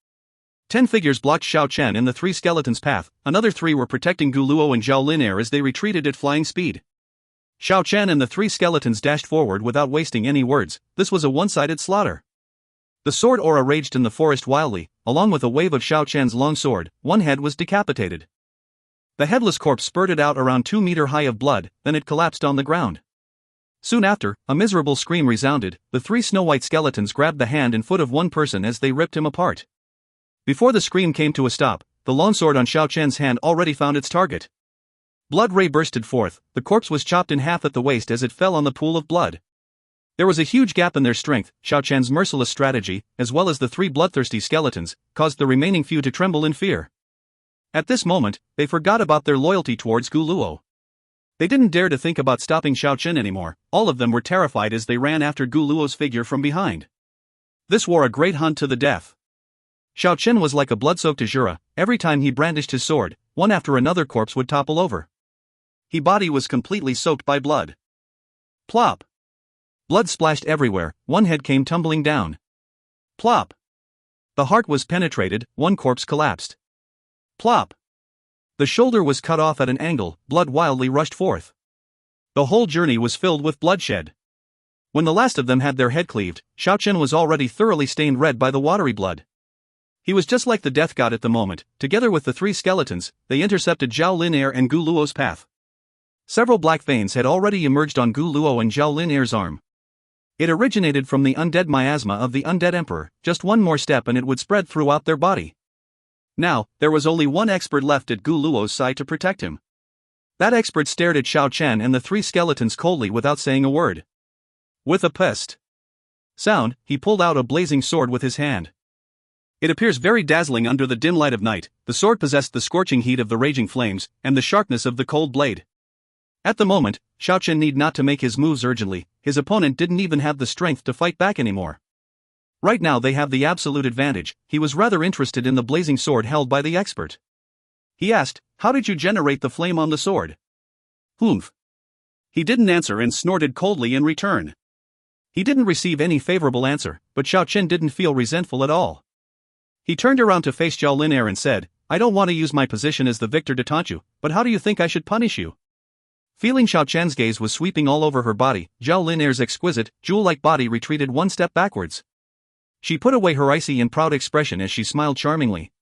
10 figures blocked Xiao Chen and the 3 skeletons' path. Another 3 were protecting Guluo and Zhao Lin as they retreated at flying speed. Xiao Chen and the 3 skeletons dashed forward without wasting any words. This was a one-sided slaughter. The sword aura raged in the forest wildly. Along with a wave of Xiao Chen's long sword, one head was decapitated. The headless corpse spurted out around 2 meters high of blood, then it collapsed on the ground. Soon after, a miserable scream resounded. The 3 snow-white skeletons grabbed the hand and foot of one person as they ripped him apart. Before the scream came to a stop, the longsword on Xiao Chen's hand already found its target. Blood ray bursted forth. The corpse was chopped in half at the waist as it fell on the pool of blood. There was a huge gap in their strength. Xiao Chen's merciless strategy, as well as the 3 bloodthirsty skeletons, caused the remaining few to tremble in fear. At this moment, they forgot about their loyalty towards Guluo. They didn't dare to think about stopping Xiao Chen anymore. All of them were terrified as they ran after Guluo's figure from behind. This wore a great hunt to the death. Xiao Chen was like a blood-soaked azura. Every time he brandished his sword, one after another corpse would topple over. His body was completely soaked by blood. Plop! Blood splashed everywhere. One head came tumbling down. Plop! The heart was penetrated. One corpse collapsed. Plop! The shoulder was cut off at an angle. Blood wildly rushed forth. The whole journey was filled with bloodshed. When the last of them had their head cleaved, Xiao Chen was already thoroughly stained red by the watery blood. He was just like the death god at the moment. Together with the 3 skeletons, they intercepted Zhao Lin and Guluo's path. Several black veins had already emerged on Guluo and Zhao Lin's arm. It originated from the undead miasma of the undead emperor. Just one more step and it would spread throughout their body. Now, there was only one expert left at Guluo's side to protect him. That expert stared at Xiao Chen and the 3 skeletons coldly without saying a word. With a pest sound, he pulled out a blazing sword with his hand. It appears very dazzling under the dim light of night. The sword possessed the scorching heat of the raging flames, and the sharpness of the cold blade. At the moment, Xiao Chen need not to make his moves urgently. His opponent didn't even have the strength to fight back anymore. Right now they have the absolute advantage. He was rather interested in the blazing sword held by the expert. He asked, "How did you generate the flame on the sword?" "Humph." He didn't answer and snorted coldly in return. He didn't receive any favorable answer, but Xiao Chen didn't feel resentful at all. He turned around to face Zhao Linair and said, I don't want to use my position as the victor to taunt you, but how do you think I should punish you? Feeling Xiao Chen's gaze was sweeping all over her body, Zhao Linair's exquisite, jewel-like body retreated one step backwards. She put away her icy and proud expression as she smiled charmingly.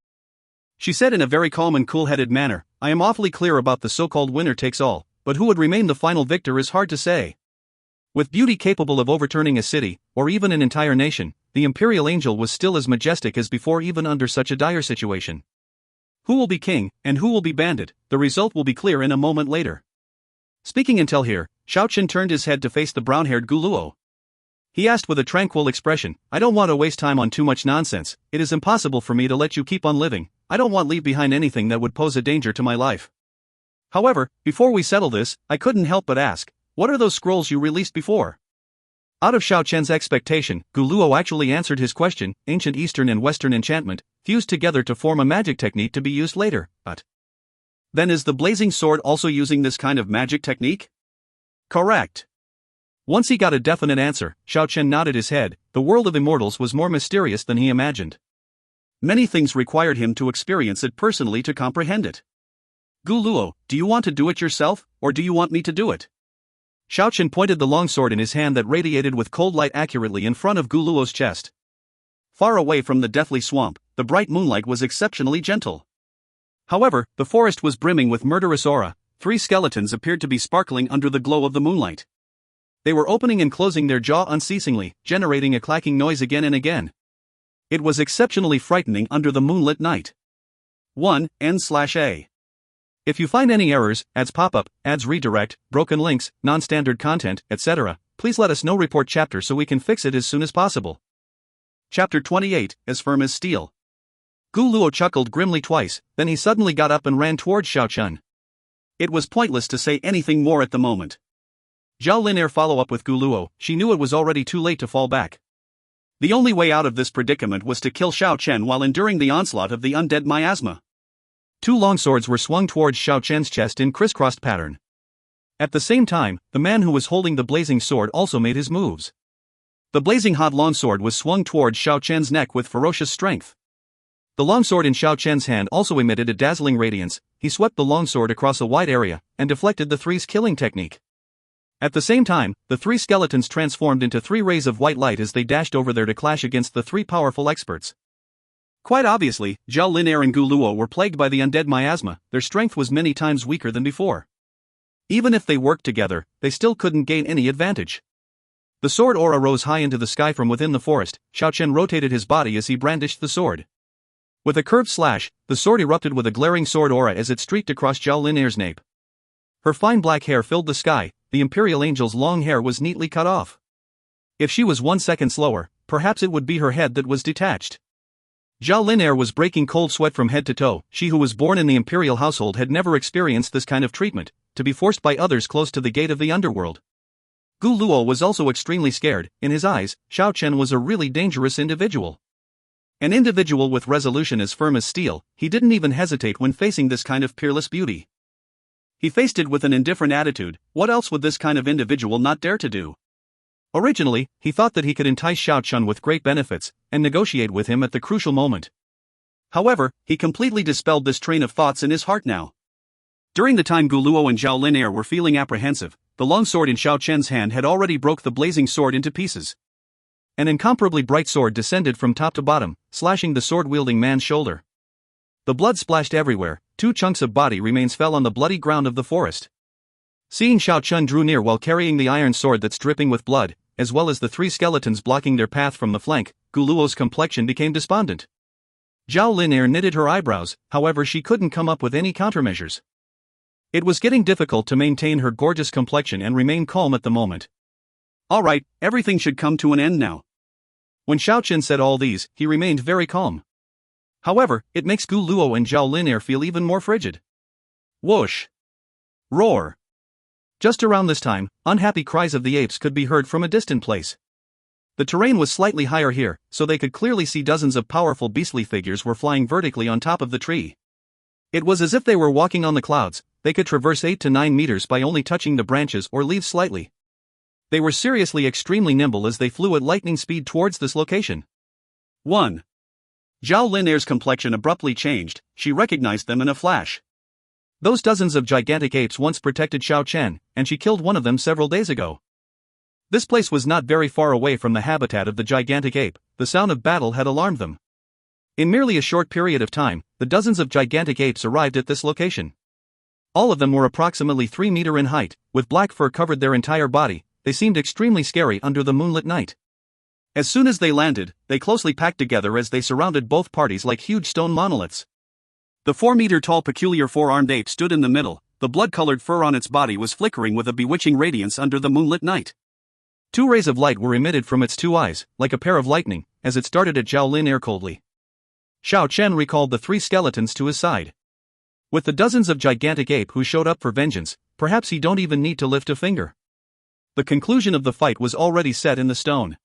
She said in a very calm and cool-headed manner, I am awfully clear about the so-called winner takes all, but who would remain the final victor is hard to say. With beauty capable of overturning a city, or even an entire nation, the Imperial Angel was still as majestic as before even under such a dire situation. Who will be king, and who will be bandit, the result will be clear in a moment later. Speaking until here, Xiao Chen turned his head to face the brown-haired Guluo. He asked with a tranquil expression, I don't want to waste time on too much nonsense, it is impossible for me to let you keep on living, I don't want to leave behind anything that would pose a danger to my life. However, before we settle this, I couldn't help but ask, what are those scrolls you released before? Out of Xiao Chen's expectation, Guluo actually answered his question, ancient Eastern and Western enchantment, fused together to form a magic technique to be used later, but... Then is the blazing sword also using this kind of magic technique? Correct. Once he got a definite answer, Xiao Chen nodded his head. The world of immortals was more mysterious than he imagined. Many things required him to experience it personally to comprehend it. Guluo, do you want to do it yourself, or do you want me to do it? Xiao Chen pointed the longsword in his hand that radiated with cold light accurately in front of Guluo's chest. Far away from the deathly swamp, the bright moonlight was exceptionally gentle. However, the forest was brimming with murderous aura. 3 skeletons appeared to be sparkling under the glow of the moonlight. They were opening and closing their jaw unceasingly, generating a clacking noise again and again. It was exceptionally frightening under the moonlit night. 1. N/A. If you find any errors, ads pop-up, ads redirect, broken links, non-standard content, etc., please let us know. Report chapter so we can fix it as soon as possible. Chapter 28, As Firm as Steel. Guluo chuckled grimly twice, then he suddenly got up and ran towards Xiao Chen. It was pointless to say anything more at the moment. Zhao Linair follow up with Guluo, she knew it was already too late to fall back. The only way out of this predicament was to kill Xiao Chen while enduring the onslaught of the undead miasma. 2 longswords were swung towards Xiao Chen's chest in crisscrossed pattern. At the same time, the man who was holding the blazing sword also made his moves. The blazing hot longsword was swung towards Xiao Chen's neck with ferocious strength. The longsword in Xiao Chen's hand also emitted a dazzling radiance. He swept the longsword across a wide area, and deflected the 3's killing technique. At the same time, the 3 skeletons transformed into 3 rays of white light as they dashed over there to clash against the 3 powerful experts. Quite obviously, Zhao Linair and Guluo were plagued by the undead miasma, their strength was many times weaker than before. Even if they worked together, they still couldn't gain any advantage. The sword aura rose high into the sky from within the forest. Xiao Chen rotated his body as he brandished the sword. With a curved slash, the sword erupted with a glaring sword aura as it streaked across Zhao Linair's nape. Her fine black hair filled the sky, the Imperial Angel's long hair was neatly cut off. If she was 1 second slower, perhaps it would be her head that was detached. Zhao Linair was breaking cold sweat from head to toe. She who was born in the Imperial household had never experienced this kind of treatment, to be forced by others close to the gate of the underworld. Guluo was also extremely scared. In his eyes, Xiao Chen was a really dangerous individual. An individual with resolution as firm as steel. He didn't even hesitate when facing this kind of peerless beauty. He faced it with an indifferent attitude. What else would this kind of individual not dare to do? Originally, he thought that he could entice Xiao Chen with great benefits, and negotiate with him at the crucial moment. However, he completely dispelled this train of thoughts in his heart now. During the time Guluo and Zhao Linair were feeling apprehensive, the long sword in Xiao Chen's hand had already broke the blazing sword into pieces. An incomparably bright sword descended from top to bottom, slashing the sword-wielding man's shoulder. The blood splashed everywhere. 2 chunks of body remains fell on the bloody ground of the forest. Seeing Xiao Chen drew near while carrying the iron sword that's dripping with blood, as well as the 3 skeletons blocking their path from the flank, Guluo's complexion became despondent. Zhao Linair knitted her eyebrows, however she couldn't come up with any countermeasures. It was getting difficult to maintain her gorgeous complexion and remain calm at the moment. Alright, everything should come to an end now. When Xiao Chen said all these, he remained very calm. However, it makes Guluo and Zhao Linair feel even more frigid. Whoosh! Roar! Just around this time, unhappy cries of the apes could be heard from a distant place. The terrain was slightly higher here, so they could clearly see dozens of powerful beastly figures were flying vertically on top of the tree. It was as if they were walking on the clouds. they could traverse 8 to 9 meters by only touching the branches or leaves slightly. They were seriously extremely nimble as they flew at lightning speed towards this location. 1. Zhao Lin'er's complexion abruptly changed, she recognized them in a flash. Those dozens of gigantic apes once protected Xiao Chen, and she killed one of them several days ago. This place was not very far away from the habitat of the gigantic ape, the sound of battle had alarmed them. In merely a short period of time, the dozens of gigantic apes arrived at this location. All of them were approximately 3 meters in height, with black fur covered their entire body. They seemed extremely scary under the moonlit night. As soon as they landed, they closely packed together as they surrounded both parties like huge stone monoliths. The 4-meter-tall peculiar four-armed ape stood in the middle, the blood-colored fur on its body was flickering with a bewitching radiance under the moonlit night. 2 rays of light were emitted from its 2 eyes, like a pair of lightning, as it started at Zhao Lin'er coldly. Xiao Chen recalled the 3 skeletons to his side. With the dozens of gigantic ape who showed up for vengeance, perhaps he don't even need to lift a finger. The conclusion of the fight was already set in the stone.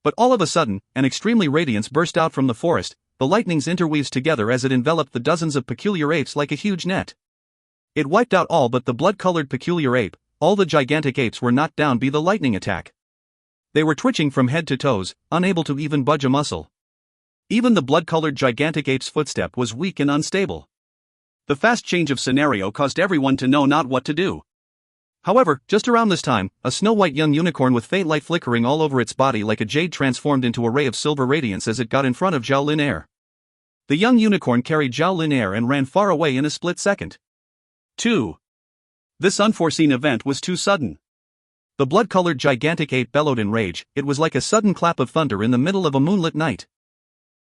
But all of a sudden, an extremely radiance burst out from the forest, the lightnings interweaves together as it enveloped the dozens of peculiar apes like a huge net. It wiped out all but the blood-colored peculiar ape. All the gigantic apes were knocked down by the lightning attack. They were twitching from head to toes, unable to even budge a muscle. Even the blood-colored gigantic ape's footstep was weak and unstable. The fast change of scenario caused everyone to know not what to do. However, just around this time, a snow-white young unicorn with faint light flickering all over its body like a jade transformed into a ray of silver radiance as it got in front of Zhao Lin'er. The young unicorn carried Zhao Lin'er and ran far away in a split second. 2. This unforeseen event was too sudden. The blood-colored gigantic ape bellowed in rage, it was like a sudden clap of thunder in the middle of a moonlit night.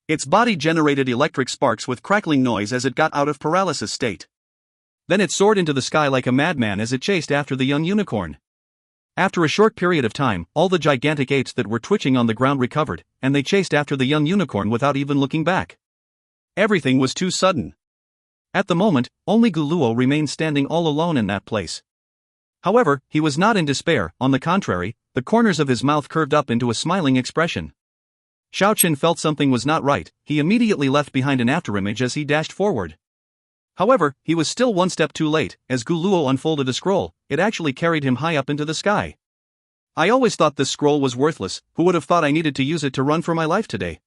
Its body generated electric sparks with crackling noise as it got out of paralysis state. Then it soared into the sky like a madman as it chased after the young unicorn. After a short period of time, all the gigantic apes that were twitching on the ground recovered, and they chased after the young unicorn without even looking back. Everything was too sudden. At the moment, only Guluo remained standing all alone in that place. However, he was not in despair, on the contrary, the corners of his mouth curved up into a smiling expression. Xiao Chen felt something was not right, he immediately left behind an afterimage as he dashed forward. However, he was still one step too late, as Guluo unfolded a scroll, it actually carried him high up into the sky. I always thought this scroll was worthless, who would have thought I needed to use it to run for my life today?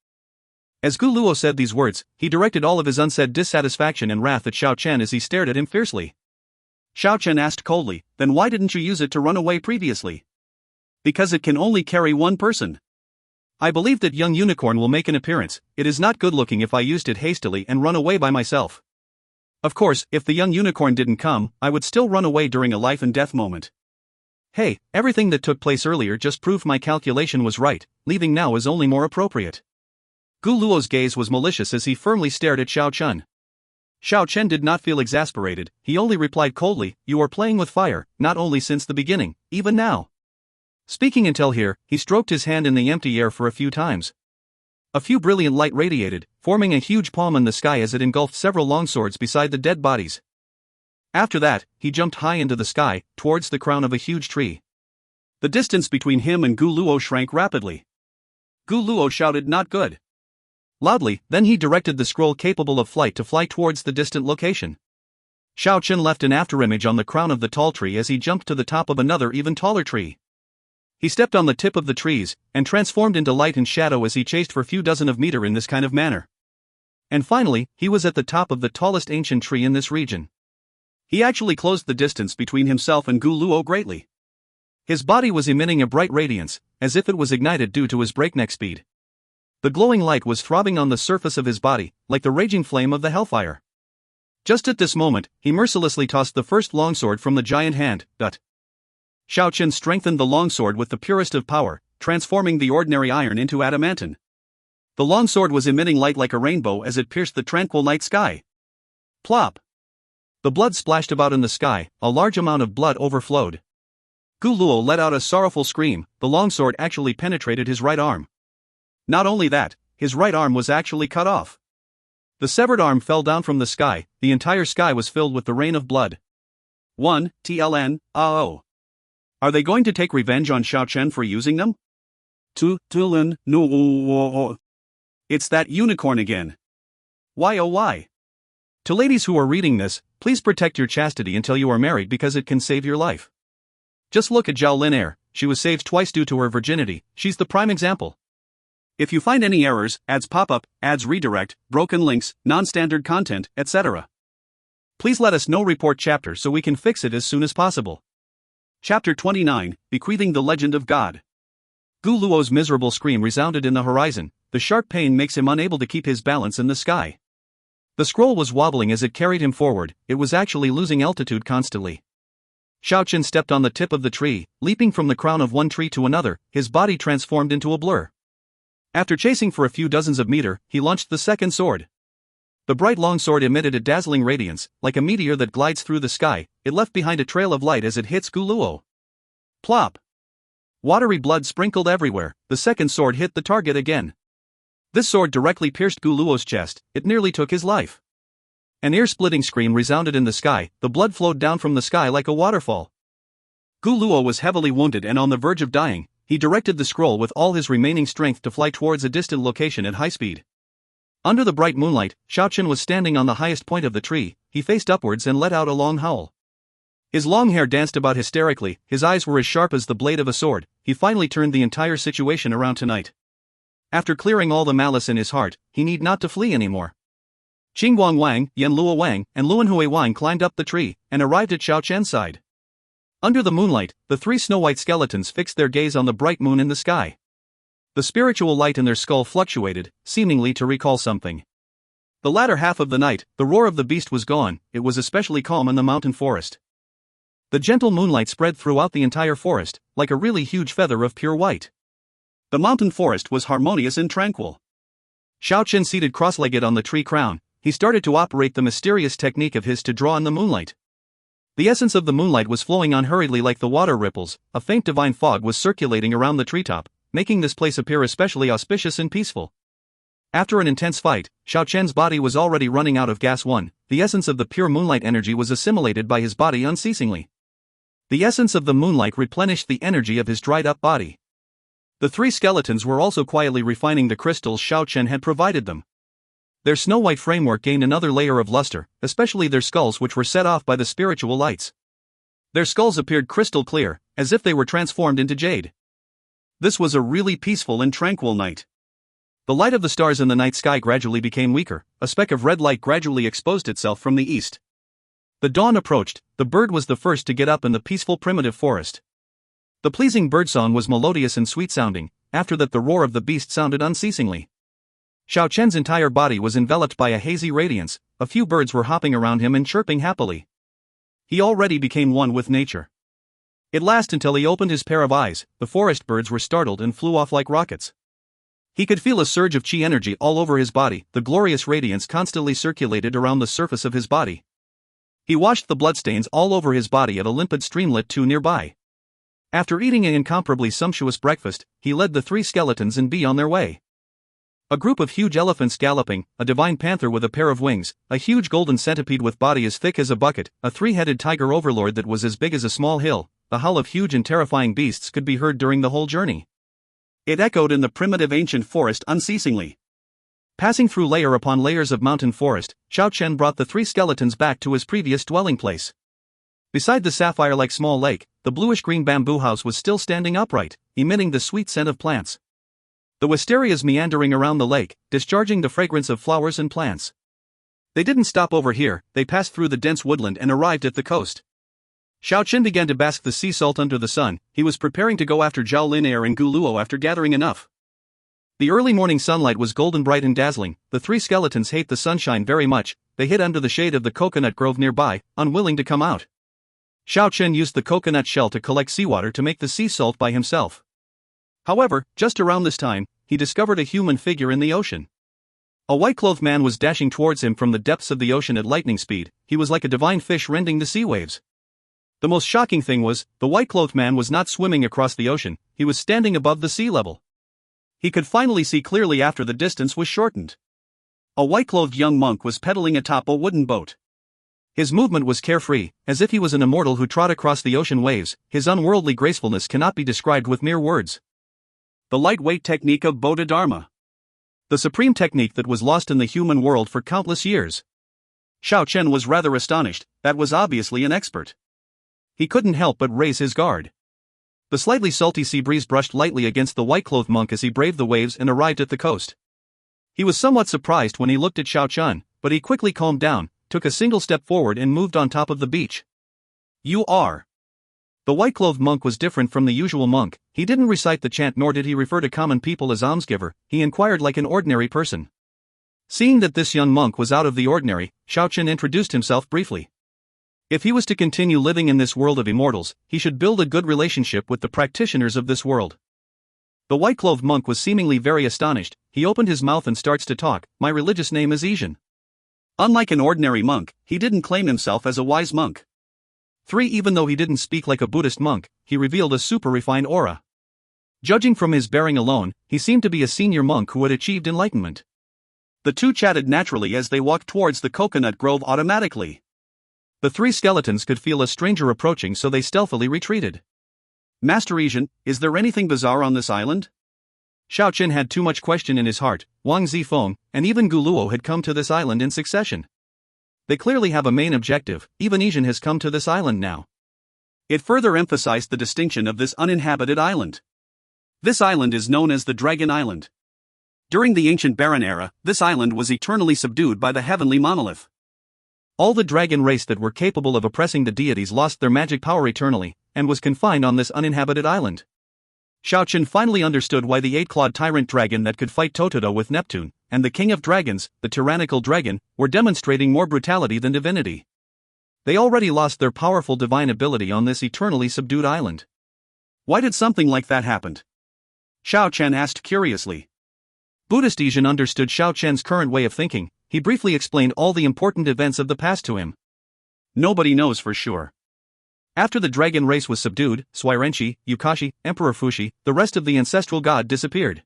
As Guluo said these words, he directed all of his unsaid dissatisfaction and wrath at Xiao Chen as he stared at him fiercely. Xiao Chen asked coldly, then why didn't you use it to run away previously? Because it can only carry one person. I believe that young unicorn will make an appearance, it is not good looking if I used it hastily and run away by myself. Of course, if the young unicorn didn't come, I would still run away during a life and death moment. Hey, everything that took place earlier just proved my calculation was right, leaving now is only more appropriate. Guluo's gaze was malicious as he firmly stared at Xiao Chen. Xiao Chen did not feel exasperated, he only replied coldly, you are playing with fire, not only since the beginning, even now. Speaking until here, he stroked his hand in the empty air for a few times. A few brilliant light radiated, forming a huge palm in the sky as it engulfed several longswords beside the dead bodies. After that, he jumped high into the sky, towards the crown of a huge tree. The distance between him and Guluo shrank rapidly. Guluo shouted, not good. Loudly, then he directed the scroll capable of flight to fly towards the distant location. Xiao Chen left an afterimage on the crown of the tall tree as he jumped to the top of another even taller tree. He stepped on the tip of the trees, and transformed into light and shadow as he chased for few dozen of meters in this kind of manner. And finally, he was at the top of the tallest ancient tree in this region. He actually closed the distance between himself and Guluo greatly. His body was emitting a bright radiance, as if it was ignited due to his breakneck speed. The glowing light was throbbing on the surface of his body, like the raging flame of the hellfire. Just at this moment, he mercilessly tossed the first longsword from the giant hand, Xiao Chen strengthened the longsword with the purest of power, transforming the ordinary iron into adamantine. The longsword was emitting light like a rainbow as it pierced the tranquil night sky. Plop! The blood splashed about in the sky, a large amount of blood overflowed. Guluo let out a sorrowful scream, the longsword actually penetrated his right arm. Not only that, his right arm was actually cut off. The severed arm fell down from the sky, the entire sky was filled with the rain of blood. 1. TLN, AO. Are they going to take revenge on Xiao Chen for using them? 2. TLN, no. It's that unicorn again. Why oh why? To ladies who are reading this, please protect your chastity until you are married because it can save your life. Just look at Zhao Lin. She was saved twice due to her virginity. She's the prime example. If you find any errors, ads pop up, ads redirect, broken links, non-standard content, etc., please let us know. Report chapter so we can fix it as soon as possible. Chapter 29, Bequeathing the Legend of God. Gu Luo's miserable scream resounded in the horizon. The sharp pain makes him unable to keep his balance in the sky. The scroll was wobbling as it carried him forward. It was actually losing altitude constantly. Xiao Chen stepped on the tip of the tree, leaping from the crown of one tree to another, his body transformed into a blur. After chasing for a few dozens of meters, he launched the second sword. The bright long sword emitted a dazzling radiance, like a meteor that glides through the sky. It left behind a trail of light as it hits Gu Luo. Plop! Watery blood sprinkled everywhere. The second sword hit the target again. This sword directly pierced Gu Luo's chest. It nearly took his life. An ear-splitting scream resounded in the sky. The blood flowed down from the sky like a waterfall. Gu Luo was heavily wounded and on the verge of dying. He directed the scroll with all his remaining strength to fly towards a distant location at high speed. Under the bright moonlight, Xiao Chen was standing on the highest point of the tree. He faced upwards and let out a long howl. His long hair danced about hysterically, his eyes were as sharp as the blade of a sword. He finally turned the entire situation around tonight. After clearing all the malice in his heart, he need not to flee anymore. Qingguang Wang, Yanluo Wang, and Luanhui Wang climbed up the tree and arrived at Xiao Chen's side. Under the moonlight, the three snow-white skeletons fixed their gaze on the bright moon in the sky. The spiritual light in their skull fluctuated, seemingly to recall something. The latter half of the night, the roar of the beast was gone. It was especially calm in the mountain forest. The gentle moonlight spread throughout the entire forest, like a really huge feather of pure white. The mountain forest was harmonious and tranquil. Xiao Chen seated cross-legged on the tree crown. He started to operate the mysterious technique of his to draw in the moonlight. The essence of the moonlight was flowing unhurriedly like the water ripples. A faint divine fog was circulating around the treetop, making this place appear especially auspicious and peaceful. After an intense fight, Xiao Chen's body was already running out of gas. The essence of the pure moonlight energy was assimilated by his body unceasingly. The essence of the moonlight replenished the energy of his dried-up body. The three skeletons were also quietly refining the crystals Xiao Chen had provided them. Their snow-white framework gained another layer of luster, especially their skulls, which were set off by the spiritual lights. Their skulls appeared crystal clear, as if they were transformed into jade. This was a really peaceful and tranquil night. The light of the stars in the night sky gradually became weaker. A speck of red light gradually exposed itself from the east. The dawn approached. The bird was the first to get up in the peaceful primitive forest. The pleasing birdsong was melodious and sweet-sounding. After that, the roar of the beast sounded unceasingly. Xiao Chen's entire body was enveloped by a hazy radiance. A few birds were hopping around him and chirping happily. He already became one with nature. It lasted until he opened his pair of eyes. The forest birds were startled and flew off like rockets. He could feel a surge of qi energy all over his body. The glorious radiance constantly circulated around the surface of his body. He washed the bloodstains all over his body at a limpid streamlet too nearby. After eating an incomparably sumptuous breakfast, he led the three skeletons and bee on their way. A group of huge elephants galloping, a divine panther with a pair of wings, a huge golden centipede with body as thick as a bucket, a three-headed tiger overlord that was as big as a small hill. The howl of huge and terrifying beasts could be heard during the whole journey. It echoed in the primitive ancient forest unceasingly. Passing through layer upon layers of mountain forest, Xiao Chen brought the three skeletons back to his previous dwelling place. Beside the sapphire-like small lake, the bluish-green bamboo house was still standing upright, emitting the sweet scent of plants. The wisterias meandering around the lake, discharging the fragrance of flowers and plants. They didn't stop over here. They passed through the dense woodland and arrived at the coast. Xiao Chen began to bask the sea salt under the sun. He was preparing to go after Zhao Lin and Gu Luo after gathering enough. The early morning sunlight was golden bright and dazzling. The three skeletons hate the sunshine very much. They hid under the shade of the coconut grove nearby, unwilling to come out. Xiao Chen used the coconut shell to collect seawater to make the sea salt by himself. However, just around this time, he discovered a human figure in the ocean. A white-clothed man was dashing towards him from the depths of the ocean at lightning speed. He was like a divine fish rending the sea waves. The most shocking thing was, the white-clothed man was not swimming across the ocean. He was standing above the sea level. He could finally see clearly after the distance was shortened. A white-clothed young monk was pedaling atop a wooden boat. His movement was carefree, as if he was an immortal who trod across the ocean waves. His unworldly gracefulness cannot be described with mere words. The lightweight technique of Bodhidharma. The supreme technique that was lost in the human world for countless years. Xiao Chen was rather astonished, that was obviously an expert. He couldn't help but raise his guard. The slightly salty sea breeze brushed lightly against the white-clothed monk as he braved the waves and arrived at the coast. He was somewhat surprised when he looked at Xiao Chen, but he quickly calmed down, took a single step forward and moved on top of the beach. "You are." The white-clothed monk was different from the usual monk. He didn't recite the chant nor did he refer to common people as almsgiver, he inquired like an ordinary person. Seeing that this young monk was out of the ordinary, Xiao Chen introduced himself briefly. If he was to continue living in this world of immortals, he should build a good relationship with the practitioners of this world. The white-clothed monk was seemingly very astonished. He opened his mouth and starts to talk. "My religious name is Xian." Unlike an ordinary monk, he didn't claim himself as a wise monk. 3. Even though he didn't speak like a Buddhist monk, he revealed a super-refined aura. Judging from his bearing alone, he seemed to be a senior monk who had achieved enlightenment. The two chatted naturally as they walked towards the coconut grove automatically. The 3 skeletons could feel a stranger approaching, so they stealthily retreated. "Master Xian, is there anything bizarre on this island?" Xiao Chen had too much question in his heart. Wang Zifeng, and even Guluo had come to this island in succession. They clearly have a main objective. Even Xian has come to this island now. It further emphasized the distinction of this uninhabited island. This island is known as the Dragon Island. During the ancient Barren era, this island was eternally subdued by the heavenly monolith. All the dragon race that were capable of oppressing the deities lost their magic power eternally, and was confined on this uninhabited island. Xiao Chen finally understood why the Eight-Clawed Tyrant Dragon that could fight toe-to-toe with Neptune, and the King of Dragons, the tyrannical dragon, were demonstrating more brutality than divinity. They already lost their powerful divine ability on this eternally subdued island. Why did something like that happen? Xiao Chen asked curiously. Buddhist Xian understood Xiao Chen's current way of thinking. He briefly explained all the important events of the past to him. Nobody knows for sure. After the dragon race was subdued, Suirenshi, Yukashi, Emperor Fushi, the rest of the ancestral god disappeared.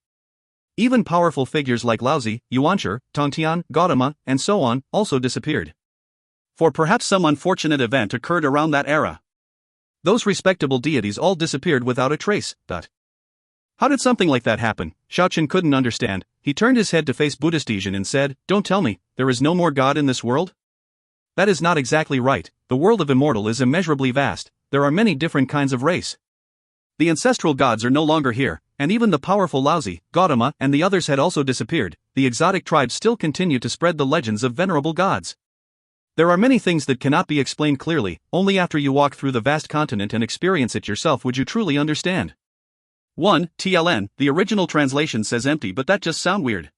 Even powerful figures like Laozi, Yuanshi, Tongtian, Gautama, and so on, also disappeared. For perhaps some unfortunate event occurred around that era. Those respectable deities all disappeared without a trace. How did something like that happen? Xiao Chen couldn't understand. He turned his head to face Buddhist Xian and said, "Don't tell me, there is no more God in this world?" That is not exactly right. The world of immortal is immeasurably vast. There are many different kinds of race. The ancestral gods are no longer here, and even the powerful Laozi, Gautama, and the others had also disappeared. The exotic tribes still continue to spread the legends of venerable gods. There are many things that cannot be explained clearly. Only after you walk through the vast continent and experience it yourself would you truly understand. 1. TLN, the original translation says empty, but that just sounds weird.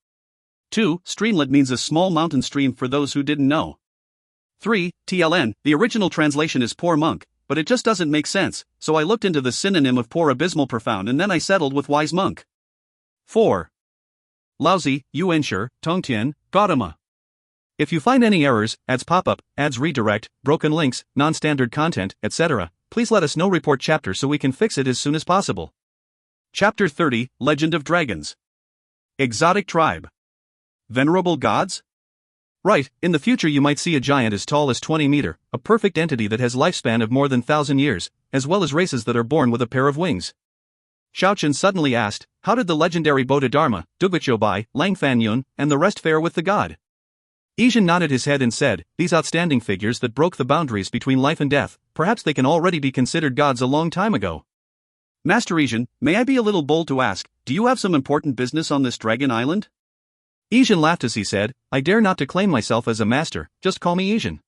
2. Streamlet means a small mountain stream for those who didn't know. 3. TLN, the original translation is poor monk, but it just doesn't make sense, so I looked into the synonym of poor abysmal profound and then I settled with wise monk. 4. Laozi, Yuanshi, Tongtian, Gautama. If you find any errors, ads pop up, ads redirect, broken links, non-standard content, etc., please let us know. Report chapter so we can fix it as soon as possible. Chapter 30, Legend of Dragons. Exotic tribe. Venerable gods? Right, in the future you might see a giant as tall as 20 meters, a perfect entity that has lifespan of more than 1,000 years, as well as races that are born with a pair of wings. Xiao Chen suddenly asked, how did the legendary Bodhidharma, Dugbachobai, Lang Fanyun, and the rest fare with the god? Xian nodded his head and said, these outstanding figures that broke the boundaries between life and death, perhaps they can already be considered gods a long time ago. Master Xian, may I be a little bold to ask, do you have some important business on this dragon island? Xian laughed as he said, I dare not to claim myself as a master, just call me Xian.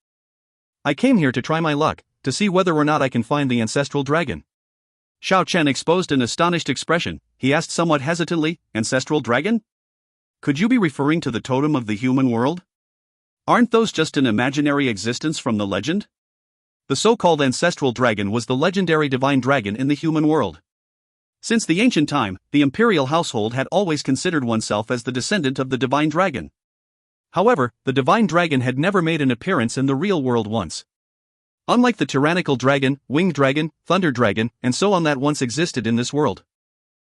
I came here to try my luck, to see whether or not I can find the ancestral dragon. Xiao Chen exposed an astonished expression. He asked somewhat hesitantly, ancestral dragon? Could you be referring to the totem of the human world? Aren't those just an imaginary existence from the legend? The so-called ancestral dragon was the legendary divine dragon in the human world. Since the ancient time, the Imperial household had always considered oneself as the descendant of the divine dragon. However, the divine dragon had never made an appearance in the real world once. Unlike the tyrannical dragon, winged dragon, thunder dragon, and so on that once existed in this world.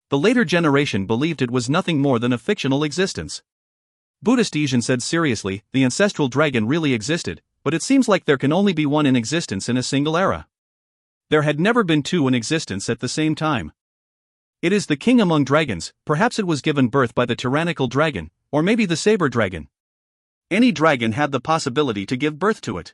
The later generation believed it was nothing more than a fictional existence. Buddhist Xian said seriously, the ancestral dragon really existed, but it seems like there can only be one in existence in a single era. There had never been two in existence at the same time. It is the king among dragons, perhaps it was given birth by the tyrannical dragon, or maybe the saber dragon. any dragon had the possibility to give birth to it.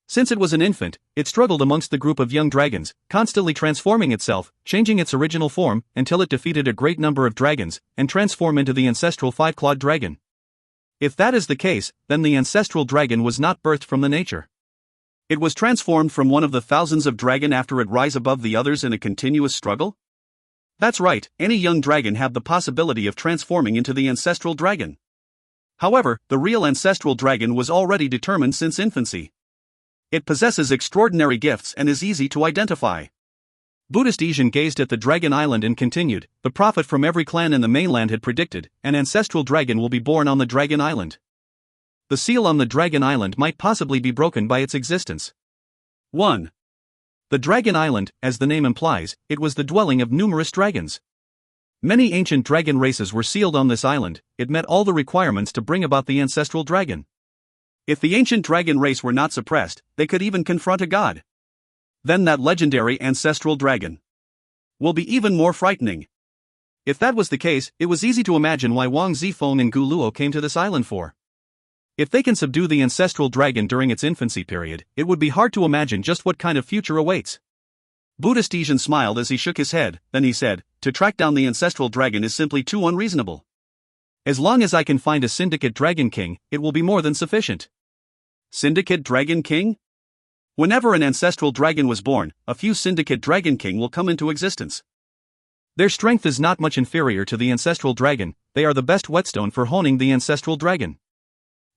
Since it was an infant, it struggled amongst the group of young dragons, constantly transforming itself, changing its original form, until it defeated a great number of dragons, and transformed into the ancestral five-clawed dragon. If that is the case, then the ancestral dragon was not birthed from the nature. It was transformed from one of the thousands of dragon after it rise above the others in a continuous struggle? That's right, any young dragon have the possibility of transforming into the ancestral dragon. However, the real ancestral dragon was already determined since infancy. It possesses extraordinary gifts and is easy to identify. Buddhist Xiao gazed at the dragon island and continued, the prophet from every clan in the mainland had predicted, an ancestral dragon will be born on the dragon island. The seal on the dragon island might possibly be broken by its existence. 1. The dragon island, as the name implies, it was the dwelling of numerous dragons. Many ancient dragon races were sealed on this island, it met all the requirements to bring about the ancestral dragon. If the ancient dragon race were not suppressed, they could even confront a god. Then that legendary ancestral dragon will be even more frightening. If that was the case, it was easy to imagine why Wang Zifeng and Gu Luo came to this island for. If they can subdue the ancestral dragon during its infancy period, it would be hard to imagine just what kind of future awaits. Buddhist Xiao smiled as he shook his head, then he said, to track down the ancestral dragon is simply too unreasonable. As long as I can find a syndicate dragon king, it will be more than sufficient. Syndicate dragon king? Whenever an ancestral dragon was born, a few syndicate dragon king will come into existence. Their strength is not much inferior to the ancestral dragon, they are the best whetstone for honing the ancestral dragon.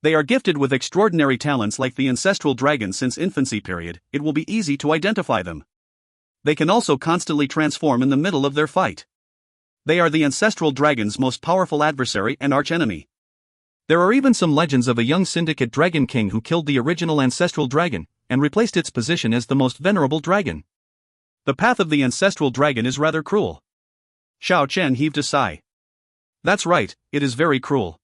They are gifted with extraordinary talents like the ancestral dragon since infancy period, it will be easy to identify them. They can also constantly transform in the middle of their fight. They are the ancestral dragon's most powerful adversary and archenemy. There are even some legends of a young syndicate dragon king who killed the original ancestral dragon, and replaced its position as the most venerable dragon. The path of the ancestral dragon is rather cruel. Xiao Chen heaved a sigh. That's right, it is very cruel.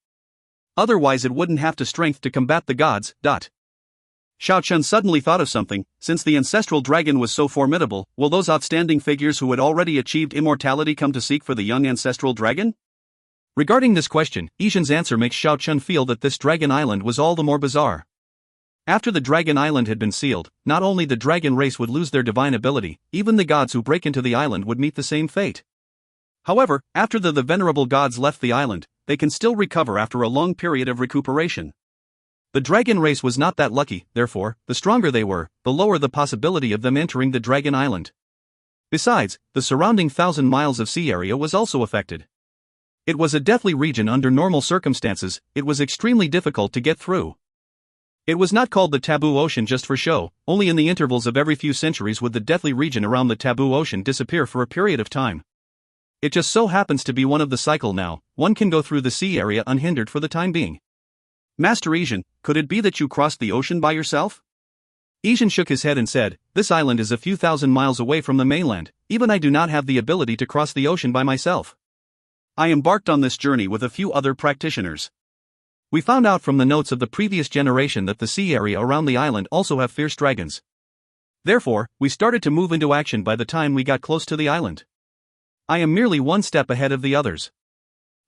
Otherwise it wouldn't have the strength to combat the gods. Xiao Chen suddenly thought of something, since the ancestral dragon was so formidable, will those outstanding figures who had already achieved immortality come to seek for the young ancestral dragon? Regarding this question, Xiao's answer makes Xiao Chen feel that this dragon island was all the more bizarre. After the dragon island had been sealed, not only the dragon race would lose their divine ability, even the gods who break into the island would meet the same fate. However, after the venerable gods left the island, they can still recover after a long period of recuperation. The dragon race was not that lucky, therefore, the stronger they were, the lower the possibility of them entering the dragon island. Besides, the surrounding 1,000 miles of sea area was also affected. It was a deathly region under normal circumstances, it was extremely difficult to get through. It was not called the Taboo Ocean just for show, only in the intervals of every few centuries would the deathly region around the Taboo Ocean disappear for a period of time. It just so happens to be one of the cycle now, one can go through the sea area unhindered for the time being. Master Xiao, could it be that you crossed the ocean by yourself? Xiao shook his head and said, this island is a few thousand miles away from the mainland, even I do not have the ability to cross the ocean by myself. I embarked on this journey with a few other practitioners. We found out from the notes of the previous generation that the sea area around the island also have fierce dragons. Therefore, we started to move into action by the time we got close to the island. I am merely one step ahead of the others.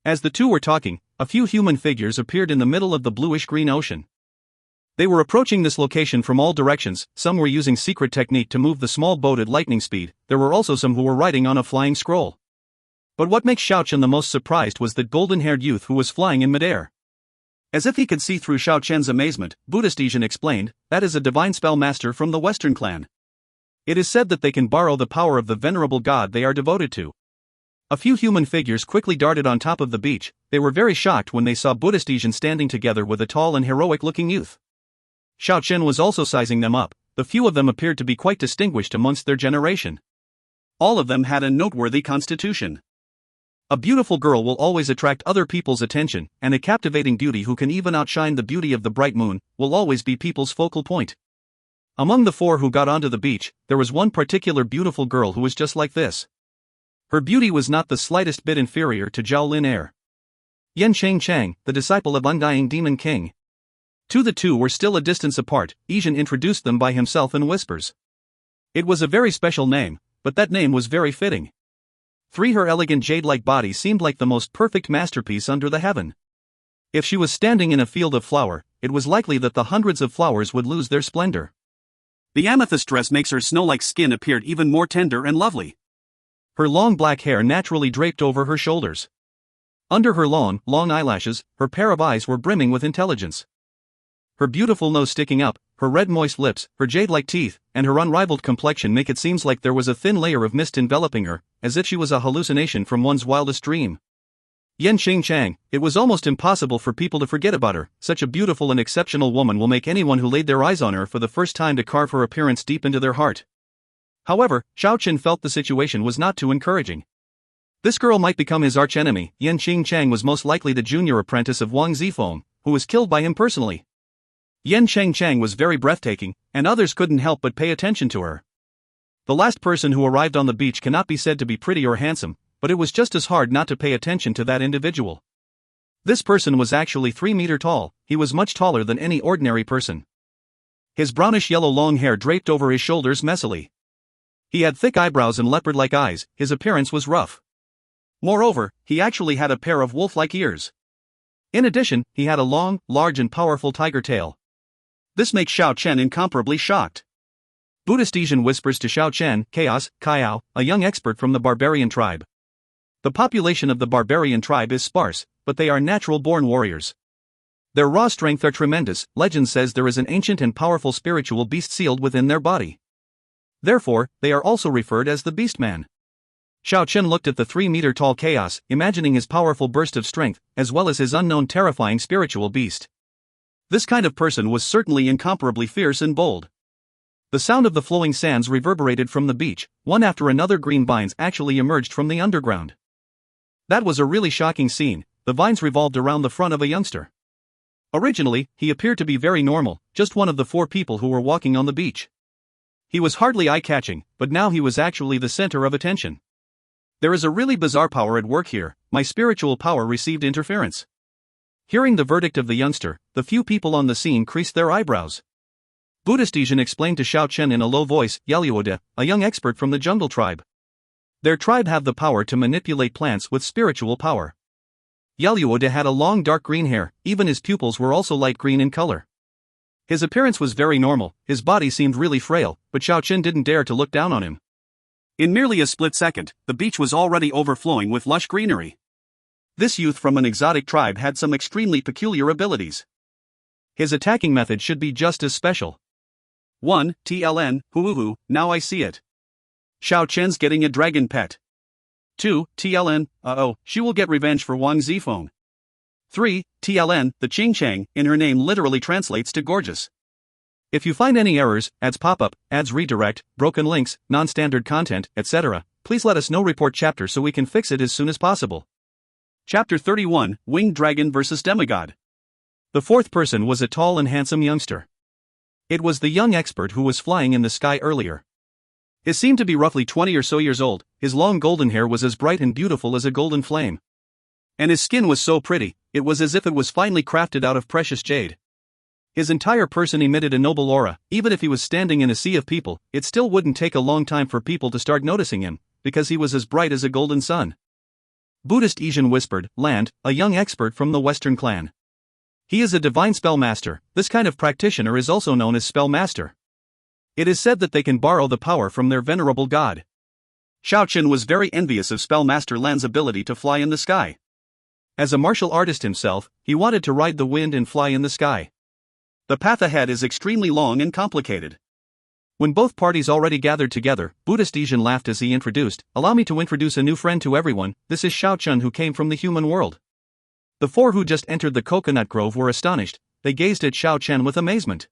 As the two were talking, a few human figures appeared in the middle of the bluish-green ocean. They were approaching this location from all directions, some were using secret technique to move the small boat at lightning speed, there were also some who were riding on a flying scroll. But what makes Xiao Chen the most surprised was the golden-haired youth who was flying in midair. As if he could see through Xiao Chen's amazement, Buddhist Xiao explained, that is a divine spell master from the Western clan. It is said that they can borrow the power of the venerable god they are devoted to. A few human figures quickly darted on top of the beach, they were very shocked when they saw Buddhist Xiao standing together with a tall and heroic-looking youth. Xiao Chen was also sizing them up, the few of them appeared to be quite distinguished amongst their generation. All of them had a noteworthy constitution. A beautiful girl will always attract other people's attention, and a captivating beauty who can even outshine the beauty of the bright moon, will always be people's focal point. Among the four who got onto the beach, there was one particular beautiful girl who was just like this. Her beauty was not the slightest bit inferior to Zhao Lin Air. Yan Chang, the disciple of Undying Demon King. The two were still a distance apart, Xiao introduced them by himself in whispers. It was a very special name, but that name was very fitting. Her elegant jade-like body seemed like the most perfect masterpiece under the heaven. If she was standing in a field of flower, it was likely that the hundreds of flowers would lose their splendor. The amethyst dress makes her snow-like skin appear even more tender and lovely. Her long black hair naturally draped over her shoulders. Under her long eyelashes, her pair of eyes were brimming with intelligence. Her beautiful nose sticking up, her red moist lips, her jade-like teeth, and her unrivaled complexion make it seem like there was a thin layer of mist enveloping her, as if she was a hallucination from one's wildest dream. Yan Xingchang, it was almost impossible for people to forget about her. Such a beautiful and exceptional woman will make anyone who laid their eyes on her for the first time to carve her appearance deep into their heart. However, Xiao Chen felt the situation was not too encouraging. This girl might become his archenemy. Yan Xingchang was most likely the junior apprentice of Wang Zifeng, who was killed by him personally. Yan Chengchang was very breathtaking, and others couldn't help but pay attention to her. The last person who arrived on the beach cannot be said to be pretty or handsome, but it was just as hard not to pay attention to that individual. This person was actually 3 meters tall. He was much taller than any ordinary person. His brownish-yellow long hair draped over his shoulders messily. He had thick eyebrows and leopard-like eyes. His appearance was rough. Moreover, he actually had a pair of wolf-like ears. In addition, he had a long, large and powerful tiger tail. This makes Xiao Chen incomparably shocked. Buddhist Asian whispers to Xiao Chen, Chaos, Kaiao, a young expert from the barbarian tribe. The population of the barbarian tribe is sparse, but they are natural-born warriors. Their raw strength are tremendous. Legend says there is an ancient and powerful spiritual beast sealed within their body. Therefore, they are also referred as the Beast Man. Xiao Chen looked at the 3-meter-tall Chaos, imagining his powerful burst of strength, as well as his unknown terrifying spiritual beast. This kind of person was certainly incomparably fierce and bold. The sound of the flowing sands reverberated from the beach. One after another green vines actually emerged from the underground. That was a really shocking scene. The vines revolved around the front of a youngster. Originally, he appeared to be very normal, just one of the 4 people who were walking on the beach. He was hardly eye-catching, but now he was actually the center of attention. There is a really bizarre power at work here. My spiritual power received interference. Hearing the verdict of the youngster, the few people on the scene creased their eyebrows. Buddhist Asian explained to Xiao Chen in a low voice, Yaluode, a young expert from the jungle tribe. Their tribe have the power to manipulate plants with spiritual power. Yaluode had a long dark green hair, even his pupils were also light green in color. His appearance was very normal, his body seemed really frail, but Xiao Chen didn't dare to look down on him. In merely a split second, the beach was already overflowing with lush greenery. This youth from an exotic tribe had some extremely peculiar abilities. His attacking method should be just as special. 1. TLN, Huuhu, now I see it. Xiao Chen's getting a dragon pet. 2. TLN, she will get revenge for Wang Zifeng. 3. TLN, the Qingchang, in her name literally translates to gorgeous. If you find any errors, ads pop-up, ads redirect, broken links, non-standard content, etc., please let us know. Report chapter so we can fix it as soon as possible. Chapter 31, Winged Dragon vs. Demigod. The 4th person was a tall and handsome youngster. It was the young expert who was flying in the sky earlier. He seemed to be roughly 20 or so years old. His long golden hair was as bright and beautiful as a golden flame. And his skin was so pretty, it was as if it was finely crafted out of precious jade. His entire person emitted a noble aura. Even if he was standing in a sea of people, it still wouldn't take a long time for people to start noticing him, because he was as bright as a golden sun. Buddhist Asian whispered, Land, a young expert from the Western clan. He is a divine spell master. This kind of practitioner is also known as spell master. It is said that they can borrow the power from their venerable god. Xiao Chen was very envious of Spellmaster Lan's ability to fly in the sky. As a martial artist himself, he wanted to ride the wind and fly in the sky. The path ahead is extremely long and complicated. When both parties already gathered together, Buddhist Asian laughed as he introduced, Allow me to introduce a new friend to everyone, this is Xiao Chen who came from the human world. The 4 who just entered the coconut grove were astonished. They gazed at Xiao Chen with amazement.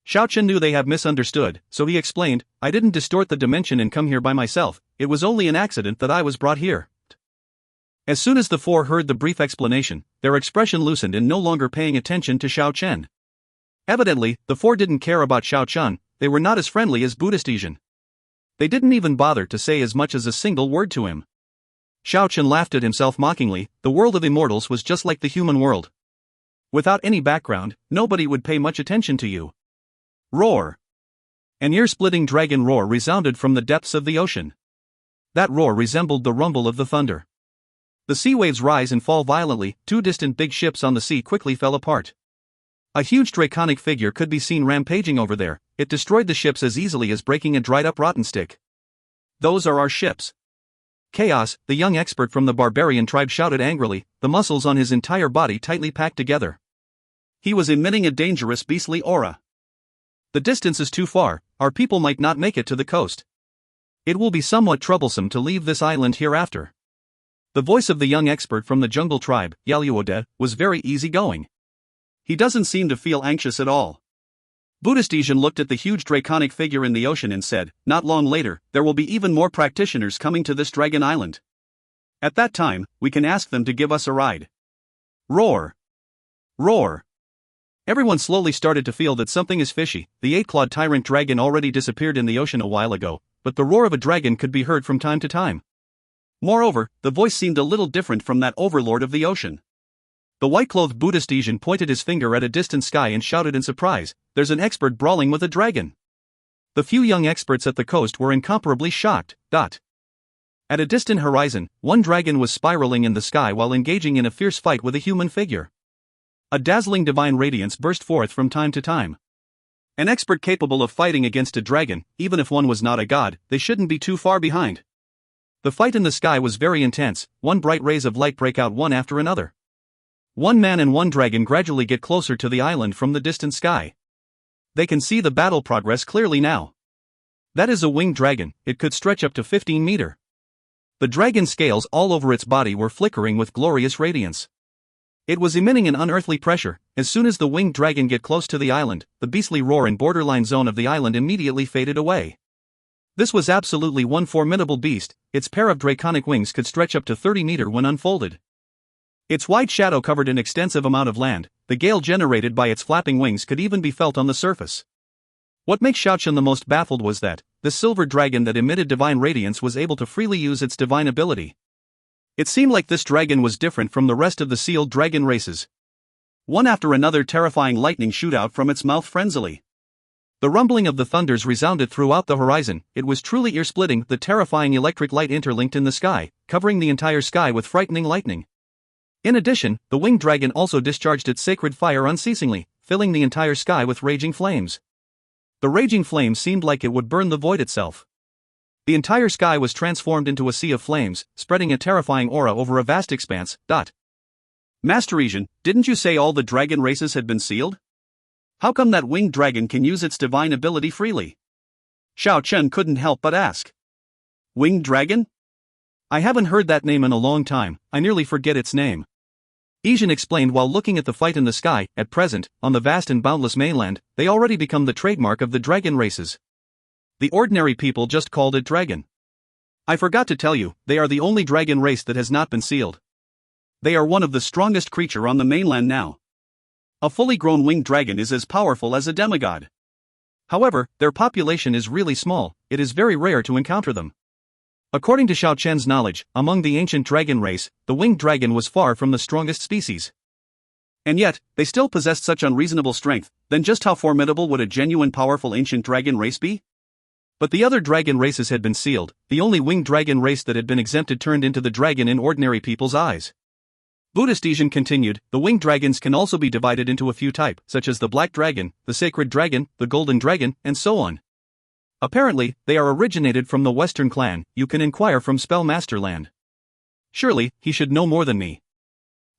Xiao Chen knew they had misunderstood, so he explained, I didn't distort the dimension and come here by myself, it was only an accident that I was brought here. As soon as the 4 heard the brief explanation, their expression loosened and no longer paying attention to Xiao Chen. Evidently, the 4 didn't care about Xiao Chen, they were not as friendly as Buddhist Asian. They didn't even bother to say as much as a single word to him. Xiao Chen laughed at himself mockingly. The world of immortals was just like the human world. Without any background, nobody would pay much attention to you. Roar! An ear-splitting dragon roar resounded from the depths of the ocean. That roar resembled the rumble of the thunder. The sea waves rise and fall violently, two distant big ships on the sea quickly fell apart. A huge draconic figure could be seen rampaging over there. It destroyed the ships as easily as breaking a dried-up rotten stick. "Those are our ships." Chaos, the young expert from the barbarian tribe, shouted angrily, the muscles on his entire body tightly packed together. He was emitting a dangerous beastly aura. "The distance is too far, our people might not make it to the coast. It will be somewhat troublesome to leave this island hereafter." The voice of the young expert from the jungle tribe, Yaluode, was very easygoing. "He doesn't seem to feel anxious at all." Buddhistesian looked at the huge draconic figure in the ocean and said, "Not long later, there will be even more practitioners coming to this dragon island. At that time, we can ask them to give us a ride." Roar! Roar! Everyone slowly started to feel that something is fishy. The Eight-Clawed Tyrant Dragon already disappeared in the ocean a while ago, but the roar of a dragon could be heard from time to time. Moreover, the voice seemed a little different from that overlord of the ocean. The white-clothed Buddhistesian pointed his finger at a distant sky and shouted in surprise, "There's an expert brawling with a dragon." The few young experts at the coast were incomparably shocked. At a distant horizon, one dragon was spiraling in the sky while engaging in a fierce fight with a human figure. A dazzling divine radiance burst forth from time to time. An expert capable of fighting against a dragon, even if one was not a god, they shouldn't be too far behind. The fight in the sky was very intense, one bright rays of light break out one after another. One man and one dragon gradually get closer to the island from the distant sky. They can see the battle progress clearly now. That is a winged dragon, it could stretch up to 15 meters. The dragon's scales all over its body were flickering with glorious radiance. It was emitting an unearthly pressure. As soon as the winged dragon get close to the island, the beastly roar and borderline zone of the island immediately faded away. This was absolutely one formidable beast. Its pair of draconic wings could stretch up to 30 meters when unfolded. Its wide shadow covered an extensive amount of land. The gale generated by its flapping wings could even be felt on the surface. What makes Xiao Chen the most baffled was that the silver dragon that emitted divine radiance was able to freely use its divine ability. It seemed like this dragon was different from the rest of the sealed dragon races. One after another terrifying lightning shoot out from its mouth frenziedly. The rumbling of the thunders resounded throughout the horizon. It was truly ear-splitting, the terrifying electric light interlinked in the sky, covering the entire sky with frightening lightning. In addition, the winged dragon also discharged its sacred fire unceasingly, filling the entire sky with raging flames. The raging flames seemed like it would burn the void itself. The entire sky was transformed into a sea of flames, spreading a terrifying aura over a vast expanse. Master Asian, didn't you say all the dragon races had been sealed? How come that winged dragon can use its divine ability freely? Xiao Chen couldn't help but ask. Winged dragon? I haven't heard that name in a long time, I nearly forget its name. Asian explained while looking at the fight in the sky. At present, on the vast and boundless mainland, they already become the trademark of the dragon races. The ordinary people just called it dragon. I forgot to tell you, they are the only dragon race that has not been sealed. They are one of the strongest creature on the mainland now. A fully grown winged dragon is as powerful as a demigod. However, their population is really small, it is very rare to encounter them. According to Xiao Chen's knowledge, among the ancient dragon race, the winged dragon was far from the strongest species. And yet, they still possessed such unreasonable strength, then just how formidable would a genuine powerful ancient dragon race be? But the other dragon races had been sealed, the only winged dragon race that had been exempted turned into the dragon in ordinary people's eyes. Buddhistesian continued, the winged dragons can also be divided into a few types, such as the black dragon, the sacred dragon, the golden dragon, and so on. Apparently, they are originated from the Western clan. You can inquire from Spellmaster Land. Surely, he should know more than me.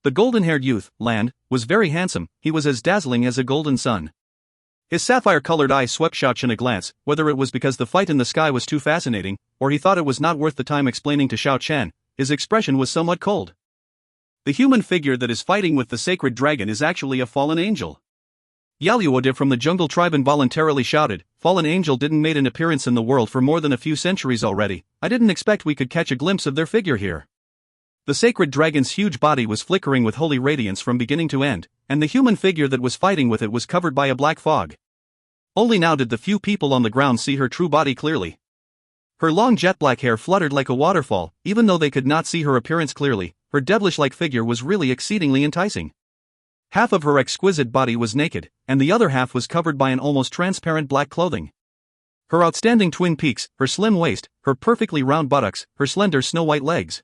The golden-haired youth, Land, was very handsome, he was as dazzling as a golden sun. His sapphire-colored eyes swept Xiao Chen a glance, whether it was because the fight in the sky was too fascinating, or he thought it was not worth the time explaining to Xiao Chen, his expression was somewhat cold. The human figure that is fighting with the sacred dragon is actually a fallen angel. Yaluode from the jungle tribe involuntarily shouted, Fallen angel didn't make an appearance in the world for more than a few centuries already, I didn't expect we could catch a glimpse of their figure here. The sacred dragon's huge body was flickering with holy radiance from beginning to end, and the human figure that was fighting with it was covered by a black fog. Only now did the few people on the ground see her true body clearly. Her long jet black hair fluttered like a waterfall, even though they could not see her appearance clearly, her devilish-like figure was really exceedingly enticing. Half of her exquisite body was naked, and the other half was covered by an almost transparent black clothing. Her outstanding twin peaks, her slim waist, her perfectly round buttocks, her slender snow-white legs.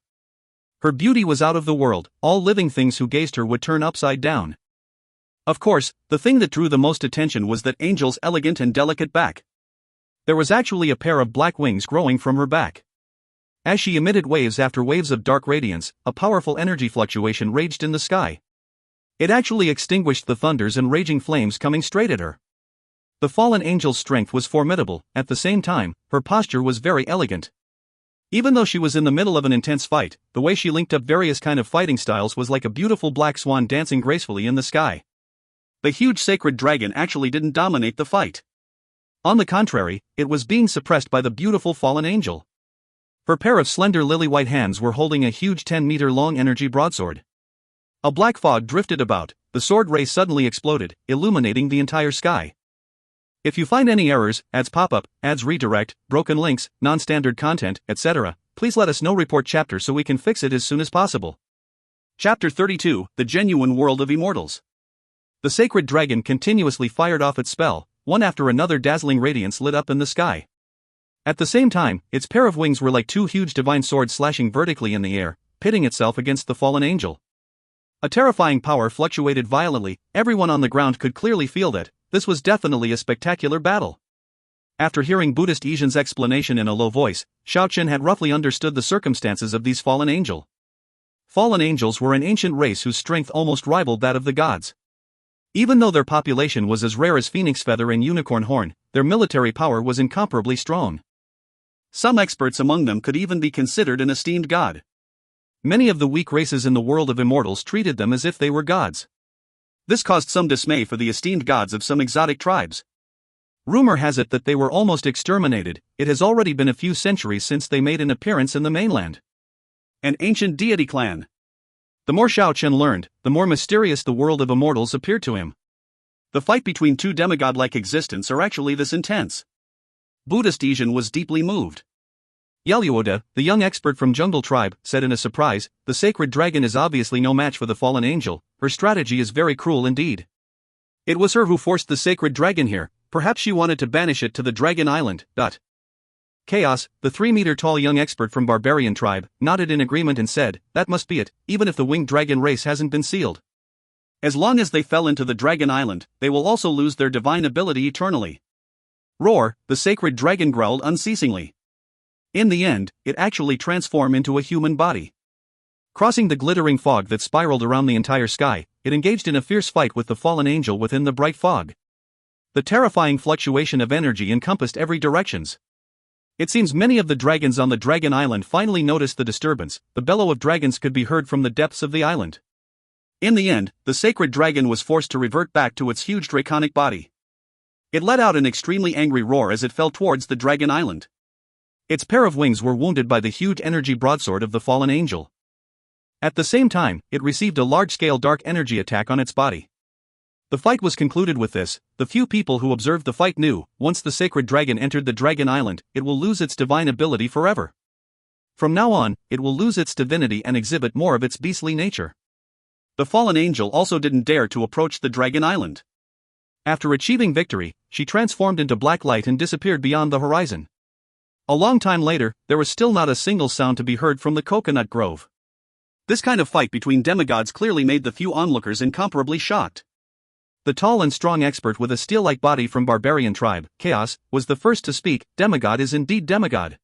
Her beauty was out of the world, all living things who gazed her would turn upside down. Of course, the thing that drew the most attention was that angel's elegant and delicate back. There was actually a pair of black wings growing from her back. As she emitted waves after waves of dark radiance, a powerful energy fluctuation raged in the sky. It actually extinguished the thunders and raging flames coming straight at her. The fallen angel's strength was formidable, at the same time, her posture was very elegant. Even though she was in the middle of an intense fight, the way she linked up various kind of fighting styles was like a beautiful black swan dancing gracefully in the sky. The huge sacred dragon actually didn't dominate the fight. On the contrary, it was being suppressed by the beautiful fallen angel. Her pair of slender lily-white hands were holding a huge 10-meter-long energy broadsword. A black fog drifted about, the sword ray suddenly exploded, illuminating the entire sky. If you find any errors, ads pop up, ads redirect, broken links, non-standard content, etc., please let us know. Report chapter so we can fix it as soon as possible. Chapter 32, The Genuine World of Immortals. The sacred dragon continuously fired off its spell, one after another. Dazzling radiance lit up in the sky. At the same time, its pair of wings were like two huge divine swords slashing vertically in the air, pitting itself against the fallen angel. A terrifying power fluctuated violently. Everyone on the ground could clearly feel that this was definitely a spectacular battle. After hearing Buddhist Ishan's explanation in a low voice, Xiao Chen had roughly understood the circumstances of these fallen angel. Fallen angels were an ancient race whose strength almost rivaled that of the gods. Even though their population was as rare as phoenix feather and unicorn horn, their military power was incomparably strong. Some experts among them could even be considered an esteemed god. Many of the weak races in the world of immortals treated them as if they were gods. This caused some dismay for the esteemed gods of some exotic tribes. Rumor has it that they were almost exterminated. It has already been a few centuries since they made an appearance in the mainland. An ancient deity clan. The more Xiao Chen learned, the more mysterious the world of immortals appeared to him. The fight between two demigod-like existents are actually this intense. Buddhist Ishan was deeply moved. Yaluoda, the young expert from Jungle Tribe, said in a surprise, "The sacred dragon is obviously no match for the fallen angel. Her strategy is very cruel indeed. It was her who forced the sacred dragon here. Perhaps she wanted to banish it to the Dragon Island." Chaos, the 3-meter-tall young expert from Barbarian Tribe, nodded in agreement and said, "That must be it, even if the winged dragon race hasn't been sealed. As long as they fell into the Dragon Island, they will also lose their divine ability eternally." Roar, the sacred dragon growled unceasingly. In the end, it actually transformed into a human body. Crossing the glittering fog that spiraled around the entire sky, it engaged in a fierce fight with the fallen angel within the bright fog. The terrifying fluctuation of energy encompassed every directions. It seems many of the dragons on the Dragon Island finally noticed the disturbance. The bellow of dragons could be heard from the depths of the island. In the end, the sacred dragon was forced to revert back to its huge draconic body. It let out an extremely angry roar as it fell towards the Dragon Island. Its pair of wings were wounded by the huge energy broadsword of the fallen angel. At the same time, it received a large-scale dark energy attack on its body. The fight was concluded with this. The few people who observed the fight knew, once the sacred dragon entered the Dragon Island, it will lose its divine ability forever. From now on, it will lose its divinity and exhibit more of its beastly nature. The fallen angel also didn't dare to approach the Dragon Island. After achieving victory, she transformed into black light and disappeared beyond the horizon. A long time later, there was still not a single sound to be heard from the coconut grove. This kind of fight between demigods clearly made the few onlookers incomparably shocked. The tall and strong expert with a steel-like body from Barbarian Tribe, Chaos, was the first to speak. "Demigod is indeed demigod."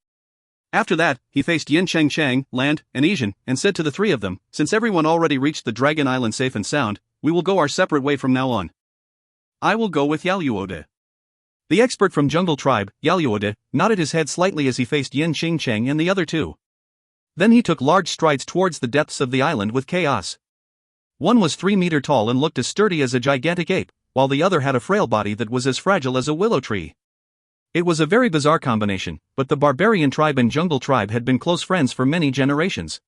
After that, he faced Yin Cheng Chang, Land, and Ishan, and said to the three of them, "Since everyone already reached the Dragon Island safe and sound, we will go our separate way from now on. I will go with Yaluoda." The expert from Jungle Tribe, Yaluoda, nodded his head slightly as he faced Yin Cheng Chang and the other two. Then he took large strides towards the depths of the island with Chaos. One was 3 meters tall and looked as sturdy as a gigantic ape, while the other had a frail body that was as fragile as a willow tree. It was a very bizarre combination, but the Barbarian Tribe and Jungle Tribe had been close friends for many generations.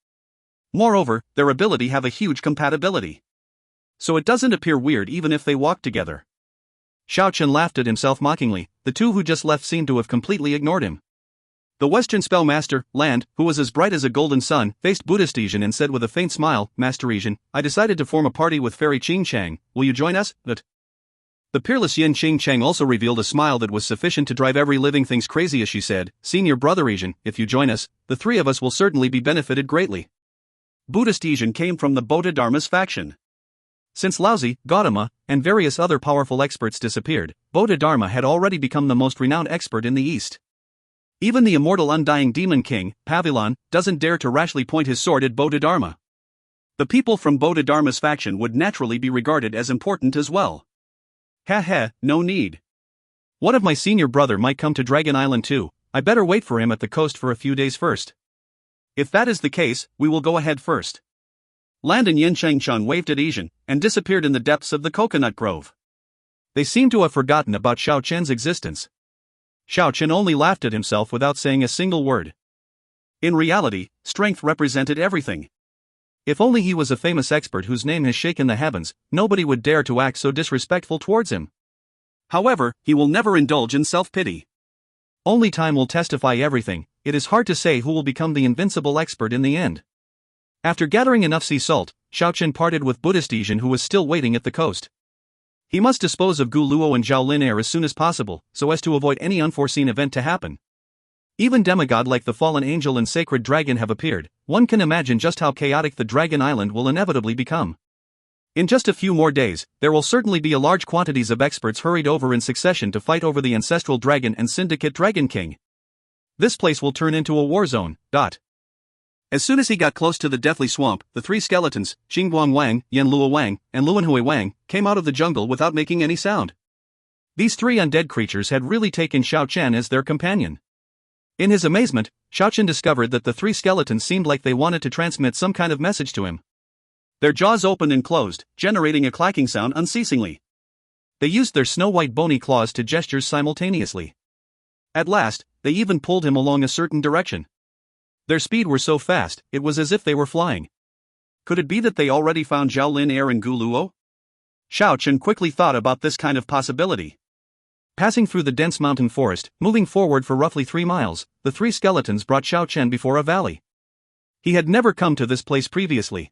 Moreover, their ability have a huge compatibility. So it doesn't appear weird even if they walk together. Xiao Chen laughed at himself mockingly. The two who just left seemed to have completely ignored him. The Western spellmaster, Land, who was as bright as a golden sun, faced Buddhist Ishan and said with a faint smile, "Master Ishan, I decided to form a party with Fairy Ching Chang. Will you join us?" The peerless Yin Ching Chang also revealed a smile that was sufficient to drive every living thing's crazy as she said, "Senior brother Ishan, if you join us, the three of us will certainly be benefited greatly." Buddhist came from the Bodhidharma's faction. Since Laozi, Gautama, and various other powerful experts disappeared, Bodhidharma had already become the most renowned expert in the East. Even the immortal undying demon king, Pavillon, doesn't dare to rashly point his sword at Bodhidharma. The people from Bodhidharma's faction would naturally be regarded as important as well. No need. One of my senior brother might come to Dragon Island too. I better wait for him at the coast for a few days first. If that is the case, we will go ahead first. Lan and Yin Shengshan waved at Ishan, and disappeared in the depths of the coconut grove. They seemed to have forgotten about Xiao Chen's existence. Xiao Chen only laughed at himself without saying a single word. In reality, strength represented everything. If only he was a famous expert whose name has shaken the heavens, nobody would dare to act so disrespectful towards him. However, he will never indulge in self-pity. Only time will testify everything. It is hard to say who will become the invincible expert in the end. After gathering enough sea salt, Xiao Chen parted with Buddhist who was still waiting at the coast. He must dispose of Gu Luo and Zhao Lin as soon as possible, so as to avoid any unforeseen event to happen. Even demigod like the fallen angel and sacred dragon have appeared. One can imagine just how chaotic the Dragon Island will inevitably become. In just a few more days, there will certainly be a large quantities of experts hurried over in succession to fight over the ancestral dragon and syndicate dragon king. This place will turn into a war zone. As soon as he got close to the deathly swamp, the three skeletons, Xingguang Wang, Yan Luo Wang, and Luanhui Wang, came out of the jungle without making any sound. These three undead creatures had really taken Xiao Chen as their companion. In his amazement, Xiao Chen discovered that the three skeletons seemed like they wanted to transmit some kind of message to him. Their jaws opened and closed, generating a clacking sound unceasingly. They used their snow-white bony claws to gestures simultaneously. At last, they even pulled him along a certain direction. Their speed were so fast, it was as if they were flying. Could it be that they already found Zhao Lin and Gu Luo? Xiao Chen quickly thought about this kind of possibility. Passing through the dense mountain forest, moving forward for roughly 3 miles, the three skeletons brought Xiao Chen before a valley. He had never come to this place previously.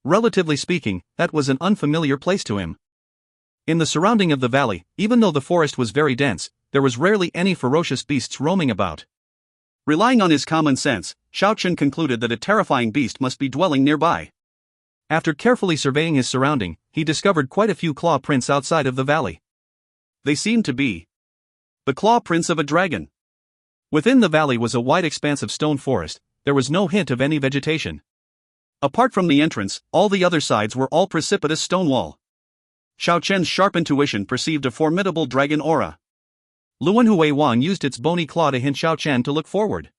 Relatively speaking, that was an unfamiliar place to him. In the surrounding of the valley, even though the forest was very dense, there was rarely any ferocious beasts roaming about. Relying on his common sense, Xiao Chen concluded that a terrifying beast must be dwelling nearby. After carefully surveying his surrounding, he discovered quite a few claw prints outside of the valley. They seemed to be the claw prints of a dragon. Within the valley was a wide expanse of stone forest. There was no hint of any vegetation. Apart from the entrance, all the other sides were all precipitous stone wall. Xiao Chen's sharp intuition perceived a formidable dragon aura. Luanhui Wang used its bony claw to hint Xiao Chen to look forward.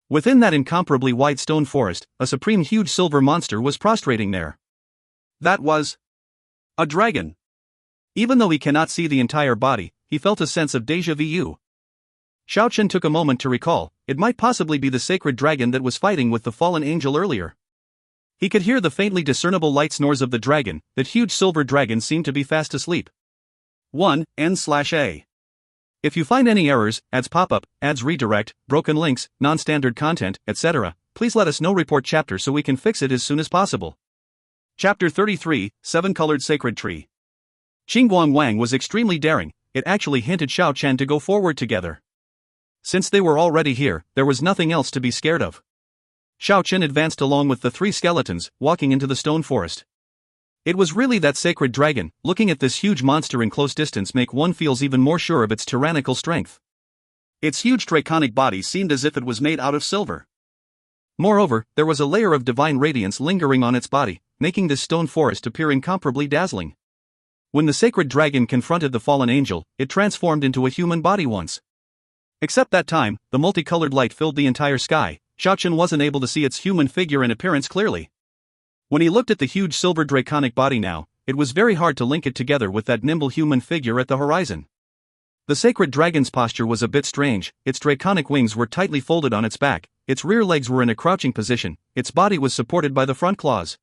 Within that incomparably wide stone forest, a supreme huge silver monster was prostrating there. That was a dragon. Even though he cannot see the entire body, he felt a sense of déjà vu. Xiao Chen took a moment to recall, it might possibly be the sacred dragon that was fighting with the fallen angel earlier. He could hear the faintly discernible light snores of the dragon. That huge silver dragon seemed to be fast asleep. 1N/A. If you find any errors, ads pop-up, ads redirect, broken links, non-standard content, etc., please let us know. Report chapter so we can fix it as soon as possible. Chapter 33, Seven-Colored Sacred Tree. Xingguang Wang was extremely daring. It actually hinted Xiao Chen to go forward together. Since they were already here, there was nothing else to be scared of. Xiao Chen advanced along with the three skeletons, walking into the stone forest. It was really that sacred dragon. Looking at this huge monster in close distance make one feels even more sure of its tyrannical strength. Its huge draconic body seemed as if it was made out of silver. Moreover, there was a layer of divine radiance lingering on its body, making this stone forest appear incomparably dazzling. When the sacred dragon confronted the fallen angel, it transformed into a human body once. Except that time, the multicolored light filled the entire sky. Xiao Chen wasn't able to see its human figure and appearance clearly. When he looked at the huge silver draconic body now, it was very hard to link it together with that nimble human figure at the horizon. The sacred dragon's posture was a bit strange. Its draconic wings were tightly folded on its back, its rear legs were in a crouching position, its body was supported by the front claws.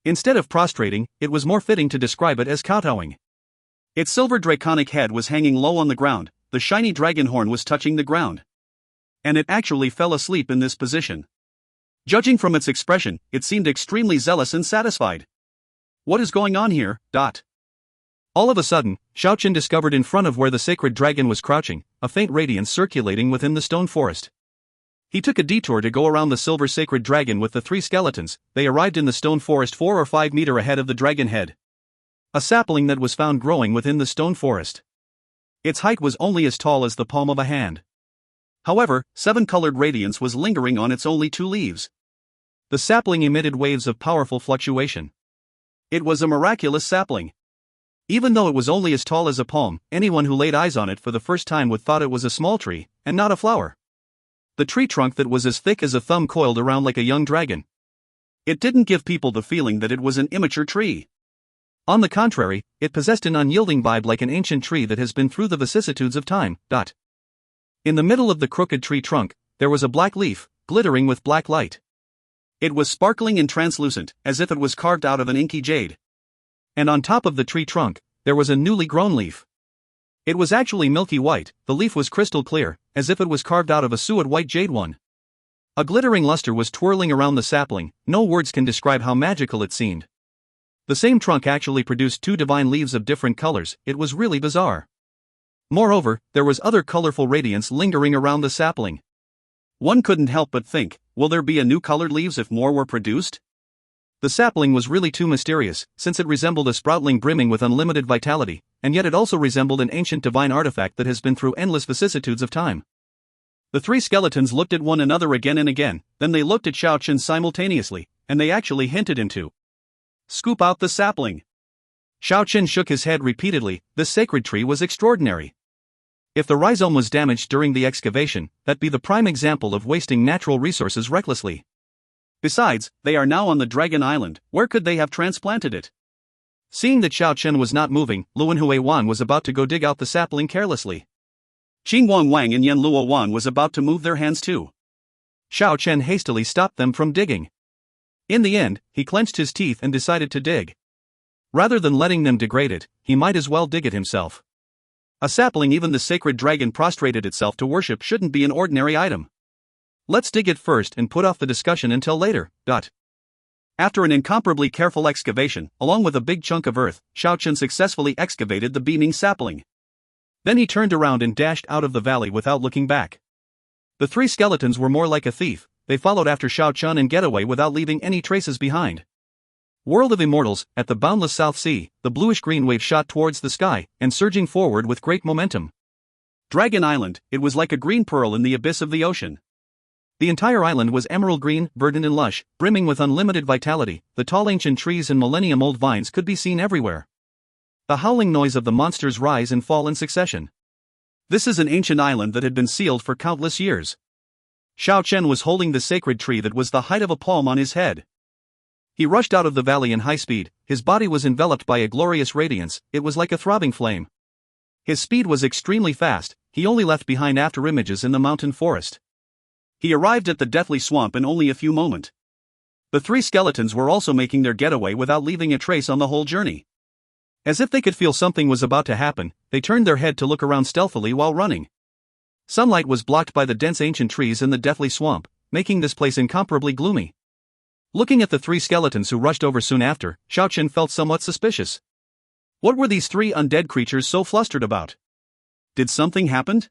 Instead of prostrating, it was more fitting to describe it as kowtowing. Its silver draconic head was hanging low on the ground, the shiny dragon horn was touching the ground. And it actually fell asleep in this position. Judging from its expression, it seemed extremely zealous and satisfied. What is going on here? All of a sudden, Xiao Chen discovered in front of where the sacred dragon was crouching, a faint radiance circulating within the stone forest. He took a detour to go around the silver sacred dragon with the 3 skeletons. They arrived in the stone forest 4 or 5 meters ahead of the dragon head. A sapling that was found growing within the stone forest. Its height was only as tall as the palm of a hand. However, 7-colored radiance was lingering on its only 2 leaves. The sapling emitted waves of powerful fluctuation. It was a miraculous sapling. Even though it was only as tall as a palm, anyone who laid eyes on it for the first time would thought it was a small tree, and not a flower. The tree trunk that was as thick as a thumb coiled around like a young dragon. It didn't give people the feeling that it was an immature tree. On the contrary, it possessed an unyielding vibe like an ancient tree that has been through the vicissitudes of time. In the middle of the crooked tree trunk, there was a black leaf, glittering with black light. It was sparkling and translucent, as if it was carved out of an inky jade. And on top of the tree trunk, there was a newly grown leaf. It was actually milky white. The leaf was crystal clear, as if it was carved out of a suet white jade one. A glittering luster was twirling around the sapling. No words can describe how magical it seemed. The same trunk actually produced 2 divine leaves of different colors. It was really bizarre. Moreover, there was other colorful radiance lingering around the sapling. One couldn't help but think, will there be a new colored leaves if more were produced? The sapling was really too mysterious, since it resembled a sproutling brimming with unlimited vitality, and yet it also resembled an ancient divine artifact that has been through endless vicissitudes of time. The 3 skeletons looked at one another again and again, then they looked at Xiao Chen simultaneously, and they actually hinted him to scoop out the sapling. Xiao Chen shook his head repeatedly. This sacred tree was extraordinary. If the rhizome was damaged during the excavation, that'd be the prime example of wasting natural resources recklessly. Besides, they are now on the Dragon Island. Where could they have transplanted it? Seeing that Xiao Chen was not moving, Luanhui Wan was about to go dig out the sapling carelessly. Qingguang Wang and Yan Luo Wan was about to move their hands too. Xiao Chen hastily stopped them from digging. In the end, he clenched his teeth and decided to dig. Rather than letting them degrade it, he might as well dig it himself. A sapling even the sacred dragon prostrated itself to worship shouldn't be an ordinary item. Let's dig it first and put off the discussion until later. After an incomparably careful excavation, along with a big chunk of earth, Xiao Chen successfully excavated the beaming sapling. Then he turned around and dashed out of the valley without looking back. The 3 skeletons were more like a thief. They followed after Xiao Chen and get away without leaving any traces behind. World of Immortals, at the boundless South Sea, the bluish-green wave shot towards the sky, and surging forward with great momentum. Dragon Island, it was like a green pearl in the abyss of the ocean. The entire island was emerald green, verdant and lush, brimming with unlimited vitality. The tall ancient trees and millennium-old vines could be seen everywhere. The howling noise of the monsters rise and fall in succession. This is an ancient island that had been sealed for countless years. Xiao Chen was holding the sacred tree that was the height of a palm on his head. He rushed out of the valley in high speed. His body was enveloped by a glorious radiance. It was like a throbbing flame. His speed was extremely fast. He only left behind afterimages in the mountain forest. He arrived at the deathly swamp in only a few moments. The 3 skeletons were also making their getaway without leaving a trace on the whole journey. As if they could feel something was about to happen, they turned their head to look around stealthily while running. Sunlight was blocked by the dense ancient trees in the deathly swamp, making this place incomparably gloomy. Looking at the 3 skeletons who rushed over soon after, Xiao Chen felt somewhat suspicious. What were these 3 undead creatures so flustered about? Did something happen?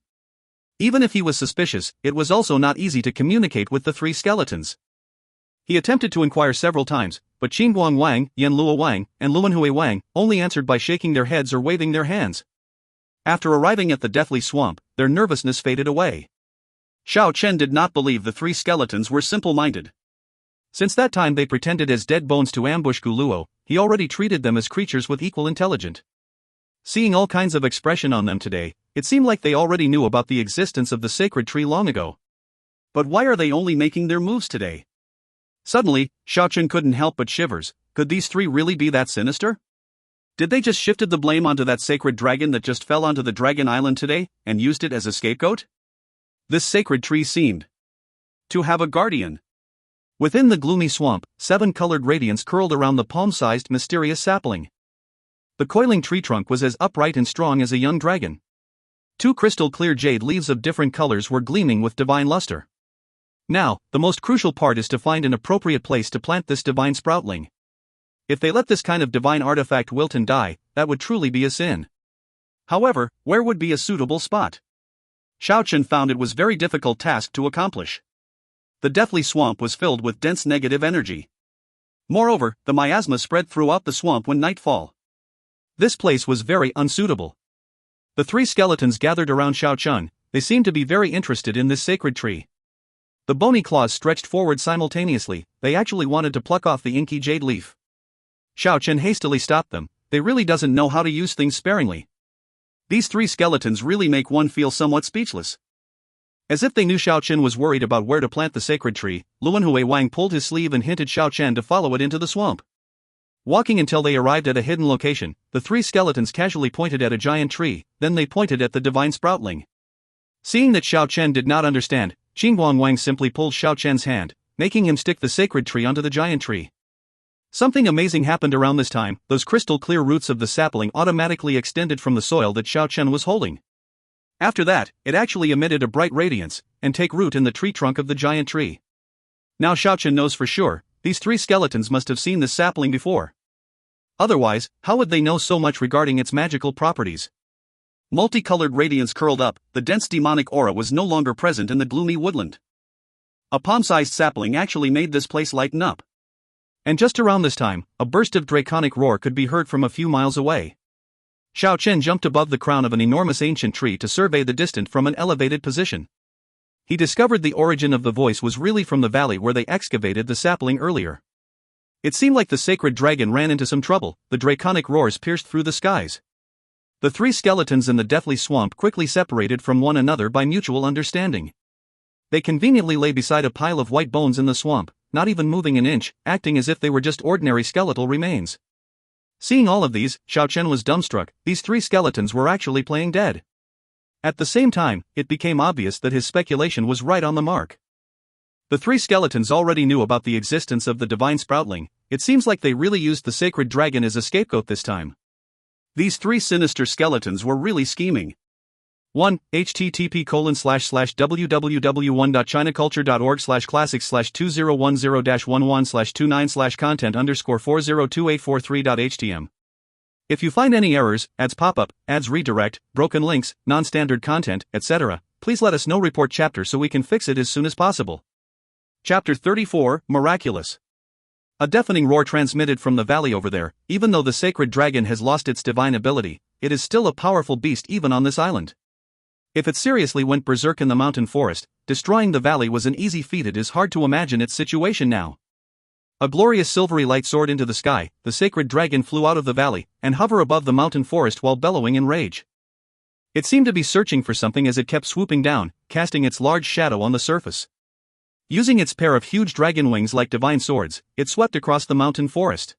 Even if he was suspicious, it was also not easy to communicate with the 3 skeletons. He attempted to inquire several times, but Qingguang Wang, Yan Luo Wang, and Luanhui Wang only answered by shaking their heads or waving their hands. After arriving at the deathly swamp, their nervousness faded away. Xiao Chen did not believe the 3 skeletons were simple-minded. Since that time they pretended as dead bones to ambush Gu Luo, he already treated them as creatures with equal intelligence. Seeing all kinds of expression on them today, it seemed like they already knew about the existence of the sacred tree long ago. But why are they only making their moves today? Suddenly, Xiao Chen couldn't help but shivers. Could these 3 really be that sinister? Did they just shifted the blame onto that sacred dragon that just fell onto the Dragon Island today, and used it as a scapegoat? This sacred tree seemed to have a guardian. Within the gloomy swamp, 7-colored radiance curled around the palm-sized mysterious sapling. The coiling tree trunk was as upright and strong as a young dragon. 2 crystal-clear jade leaves of different colors were gleaming with divine luster. Now, the most crucial part is to find an appropriate place to plant this divine sproutling. If they let this kind of divine artifact wilt and die, that would truly be a sin. However, where would be a suitable spot? Xiao Chen found it was very difficult task to accomplish. the deathly swamp was filled with dense negative energy. Moreover, the miasma spread throughout the swamp when nightfall. This place was very unsuitable. The three skeletons gathered around Xiao Chen. They seemed to be very interested in this sacred tree. The bony claws stretched forward simultaneously. They actually wanted to pluck off the inky jade leaf. Xiao Chen hastily stopped them. They really doesn't know how to use things sparingly. These three skeletons really make one feel somewhat speechless. As if they knew Xiao Chen was worried about where to plant the sacred tree, Luanhui Wang pulled his sleeve and hinted Xiao Chen to follow it into the swamp. Walking until they arrived at a hidden location, the three skeletons casually pointed at a giant tree, then they pointed at the divine sproutling. Seeing that Xiao Chen did not understand, Qingguang Wang simply pulled Xiao Chen's hand, making him stick the sacred tree onto the giant tree. Something amazing happened around this time. Those crystal-clear roots of the sapling automatically extended from the soil that Xiao Chen was holding. After that, it actually emitted a bright radiance, and take root in the tree trunk of the giant tree. Now Xiao Chen knows for sure, these three skeletons must have seen this sapling before. Otherwise, how would they know so much regarding its magical properties? Multicolored radiance curled up, the dense demonic aura was no longer present in the gloomy woodland. A palm-sized sapling actually made this place lighten up. And just around this time, a burst of draconic roar could be heard from a few miles away. Xiao Chen jumped above the crown of an enormous ancient tree to survey the distant from an elevated position. He discovered the origin of the voice was really from the valley where they excavated the sapling earlier. It seemed like the sacred dragon ran into some trouble. The draconic roars pierced through the skies. The three skeletons in the deathly swamp quickly separated from one another by mutual understanding. They conveniently lay beside a pile of white bones in the swamp, not even moving an inch, acting as if they were just ordinary skeletal remains. Seeing all of these, Xiao Chen was dumbstruck. These three skeletons were actually playing dead. At the same time, it became obvious that his speculation was right on the mark. The three skeletons already knew about the existence of the divine sproutling. It seems like they really used the sacred dragon as a scapegoat this time. These three sinister skeletons were really scheming. 1. http://www.chinaculture.org/classic/2010_content_402843.htm. If you find any errors, ads pop up, ads redirect, broken links, non-standard content, etc., please let us know. Report chapter so we can fix it as soon as possible. Chapter 34, Miraculous. A deafening roar transmitted from the valley over there. Even though the sacred dragon has lost its divine ability, it is still a powerful beast even on this island. If it seriously went berserk in the mountain forest, destroying the valley was an easy feat. It is hard to imagine its situation now. A glorious silvery light soared into the sky. The sacred dragon flew out of the valley and hovered above the mountain forest while bellowing in rage. It seemed to be searching for something as it kept swooping down, casting its large shadow on the surface. Using its pair of huge dragon wings like divine swords, it swept across the mountain forest.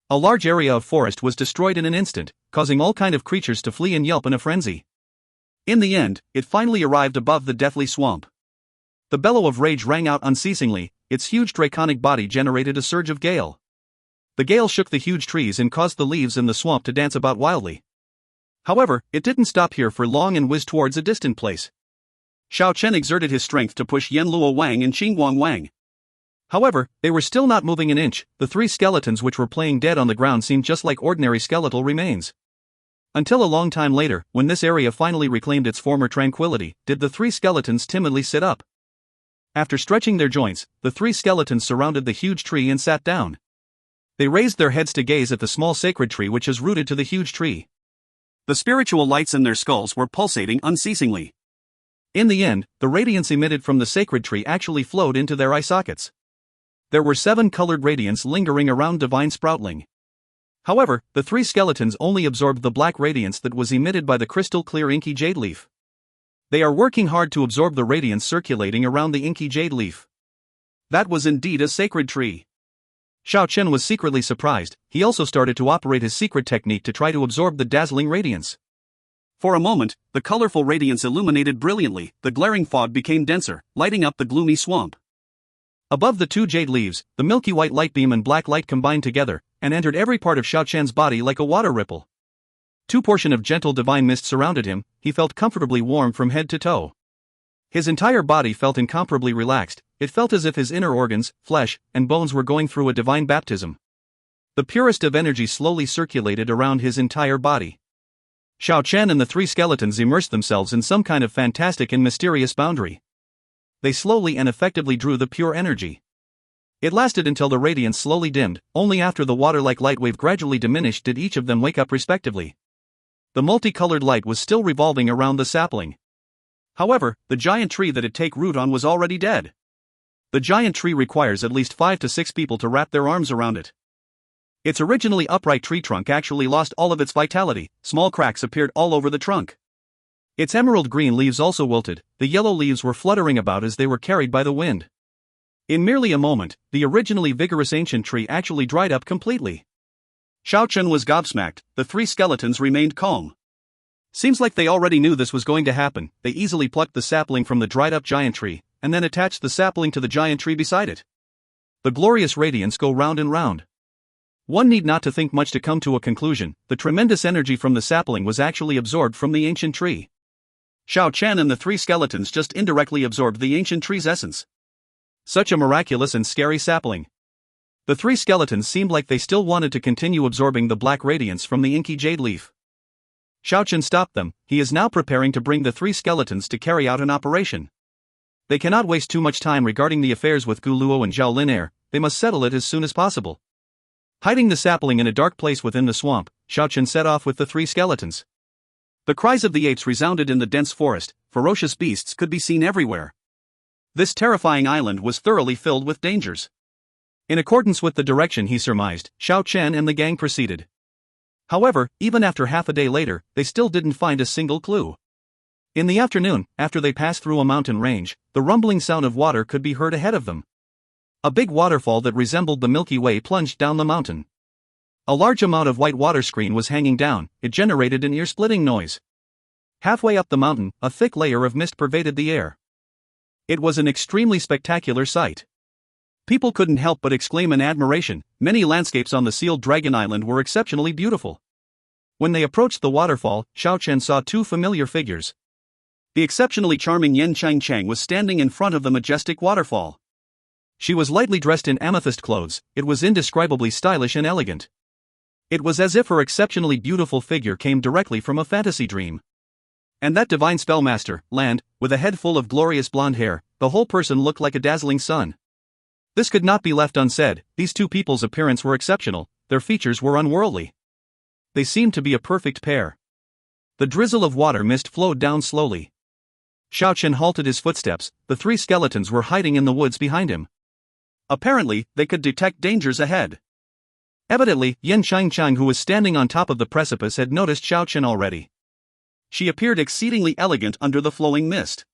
A large area of forest was destroyed in an instant, causing all kind of creatures to flee and yelp in a frenzy. In the end, it finally arrived above the deathly swamp. The bellow of rage rang out unceasingly. Its huge draconic body generated a surge of gale. The gale shook the huge trees and caused the leaves in the swamp to dance about wildly. However, it didn't stop here for long and whizzed towards a distant place. Xiao Chen exerted his strength to push Luo Wang and Qingguang Wang. However, they were still not moving an inch. The three skeletons which were playing dead on the ground seemed just like ordinary skeletal remains. Until a long time later, when this area finally reclaimed its former tranquility, did the three skeletons timidly sit up. After stretching their joints, the three skeletons surrounded the huge tree and sat down. They raised their heads to gaze at the small sacred tree which is rooted to the huge tree. The spiritual lights in their skulls were pulsating unceasingly. In the end, the radiance emitted from the sacred tree actually flowed into their eye sockets. There were 7 colored radiance lingering around divine sproutling. However, the three skeletons only absorbed the black radiance that was emitted by the crystal-clear inky jade leaf. They are working hard to absorb the radiance circulating around the inky jade leaf. That was indeed a sacred tree. Xiao Chen was secretly surprised. He also started to operate his secret technique to try to absorb the dazzling radiance. For a moment, the colorful radiance illuminated brilliantly. The glaring fog became denser, lighting up the gloomy swamp. Above the 2 jade leaves, the milky white light beam and black light combined together, and entered every part of Xiao Chen's body like a water ripple. 2 portions of gentle divine mist surrounded him. He felt comfortably warm from head to toe. His entire body felt incomparably relaxed. It felt as if his inner organs, flesh, and bones were going through a divine baptism. The purest of energy slowly circulated around his entire body. Xiao Chen and the three skeletons immersed themselves in some kind of fantastic and mysterious boundary. they slowly and effectively drew the pure energy. It lasted until the radiance slowly dimmed, only after the water-like light wave gradually diminished did each of them wake up respectively. The multicolored light was still revolving around the sapling. However, the giant tree that it take root on was already dead. The giant tree requires at least 5 to 6 people to wrap their arms around it. Its originally upright tree trunk actually lost all of its vitality, small cracks appeared all over the trunk. Its emerald green leaves also wilted, the yellow leaves were fluttering about as they were carried by the wind. In merely a moment, the originally vigorous ancient tree actually dried up completely. Xiao Chen was gobsmacked, the 3 skeletons remained calm. Seems like they already knew this was going to happen. They easily plucked the sapling from the dried-up giant tree, and then attached the sapling to the giant tree beside it. The glorious radiance go round and round. One need not to think much to come to a conclusion. The tremendous energy from the sapling was actually absorbed from the ancient tree. Xiao Chen and the 3 skeletons just indirectly absorbed the ancient tree's essence. Such a miraculous and scary sapling. The 3 skeletons seemed like they still wanted to continue absorbing the black radiance from the inky jade leaf. Xiao Chen stopped them. He is now preparing to bring the 3 skeletons to carry out an operation. They cannot waste too much time regarding the affairs with Gu Luo and Zhao Linair, they must settle it as soon as possible. Hiding the sapling in a dark place within the swamp, Xiao Chen set off with the 3 skeletons. The cries of the apes resounded in the dense forest, ferocious beasts could be seen everywhere. This terrifying island was thoroughly filled with dangers. In accordance with the direction he surmised, Xiao Chen and the gang proceeded. However, even after half a day later, they still didn't find a single clue. In the afternoon, after they passed through a mountain range, the rumbling sound of water could be heard ahead of them. A big waterfall that resembled the Milky Way plunged down the mountain. A large amount of white water screen was hanging down, it generated an ear-splitting noise. Halfway up the mountain, a thick layer of mist pervaded the air. It was an extremely spectacular sight. People couldn't help but exclaim in admiration. Many landscapes on the sealed Dragon Island were exceptionally beautiful. When they approached the waterfall, Xiao Chen saw 2 familiar figures. The exceptionally charming Yan Chang was standing in front of the majestic waterfall. She was lightly dressed in amethyst clothes, it was indescribably stylish and elegant. It was as if her exceptionally beautiful figure came directly from a fantasy dream. And that divine spellmaster, Land, with a head full of glorious blonde hair, the whole person looked like a dazzling sun. This could not be left unsaid. These 2 people's appearance were exceptional, their features were unworldly. They seemed to be a perfect pair. The drizzle of water mist flowed down slowly. Xiao Chen halted his footsteps, the 3 skeletons were hiding in the woods behind him. Apparently, they could detect dangers ahead. Evidently, Yan Chang, who was standing on top of the precipice, had noticed Xiao Chen already. She appeared exceedingly elegant under the flowing mist.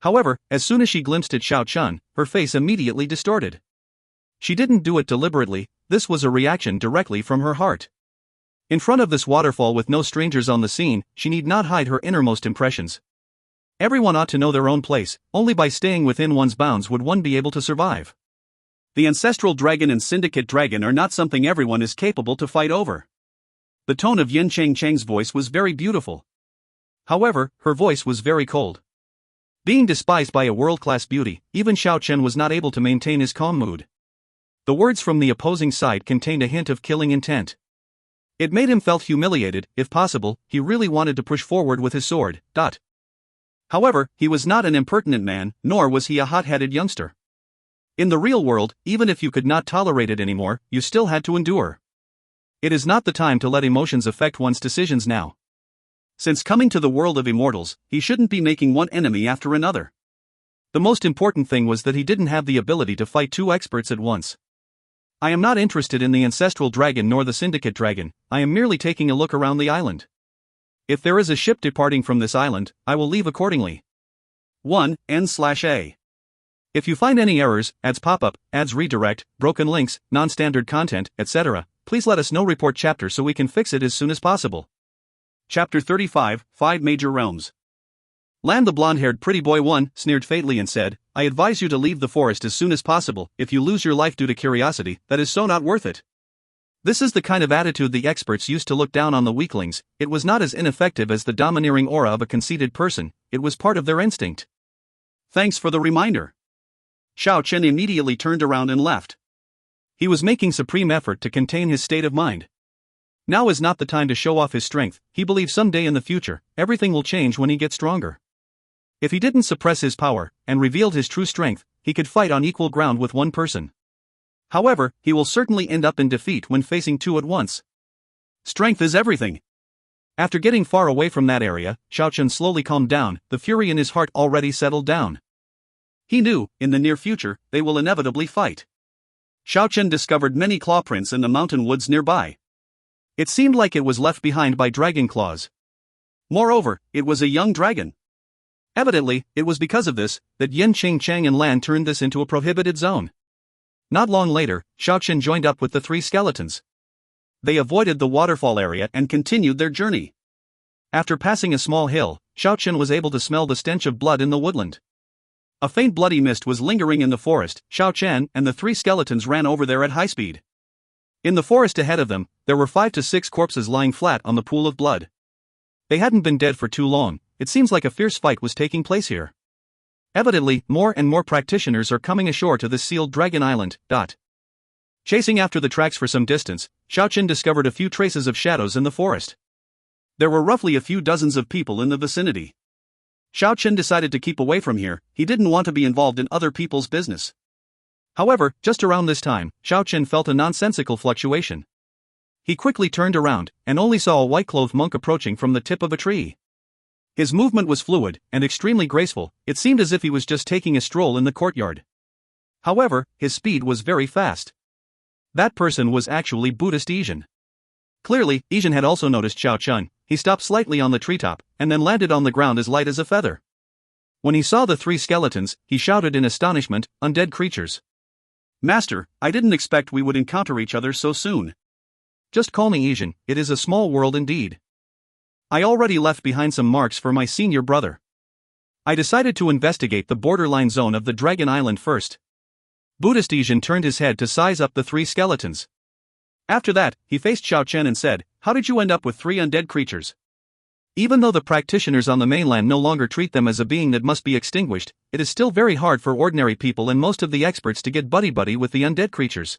However, as soon as she glimpsed at Xiao Chen, her face immediately distorted. She didn't do it deliberately, this was a reaction directly from her heart. In front of this waterfall with no strangers on the scene, she need not hide her innermost impressions. Everyone ought to know their own place, only by staying within one's bounds would one be able to survive. The Ancestral Dragon and Syndicate Dragon are not something everyone is capable to fight over. The tone of Yan Chang's voice was very beautiful. However, her voice was very cold. Being despised by a world-class beauty, even Xiao Chen was not able to maintain his calm mood. The words from the opposing side contained a hint of killing intent. It made him felt humiliated. If possible, he really wanted to push forward with his sword. However, he was not an impertinent man, nor was he a hot-headed youngster. In the real world, even if you could not tolerate it anymore, you still had to endure. It is not the time to let emotions affect one's decisions now. Since coming to the world of immortals, he shouldn't be making one enemy after another. The most important thing was that he didn't have the ability to fight 2 experts at once. I am not interested in the Ancestral Dragon nor the Syndicate Dragon, I am merely taking a look around the island. If there is a ship departing from this island, I will leave accordingly. 1. N/A. If you find any errors, ads pop-up, ads redirect, broken links, non-standard content, etc., please let us know. Report chapter so we can fix it as soon as possible. Chapter 35, 5 Major Realms. Land, the blonde-haired pretty boy 1, sneered faintly and said, I advise you to leave the forest as soon as possible. If you lose your life due to curiosity, that is so not worth it. This is the kind of attitude the experts used to look down on the weaklings. It was not as ineffective as the domineering aura of a conceited person, it was part of their instinct. Thanks for the reminder. Xiao Chen immediately turned around and left. He was making supreme effort to contain his state of mind. Now is not the time to show off his strength. He believes someday in the future, everything will change when he gets stronger. If he didn't suppress his power, and revealed his true strength, he could fight on equal ground with one person. However, he will certainly end up in defeat when facing two at once. Strength is everything. After getting far away from that area, Xiao Chen slowly calmed down, the fury in his heart already settled down. He knew, in the near future, they will inevitably fight. Xiao Chen discovered many claw prints in the mountain woods nearby. It seemed like it was left behind by dragon claws. Moreover, it was a young dragon. Evidently, it was because of this that Yin Qing Chang and Lan turned this into a prohibited zone. Not long later, Xiao Chen joined up with the three skeletons. They avoided the waterfall area and continued their journey. After passing a small hill, Xiao Chen was able to smell the stench of blood in the woodland. A faint bloody mist was lingering in the forest. Xiao Chen and the three skeletons ran over there at high speed. In the forest ahead of them, there were 5 to 6 corpses lying flat on the pool of blood. They hadn't been dead for too long. It seems like a fierce fight was taking place here. Evidently, more and more practitioners are coming ashore to this sealed dragon island. Chasing after the tracks for some distance, Xiao Chen discovered a few traces of shadows in the forest. There were roughly a few dozens of people in the vicinity. Xiao Chen decided to keep away from here. He didn't want to be involved in other people's business. However, just around this time, Xiao Chen felt a nonsensical fluctuation. He quickly turned around, and only saw a white-clothed monk approaching from the tip of a tree. His movement was fluid, and extremely graceful. It seemed as if he was just taking a stroll in the courtyard. However, his speed was very fast. That person was actually Buddhist Yizhen. Clearly, Yizhen had also noticed Xiao Chen. He stopped slightly on the treetop, and then landed on the ground as light as a feather. When he saw the three skeletons, he shouted in astonishment, "Undead creatures! Master, I didn't expect we would encounter each other so soon." "Just call me Yizhen, it is a small world indeed. I already left behind some marks for my senior brother. I decided to investigate the borderline zone of the Dragon Island first." Buddhist Yizhen turned his head to size up the three skeletons. After that, he faced Xiao Chen and said, "How did you end up with 3 undead creatures?" Even though the practitioners on the mainland no longer treat them as a being that must be extinguished, it is still very hard for ordinary people and most of the experts to get buddy-buddy with the undead creatures.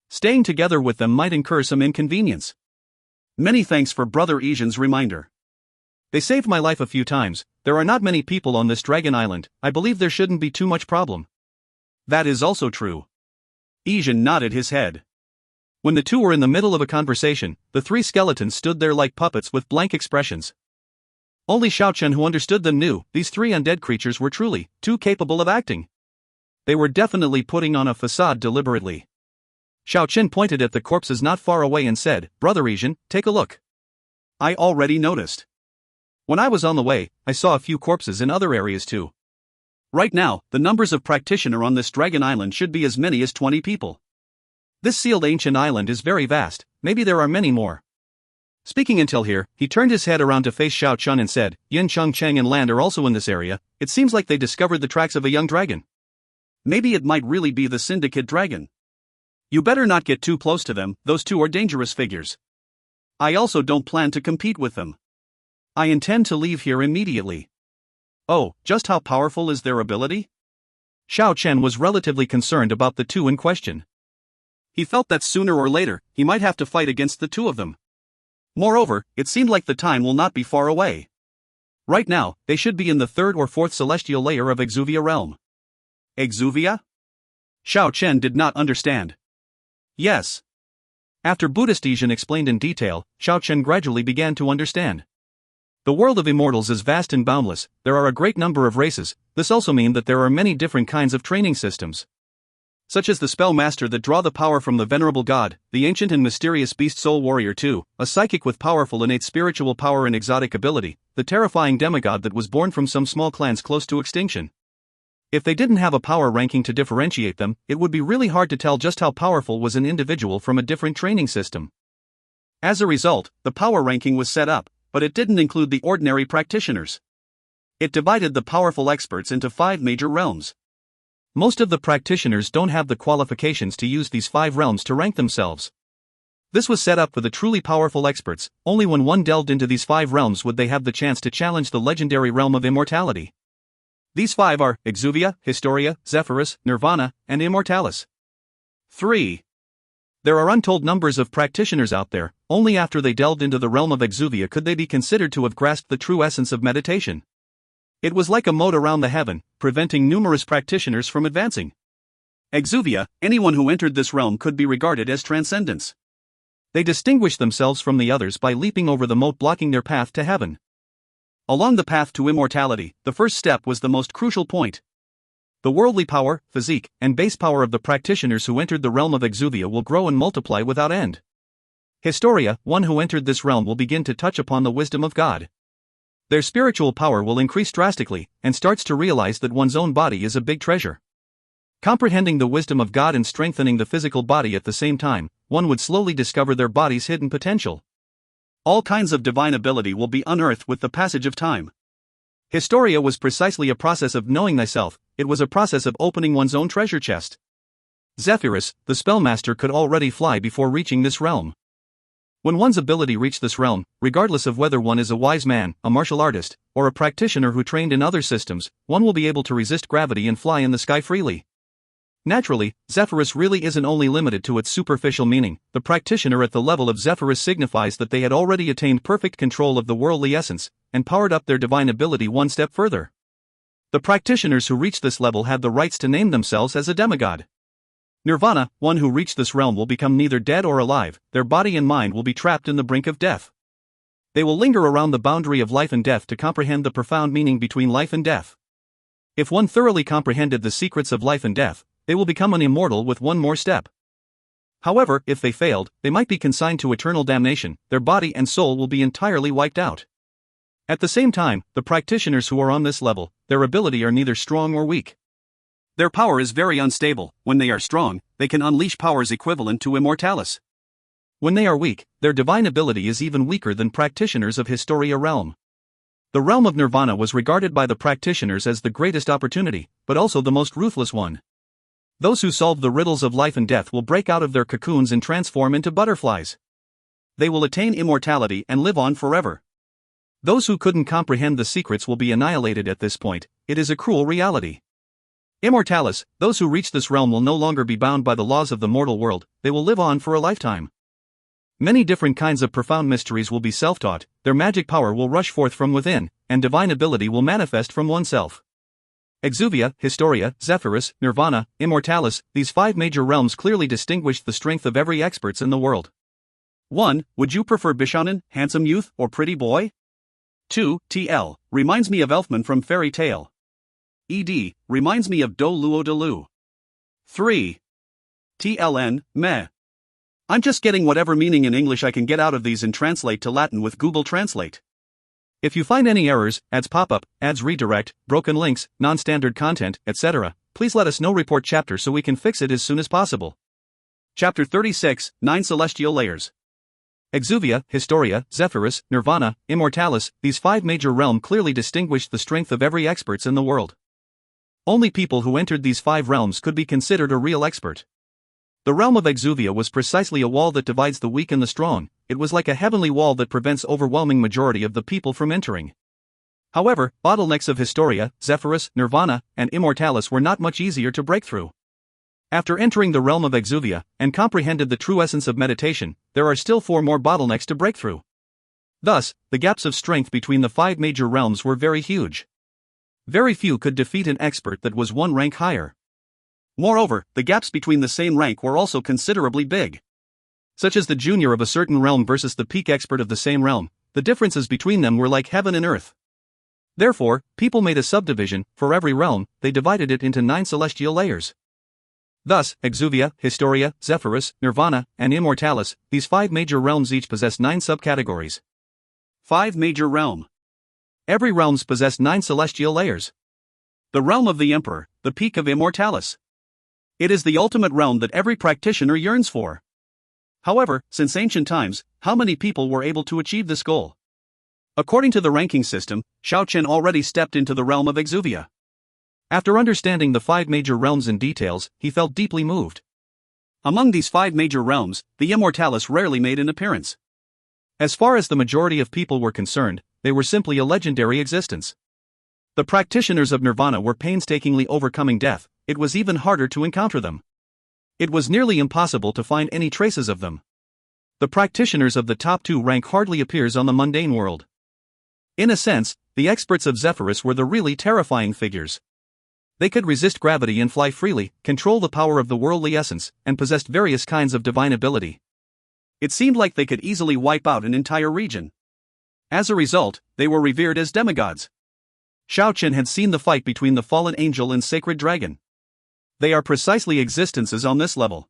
Staying together with them might incur some inconvenience. Many thanks for Brother Yizhen's reminder. They saved my life a few times. There are not many people on this Dragon Island. I believe there shouldn't be too much problem. That is also true. Yizhen nodded his head. When the two were in the middle of a conversation, the three skeletons stood there like puppets with blank expressions. Only Xiao Chen, who understood them, knew these 3 undead creatures were truly too capable of acting. They were definitely putting on a facade deliberately. Xiao Chen pointed at the corpses not far away and said, "Brother Yizhen, take a look. I already noticed. When I was on the way, I saw a few corpses in other areas too. Right now, the numbers of practitioners on this Dragon Island should be as many as 20 people. This sealed ancient island is very vast, maybe there are many more." Speaking until here, he turned his head around to face Xiao Chen and said, "Yin Cheng Cheng and Land are also in this area. It seems like they discovered the tracks of a young dragon. Maybe it might really be the Syndicate Dragon. You better not get too close to them, those two are dangerous figures. I also don't plan to compete with them. I intend to leave here immediately." "Oh, just how powerful is their ability?" Xiao Chen was relatively concerned about the two in question. He felt that sooner or later, he might have to fight against the two of them. Moreover, it seemed like the time will not be far away. Right now, they should be in the 3rd or 4th celestial layer of Exuvia realm. Exuvia? Xiao Chen did not understand. Yes. After Buddhist Yizhen explained in detail, Xiao Chen gradually began to understand. The world of immortals is vast and boundless. There are a great number of races. This also means that there are many different kinds of training systems. Such as the spell master that draw the power from the venerable god, the ancient and mysterious beast soul warrior too, a psychic with powerful innate spiritual power and exotic ability, the terrifying demigod that was born from some small clans close to extinction. If they didn't have a power ranking to differentiate them, it would be really hard to tell just how powerful was an individual from a different training system. As a result, the power ranking was set up, but it didn't include the ordinary practitioners. It divided the powerful experts into 5 major realms. Most of the practitioners don't have the qualifications to use these 5 realms to rank themselves. This was set up for the truly powerful experts. Only when one delved into these 5 realms would they have the chance to challenge the legendary realm of immortality. These 5 are Exuvia, Historia, Zephyrus, Nirvana, and Immortalis. 3. There are untold numbers of practitioners out there. Only after they delved into the realm of Exuvia could they be considered to have grasped the true essence of meditation. It was like a moat around the heaven, preventing numerous practitioners from advancing. Exuvia, anyone who entered this realm could be regarded as transcendents. They distinguished themselves from the others by leaping over the moat blocking their path to heaven. Along the path to immortality, the first step was the most crucial point. The worldly power, physique, and base power of the practitioners who entered the realm of Exuvia will grow and multiply without end. Historia, one who entered this realm will begin to touch upon the wisdom of God. Their spiritual power will increase drastically, and starts to realize that one's own body is a big treasure. Comprehending the wisdom of God and strengthening the physical body at the same time, one would slowly discover their body's hidden potential. All kinds of divine ability will be unearthed with the passage of time. Historia was precisely a process of knowing thyself, it was a process of opening one's own treasure chest. Zephyrus, the spellmaster, could already fly before reaching this realm. When one's ability reached this realm, regardless of whether one is a wise man, a martial artist, or a practitioner who trained in other systems, one will be able to resist gravity and fly in the sky freely. Naturally, Zephyrus really isn't only limited to its superficial meaning. The practitioner at the level of Zephyrus signifies that they had already attained perfect control of the worldly essence, and powered up their divine ability one step further. The practitioners who reached this level had the rights to name themselves as a demigod. Nirvana, one who reached this realm will become neither dead or alive, their body and mind will be trapped in the brink of death. They will linger around the boundary of life and death to comprehend the profound meaning between life and death. If one thoroughly comprehended the secrets of life and death, they will become an immortal with one more step. However, if they failed, they might be consigned to eternal damnation, their body and soul will be entirely wiped out. At the same time, the practitioners who are on this level, their ability are neither strong or weak. Their power is very unstable. When they are strong, they can unleash powers equivalent to Immortalis. When they are weak, their divine ability is even weaker than practitioners of Historia realm. The realm of Nirvana was regarded by the practitioners as the greatest opportunity, but also the most ruthless one. Those who solve the riddles of life and death will break out of their cocoons and transform into butterflies. They will attain immortality and live on forever. Those who couldn't comprehend the secrets will be annihilated at this point. It is a cruel reality. Immortalis, those who reach this realm will no longer be bound by the laws of the mortal world, they will live on for a lifetime. Many different kinds of profound mysteries will be self-taught, their magic power will rush forth from within, and divine ability will manifest from oneself. Exuvia, Historia, Zephyrus, Nirvana, Immortalis, these 5 major realms clearly distinguished the strength of every experts in the world. 1. Would you prefer Bishonen, handsome youth, or pretty boy? 2. TL, reminds me of Elfman from Fairy Tale. ED, reminds me of Do Luo de Lu. 3. TLN, meh. I'm just getting whatever meaning in English I can get out of these and translate to Latin with Google Translate. If you find any errors, ads pop up, ads redirect, broken links, non-standard content, etc., please let us know. Report chapter so we can fix it as soon as possible. Chapter 36, 9 Celestial Layers. Exuvia, Historia, Zephyrus, Nirvana, Immortalis, these 5 major realms clearly distinguished the strength of every experts in the world. Only people who entered these 5 realms could be considered a real expert. The realm of Exuvia was precisely a wall that divides the weak and the strong. It was like a heavenly wall that prevents overwhelming majority of the people from entering. However, bottlenecks of Historia, Zephyrus, Nirvana, and Immortalis were not much easier to break through. After entering the realm of Exuvia, and comprehended the true essence of meditation, there are still 4 more bottlenecks to break through. Thus, the gaps of strength between the 5 major realms were very huge. Very few could defeat an expert that was 1 rank higher. Moreover, the gaps between the same rank were also considerably big. Such as the junior of a certain realm versus the peak expert of the same realm, the differences between them were like heaven and earth. Therefore, people made a subdivision. For every realm, they divided it into 9 celestial layers. Thus, Exuvia, Historia, Zephyrus, Nirvana, and Immortalis, these 5 major realms each possess 9 subcategories. 5 major realm. Every realms possess 9 celestial layers. The realm of the Emperor, the peak of Immortalis. It is the ultimate realm that every practitioner yearns for. However, since ancient times, how many people were able to achieve this goal? According to the ranking system, Xiao Chen already stepped into the realm of Exuvia. After understanding the 5 major realms in details, he felt deeply moved. Among these 5 major realms, the Immortalis rarely made an appearance. As far as the majority of people were concerned, they were simply a legendary existence. The practitioners of Nirvana were painstakingly overcoming death. It was even harder to encounter them. It was nearly impossible to find any traces of them. The practitioners of the top 2 rank hardly appears on the mundane world. In a sense, the experts of Zephyrus were the really terrifying figures. They could resist gravity and fly freely, control the power of the worldly essence, and possessed various kinds of divine ability. It seemed like they could easily wipe out an entire region. As a result, they were revered as demigods. Xiao Chen had seen the fight between the fallen angel and sacred dragon. They are precisely existences on this level.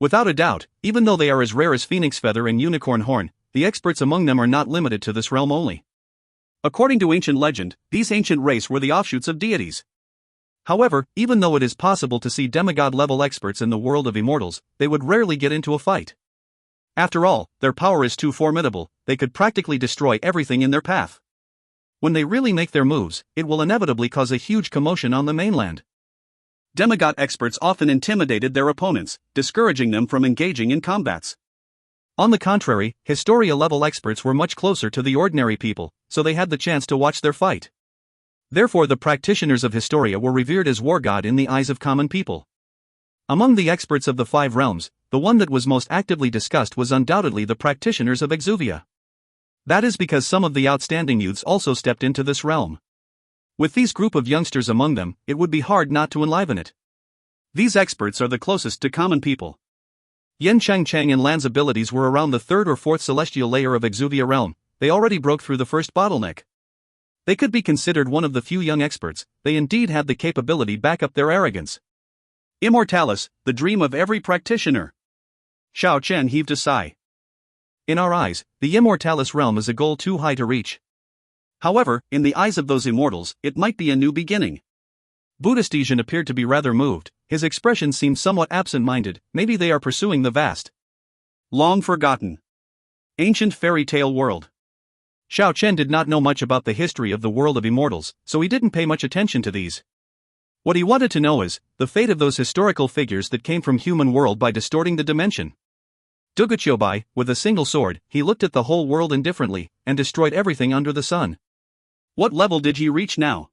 Without a doubt, even though they are as rare as phoenix feather and unicorn horn, the experts among them are not limited to this realm only. According to ancient legend, these ancient race were the offshoots of deities. However, even though it is possible to see demigod-level experts in the world of immortals, they would rarely get into a fight. After all, their power is too formidable, they could practically destroy everything in their path. When they really make their moves, it will inevitably cause a huge commotion on the mainland. Demigod experts often intimidated their opponents, discouraging them from engaging in combats. On the contrary, Historia-level experts were much closer to the ordinary people, so they had the chance to watch their fight. Therefore the practitioners of Historia were revered as war god in the eyes of common people. Among the experts of the 5 realms, the one that was most actively discussed was undoubtedly the practitioners of Exuvia. That is because some of the outstanding youths also stepped into this realm. With these group of youngsters among them, it would be hard not to enliven it. These experts are the closest to common people. Yen Chang and Lan's abilities were around the 3rd or 4th celestial layer of Exuvia realm. They already broke through the first bottleneck. They could be considered one of the few young experts. They indeed had the capability back up their arrogance. Immortalis, the dream of every practitioner. Xiao Chen heaved a sigh. In our eyes, the Immortalis realm is a goal too high to reach. However, in the eyes of those immortals, it might be a new beginning. Buddhistesian appeared to be rather moved. His expression seemed somewhat absent-minded. Maybe they are pursuing the vast, long forgotten, ancient fairy tale world. Xiao Chen did not know much about the history of the world of immortals, so he didn't pay much attention to these. What he wanted to know is the fate of those historical figures that came from human world by distorting the dimension. Duguchiobai, with a single sword, he looked at the whole world indifferently, and destroyed everything under the sun. What level did he reach now?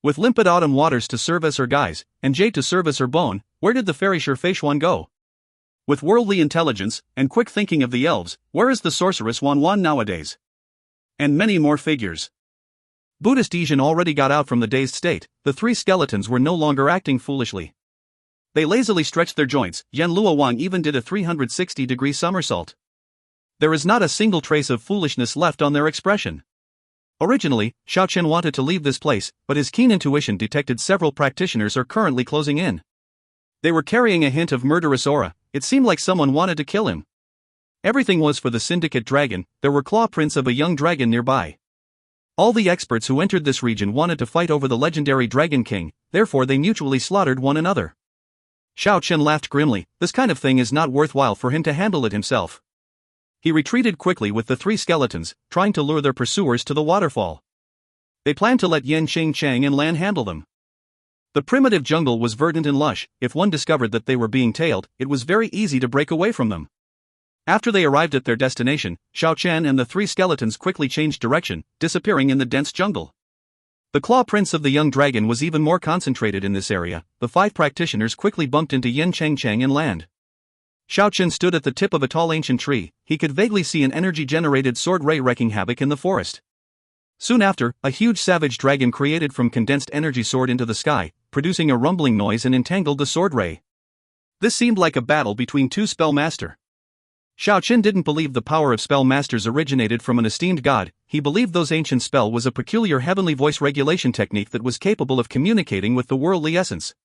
With limpid autumn waters to serve as her guise, and jade to serve as her bone, where did the fairy Shifei go? With worldly intelligence, and quick thinking of the elves, where is the sorceress Wan nowadays? And many more figures. Buddhistesian already got out from the dazed state. The 3 skeletons were no longer acting foolishly. They lazily stretched their joints. Yan Luowang even did a 360-degree somersault. There is not a single trace of foolishness left on their expression. Originally, Xiao Chen wanted to leave this place, but his keen intuition detected several practitioners are currently closing in. They were carrying a hint of murderous aura. It seemed like someone wanted to kill him. Everything was for the syndicate dragon. There were claw prints of a young dragon nearby. All the experts who entered this region wanted to fight over the legendary Dragon King, therefore they mutually slaughtered one another. Xiao Chen laughed grimly. This kind of thing is not worthwhile for him to handle it himself. He retreated quickly with the 3 skeletons, trying to lure their pursuers to the waterfall. They planned to let Yen Chang and Lan handle them. The primitive jungle was verdant and lush. If one discovered that they were being tailed, it was very easy to break away from them. After they arrived at their destination, Xiao Chen and the 3 skeletons quickly changed direction, disappearing in the dense jungle. The claw prints of the young dragon was even more concentrated in this area. The 5 practitioners quickly bumped into Yen Chang and Lan. Xiao Chen stood at the tip of a tall ancient tree. He could vaguely see an energy-generated sword ray wreaking havoc in the forest. Soon after, a huge savage dragon created from condensed energy soared into the sky, producing a rumbling noise and entangled the sword ray. This seemed like a battle between 2 spellmaster. Xiao Chen didn't believe the power of spell masters originated from an esteemed god. He believed those ancient spell was a peculiar heavenly voice regulation technique that was capable of communicating with the worldly essence.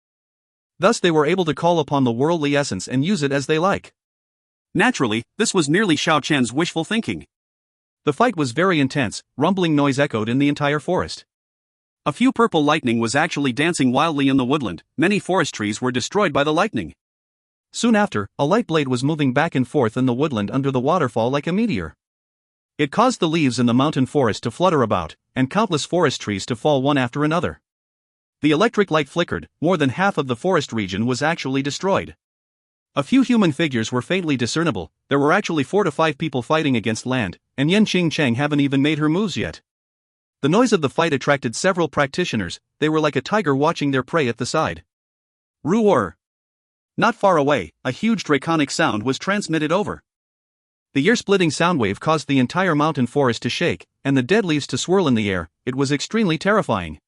Thus they were able to call upon the worldly essence and use it as they like. Naturally, this was nearly Xiao Chen's wishful thinking. The fight was very intense. Rumbling noise echoed in the entire forest. A few purple lightning was actually dancing wildly in the woodland. Many forest trees were destroyed by the lightning. Soon after, a light blade was moving back and forth in the woodland under the waterfall like a meteor. It caused the leaves in the mountain forest to flutter about, and countless forest trees to fall one after another. The electric light flickered. More than half of the forest region was actually destroyed. A few human figures were faintly discernible. There were actually 4 to 5 people fighting against land, and Yen Chang haven't even made her moves yet. The noise of the fight attracted several practitioners. They were like a tiger watching their prey at the side. Roar! Not far away, a huge draconic sound was transmitted over. The ear-splitting soundwave caused the entire mountain forest to shake, and the dead leaves to swirl in the air. It was extremely terrifying.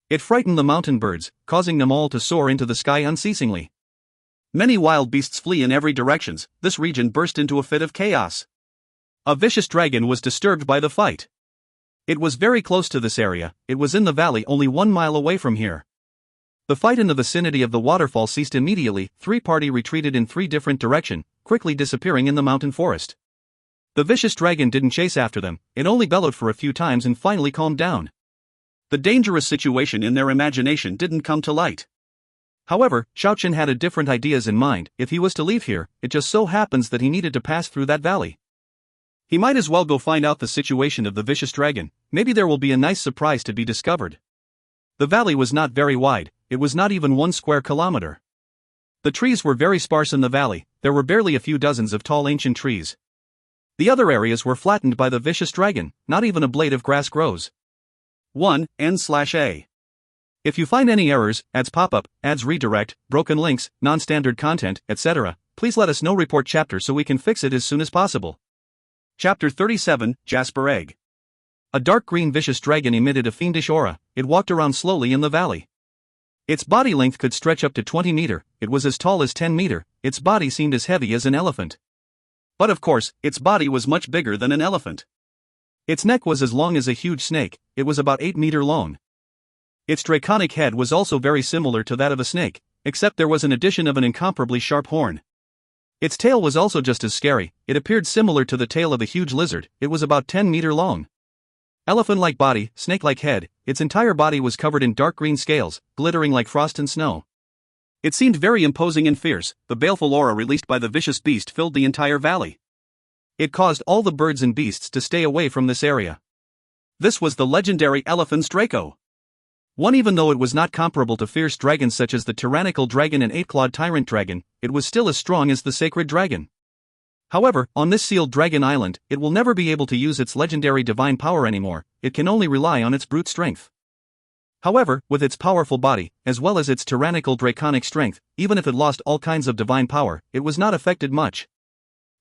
It frightened the mountain birds, causing them all to soar into the sky unceasingly. Many wild beasts flee in every direction. This region burst into a fit of chaos. A vicious dragon was disturbed by the fight. It was very close to this area. It was in the valley only 1 mile away from here. The fight in the vicinity of the waterfall ceased immediately. Three party retreated in 3 different directions, quickly disappearing in the mountain forest. The vicious dragon didn't chase after them, it only bellowed for a few times and finally calmed down. The dangerous situation in their imagination didn't come to light. However, Xiao Chen had different ideas in mind. If he was to leave here, it just so happens that he needed to pass through that valley. He might as well go find out the situation of the vicious dragon. Maybe there will be a nice surprise to be discovered. The valley was not very wide, it was not even 1 square kilometer. The trees were very sparse in the valley, there were barely a few dozens of tall ancient trees. The other areas were flattened by the vicious dragon, not even a blade of grass grows. 1. N/A. If you find any errors, ads pop-up, ads redirect, broken links, non-standard content, etc., please let us know. Report chapter so we can fix it as soon as possible. Chapter 37, Jasper Egg. A dark green vicious dragon emitted a fiendish aura. It walked around slowly in the valley. Its body length could stretch up to 20 meters, it was as tall as 10 meters, its body seemed as heavy as an elephant. But of course, its body was much bigger than an elephant. Its neck was as long as a huge snake, it was about 8 meters long. Its draconic head was also very similar to that of a snake, except there was an addition of an incomparably sharp horn. Its tail was also just as scary, it appeared similar to the tail of a huge lizard, it was about 10 meters long. Elephant-like body, snake-like head, its entire body was covered in dark green scales, glittering like frost and snow. It seemed very imposing and fierce. The baleful aura released by the vicious beast filled the entire valley. It caused all the birds and beasts to stay away from this area. This was the legendary Elephans Draco. One, even though it was not comparable to fierce dragons such as the tyrannical dragon and Eight-Clawed Tyrant Dragon, it was still as strong as the sacred dragon. However, on this sealed dragon island, it will never be able to use its legendary divine power anymore, it can only rely on its brute strength. However, with its powerful body, as well as its tyrannical draconic strength, even if it lost all kinds of divine power, it was not affected much.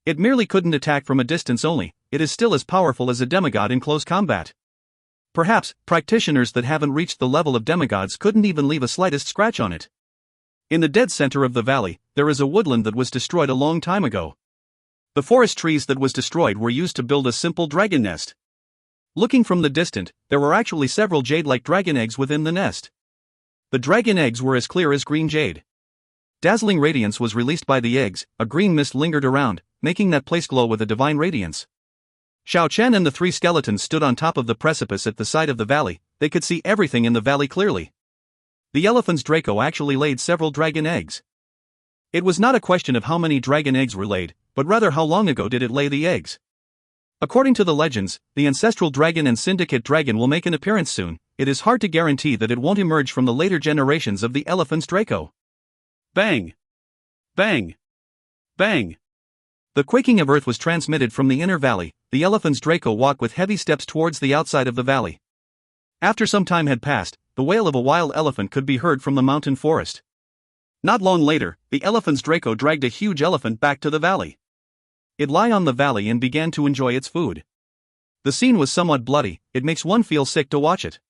It merely couldn't attack from a distance only, it is still as powerful as a demigod in close combat. Perhaps, practitioners that haven't reached the level of demigods couldn't even leave a slightest scratch on it. In the dead center of the valley, there is a woodland that was destroyed a long time ago. The forest trees that was destroyed were used to build a simple dragon nest. Looking from the distance, there were actually several jade-like dragon eggs within the nest. The dragon eggs were as clear as green jade. Dazzling radiance was released by the eggs, a green mist lingered around, making that place glow with a divine radiance. Xiao Chen and the 3 skeletons stood on top of the precipice at the side of the valley, they could see everything in the valley clearly. The Elephans Draco actually laid several dragon eggs. It was not a question of how many dragon eggs were laid, but rather how long ago did it lay the eggs. According to the legends, the ancestral dragon and syndicate dragon will make an appearance soon. It is hard to guarantee that it won't emerge from the later generations of the Elephants Draco. Bang! Bang! Bang! The quaking of earth was transmitted from the inner valley. The Elephants Draco walked with heavy steps towards the outside of the valley. After some time had passed, the wail of a wild elephant could be heard from the mountain forest. Not long later, the Elephants Draco dragged a huge elephant back to the valley. It lay on the valley and began to enjoy its food. The scene was somewhat bloody, it makes one feel sick to watch it.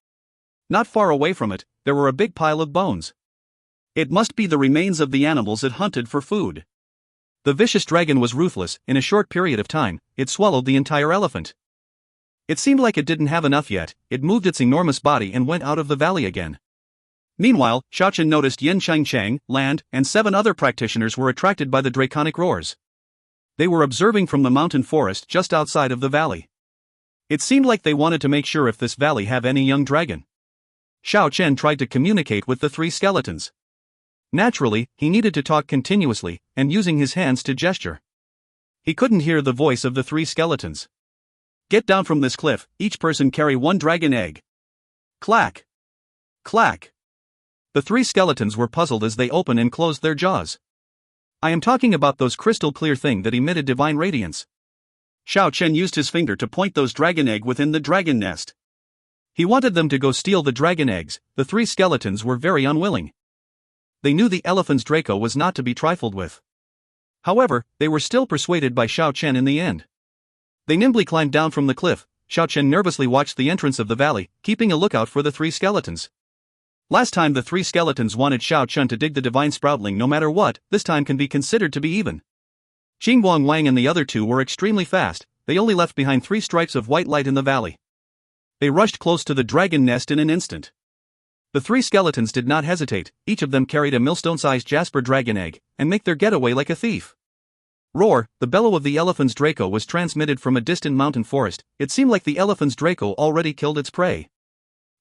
Not far away from it, there were a big pile of bones. It must be the remains of the animals it hunted for food. The vicious dragon was ruthless. In a short period of time, it swallowed the entire elephant. It seemed like it didn't have enough yet, it moved its enormous body and went out of the valley again. Meanwhile, Xiao Chen noticed Yin Chang, Land, and 7 other practitioners were attracted by the draconic roars. They were observing from the mountain forest just outside of the valley. It seemed like they wanted to make sure if this valley have any young dragon. Xiao Chen tried to communicate with the 3 skeletons. Naturally, he needed to talk continuously, and using his hands to gesture. He couldn't hear the voice of the 3 skeletons. Get down from this cliff, each person carry 1 dragon egg. Clack! Clack! The 3 skeletons were puzzled as they opened and closed their jaws. I am talking about those crystal clear thing that emitted divine radiance. Xiao Chen used his finger to point those dragon egg within the dragon nest. He wanted them to go steal the dragon eggs. The 3 skeletons were very unwilling. They knew the Elephants Draco was not to be trifled with. However, they were still persuaded by Xiao Chen in the end. They nimbly climbed down from the cliff. Xiao Chen nervously watched the entrance of the valley, keeping a lookout for the three skeletons. Last time the three skeletons wanted Xiao Chen to dig the divine sproutling no matter what, this time can be considered to be even. Qinguang Wang and the other two were extremely fast, they only left behind 3 stripes of white light in the valley. They rushed close to the dragon nest in an instant. The 3 skeletons did not hesitate, each of them carried a millstone-sized jasper dragon egg, and make their getaway like a thief. Roar, the bellow of the Elephans Draco was transmitted from a distant mountain forest. It seemed like the Elephans Draco already killed its prey.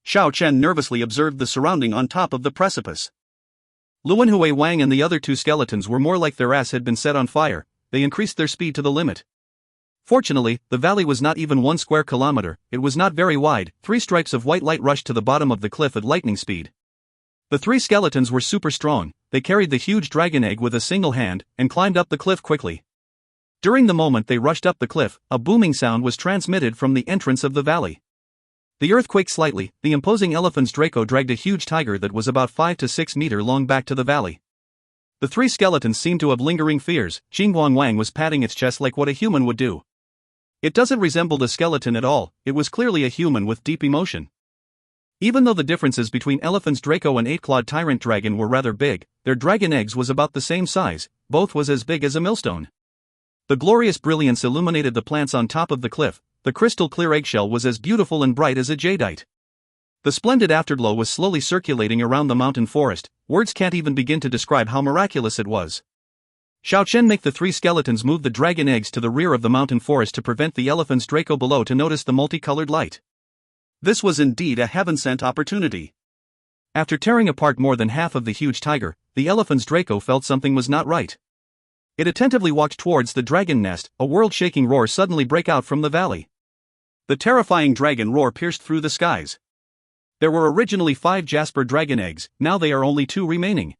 Xiao Chen nervously observed the surrounding on top of the precipice. Luanhui Wang and the other 2 skeletons were more like their ass had been set on fire. They increased their speed to the limit. Fortunately, the valley was not even 1 square kilometer, it was not very wide. 3 stripes of white light rushed to the bottom of the cliff at lightning speed. The 3 skeletons were super strong, they carried the huge dragon egg with a single hand, and climbed up the cliff quickly. During the moment they rushed up the cliff, a booming sound was transmitted from the entrance of the valley. The earth quaked slightly. The imposing Elephans Draco dragged a huge tiger that was about 5 to 6 meters long back to the valley. The 3 skeletons seemed to have lingering fears. Qinguang Wang was patting its chest like what a human would do. It doesn't resemble a skeleton at all, it was clearly a human with deep emotion. Even though the differences between Elephans Draco and Eight-Clawed Tyrant Dragon were rather big, their dragon eggs was about the same size, both was as big as a millstone. The glorious brilliance illuminated the plants on top of the cliff. The crystal-clear eggshell was as beautiful and bright as a jadeite. The splendid afterglow was slowly circulating around the mountain forest. Words can't even begin to describe how miraculous it was. Xiao Chen made the 3 skeletons move the dragon eggs to the rear of the mountain forest to prevent the Elephants Draco below to notice the multicolored light. This was indeed a heaven-sent opportunity. After tearing apart more than half of the huge tiger, the Elephants Draco felt something was not right. It attentively walked towards the dragon nest. A world-shaking roar suddenly broke out from the valley. The terrifying dragon roar pierced through the skies. There were originally 5 jasper dragon eggs, now they are only 2 remaining.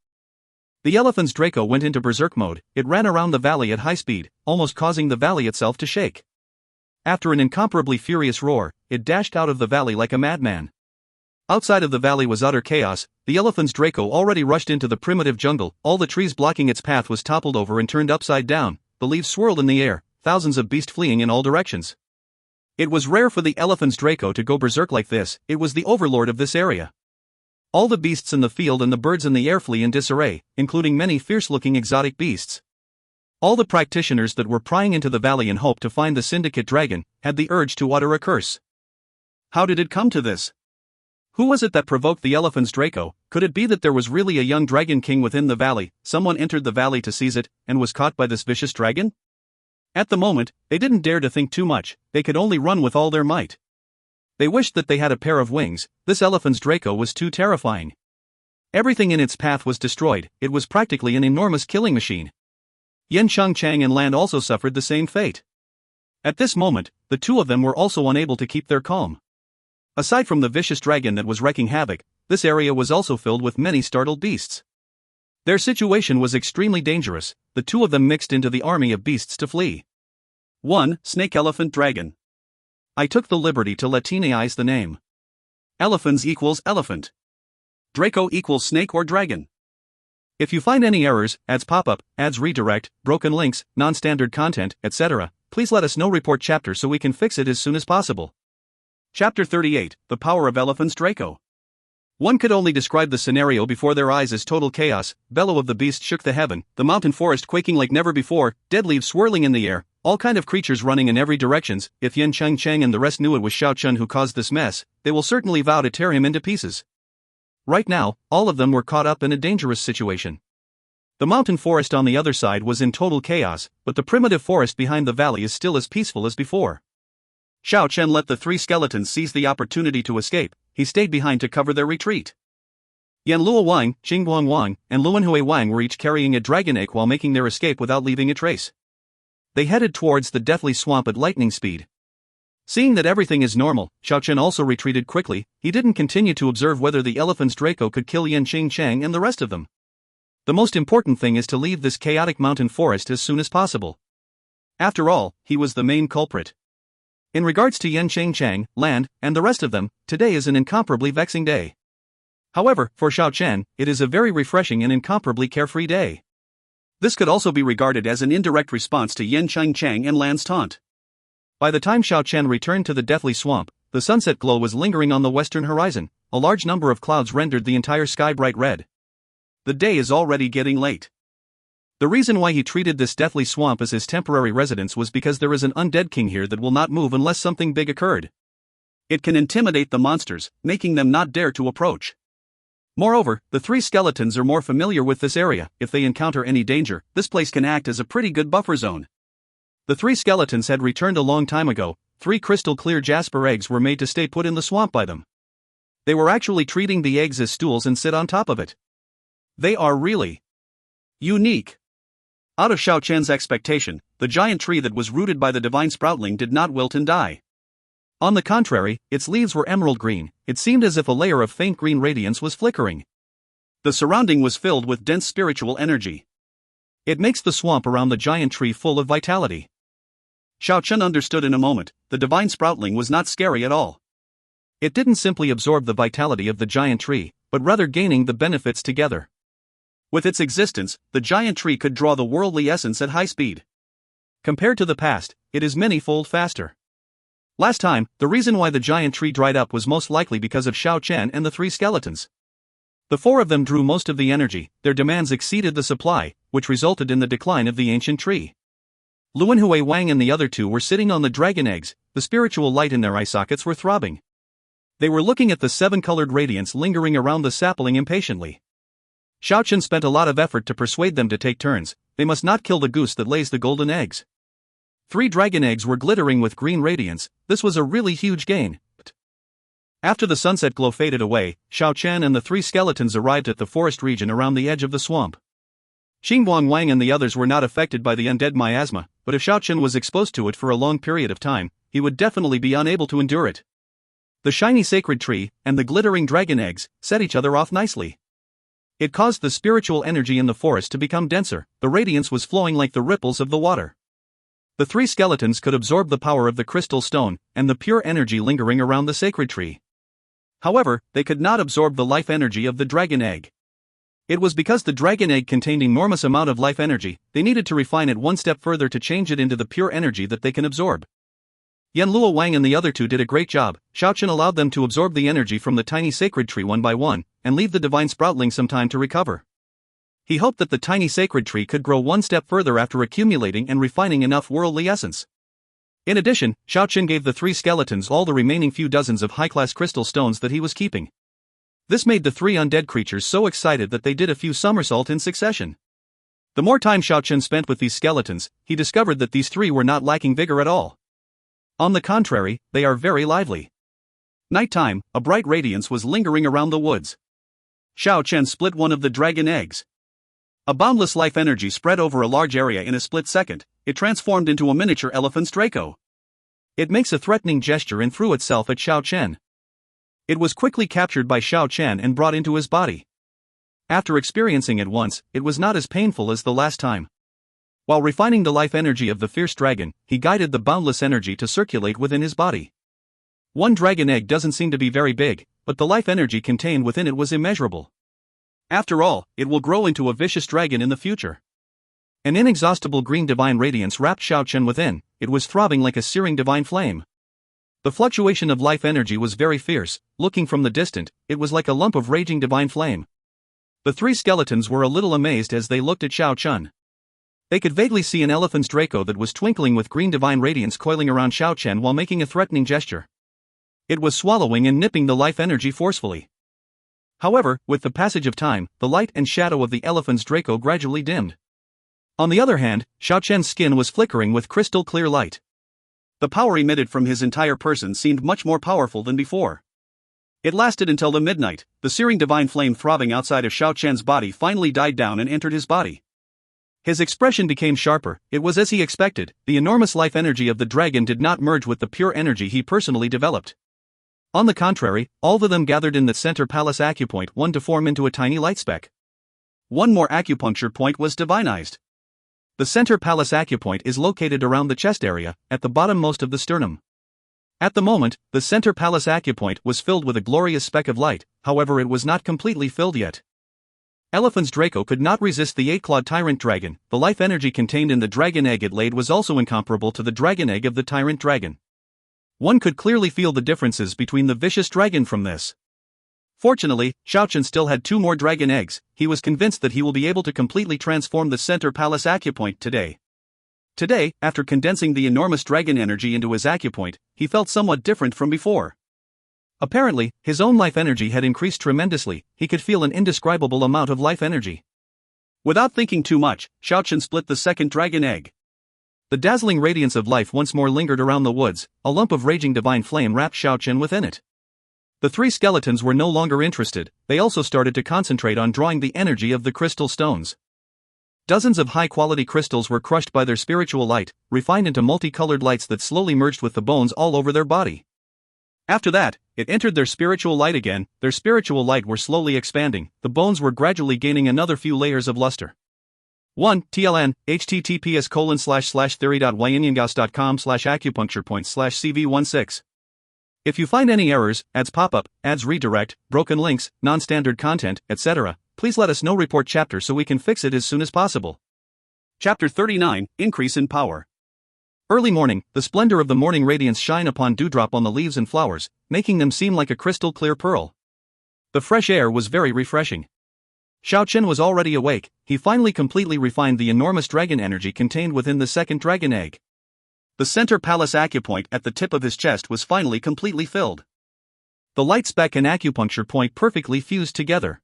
The Elephants Draco went into berserk mode. It ran around the valley at high speed, almost causing the valley itself to shake. After an incomparably furious roar, it dashed out of the valley like a madman. Outside of the valley was utter chaos. The Elephants Draco already rushed into the primitive jungle. All the trees blocking its path was toppled over and turned upside down. The leaves swirled in the air, thousands of beasts fleeing in all directions. It was rare for the Elephants Draco to go berserk like this. It was the overlord of this area. All the beasts in the field and the birds in the air flee in disarray, including many fierce-looking exotic beasts. All the practitioners that were prying into the valley in hope to find the syndicate dragon had the urge to utter a curse. How did it come to this? Who was it that provoked the Elephants Draco? Could it be that there was really a young dragon king within the valley? Someone entered the valley to seize it, and was caught by this vicious dragon? At the moment, they didn't dare to think too much, they could only run with all their might. They wished that they had a pair of wings. This Elephants Draco was too terrifying. Everything in its path was destroyed, it was practically an enormous killing machine. Yan Changchang and Land also suffered the same fate. At this moment, the 2 of them were also unable to keep their calm. Aside from the vicious dragon that was wreaking havoc, this area was also filled with many startled beasts. Their situation was extremely dangerous. The 2 of them mixed into the army of beasts to flee. 1. Snake Elephant Dragon. I took the liberty to Latinize the name. Elephants equals elephant. Draco equals snake or dragon. If you find any errors, ads pop up, ads redirect, broken links, non-standard content, etc., please let us know. Report chapter so we can fix it as soon as possible. Chapter 38, The Power of Elephants Draco. One could only describe the scenario before their eyes as total chaos. Bellow of the beast shook the heaven, the mountain forest quaking like never before, dead leaves swirling in the air, all kind of creatures running in every directions. If Yan Changchang and the rest knew it was Xiao Chen who caused this mess, they will certainly vow to tear him into pieces. Right now, all of them were caught up in a dangerous situation. The mountain forest on the other side was in total chaos, but the primitive forest behind the valley is still as peaceful as before. Xiao Chen let the 3 skeletons seize the opportunity to escape. He stayed behind to cover their retreat. Yan Luo Wang, Qinguang Wang, and Luanhui Wang were each carrying a dragon egg while making their escape without leaving a trace. They headed towards the deathly swamp at lightning speed. Seeing that everything is normal, Xiao Chen also retreated quickly. He didn't continue to observe whether the Elephants Draco could kill Yan Chang and the rest of them. The most important thing is to leave this chaotic mountain forest as soon as possible. After all, he was the main culprit. In regards to Yan Chang, Land, and the rest of them, today is an incomparably vexing day. However, for Xiao Chen, it is a very refreshing and incomparably carefree day. This could also be regarded as an indirect response to Yen Chang and Lan's taunt. By the time Xiao Chen returned to the deathly swamp, the sunset glow was lingering on the western horizon. A large number of clouds rendered the entire sky bright red. The day is already getting late. The reason why he treated this deathly swamp as his temporary residence was because there is an undead king here that will not move unless something big occurred. It can intimidate the monsters, making them not dare to approach. Moreover, the three skeletons are more familiar with this area. If they encounter any danger, this place can act as a pretty good buffer zone. The three skeletons had returned a long time ago. 3 crystal-clear jasper eggs were made to stay put in the swamp by them. They were actually treating the eggs as stools and sit on top of it. They are really unique. Out of Xiao Chen's expectation, the giant tree that was rooted by the divine sproutling did not wilt and die. On the contrary, its leaves were emerald green. It seemed as if a layer of faint green radiance was flickering. The surrounding was filled with dense spiritual energy. It makes the swamp around the giant tree full of vitality. Xiao Chen understood in a moment. The divine sproutling was not scary at all. It didn't simply absorb the vitality of the giant tree, but rather gaining the benefits together. With its existence, the giant tree could draw the worldly essence at high speed. Compared to the past, it is many-fold faster. Last time, the reason why the giant tree dried up was most likely because of Xiao Chen and the 3 skeletons. The 4 of them drew most of the energy. Their demands exceeded the supply, which resulted in the decline of the ancient tree. Luanhui Wang and the other 2 were sitting on the dragon eggs. The spiritual light in their eye sockets were throbbing. They were looking at the 7-colored radiance lingering around the sapling impatiently. Xiao Chen spent a lot of effort to persuade them to take turns. They must not kill the goose that lays the golden eggs. 3 dragon eggs were glittering with green radiance. This was a really huge gain. After the sunset glow faded away, Xiao Chen and the 3 skeletons arrived at the forest region around the edge of the swamp. Xingguang Wang and the others were not affected by the undead miasma, but if Xiao Chen was exposed to it for a long period of time, he would definitely be unable to endure it. The shiny sacred tree and the glittering dragon eggs set each other off nicely. It caused the spiritual energy in the forest to become denser. The radiance was flowing like the ripples of the water. The 3 skeletons could absorb the power of the crystal stone and the pure energy lingering around the sacred tree. However, they could not absorb the life energy of the dragon egg. It was because the dragon egg contained enormous amount of life energy. They needed to refine it one step further to change it into the pure energy that they can absorb. Yanluo Wang and the other 2 did a great job. Xiao Chen allowed them to absorb the energy from the tiny sacred tree one by one, and leave the divine sproutling some time to recover. He hoped that the tiny sacred tree could grow one step further after accumulating and refining enough worldly essence. In addition, Xiao Chen gave the 3 skeletons all the remaining few dozens of high-class crystal stones that he was keeping. This made the 3 undead creatures so excited that they did a few somersaults in succession. The more time Xiao Chen spent with these skeletons, he discovered that these 3 were not lacking vigor at all. On the contrary, they are very lively. Nighttime, a bright radiance was lingering around the woods. Xiao Chen split one of the dragon eggs. A boundless life energy spread over a large area in a split second. It transformed into a miniature Elephans Draco. It makes a threatening gesture and threw itself at Xiao Chen. It was quickly captured by Xiao Chen and brought into his body. After experiencing it once, it was not as painful as the last time. While refining the life energy of the fierce dragon, he guided the boundless energy to circulate within his body. One dragon egg doesn't seem to be very big, but the life energy contained within it was immeasurable. After all, it will grow into a vicious dragon in the future. An inexhaustible green divine radiance wrapped Xiao Chen within. It was throbbing like a searing divine flame. The fluctuation of life energy was very fierce. Looking from the distant, it was like a lump of raging divine flame. The 3 skeletons were a little amazed as they looked at Xiao Chen. They could vaguely see an Elephans Draco that was twinkling with green divine radiance coiling around Xiao Chen while making a threatening gesture. It was swallowing and nipping the life energy forcefully. However, with the passage of time, the light and shadow of the Elephans Draco gradually dimmed. On the other hand, Xiao Chen's skin was flickering with crystal clear light. The power emitted from his entire person seemed much more powerful than before. It lasted until the midnight. The searing divine flame throbbing outside of Xiao Chen's body finally died down and entered his body. His expression became sharper. It was as he expected. The enormous life energy of the dragon did not merge with the pure energy he personally developed. On the contrary, all of them gathered in the center palace acupoint 1 to form into a tiny light speck. One more acupuncture point was divinized. The center palace acupoint is located around the chest area, at the bottommost of the sternum. At the moment, the center palace acupoint was filled with a glorious speck of light, however it was not completely filled yet. Elephans Draco could not resist the Eight-Clawed Tyrant Dragon. The life energy contained in the dragon egg it laid was also incomparable to the dragon egg of the Tyrant Dragon. One could clearly feel the differences between the vicious dragon from this. Fortunately, Xiao Chen still had 2 more dragon eggs. He was convinced that he will be able to completely transform the center palace acupoint today. Today, after condensing the enormous dragon energy into his acupoint, he felt somewhat different from before. Apparently, his own life energy had increased tremendously. He could feel an indescribable amount of life energy. Without thinking too much, Xiao Chen split the second dragon egg. The dazzling radiance of life once more lingered around the woods. A lump of raging divine flame wrapped Xiao Chen within it. The 3 skeletons were no longer interested. They also started to concentrate on drawing the energy of the crystal stones. Dozens of high-quality crystals were crushed by their spiritual light, refined into multicolored lights that slowly merged with the bones all over their body. After that, it entered their spiritual light again. Their spiritual light were slowly expanding. The bones were gradually gaining another few layers of luster. 1. TLN, https://theory.yinyangaos.com/acupuncturepoints/CV16. If you find any errors, ads pop up, ads redirect, broken links, non-standard content, etc., please let us know. Report chapter so we can fix it as soon as possible. Chapter 39, Increase in Power. Early morning, the splendor of the morning radiance shine upon dewdrop on the leaves and flowers, making them seem like a crystal clear pearl. The fresh air was very refreshing. Xiao Chen was already awake. He finally completely refined the enormous dragon energy contained within the second dragon egg. The center palace acupoint at the tip of his chest was finally completely filled. The light speck and acupuncture point perfectly fused together.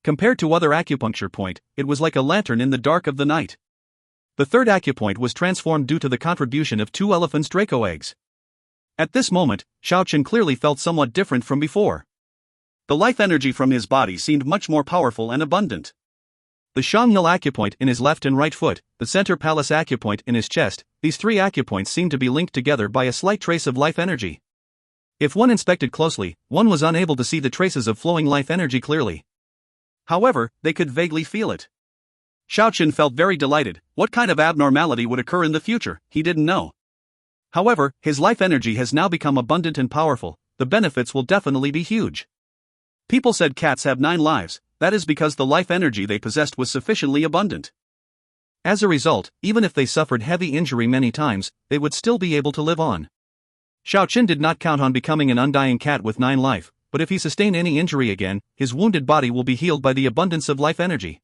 Compared to other acupuncture point, it was like a lantern in the dark of the night. The third acupoint was transformed due to the contribution of 2 Elephans Draco eggs. At this moment, Xiao Chen clearly felt somewhat different from before. The life energy from his body seemed much more powerful and abundant. The Shangnil acupoint in his left and right foot, the center palace acupoint in his chest, these 3 acupoints seemed to be linked together by a slight trace of life energy. If one inspected closely, one was unable to see the traces of flowing life energy clearly. However, they could vaguely feel it. Xiao Chen felt very delighted. What kind of abnormality would occur in the future, he didn't know. However, his life energy has now become abundant and powerful. The benefits will definitely be huge. People said cats have 9 lives, that is because the life energy they possessed was sufficiently abundant. As a result, even if they suffered heavy injury many times, they would still be able to live on. Xiao Chen did not count on becoming an undying cat with 9 life, but if he sustained any injury again, his wounded body will be healed by the abundance of life energy.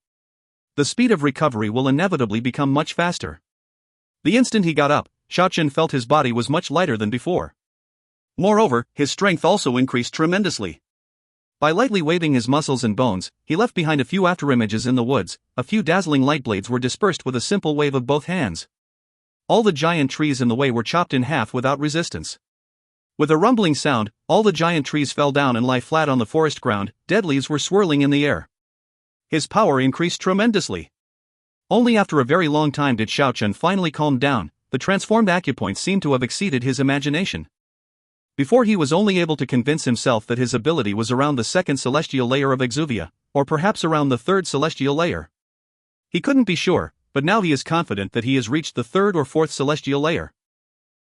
The speed of recovery will inevitably become much faster. The instant he got up, Xiao Chen felt his body was much lighter than before. Moreover, his strength also increased tremendously. By lightly waving his muscles and bones, he left behind a few afterimages in the woods. A few dazzling light blades were dispersed with a simple wave of both hands. All the giant trees in the way were chopped in half without resistance. With a rumbling sound, all the giant trees fell down and lay flat on the forest ground. Dead leaves were swirling in the air. His power increased tremendously. Only after a very long time did Xiao Chen finally calm down. The transformed acupoints seemed to have exceeded his imagination. Before he was only able to convince himself that his ability was around the 2nd celestial layer of exuvia, or perhaps around the 3rd celestial layer. He couldn't be sure, but now he is confident that he has reached the 3rd or 4th celestial layer.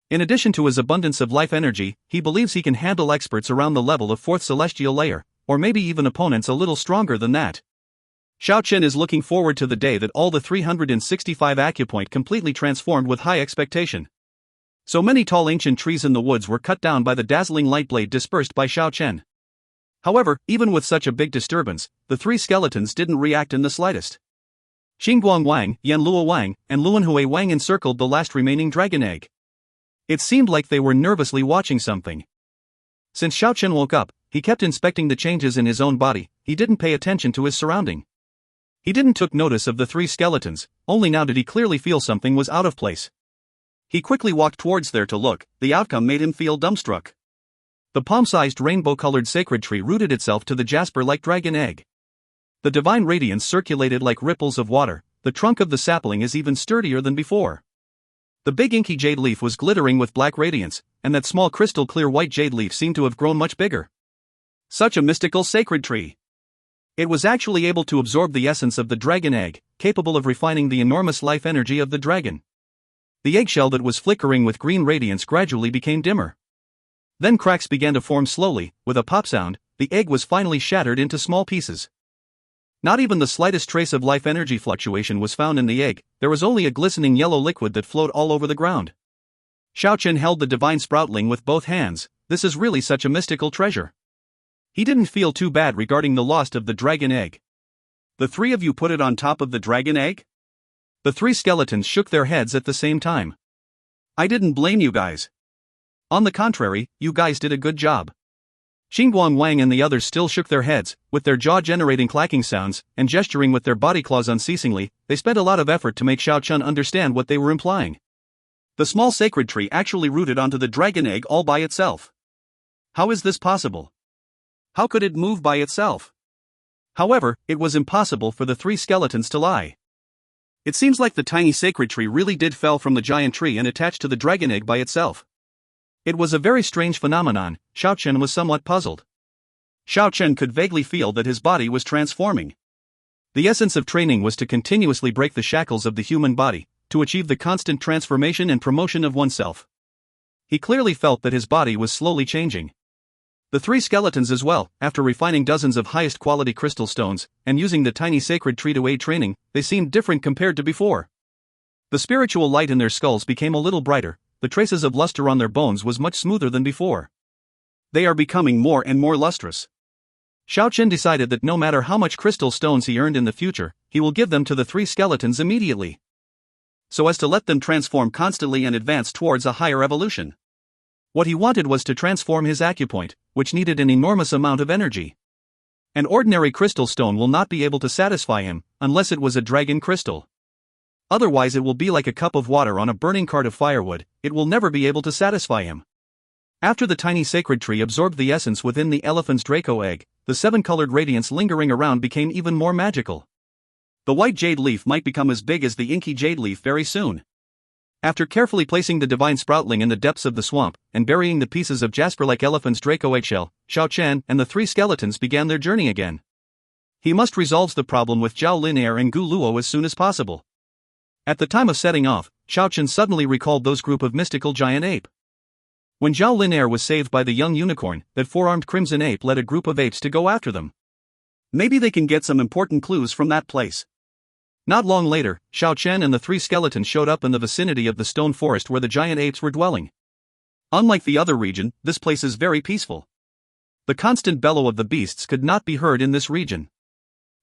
In addition to his abundance of life energy, he believes he can handle experts around the level of 4th celestial layer, or maybe even opponents a little stronger than that. Xiao Chen is looking forward to the day that all the 365 acupoint completely transformed with high expectation. So many tall ancient trees in the woods were cut down by the dazzling light blade dispersed by Xiao Chen. However, even with such a big disturbance, the 3 skeletons didn't react in the slightest. Xingguang Wang, Yanluo Wang, and Luanhui Wang encircled the last remaining dragon egg. It seemed like they were nervously watching something. Since Xiao Chen woke up, he kept inspecting the changes in his own body. He didn't pay attention to his surrounding. He didn't took notice of the 3 skeletons, only now did he clearly feel something was out of place. He quickly walked towards there to look. The outcome made him feel dumbstruck. The palm-sized rainbow-colored sacred tree rooted itself to the jasper-like dragon egg. The divine radiance circulated like ripples of water. The trunk of the sapling is even sturdier than before. The big inky jade leaf was glittering with black radiance, and that small crystal-clear white jade leaf seemed to have grown much bigger. Such a mystical sacred tree. It was actually able to absorb the essence of the dragon egg, capable of refining the enormous life energy of the dragon. The eggshell that was flickering with green radiance gradually became dimmer. Then cracks began to form slowly. With a pop sound, the egg was finally shattered into small pieces. Not even the slightest trace of life energy fluctuation was found in the egg, there was only a glistening yellow liquid that flowed all over the ground. Xiao Chen held the divine sproutling with both hands. This is really such a mystical treasure. He didn't feel too bad regarding the loss of the dragon egg. The three of you put it on top of the dragon egg? The three skeletons shook their heads at the same time. I didn't blame you guys. On the contrary, you guys did a good job. Xinguang Wang and the others still shook their heads, with their jaw generating clacking sounds, and gesturing with their body claws unceasingly. They spent a lot of effort to make Xiao Chen understand what they were implying. The small sacred tree actually rooted onto the dragon egg all by itself. How is this possible? How could it move by itself? However, it was impossible for the three skeletons to lie. It seems like the tiny sacred tree really did fell from the giant tree and attached to the dragon egg by itself. It was a very strange phenomenon. Xiao Chen was somewhat puzzled. Xiao Chen could vaguely feel that his body was transforming. The essence of training was to continuously break the shackles of the human body, to achieve the constant transformation and promotion of oneself. He clearly felt that his body was slowly changing. The three skeletons as well, after refining dozens of highest quality crystal stones, and using the tiny sacred tree to aid training, they seemed different compared to before. The spiritual light in their skulls became a little brighter, the traces of luster on their bones was much smoother than before. They are becoming more and more lustrous. Xiao Chen decided that no matter how much crystal stones he earned in the future, he will give them to the three skeletons immediately, so as to let them transform constantly and advance towards a higher evolution. What he wanted was to transform his acupoint, which needed an enormous amount of energy. An ordinary crystal stone will not be able to satisfy him, unless it was a dragon crystal. Otherwise it will be like a cup of water on a burning cart of firewood, it will never be able to satisfy him. After the tiny sacred tree absorbed the essence within the Elephans Draco egg, the seven-colored radiance lingering around became even more magical. The white jade leaf might become as big as the inky jade leaf very soon. After carefully placing the divine sproutling in the depths of the swamp, and burying the pieces of jasper-like Elephants Draco eggshell, Xiao Chen and the three skeletons began their journey again. He must resolve the problem with Zhao Linair and Gu Luo as soon as possible. At the time of setting off, Xiao Chen suddenly recalled those group of mystical giant ape. When Zhao Linair was saved by the young unicorn, that four-armed crimson ape led a group of apes to go after them. Maybe they can get some important clues from that place. Not long later, Xiao Chen and the three skeletons showed up in the vicinity of the stone forest where the giant apes were dwelling. Unlike the other region, this place is very peaceful. The constant bellow of the beasts could not be heard in this region.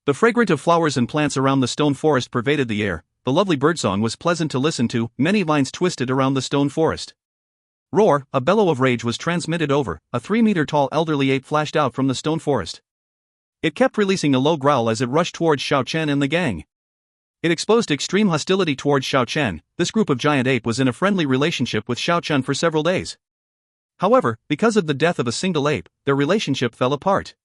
The fragrance of flowers and plants around the stone forest pervaded the air. The lovely birdsong was pleasant to listen to, many vines twisted around the stone forest. Roar, a bellow of rage was transmitted over, a 3-meter-tall elderly ape flashed out from the stone forest. It kept releasing a low growl as it rushed towards Xiao Chen and the gang. It exposed extreme hostility towards Xiao Chen. This group of giant ape was in a friendly relationship with Xiao Chen for several days. However, because of the death of a single ape, their relationship fell apart.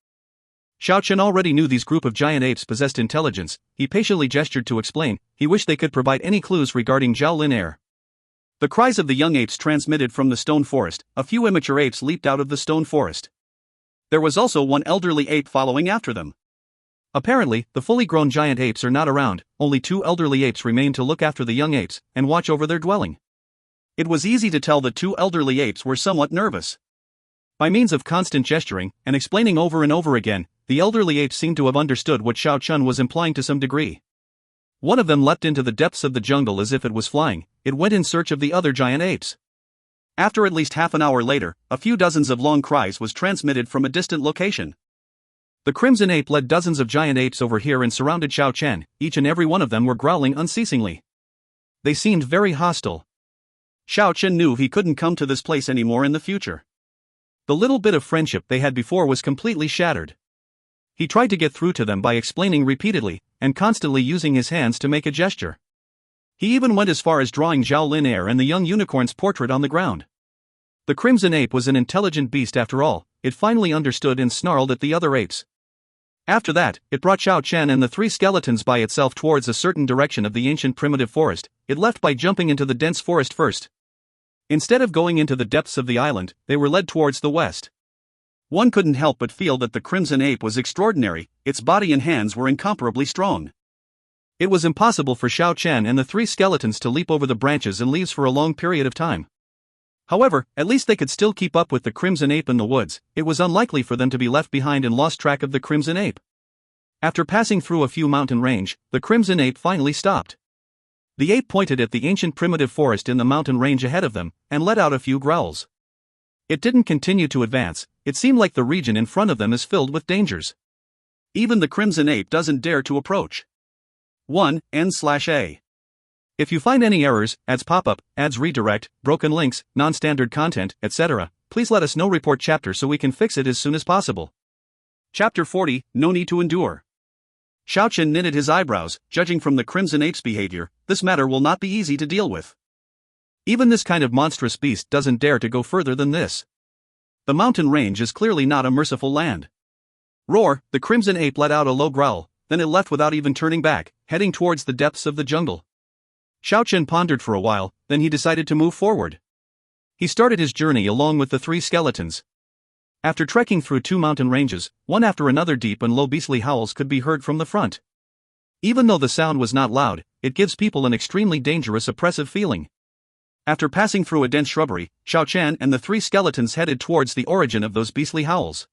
Xiao Chen already knew these group of giant apes possessed intelligence. He patiently gestured to explain. He wished they could provide any clues regarding Zhao Linair. The cries of the young apes transmitted from the stone forest. A few immature apes leaped out of the stone forest. There was also one elderly ape following after them. Apparently, the fully grown giant apes are not around. Only 2 elderly apes remain to look after the young apes and watch over their dwelling. It was easy to tell the 2 elderly apes were somewhat nervous. By means of constant gesturing and explaining over and over again, the elderly apes seemed to have understood what Xiao Chen was implying to some degree. One of them leapt into the depths of the jungle as if it was flying. It went in search of the other giant apes. After at least half an hour later, a few dozens of long cries was transmitted from a distant location. The crimson ape led dozens of giant apes over here and surrounded Xiao Chen. Each and every one of them were growling unceasingly. They seemed very hostile. Xiao Chen knew he couldn't come to this place anymore in the future. The little bit of friendship they had before was completely shattered. He tried to get through to them by explaining repeatedly, and constantly using his hands to make a gesture. He even went as far as drawing Zhao Linair and the young unicorn's portrait on the ground. The crimson ape was an intelligent beast after all. It finally understood and snarled at the other apes. After that, it brought Xiao Chen and the 3 skeletons by itself towards a certain direction of the ancient primitive forest. It left by jumping into the dense forest first. Instead of going into the depths of the island, they were led towards the west. One couldn't help but feel that the crimson ape was extraordinary. Its body and hands were incomparably strong. It was impossible for Xiao Chen and the 3 skeletons to leap over the branches and leaves for a long period of time. However, at least they could still keep up with the crimson ape in the woods. It was unlikely for them to be left behind and lost track of the crimson ape. After passing through a few mountain range, the crimson ape finally stopped. The ape pointed at the ancient primitive forest in the mountain range ahead of them, and let out a few growls. It didn't continue to advance. It seemed like the region in front of them is filled with dangers. Even the crimson ape doesn't dare to approach. 1. N/A. If you find any errors, ads pop up, ads redirect, broken links, non-standard content, etc., please let us know. Report chapter so we can fix it as soon as possible. Chapter 40, No Need to Endure. Xiao Chen knitted his eyebrows. Judging from the crimson ape's behavior, this matter will not be easy to deal with. Even this kind of monstrous beast doesn't dare to go further than this. The mountain range is clearly not a merciful land. Roar, the crimson ape let out a low growl, then it left without even turning back, heading towards the depths of the jungle. Xiao Chen pondered for a while, then he decided to move forward. He started his journey along with the three skeletons. After trekking through 2 mountain ranges, one after another, deep and low beastly howls could be heard from the front. Even though the sound was not loud, it gives people an extremely dangerous oppressive feeling. After passing through a dense shrubbery, Xiao Chen and the 3 skeletons headed towards the origin of those beastly howls.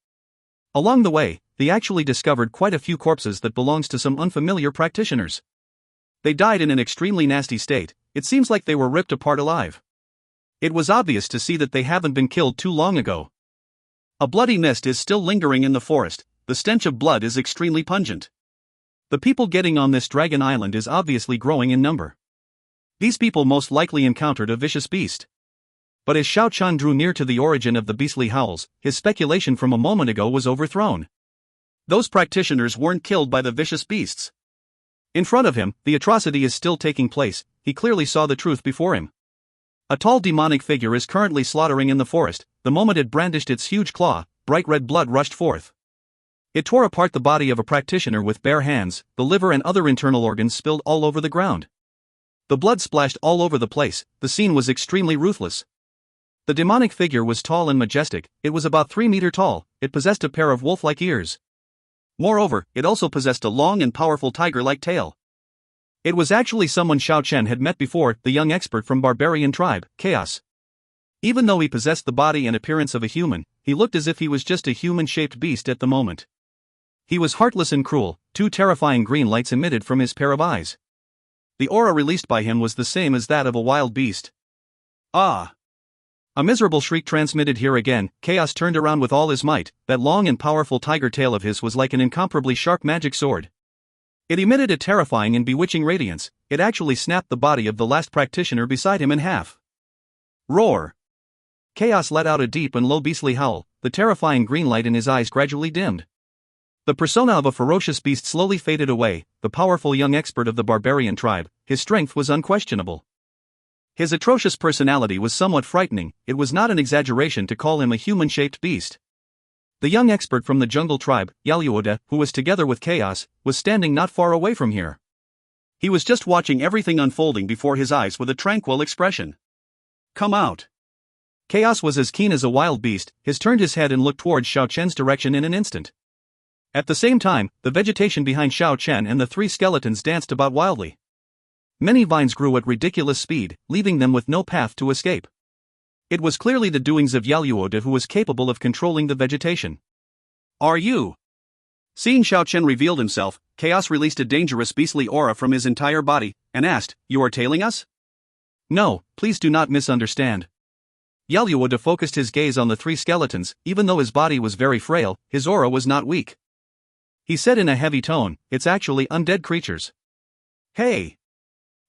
Along the way, they actually discovered quite a few corpses that belongs to some unfamiliar practitioners. They died in an extremely nasty state. It seems like they were ripped apart alive. It was obvious to see that they haven't been killed too long ago. A bloody mist is still lingering in the forest. The stench of blood is extremely pungent. The people getting on this dragon island is obviously growing in number. These people most likely encountered a vicious beast. But as Xiao Chen drew near to the origin of the beastly howls, his speculation from a moment ago was overthrown. Those practitioners weren't killed by the vicious beasts. In front of him, the atrocity is still taking place. He clearly saw the truth before him. A tall demonic figure is currently slaughtering in the forest. The moment it brandished its huge claw, bright red blood rushed forth. It tore apart the body of a practitioner with bare hands. The liver and other internal organs spilled all over the ground. The blood splashed all over the place. The scene was extremely ruthless. The demonic figure was tall and majestic. It was about 3 meters tall. It possessed a pair of wolf-like ears. Moreover, it also possessed a long and powerful tiger-like tail. It was actually someone Xiao Chen had met before, the young expert from barbarian tribe, Chaos. Even though he possessed the body and appearance of a human, he looked as if he was just a human-shaped beast at the moment. He was heartless and cruel. 2 terrifying green lights emitted from his pair of eyes. The aura released by him was the same as that of a wild beast. Ah! A miserable shriek transmitted here again. Chaos turned around with all his might. That long and powerful tiger tail of his was like an incomparably sharp magic sword. It emitted a terrifying and bewitching radiance. It actually snapped the body of the last practitioner beside him in half. Roar! Chaos let out a deep and low beastly howl. The terrifying green light in his eyes gradually dimmed. The persona of a ferocious beast slowly faded away. The powerful young expert of the barbarian tribe, his strength was unquestionable. His atrocious personality was somewhat frightening. It was not an exaggeration to call him a human-shaped beast. The young expert from the jungle tribe, Yaluoda, who was together with Chaos, was standing not far away from here. He was just watching everything unfolding before his eyes with a tranquil expression. Come out! Chaos was as keen as a wild beast. He turned his head and looked towards Xiao Chen's direction in an instant. At the same time, the vegetation behind Xiao Chen and the 3 skeletons danced about wildly. Many vines grew at ridiculous speed, leaving them with no path to escape. It was clearly the doings of Yaluoda who was capable of controlling the vegetation. Are you? Seeing Xiao Chen revealed himself, Chaos released a dangerous beastly aura from his entire body, and asked, "You are tailing us?" No, please do not misunderstand. Yaluoda focused his gaze on the 3 skeletons. Even though his body was very frail, his aura was not weak. He said in a heavy tone, "It's actually undead creatures." Hey!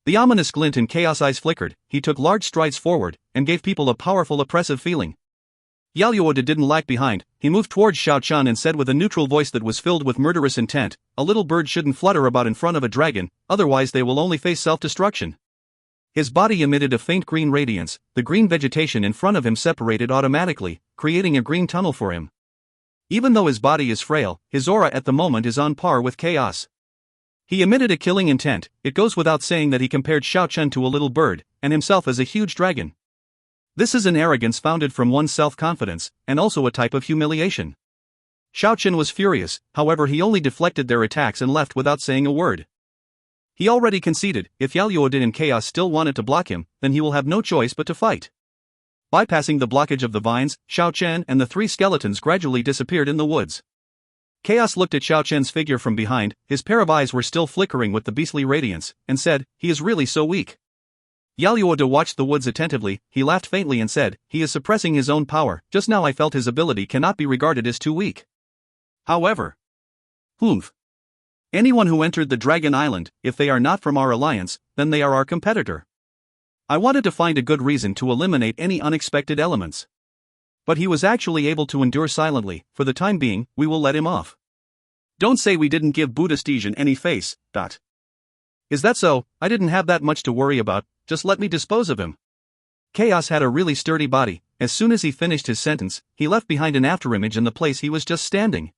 The ominous glint in Chaos' eyes flickered. He took large strides forward, and gave people a powerful oppressive feeling. Yaluoda didn't lag behind. He moved towards Xiao Chen and said with a neutral voice that was filled with murderous intent, "A little bird shouldn't flutter about in front of a dragon, otherwise they will only face self-destruction." His body emitted a faint green radiance. The green vegetation in front of him separated automatically, creating a green tunnel for him. Even though his body is frail, his aura at the moment is on par with Chaos. He emitted a killing intent. It goes without saying that he compared Xiao Chen to a little bird, and himself as a huge dragon. This is an arrogance founded from one's self-confidence, and also a type of humiliation. Xiao Chen was furious, however he only deflected their attacks and left without saying a word. He already conceded. If Yaluoda and Chaos still wanted to block him, then he will have no choice but to fight. Bypassing the blockage of the vines, Xiao Chen and the 3 skeletons gradually disappeared in the woods. Chaos looked at Xiao Chen's figure from behind, his pair of eyes were still flickering with the beastly radiance, and said, "He is really so weak." Yaluoda watched the woods attentively, he laughed faintly and said, "He is suppressing his own power, just now I felt his ability cannot be regarded as too weak. However, anyone who entered the Dragon Island, if they are not from our alliance, then they are our competitor. I wanted to find a good reason to eliminate any unexpected elements. But he was actually able to endure silently, for the time being, we will let him off. Don't say we didn't give Buddhistesian any face, dot. Is that so? I didn't have that much to worry about, just let me dispose of him." Chaos had a really sturdy body. As soon as he finished his sentence, he left behind an afterimage in the place he was just standing.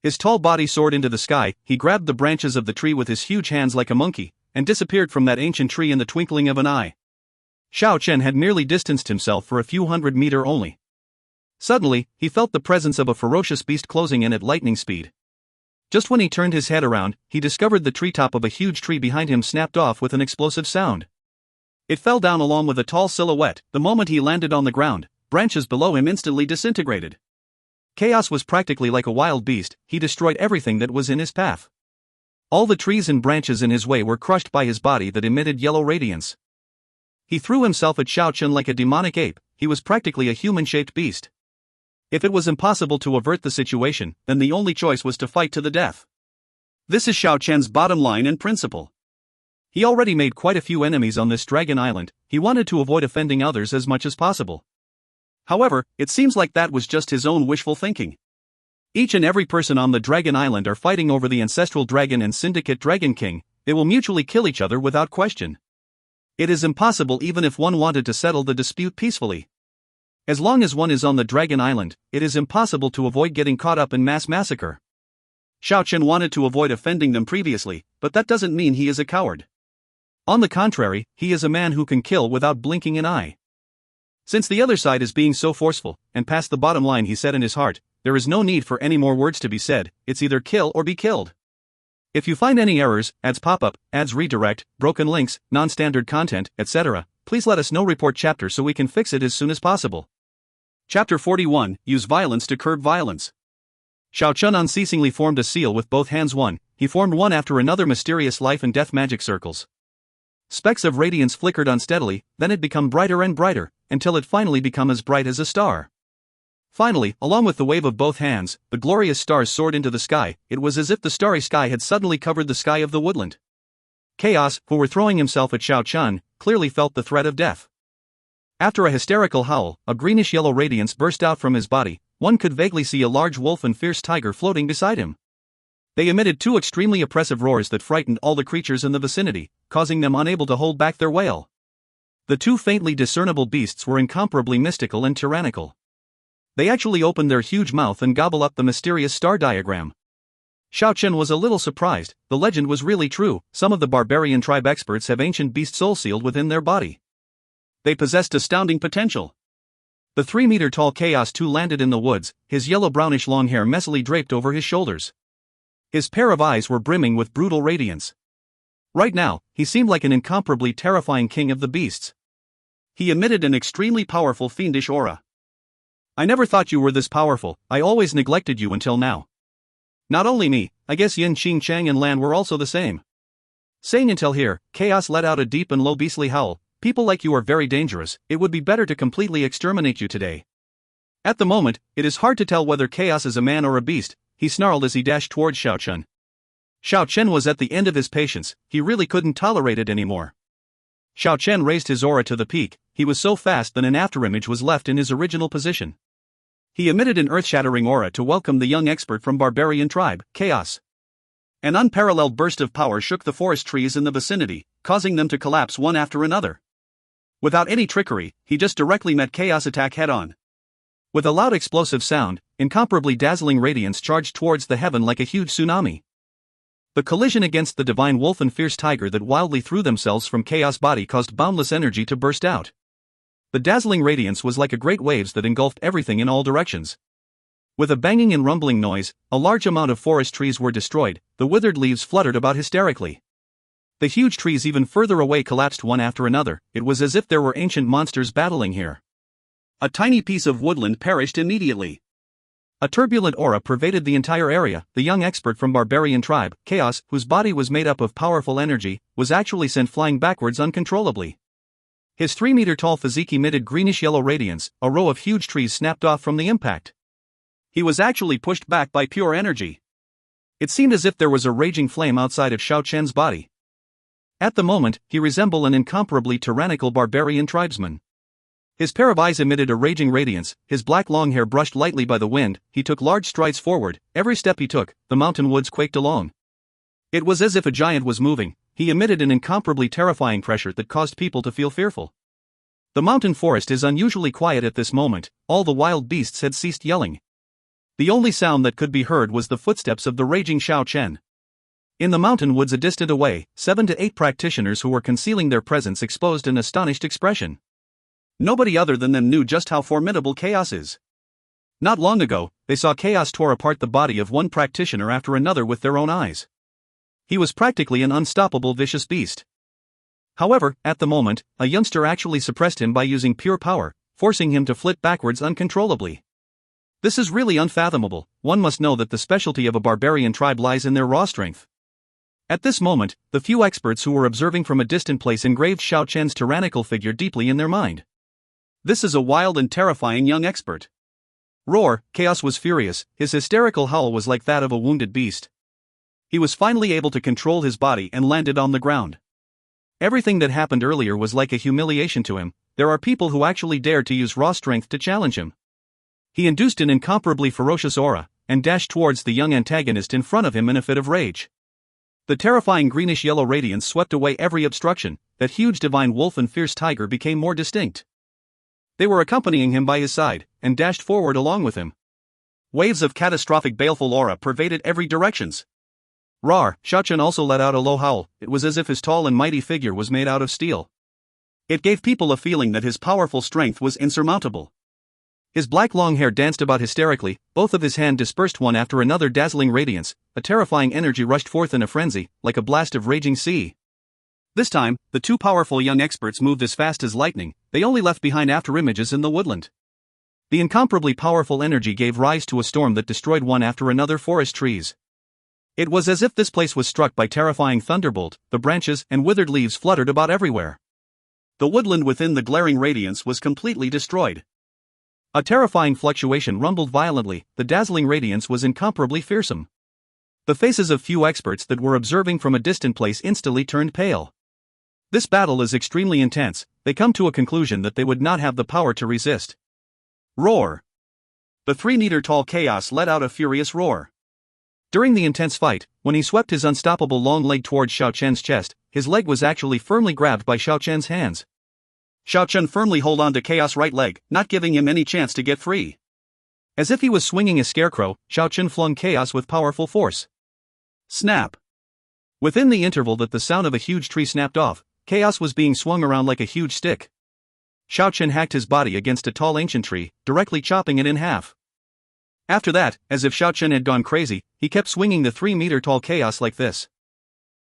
His tall body soared into the sky, he grabbed the branches of the tree with his huge hands like a monkey, and disappeared from that ancient tree in the twinkling of an eye. Xiao Chen had merely distanced himself for a few hundred meters only. Suddenly, he felt the presence of a ferocious beast closing in at lightning speed. Just when he turned his head around, he discovered the treetop of a huge tree behind him snapped off with an explosive sound. It fell down along with a tall silhouette. The moment he landed on the ground, branches below him instantly disintegrated. Chaos was practically like a wild beast, he destroyed everything that was in his path. All the trees and branches in his way were crushed by his body that emitted yellow radiance. He threw himself at Xiao Chen like a demonic ape, he was practically a human-shaped beast. If it was impossible to avert the situation, then the only choice was to fight to the death. This is Xiao Chen's bottom line and principle. He already made quite a few enemies on this Dragon Island, he wanted to avoid offending others as much as possible. However, it seems like that was just his own wishful thinking. Each and every person on the Dragon Island are fighting over the Ancestral Dragon and Syndicate Dragon King, they will mutually kill each other without question. It is impossible even if one wanted to settle the dispute peacefully. As long as one is on the Dragon Island, it is impossible to avoid getting caught up in mass massacre. Xiao Chen wanted to avoid offending them previously, but that doesn't mean he is a coward. On the contrary, he is a man who can kill without blinking an eye. Since the other side is being so forceful, and past the bottom line he said in his heart, there is no need for any more words to be said, it's either kill or be killed. If you find any errors, ads pop up, ads redirect, broken links, non-standard content, etc., please let us know. Report chapter so we can fix it as soon as possible. Chapter 41, Use Violence to Curb Violence. Xiao Chen unceasingly formed a seal with both hands. He formed one after another mysterious life and death magic circles. Specks of radiance flickered unsteadily, then it became brighter and brighter, until it finally became as bright as a star. Finally, along with the wave of both hands, the glorious stars soared into the sky. It was as if the starry sky had suddenly covered the sky of the woodland. Chaos, who were throwing himself at Xiao Chen, clearly felt the threat of death. After a hysterical howl, a greenish-yellow radiance burst out from his body. One could vaguely see a large wolf and fierce tiger floating beside him. They emitted two extremely oppressive roars that frightened all the creatures in the vicinity, causing them unable to hold back their wail. The two faintly discernible beasts were incomparably mystical and tyrannical. They actually opened their huge mouth and gobbled up the mysterious star diagram. Xiao Chen was a little surprised, the legend was really true. Some of the barbarian tribe experts have ancient beast soul sealed within their body. They possessed astounding potential. The 3-meter-tall Chaos 2 landed in the woods, his yellow-brownish long hair messily draped over his shoulders. His pair of eyes were brimming with brutal radiance. Right now, he seemed like an incomparably terrifying king of the beasts. He emitted an extremely powerful fiendish aura. I never thought you were this powerful, I always neglected you until now. Not only me, I guess Yin Qing Chang and Lan were also the same. Saying until here, Chaos let out a deep and low beastly howl. People like you are very dangerous, it would be better to completely exterminate you today. At the moment, it is hard to tell whether Chaos is a man or a beast, he snarled as he dashed towards Xiao Chen. Xiao Chen was at the end of his patience, he really couldn't tolerate it anymore. Xiao Chen raised his aura to the peak, he was so fast that an afterimage was left in his original position. He emitted an earth-shattering aura to welcome the young expert from barbarian tribe, Chaos. An unparalleled burst of power shook the forest trees in the vicinity, causing them to collapse one after another. Without any trickery, he just directly met Chaos' attack head-on. With a loud explosive sound, incomparably dazzling radiance charged towards the heaven like a huge tsunami. The collision against the divine wolf and fierce tiger that wildly threw themselves from Chaos' body caused boundless energy to burst out. The dazzling radiance was like a great waves that engulfed everything in all directions. With a banging and rumbling noise, a large amount of forest trees were destroyed, the withered leaves fluttered about hysterically. The huge trees even further away collapsed one after another, it was as if there were ancient monsters battling here. A tiny piece of woodland perished immediately. A turbulent aura pervaded the entire area. The young expert from barbarian tribe, Chaos, whose body was made up of powerful energy, was actually sent flying backwards uncontrollably. His 3-meter-tall physique emitted greenish-yellow radiance. A row of huge trees snapped off from the impact. He was actually pushed back by pure energy. It seemed as if there was a raging flame outside of Xiao Chen's body. At the moment, he resembled an incomparably tyrannical barbarian tribesman. His pair of eyes emitted a raging radiance, his black long hair brushed lightly by the wind. He took large strides forward. Every step he took, the mountain woods quaked along. It was as if a giant was moving. He emitted an incomparably terrifying pressure that caused people to feel fearful. The mountain forest is unusually quiet at this moment. All the wild beasts had ceased yelling. The only sound that could be heard was the footsteps of the raging Xiao Chen. In the mountain woods a distant away, 7 to 8 practitioners who were concealing their presence exposed an astonished expression. Nobody other than them knew just how formidable Chaos is. Not long ago, they saw Chaos tore apart the body of one practitioner after another with their own eyes. He was practically an unstoppable vicious beast. However, at the moment, a youngster actually suppressed him by using pure power, forcing him to flit backwards uncontrollably. This is really unfathomable. One must know that the specialty of a barbarian tribe lies in their raw strength. At this moment, the few experts who were observing from a distant place engraved Xiao Chen's tyrannical figure deeply in their mind. This is a wild and terrifying young expert. Roar! Chaos was furious. His hysterical howl was like that of a wounded beast. He was finally able to control his body and landed on the ground. Everything that happened earlier was like a humiliation to him. There are people who actually dared to use raw strength to challenge him. He induced an incomparably ferocious aura, and dashed towards the young antagonist in front of him in a fit of rage. The terrifying greenish-yellow radiance swept away every obstruction. That huge divine wolf and fierce tiger became more distinct. They were accompanying him by his side, and dashed forward along with him. Waves of catastrophic baleful aura pervaded every directions. Rawr! Xiao Chen also let out a low howl. It was as if his tall and mighty figure was made out of steel. It gave people a feeling that his powerful strength was insurmountable. His black long hair danced about hysterically, both of his hands dispersed one after another dazzling radiance. A terrifying energy rushed forth in a frenzy, like a blast of raging sea. This time, the two powerful young experts moved as fast as lightning. They only left behind afterimages in the woodland. The incomparably powerful energy gave rise to a storm that destroyed one after another forest trees. It was as if this place was struck by terrifying thunderbolt. The branches and withered leaves fluttered about everywhere. The woodland within the glaring radiance was completely destroyed. A terrifying fluctuation rumbled violently. The dazzling radiance was incomparably fearsome. The faces of few experts that were observing from a distant place instantly turned pale. This battle is extremely intense. They come to a conclusion that they would not have the power to resist. Roar! The 3-meter-tall Chaos let out a furious roar. During the intense fight, when he swept his unstoppable long leg towards Xiao Chen's chest, his leg was actually firmly grabbed by Xiao Chen's hands. Xiao Chen firmly held on to Chaos' right leg, not giving him any chance to get free. As if he was swinging a scarecrow, Xiao Chen flung Chaos with powerful force. Snap! Within the interval that the sound of a huge tree snapped off, Chaos was being swung around like a huge stick. Xiao Chen hacked his body against a tall ancient tree, directly chopping it in half. After that, as if Xiao Chen had gone crazy, he kept swinging the 3-meter-tall Chaos like this.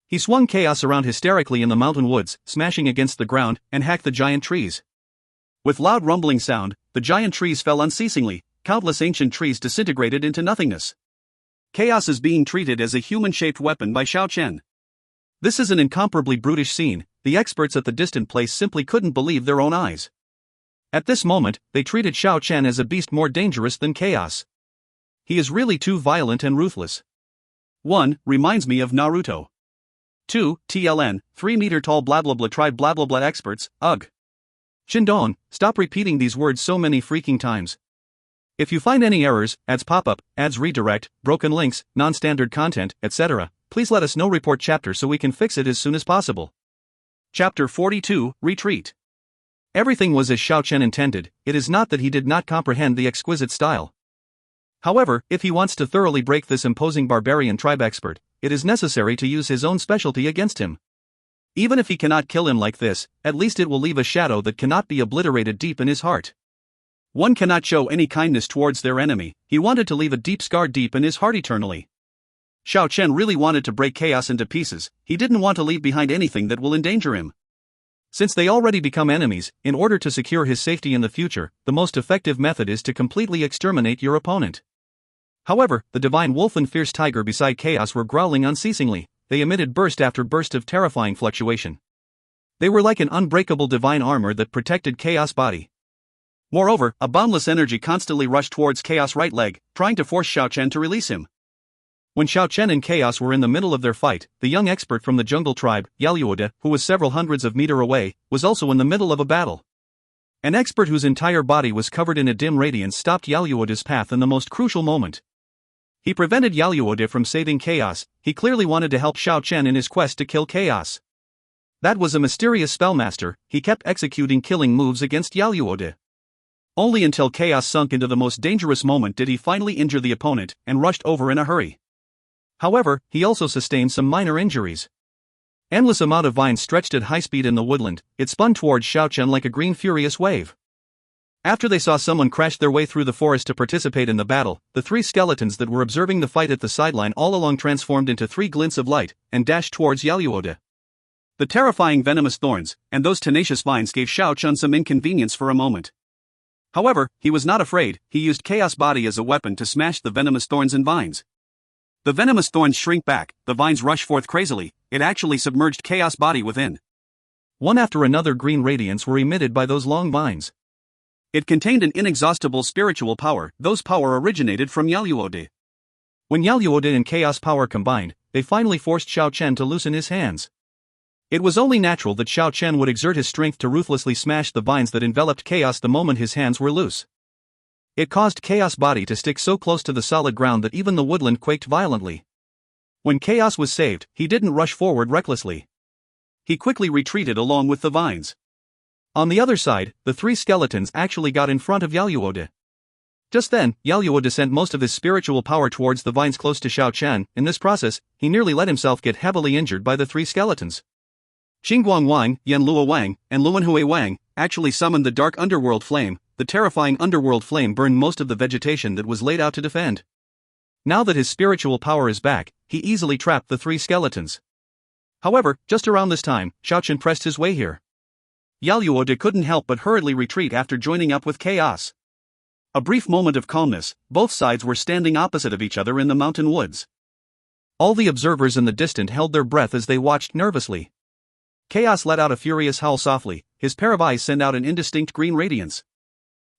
He swung Chaos around hysterically in the mountain woods, smashing against the ground, and hacked the giant trees. With loud rumbling sound, the giant trees fell unceasingly. Countless ancient trees disintegrated into nothingness. Chaos is being treated as a human-shaped weapon by Xiao Chen. This is an incomparably brutish scene. The experts at the distant place simply couldn't believe their own eyes. At this moment, they treated Xiao Chen as a beast more dangerous than Chaos. He is really too violent and ruthless. 1. Reminds me of Naruto. 2. TLN, 3-meter-tall blah blah blah tribe blah blah blah experts, ugh. Shindon, stop repeating these words so many freaking times. If you find any errors, ads pop up, ads redirect, broken links, non-standard content, etc., please let us know. Report chapter so we can fix it as soon as possible. Chapter 42, Retreat. Everything was as Xiao Chen intended. It is not that he did not comprehend the exquisite style. However, if he wants to thoroughly break this imposing barbarian tribe expert, it is necessary to use his own specialty against him. Even if he cannot kill him like this, at least it will leave a shadow that cannot be obliterated deep in his heart. One cannot show any kindness towards their enemy. He wanted to leave a deep scar deep in his heart eternally. Xiao Chen really wanted to break Chaos into pieces. He didn't want to leave behind anything that will endanger him. Since they already become enemies, in order to secure his safety in the future, the most effective method is to completely exterminate your opponent. However, the divine wolf and fierce tiger beside Chaos were growling unceasingly. They emitted burst after burst of terrifying fluctuation. They were like an unbreakable divine armor that protected Chaos' body. Moreover, a boundless energy constantly rushed towards Chaos' right leg, trying to force Xiao Chen to release him. When Xiao Chen and Chaos were in the middle of their fight, the young expert from the jungle tribe, Yaluoda, who was several hundreds of meters away, was also in the middle of a battle. An expert whose entire body was covered in a dim radiance stopped Yaluoda's path in the most crucial moment. He prevented Yaluoda from saving Chaos. He clearly wanted to help Xiao Chen in his quest to kill Chaos. That was a mysterious spellmaster. He kept executing killing moves against Yaluoda. Only until Chaos sunk into the most dangerous moment did he finally injure the opponent, and rushed over in a hurry. However, he also sustained some minor injuries. Endless amount of vines stretched at high speed in the woodland. It spun towards Xiao Chen like a green furious wave. After they saw someone crash their way through the forest to participate in the battle, the three skeletons that were observing the fight at the sideline all along transformed into three glints of light, and dashed towards Yaluoda. The terrifying venomous thorns, and those tenacious vines gave Xiao Chen some inconvenience for a moment. However, he was not afraid. He used Chaos' body as a weapon to smash the venomous thorns and vines. The venomous thorns shrink back, the vines rush forth crazily. It actually submerged Chaos' body within. One after another green radiance were emitted by those long vines. It contained an inexhaustible spiritual power. Those power originated from Yaluoda. When Yaluoda and Chaos power combined, they finally forced Xiao Chen to loosen his hands. It was only natural that Xiao Chen would exert his strength to ruthlessly smash the vines that enveloped Chaos the moment his hands were loose. It caused Chaos' body to stick so close to the solid ground that even the woodland quaked violently. When Chaos was saved, he didn't rush forward recklessly. He quickly retreated along with the vines. On the other side, the three skeletons actually got in front of Yaluoda. Just then, Yaluoda sent most of his spiritual power towards the vines close to Xiao Chen. In this process, he nearly let himself get heavily injured by the three skeletons. Qingguang Wang, Yanlua Wang, and Luanhui Wang actually summoned the dark underworld flame. The terrifying underworld flame burned most of the vegetation that was laid out to defend. Now that his spiritual power is back, he easily trapped the three skeletons. However, just around this time, Xiao Chen pressed his way here. Yaluoda couldn't help but hurriedly retreat after joining up with Chaos. A brief moment of calmness. Both sides were standing opposite of each other in the mountain woods. All the observers in the distance held their breath as they watched nervously. Chaos let out a furious howl softly. His pair of eyes sent out an indistinct green radiance.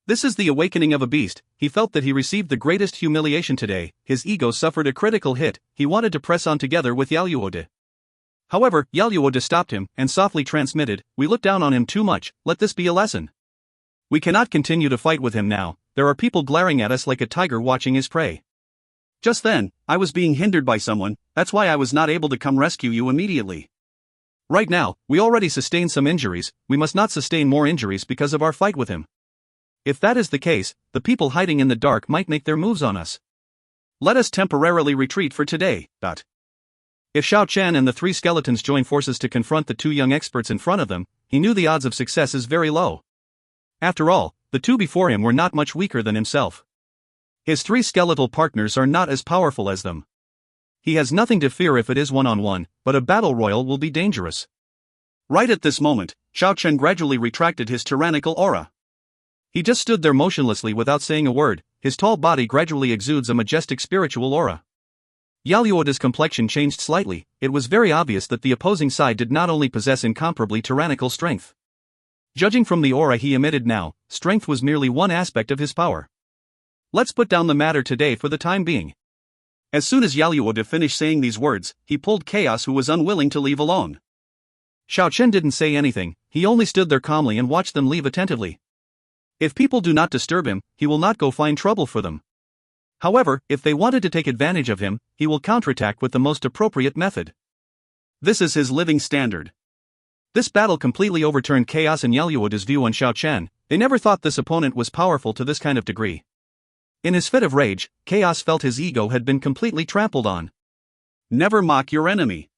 This is the awakening of a beast. He felt that he received the greatest humiliation today. His ego suffered a critical hit. He wanted to press on together with Yaluoda. However, Yaluoda stopped him and softly transmitted, "We look down on him too much. Let this be a lesson. We cannot continue to fight with him now. There are people glaring at us like a tiger watching his prey." Just then, I was being hindered by someone. That's why I was not able to come rescue you immediately. Right now, we already sustained some injuries. We must not sustain more injuries because of our fight with him. If that is the case, the people hiding in the dark might make their moves on us. Let us temporarily retreat for today. If Xiao Chen and the three skeletons join forces to confront the two young experts in front of them, he knew the odds of success is very low. After all, the two before him were not much weaker than himself. His three skeletal partners are not as powerful as them. He has nothing to fear if it is one-on-one, but a battle royal will be dangerous. Right at this moment, Xiao Chen gradually retracted his tyrannical aura. He just stood there motionlessly without saying a word. His tall body gradually exudes a majestic spiritual aura. Yaluoda's complexion changed slightly. It was very obvious that the opposing side did not only possess incomparably tyrannical strength. Judging from the aura he emitted now, strength was merely one aspect of his power. Let's put down the matter today for the time being. As soon as Yaluoda finished saying these words, he pulled Chaos, who was unwilling to leave alone. Xiao Chen didn't say anything. He only stood there calmly and watched them leave attentively. If people do not disturb him, he will not go find trouble for them. However, if they wanted to take advantage of him, he will counterattack with the most appropriate method. This is his living standard. This battle completely overturned Chaos and Yaluoda's view on Xiao Chen. They never thought this opponent was powerful to this kind of degree. In his fit of rage, Chaos felt his ego had been completely trampled on. Never mock your enemy.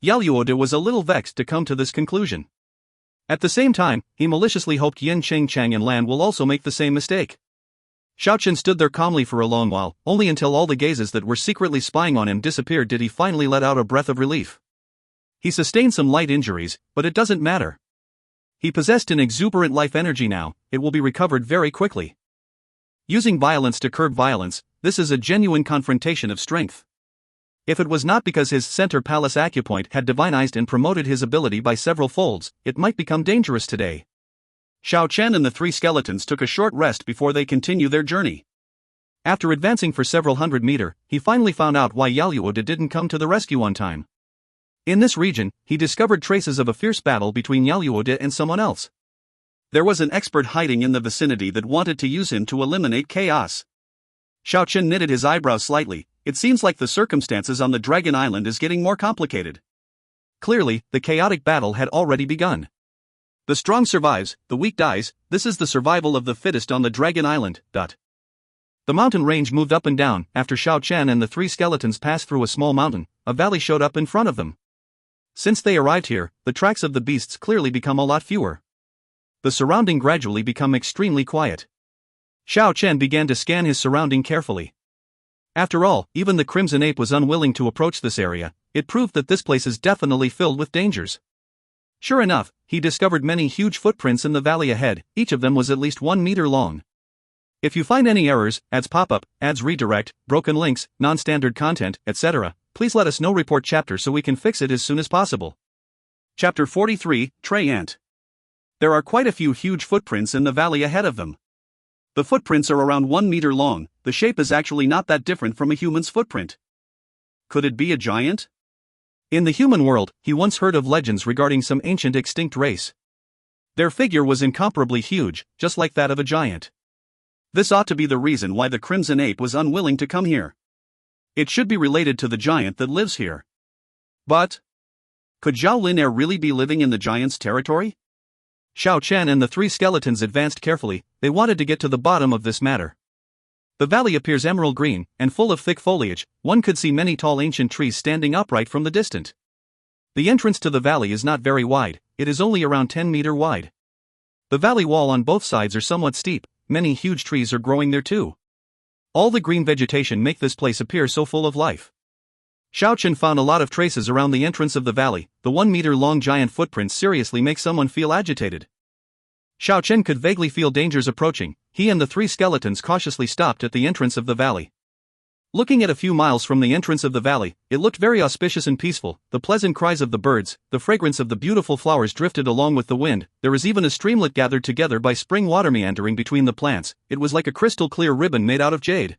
Yaluoda was a little vexed to come to this conclusion. At the same time, he maliciously hoped Yin Chang and Lan will also make the same mistake. Xiao Chen stood there calmly for a long while. Only until all the gazes that were secretly spying on him disappeared did he finally let out a breath of relief. He sustained some light injuries, but it doesn't matter. He possessed an exuberant life energy now. It will be recovered very quickly. Using violence to curb violence, this is a genuine confrontation of strength. If it was not because his center palace acupoint had divinized and promoted his ability by several folds, it might become dangerous today. Xiao Chen and the three skeletons took a short rest before they continue their journey. After advancing for several hundred meters, he finally found out why Yaluo didn't come to the rescue on time. In this region, he discovered traces of a fierce battle between Yaluo and someone else. There was an expert hiding in the vicinity that wanted to use him to eliminate chaos. Xiao Chen knitted his eyebrows slightly. It seems like the circumstances on the Dragon Island is getting more complicated. Clearly, the chaotic battle had already begun. The strong survives, the weak dies. This is the survival of the fittest on the Dragon Island. The mountain range moved up and down. After Xiao Chen and the three skeletons passed through a small mountain, a valley showed up in front of them. Since they arrived here, the tracks of the beasts clearly become a lot fewer. The surrounding gradually become extremely quiet. Xiao Chen began to scan his surrounding carefully. After all, even the Crimson Ape was unwilling to approach this area. It proved that this place is definitely filled with dangers. Sure enough, he discovered many huge footprints in the valley ahead. Each of them was at least 1 meter long. If you find any errors, ads pop up, ads redirect, broken links, non-standard content, etc., please let us know. Report chapter so we can fix it as soon as possible. Chapter 43, Trey Ant. There are quite a few huge footprints in the valley ahead of them. The footprints are around 1 meter long. The shape is actually not that different from a human's footprint. Could it be a giant? In the human world, he once heard of legends regarding some ancient extinct race. Their figure was incomparably huge, just like that of a giant. This ought to be the reason why the Crimson Ape was unwilling to come here. It should be related to the giant that lives here. But could Zhao Linair really be living in the giant's territory? Xiao Chen and the three skeletons advanced carefully. They wanted to get to the bottom of this matter. The valley appears emerald green, and full of thick foliage. One could see many tall ancient trees standing upright from the distance. The entrance to the valley is not very wide, it is only around 10 meters wide. The valley wall on both sides are somewhat steep, many huge trees are growing there too. All the green vegetation make this place appear so full of life. Xiao Chen found a lot of traces around the entrance of the valley. The 1 meter long giant footprints seriously make someone feel agitated. Xiao Chen could vaguely feel dangers approaching. He and the three skeletons cautiously stopped at the entrance of the valley. Looking at a few miles from the entrance of the valley, it looked very auspicious and peaceful. The pleasant cries of the birds, the fragrance of the beautiful flowers drifted along with the wind. There was even a streamlet gathered together by spring water meandering between the plants. It was like a crystal clear ribbon made out of jade.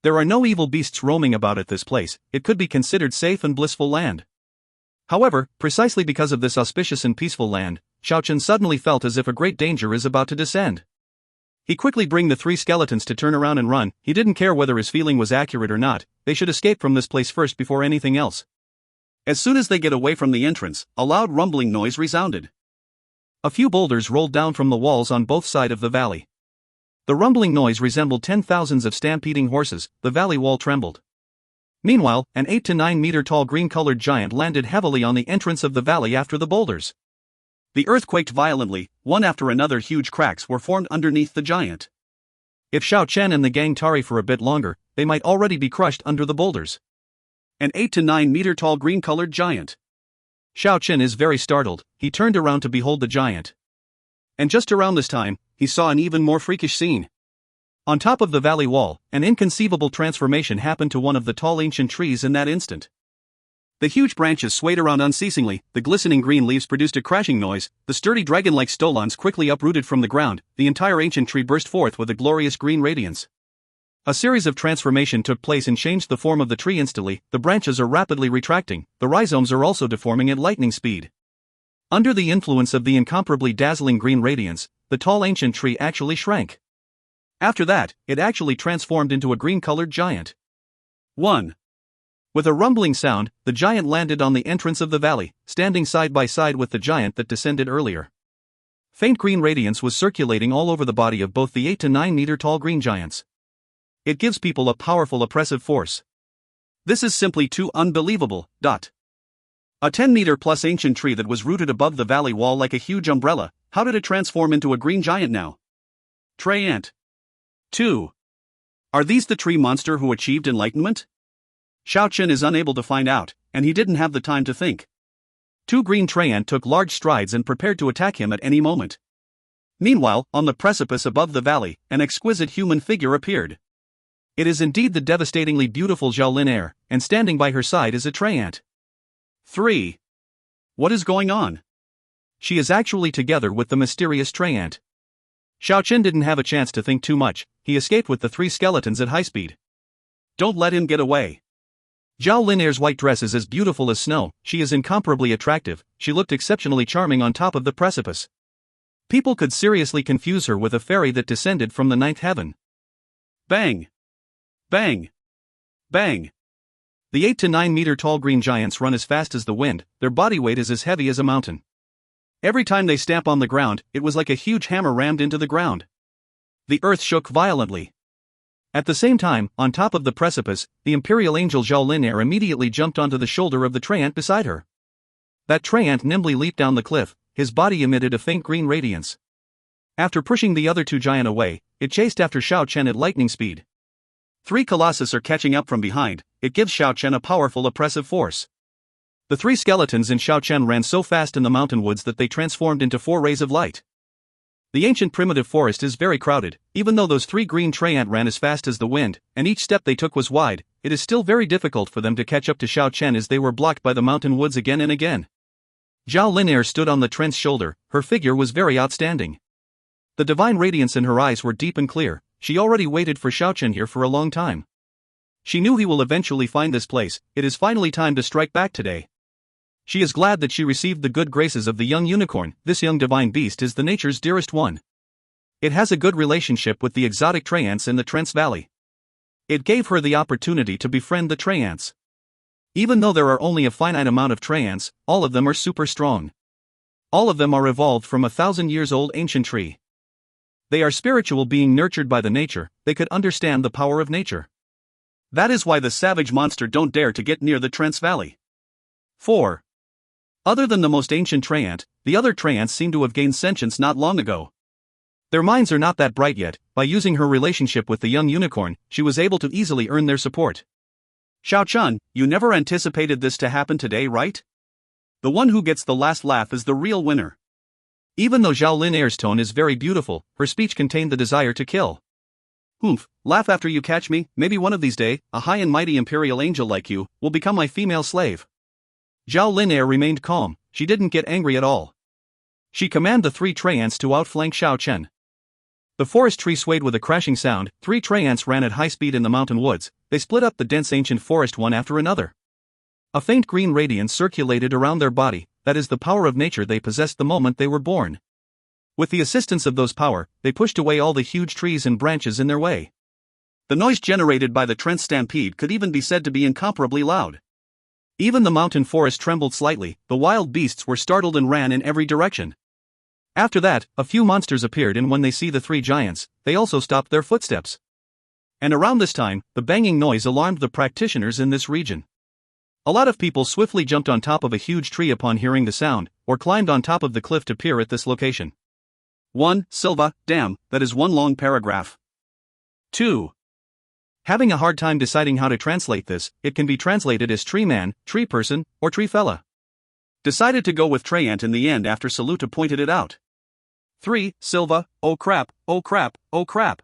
There are no evil beasts roaming about at this place. It could be considered safe and blissful land. However, precisely because of this auspicious and peaceful land, Xiao Chen suddenly felt as if a great danger is about to descend. He quickly bring the three skeletons to turn around and run. He didn't care whether his feeling was accurate or not. They should escape from this place first before anything else. As soon as they get away from the entrance, a loud rumbling noise resounded. A few boulders rolled down from the walls on both sides of the valley. The rumbling noise resembled 10,000s of stampeding horses. The valley wall trembled. Meanwhile, an 8 to 9 meter tall green-colored giant landed heavily on the entrance of the valley after the boulders. The earth quaked violently. One after another huge cracks were formed underneath the giant. If Xiao Chen and the gang tarry for a bit longer, they might already be crushed under the boulders. An 8 to 9 meter tall green-colored giant. Xiao Chen is very startled. He turned around to behold the giant. And just around this time, he saw an even more freakish scene. On top of the valley wall, an inconceivable transformation happened to one of the tall ancient trees in that instant. The huge branches swayed around unceasingly, the glistening green leaves produced a crashing noise, the sturdy dragon-like stolons quickly uprooted from the ground, the entire ancient tree burst forth with a glorious green radiance. A series of transformation took place and changed the form of the tree instantly. The branches are rapidly retracting, the rhizomes are also deforming at lightning speed. Under the influence of the incomparably dazzling green radiance, the tall ancient tree actually shrank. After that, it actually transformed into a green-colored giant. 1. With a rumbling sound, the giant landed on the entrance of the valley, standing side by side with the giant that descended earlier. Faint green radiance was circulating all over the body of both the 8 to 9 meter tall green giants. It gives people a powerful oppressive force. This is simply too unbelievable. A 10 meter plus ancient tree that was rooted above the valley wall like a huge umbrella. How did it transform into a green giant now? Trey Ant. 2. Are these the tree monster who achieved enlightenment? Xiao Chen is unable to find out, and he didn't have the time to think. 2 green Trey Ant took large strides and prepared to attack him at any moment. Meanwhile, on the precipice above the valley, an exquisite human figure appeared. It is indeed the devastatingly beautiful Zhao Lin, and standing by her side is a treant. 3. What is going on? She is actually together with the mysterious treant. Xiao Chen didn't have a chance to think too much, he escaped with the 3 skeletons at high speed. Don't let him get away. Zhao Lin's white dress is as beautiful as snow, she is incomparably attractive, she looked exceptionally charming on top of the precipice. People could seriously confuse her with a fairy that descended from the 9th heaven. Bang! Bang! Bang! The 8 to 9 meter tall green giants run as fast as the wind, their body weight is as heavy as a mountain. Every time they stamp on the ground, it was like a huge hammer rammed into the ground. The earth shook violently. At the same time, on top of the precipice, the Imperial angel Zhao Lin immediately jumped onto the shoulder of the treant beside her. That treant nimbly leaped down the cliff, his body emitted a faint green radiance. After pushing the other 2 giants away, it chased after Xiao Chen at lightning speed. 3 colossus are catching up from behind, it gives Xiao Chen a powerful oppressive force. The 3 skeletons in Xiao Chen ran so fast in the mountain woods that they transformed into 4 rays of light. The ancient primitive forest is very crowded, even though those 3 green treant ran as fast as the wind, and each step they took was wide, it is still very difficult for them to catch up to Xiao Chen as they were blocked by the mountain woods again and again. Zhao Lin stood on the treant's shoulder, her figure was very outstanding. The divine radiance in her eyes were deep and clear, she already waited for Xiao Chen here for a long time. She knew he will eventually find this place, it is finally time to strike back today. She is glad that she received the good graces of the young unicorn, this young divine beast is the nature's dearest one. It has a good relationship with the exotic treants in the Trance Valley. It gave her the opportunity to befriend the treants. Even though there are only a finite amount of treants, all of them are super strong. All of them are evolved from a 1,000-years-old ancient tree. They are spiritual being nurtured by the nature, they could understand the power of nature. That is why the savage monster don't dare to get near the Trance Valley. 4. Other than the most ancient treant, the other treants seem to have gained sentience not long ago. Their minds are not that bright yet, by using her relationship with the young unicorn, she was able to easily earn their support. Xiao Chen, you never anticipated this to happen today, right? The one who gets the last laugh is the real winner. Even though Zhao Lin's tone is very beautiful, her speech contained the desire to kill. Humph, laugh after you catch me, maybe one of these days, a high and mighty imperial angel like you, will become my female slave. Zhao Lin remained calm, she didn't get angry at all. She commanded the 3 treants to outflank Xiao Chen. The forest tree swayed with a crashing sound, 3 treants ran at high speed in the mountain woods, they split up the dense ancient forest one after another. A faint green radiance circulated around their body, that is the power of nature they possessed the moment they were born. With the assistance of those power, they pushed away all the huge trees and branches in their way. The noise generated by the Trent stampede could even be said to be incomparably loud. Even the mountain forest trembled slightly, the wild beasts were startled and ran in every direction. After that, a few monsters appeared and when they see the 3 giants, they also stopped their footsteps. And around this time, the banging noise alarmed the practitioners in this region. A lot of people swiftly jumped on top of a huge tree upon hearing the sound, or climbed on top of the cliff to peer at this location. 1. Silva, damn, that is one long paragraph. 2. Having a hard time deciding how to translate this, it can be translated as tree man, tree person, or tree fella. Decided to go with treant in the end after Saluta pointed it out. 3. Silva, oh crap, oh crap, oh crap.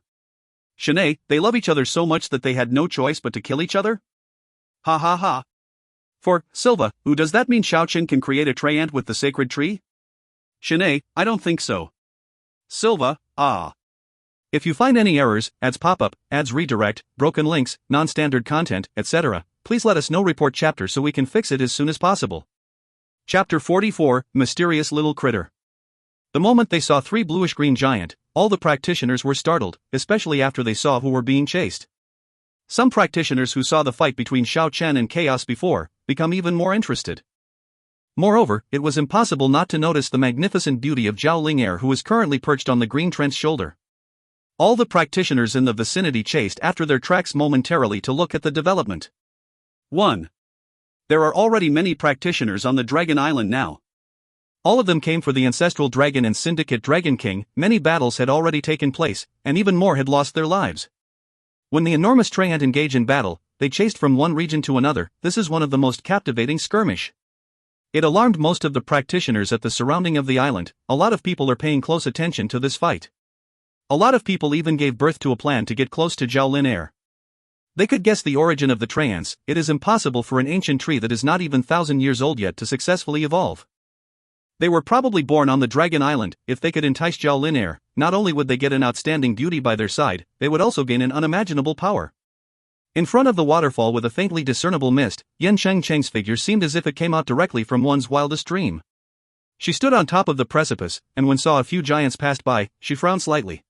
Shanae, they love each other so much that they had no choice but to kill each other? Ha ha ha. For Silva, does that mean Xiao Chen can create a treant with the sacred tree? Shanae, I don't think so. Silva, ah. If you find any errors, ads pop-up, ads redirect, broken links, non-standard content, etc., please let us know. Report chapter so we can fix it as soon as possible. Chapter 44, Mysterious Little Critter. The moment they saw 3 bluish-green giant, all the practitioners were startled, especially after they saw who were being chased. Some practitioners who saw the fight between Xiao Chen and Chaos before, become even more interested. Moreover, it was impossible not to notice the magnificent beauty of Zhao Ling'er, who is currently perched on the green Trent's shoulder. All the practitioners in the vicinity chased after their tracks momentarily to look at the development. 1. There are already many practitioners on the Dragon Island now. All of them came for the Ancestral Dragon and Syndicate Dragon King, many battles had already taken place, and even more had lost their lives. When the enormous treant engage in battle, they chased from one region to another, this is one of the most captivating skirmish. It alarmed most of the practitioners at the surrounding of the island. A lot of people are paying close attention to this fight. A lot of people even gave birth to a plan to get close to Zhao Lin Air. They could guess the origin of the trance. It is impossible for an ancient tree that is not even 1,000 years old yet to successfully evolve. They were probably born on the Dragon Island. If they could entice Zhao Lin Air, not only would they get an outstanding beauty by their side, they would also gain an unimaginable power. In front of the waterfall with a faintly discernible mist, Yan Cheng's figure seemed as if it came out directly from one's wildest dream. She stood on top of the precipice, and when saw a few giants passed by, she frowned slightly.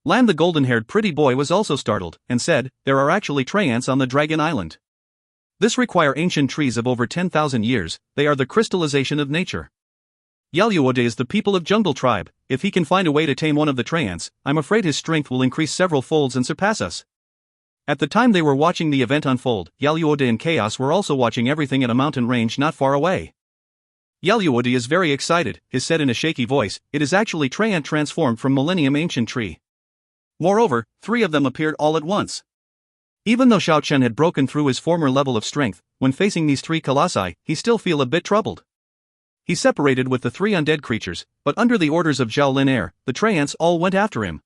Lan the golden-haired pretty boy was also startled, and said, "There are actually treants on the Dragon Island. This require ancient trees of over 10,000 years, they are the crystallization of nature. Yaluode is the people of jungle tribe. If he can find a way to tame one of the treants, I'm afraid his strength will increase several folds and surpass us." At the time they were watching the event unfold, Yaluode and Chaos were also watching everything at a mountain range not far away. Yaluode is very excited, he said in a shaky voice. It is actually treant transformed from Millennium Ancient Tree. Moreover, 3 of them appeared all at once. Even though Xiao Chen had broken through his former level of strength, when facing these 3 colossi, he still feel a bit troubled. He separated with the 3 undead creatures, but under the orders of Zhao Lin Air, the treants all went after him.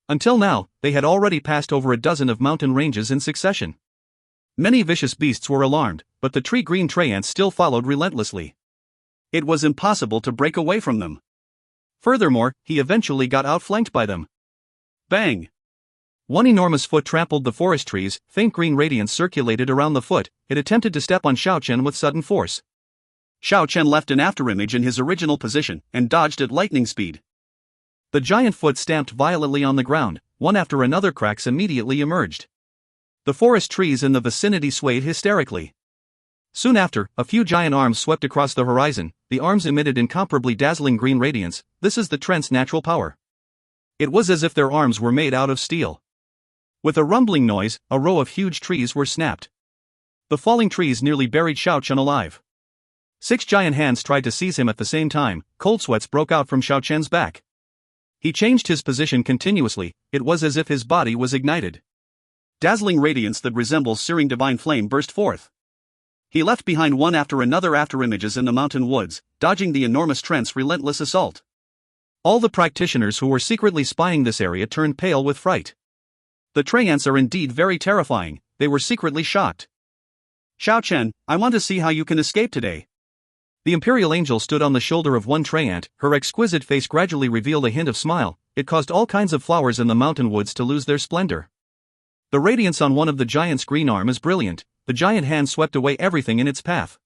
Until now, they had already passed over a dozen of mountain ranges in succession. Many vicious beasts were alarmed, but the tree-green treants still followed relentlessly. It was impossible to break away from them. Furthermore, he eventually got outflanked by them. Bang! One enormous foot trampled the forest trees, faint green radiance circulated around the foot. It attempted to step on Xiao Chen with sudden force. Xiao Chen left an afterimage in his original position, and dodged at lightning speed. The giant foot stamped violently on the ground, one after another cracks immediately emerged. The forest trees in the vicinity swayed hysterically. Soon after, a few giant arms swept across the horizon. The arms emitted incomparably dazzling green radiance. This is the treant's natural power. It was as if their arms were made out of steel. With a rumbling noise, a row of huge trees were snapped. The falling trees nearly buried Xiao Chen alive. 6 giant hands tried to seize him at the same time. Cold sweats broke out from Xiao Chen's back. He changed his position continuously. It was as if his body was ignited. Dazzling radiance that resembles searing divine flame burst forth. He left behind one after another afterimages in the mountain woods, dodging the enormous treant's relentless assault. All the practitioners who were secretly spying this area turned pale with fright. The treants are indeed very terrifying. They were secretly shocked. "Xiao Chen, I want to see how you can escape today." The Imperial Angel stood on the shoulder of one treant. Her exquisite face gradually revealed a hint of smile. It caused all kinds of flowers in the mountain woods to lose their splendor. The radiance on one of the giant's green arm is brilliant. The giant hand swept away everything in its path.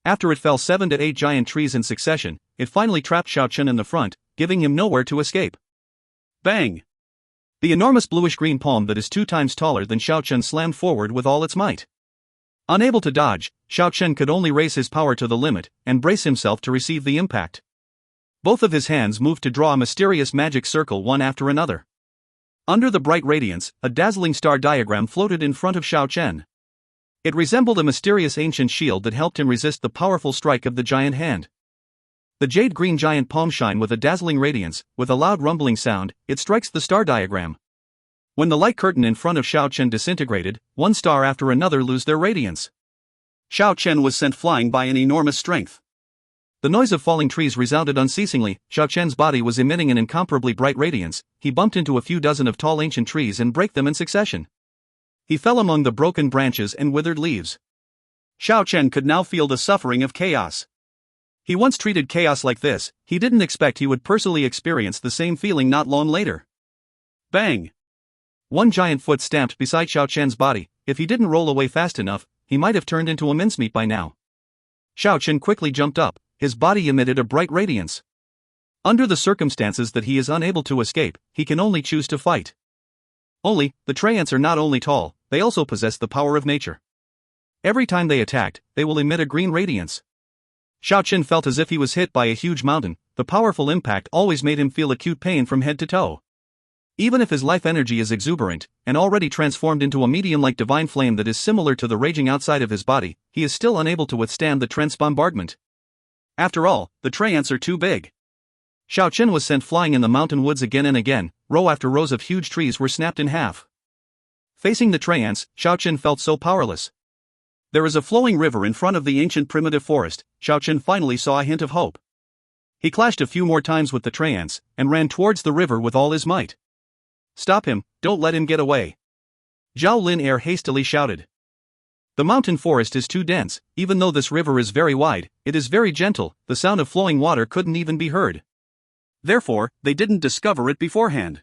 After it fell 7 to 8 giant trees in succession, it finally trapped Xiao Chen in the front, giving him nowhere to escape. Bang! The enormous bluish-green palm that is 2 times taller than Xiao Chen slammed forward with all its might. Unable to dodge, Xiao Chen could only raise his power to the limit, and brace himself to receive the impact. Both of his hands moved to draw a mysterious magic circle one after another. Under the bright radiance, a dazzling star diagram floated in front of Xiao Chen. It resembled a mysterious ancient shield that helped him resist the powerful strike of the giant hand. The jade-green giant palm shine with a dazzling radiance. With a loud rumbling sound, it strikes the star diagram. When the light curtain in front of Xiao Chen disintegrated, one star after another lose their radiance. Xiao Chen was sent flying by an enormous strength. The noise of falling trees resounded unceasingly. Xiao Chen's body was emitting an incomparably bright radiance. He bumped into a few dozen of tall ancient trees and brake them in succession. He fell among the broken branches and withered leaves. Xiao Chen could now feel the suffering of chaos. He once treated chaos like this. He didn't expect he would personally experience the same feeling not long later. Bang! One giant foot stamped beside Xiao Chen's body. If he didn't roll away fast enough, he might have turned into a mincemeat by now. Xiao Chen quickly jumped up. His body emitted a bright radiance. Under the circumstances that he is unable to escape, he can only choose to fight. Only, the treants are not only tall, they also possess the power of nature. Every time they attacked, they will emit a green radiance. Xiao Chen felt as if he was hit by a huge mountain. The powerful impact always made him feel acute pain from head to toe. Even if his life energy is exuberant, and already transformed into a medium-like divine flame that is similar to the raging outside of his body, he is still unable to withstand the treant's bombardment. After all, the treants are too big. Xiao Chen was sent flying in the mountain woods again and again. Row after rows of huge trees were snapped in half. Facing the treants, Xiao Chen felt so powerless. There is a flowing river in front of the ancient primitive forest. Xiao Chen finally saw a hint of hope. He clashed a few more times with the treants, and ran towards the river with all his might. "Stop him, don't let him get away!" Zhao Lin Air hastily shouted. The mountain forest is too dense. Even though this river is very wide, it is very gentle. The sound of flowing water couldn't even be heard. Therefore, they didn't discover it beforehand.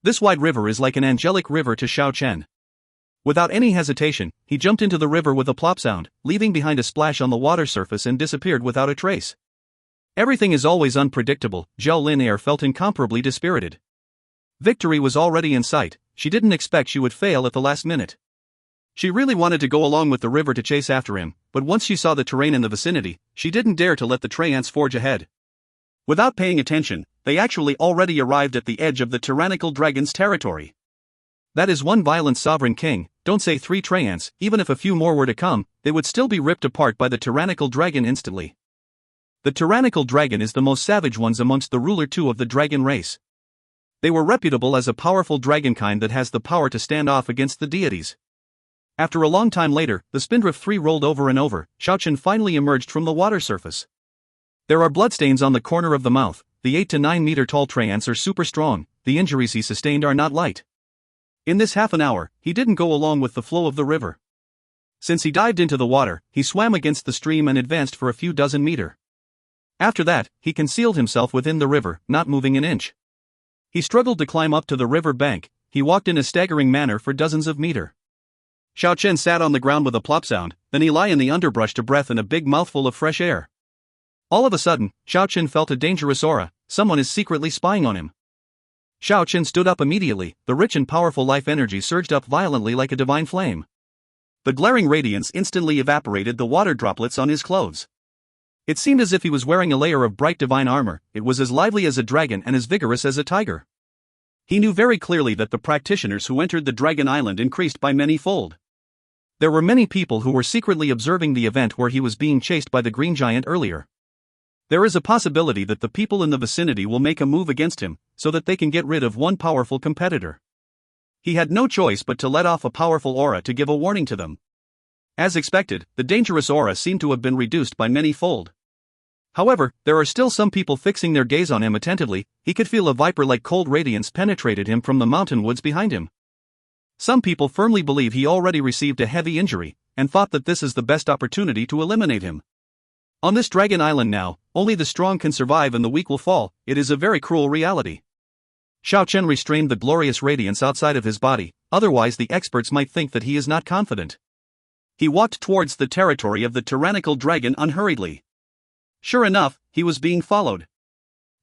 This wide river is like an angelic river to Xiao Chen. Without any hesitation, he jumped into the river with a plop sound, leaving behind a splash on the water surface and disappeared without a trace. Everything is always unpredictable. Zhao Lin Air felt incomparably dispirited. Victory was already in sight. She didn't expect she would fail at the last minute. She really wanted to go along with the river to chase after him, but once she saw the terrain in the vicinity, she didn't dare to let the treants forge ahead. Without paying attention, they actually already arrived at the edge of the tyrannical dragon's territory. That is one violent sovereign king. Don't say 3 treants, even if a few more were to come, they would still be ripped apart by the tyrannical dragon instantly. The tyrannical dragon is the most savage ones amongst the ruler 2 of the dragon race. They were reputable as a powerful dragonkind that has the power to stand off against the deities. After a long time later, the Spindrift 3 rolled over and over. Xiao Chen finally emerged from the water surface. There are bloodstains on the corner of the mouth. The 8 to 9 meter tall treants are super strong. The injuries he sustained are not light. In this half an hour, he didn't go along with the flow of the river. Since he dived into the water, he swam against the stream and advanced for a few dozen meters. After that, he concealed himself within the river, not moving an inch. He struggled to climb up to the river bank. He walked in a staggering manner for dozens of meters. Xiao Chen sat on the ground with a plop sound, then he lay in the underbrush to breathe in a big mouthful of fresh air. All of a sudden, Xiao Chen felt a dangerous aura. Someone is secretly spying on him. Xiao Chen stood up immediately. The rich and powerful life energy surged up violently like a divine flame. The glaring radiance instantly evaporated the water droplets on his clothes. It seemed as if he was wearing a layer of bright divine armor. It was as lively as a dragon and as vigorous as a tiger. He knew very clearly that the practitioners who entered the Dragon Island increased by many-fold. There were many people who were secretly observing the event where he was being chased by the Green Giant earlier. There is a possibility that the people in the vicinity will make a move against him, so that they can get rid of one powerful competitor. He had no choice but to let off a powerful aura to give a warning to them. As expected, the dangerous aura seemed to have been reduced by many-fold. However, there are still some people fixing their gaze on him attentively. He could feel a viper-like cold radiance penetrated him from the mountain woods behind him. Some people firmly believe he already received a heavy injury, and thought that this is the best opportunity to eliminate him. On this Dragon Island now, only the strong can survive and the weak will fall. It is a very cruel reality. Xiao Chen restrained the glorious radiance outside of his body, otherwise the experts might think that he is not confident. He walked towards the territory of the tyrannical dragon unhurriedly. Sure enough, he was being followed.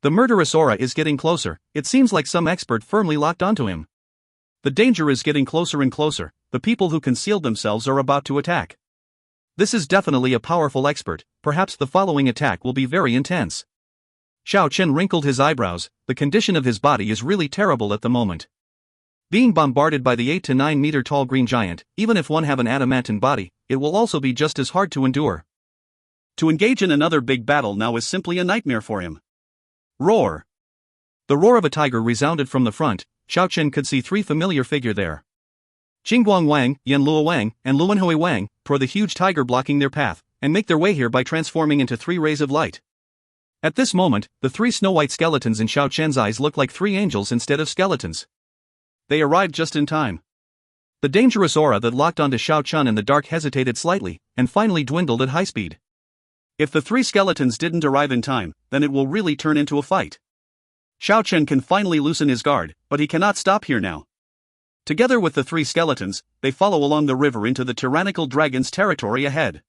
The murderous aura is getting closer. It seems like some expert firmly locked onto him. The danger is getting closer and closer. The people who concealed themselves are about to attack. This is definitely a powerful expert. Perhaps the following attack will be very intense. Xiao Chen wrinkled his eyebrows. The condition of his body is really terrible at the moment. Being bombarded by the 8 to 9 meter tall green giant, even if one have an adamantine body, it will also be just as hard to endure. To engage in another big battle now is simply a nightmare for him. Roar! The roar of a tiger resounded from the front. Xiao Chen could see 3 familiar figures there. Jingguang Wang, Yan Luo Wang, and Luanhui Wang, tore the huge tiger blocking their path, and make their way here by transforming into 3 rays of light. At this moment, the 3 snow-white skeletons in Xiao Chen's eyes looked like 3 angels instead of skeletons. They arrived just in time. The dangerous aura that locked onto Xiao Chen in the dark hesitated slightly, and finally dwindled at high speed. If the 3 skeletons didn't arrive in time, then it will really turn into a fight. Xiao Chen can finally loosen his guard, but he cannot stop here now. Together with the 3 skeletons, they follow along the river into the tyrannical dragon's territory ahead.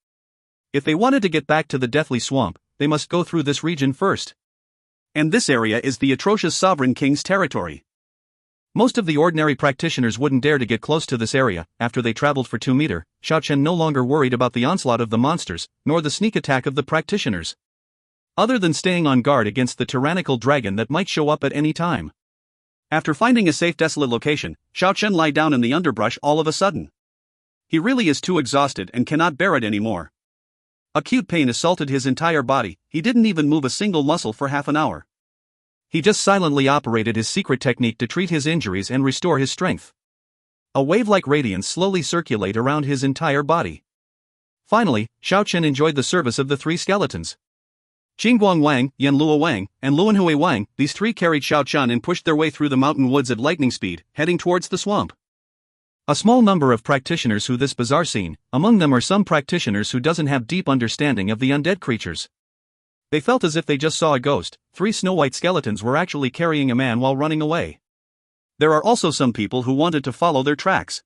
If they wanted to get back to the deathly swamp, they must go through this region first. And this area is the atrocious sovereign king's territory. Most of the ordinary practitioners wouldn't dare to get close to this area. After they traveled for 2 meters, Xiao Chen no longer worried about the onslaught of the monsters, nor the sneak attack of the practitioners. Other than staying on guard against the tyrannical dragon that might show up at any time. After finding a safe desolate location, Xiao Chen lay down in the underbrush all of a sudden. He really is too exhausted and cannot bear it anymore. Acute pain assaulted his entire body. He didn't even move a single muscle for half an hour. He just silently operated his secret technique to treat his injuries and restore his strength. A wave-like radiance slowly circulate around his entire body. Finally, Xiao Chen enjoyed the service of the three skeletons. Qingguang Wang, Yanluo Wang, and Luanhui Wang, these three carried Xiao Chen and pushed their way through the mountain woods at lightning speed, heading towards the swamp. A small number of practitioners who this bizarre scene, among them are some practitioners who doesn't have deep understanding of the undead creatures. They felt as if they just saw a ghost. Three snow-white skeletons were actually carrying a man while running away. There are also some people who wanted to follow their tracks.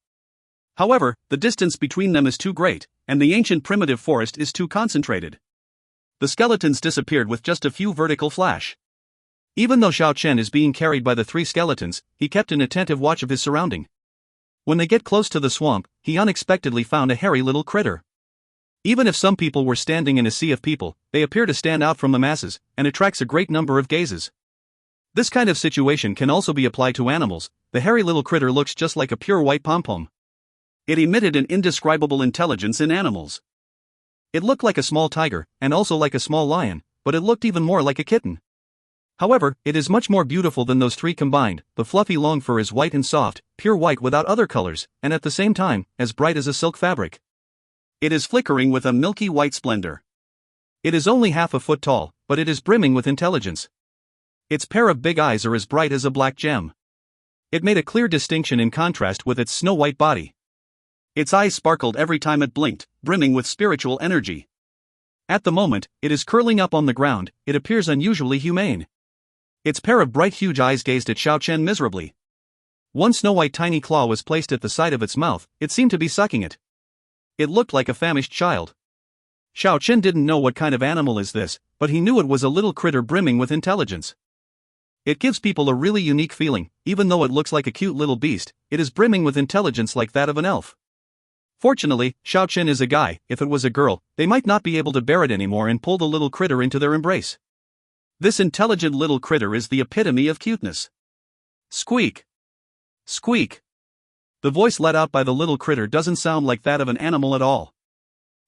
However, the distance between them is too great, and the ancient primitive forest is too concentrated. The skeletons disappeared with just a few vertical flash. Even though Xiao Chen is being carried by the three skeletons, he kept an attentive watch of his surrounding. When they get close to the swamp, he unexpectedly found a hairy little critter. Even if some people were standing in a sea of people, they appear to stand out from the masses, and attracts a great number of gazes. This kind of situation can also be applied to animals. The hairy little critter looks just like a pure white pom-pom. It emitted an indescribable intelligence in animals. It looked like a small tiger, and also like a small lion, but it looked even more like a kitten. However, it is much more beautiful than those three combined. The fluffy long fur is white and soft, pure white without other colors, and at the same time, as bright as a silk fabric. It is flickering with a milky white splendor. It is only half a foot tall, but it is brimming with intelligence. Its pair of big eyes are as bright as a black gem. It made a clear distinction in contrast with its snow-white body. Its eyes sparkled every time it blinked, brimming with spiritual energy. At the moment, it is curling up on the ground. It appears unusually humane. Its pair of bright huge eyes gazed at Xiao Chen miserably. One snow-white tiny claw was placed at the side of its mouth. It seemed to be sucking it. It looked like a famished child. Xiao Chen didn't know what kind of animal is this, but he knew it was a little critter brimming with intelligence. It gives people a really unique feeling. Even though it looks like a cute little beast, it is brimming with intelligence like that of an elf. Fortunately, Xiao Chen is a guy. If it was a girl, they might not be able to bear it anymore and pull the little critter into their embrace. This intelligent little critter is the epitome of cuteness. Squeak! Squeak! The voice let out by the little critter doesn't sound like that of an animal at all.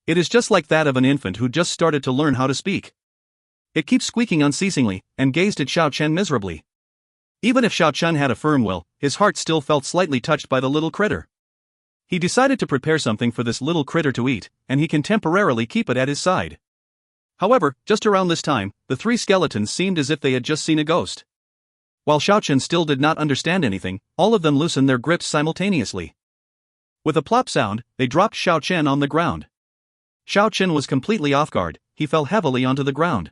It is just like that of an infant who just started to learn how to speak. It keeps squeaking unceasingly, and gazed at Xiao Chen miserably. Even if Xiao Chen had a firm will, his heart still felt slightly touched by the little critter. He decided to prepare something for this little critter to eat, and he can temporarily keep it at his side. However, just around this time, the three skeletons seemed as if they had just seen a ghost. While Xiao Chen still did not understand anything, all of them loosened their grips simultaneously. With a plop sound, they dropped Xiao Chen on the ground. Xiao Chen was completely off guard. He fell heavily onto the ground.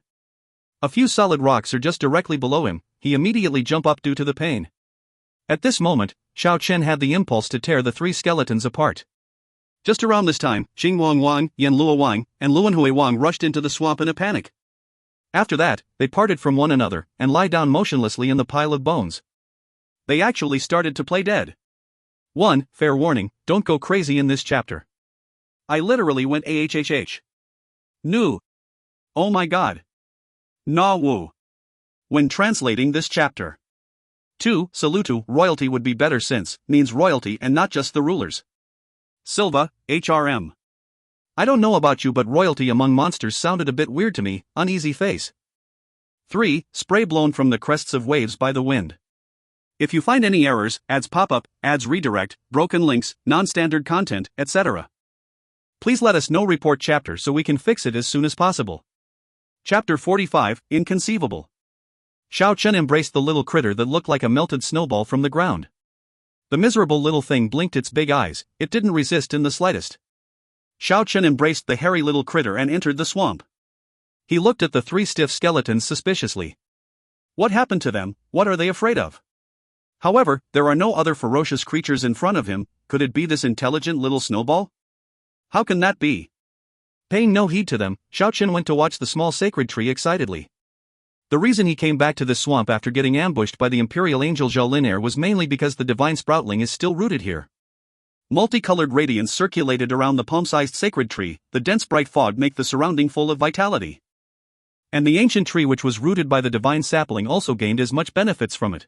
A few solid rocks are just directly below him. He immediately jumped up due to the pain. At this moment, Xiao Chen had the impulse to tear the three skeletons apart. Just around this time, Qingguang Wang, Yanluo Wang, and Luanhui Wang rushed into the swamp in a panic. After that, they parted from one another and lie down motionlessly in the pile of bones. They actually started to play dead. 1. Fair warning, don't go crazy in this chapter. I literally went ahhh. Nu. Oh my god. Na wu. When translating this chapter. 2. Salutu, royalty would be better since, means royalty and not just the rulers. Silva, HRM. I don't know about you but royalty among monsters sounded a bit weird to me, uneasy face. 3. Spray blown from the crests of waves by the wind. If you find any errors, ads pop up, ads redirect, broken links, non-standard content, etc. Please let us know. Report chapter so we can fix it as soon as possible. Chapter 45, Inconceivable. Xiao Chen embraced the little critter that looked like a melted snowball from the ground. The miserable little thing blinked its big eyes. It didn't resist in the slightest. Xiao Chen embraced the hairy little critter and entered the swamp. He looked at the three stiff skeletons suspiciously. What happened to them? What are they afraid of? However, there are no other ferocious creatures in front of him. Could it be this intelligent little snowball? How can that be? Paying no heed to them, Xiao Chen went to watch the small sacred tree excitedly. The reason he came back to this swamp after getting ambushed by the Imperial angel Zhao Linear was mainly because the divine sproutling is still rooted here. Multicolored radiance circulated around the palm-sized sacred tree. The dense bright fog make the surrounding full of vitality. And the ancient tree which was rooted by the divine sapling also gained as much benefits from it.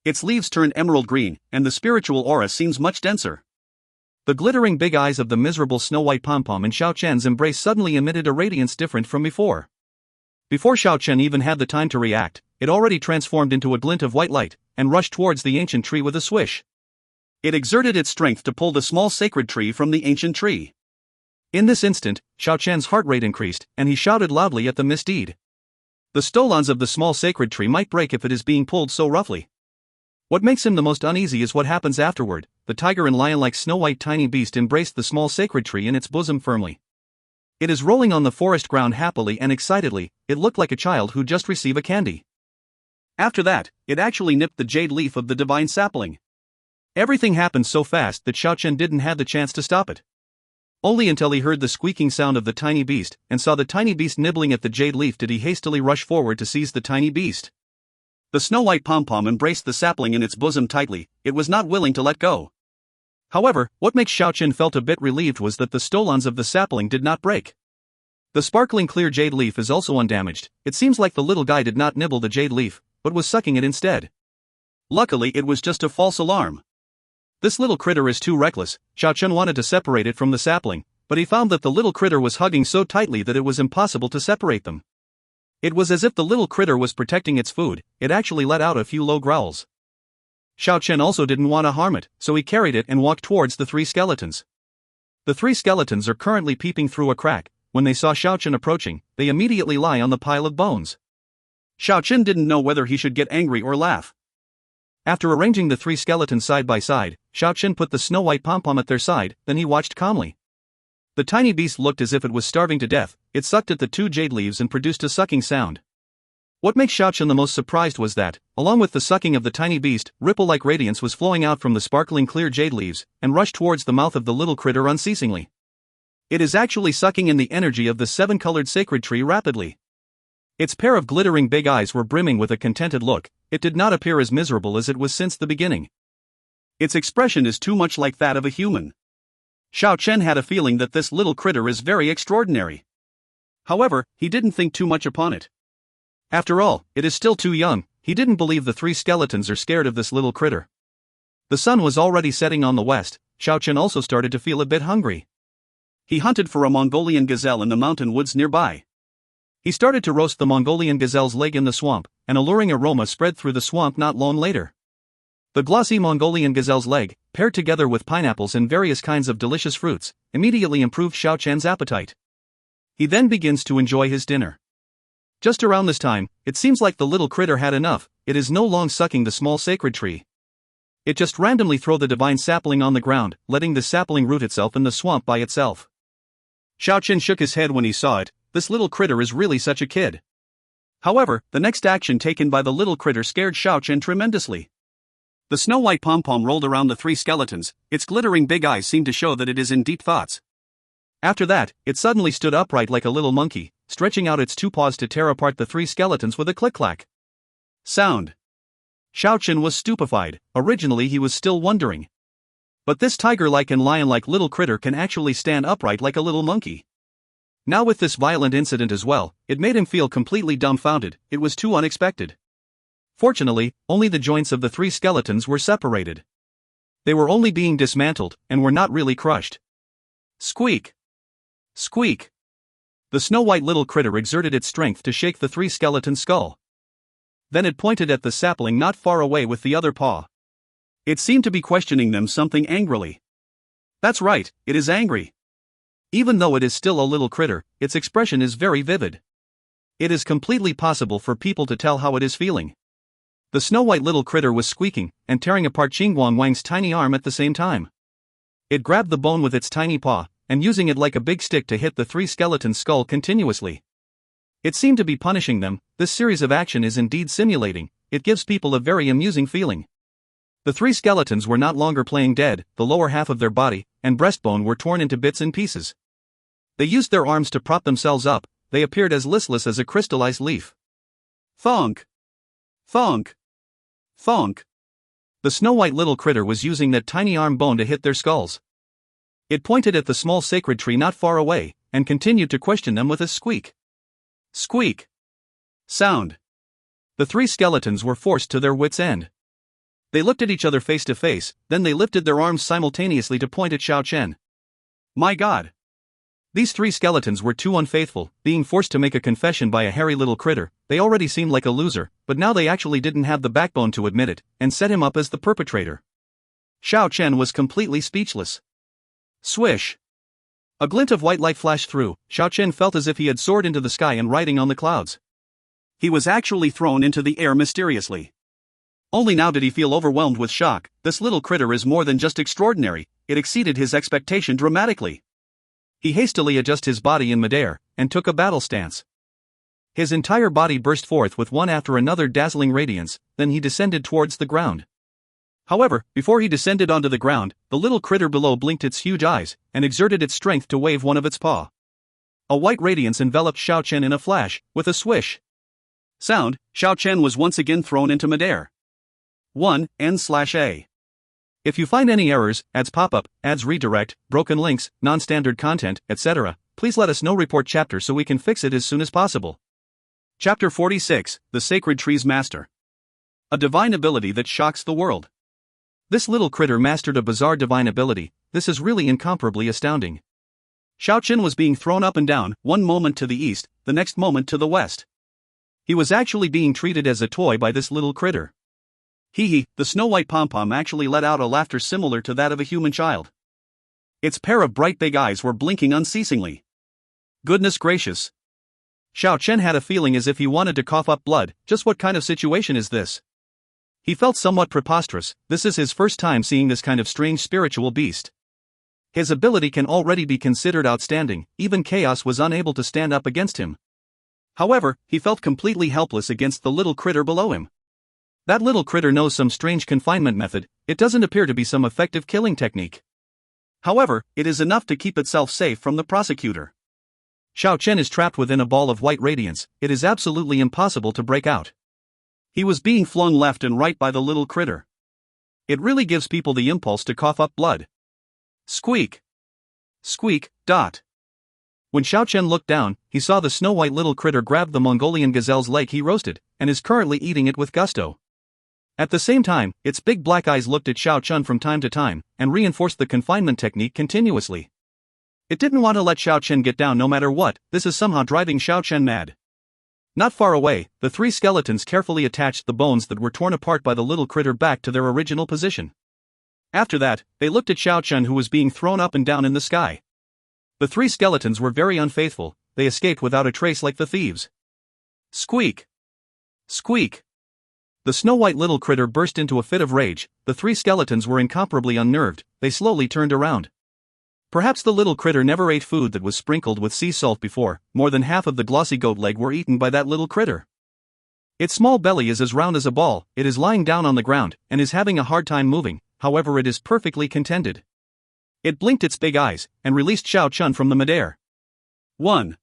Its leaves turned emerald green, and the spiritual aura seems much denser. The glittering big eyes of the miserable snow-white pom-pom in Xiao Chen's embrace suddenly emitted a radiance different from before. Before Xiao Chen even had the time to react, it already transformed into a glint of white light, and rushed towards the ancient tree with a swish. It exerted its strength to pull the small sacred tree from the ancient tree. In this instant, Xiao Chen's heart rate increased, and he shouted loudly at the misdeed. The stolons of the small sacred tree might break if it is being pulled so roughly. What makes him the most uneasy is what happens afterward. The tiger and lion-like snow-white tiny beast embraced the small sacred tree in its bosom firmly. It is rolling on the forest ground happily and excitedly. It looked like a child who just received a candy. After that, it actually nipped the jade leaf of the divine sapling. Everything happened so fast that Xiao Chen didn't have the chance to stop it. Only until he heard the squeaking sound of the tiny beast and saw the tiny beast nibbling at the jade leaf did he hastily rush forward to seize the tiny beast. The snow-white pom-pom embraced the sapling in its bosom tightly. It was not willing to let go. However, what makes Xiao Chen felt a bit relieved was that the stolons of the sapling did not break. The sparkling clear jade leaf is also undamaged. It seems like the little guy did not nibble the jade leaf, but was sucking it instead. Luckily, it was just a false alarm. This little critter is too reckless. Xiao Chen wanted to separate it from the sapling, but he found that the little critter was hugging so tightly that it was impossible to separate them. It was as if the little critter was protecting its food. It actually let out a few low growls. Xiao Chen also didn't want to harm it, so he carried it and walked towards the three skeletons. The three skeletons are currently peeping through a crack. When they saw Xiao Chen approaching, they immediately lie on the pile of bones. Xiao Chen didn't know whether he should get angry or laugh. After arranging the three skeletons side by side, Xiao Chen put the snow-white pom-pom at their side, then he watched calmly. The tiny beast looked as if it was starving to death. It sucked at the two jade leaves and produced a sucking sound. What makes Xiao Chen the most surprised was that, along with the sucking of the tiny beast, ripple-like radiance was flowing out from the sparkling clear jade leaves, and rushed towards the mouth of the little critter unceasingly. It is actually sucking in the energy of the seven-colored sacred tree rapidly. Its pair of glittering big eyes were brimming with a contented look. It did not appear as miserable as it was since the beginning. Its expression is too much like that of a human. Xiao Chen had a feeling that this little critter is very extraordinary. However, he didn't think too much upon it. After all, it is still too young. He didn't believe the three skeletons are scared of this little critter. The sun was already setting on the west. Xiao Chen also started to feel a bit hungry. He hunted for a Mongolian gazelle in the mountain woods nearby. He started to roast the Mongolian gazelle's leg in the swamp. An alluring aroma spread through the swamp not long later. The glossy Mongolian gazelle's leg, paired together with pineapples and various kinds of delicious fruits, immediately improved Xiao Chen's appetite. He then begins to enjoy his dinner. Just around this time, it seems like the little critter had enough. It is no longer sucking the small sacred tree. It just randomly throw the divine sapling on the ground, letting the sapling root itself in the swamp by itself. Xiao Chen shook his head when he saw it. This little critter is really such a kid. However, the next action taken by the little critter scared Xiao Chen tremendously. The snow-white pom-pom rolled around the three skeletons. Its glittering big eyes seemed to show that it is in deep thoughts. After that, it suddenly stood upright like a little monkey, stretching out its two paws to tear apart the three skeletons with a click-clack sound. Xiao Chen was stupefied. Originally he was still wondering. But this tiger-like and lion-like little critter can actually stand upright like a little monkey. Now with this violent incident as well, it made him feel completely dumbfounded. It was too unexpected. Fortunately, only the joints of the three skeletons were separated. They were only being dismantled, and were not really crushed. Squeak! Squeak! The snow-white little critter exerted its strength to shake the three skeletons' skull. Then it pointed at the sapling not far away with the other paw. It seemed to be questioning them something angrily. That's right, it is angry. Even though it is still a little critter, its expression is very vivid. It is completely possible for people to tell how it is feeling. The snow-white little critter was squeaking and tearing apart Qinguang Wang's tiny arm at the same time. It grabbed the bone with its tiny paw, and using it like a big stick to hit the three skeletons' skull continuously. It seemed to be punishing them. This series of action is indeed simulating. It gives people a very amusing feeling. The three skeletons were not longer playing dead. The lower half of their body and breastbone were torn into bits and pieces. They used their arms to prop themselves up. They appeared as listless as a crystallized leaf. Thonk! Thonk! Thonk! The snow-white little critter was using that tiny arm bone to hit their skulls. It pointed at the small sacred tree not far away, and continued to question them with a squeak. Squeak! Sound! The three skeletons were forced to their wits' end. They looked at each other face to face, then they lifted their arms simultaneously to point at Xiao Chen. My God! These three skeletons were too unfaithful, being forced to make a confession by a hairy little critter. They already seemed like a loser, but now they actually didn't have the backbone to admit it, and set him up as the perpetrator. Xiao Chen was completely speechless. Swish! A glint of white light flashed through. Xiao Chen felt as if he had soared into the sky and riding on the clouds. He was actually thrown into the air mysteriously. Only now did he feel overwhelmed with shock. This little critter is more than just extraordinary, it exceeded his expectation dramatically. He hastily adjusted his body in midair, and took a battle stance. His entire body burst forth with one after another dazzling radiance, then he descended towards the ground. However, before he descended onto the ground, the little critter below blinked its huge eyes, and exerted its strength to wave one of its paw. A white radiance enveloped Xiao Chen in a flash, with a swish sound, Xiao Chen was once again thrown into midair. 1. N/A. If you find any errors, ads pop up, ads redirect, broken links, non-standard content, etc., please let us know. Report chapter so we can fix it as soon as possible. Chapter 46, The Sacred Tree's Master. A divine ability that shocks the world. This little critter mastered a bizarre divine ability. This is really incomparably astounding. Xiao Chen was being thrown up and down, one moment to the east, the next moment to the west. He was actually being treated as a toy by this little critter. Hee, the snow-white pom-pom actually let out a laughter similar to that of a human child. Its pair of bright big eyes were blinking unceasingly. Goodness gracious. Xiao Chen had a feeling as if he wanted to cough up blood. Just what kind of situation is this? He felt somewhat preposterous. This is his first time seeing this kind of strange spiritual beast. His ability can already be considered outstanding, even chaos was unable to stand up against him. However, he felt completely helpless against the little critter below him. That little critter knows some strange confinement method. It doesn't appear to be some effective killing technique. However, it is enough to keep itself safe from the prosecutor. Xiao Chen is trapped within a ball of white radiance. It is absolutely impossible to break out. He was being flung left and right by the little critter. It really gives people the impulse to cough up blood. Squeak. Squeak. When Xiao Chen looked down, he saw the snow-white little critter grab the Mongolian gazelle's leg he roasted, and is currently eating it with gusto. At the same time, its big black eyes looked at Xiao Chen from time to time, and reinforced the confinement technique continuously. It didn't want to let Xiao Chen get down no matter what. This is somehow driving Xiao Chen mad. Not far away, the three skeletons carefully attached the bones that were torn apart by the little critter back to their original position. After that, they looked at Xiao Chen, who was being thrown up and down in the sky. The three skeletons were very unfaithful. They escaped without a trace like the thieves. Squeak. Squeak. The snow-white little critter burst into a fit of rage. The three skeletons were incomparably unnerved. They slowly turned around. Perhaps the little critter never ate food that was sprinkled with sea salt before. More than half of the glossy goat leg were eaten by that little critter. Its small belly is as round as a ball. It is lying down on the ground, and is having a hard time moving. However, it is perfectly contented. It blinked its big eyes, and released Xiao Chen from the midair. 1.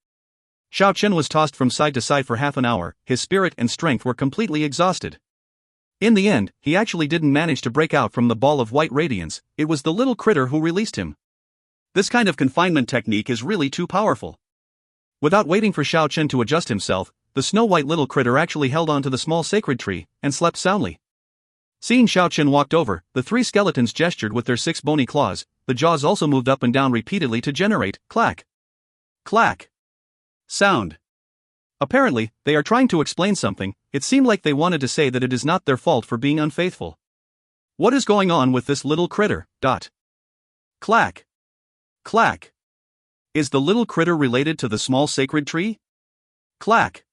Xiao Chen was tossed from side to side for half an hour. His spirit and strength were completely exhausted. In the end, he actually didn't manage to break out from the ball of white radiance. It was the little critter who released him. This kind of confinement technique is really too powerful. Without waiting for Xiao Chen to adjust himself, the snow-white little critter actually held on to the small sacred tree, and slept soundly. Seeing Xiao Chen walked over, the three skeletons gestured with their 6 bony claws. The jaws also moved up and down repeatedly to generate clack, clack sound. Apparently, they are trying to explain something. It seemed like they wanted to say that it is not their fault for being unfaithful. What is going on with this little critter? Clack. Clack. Is the little critter related to the small sacred tree? Clack.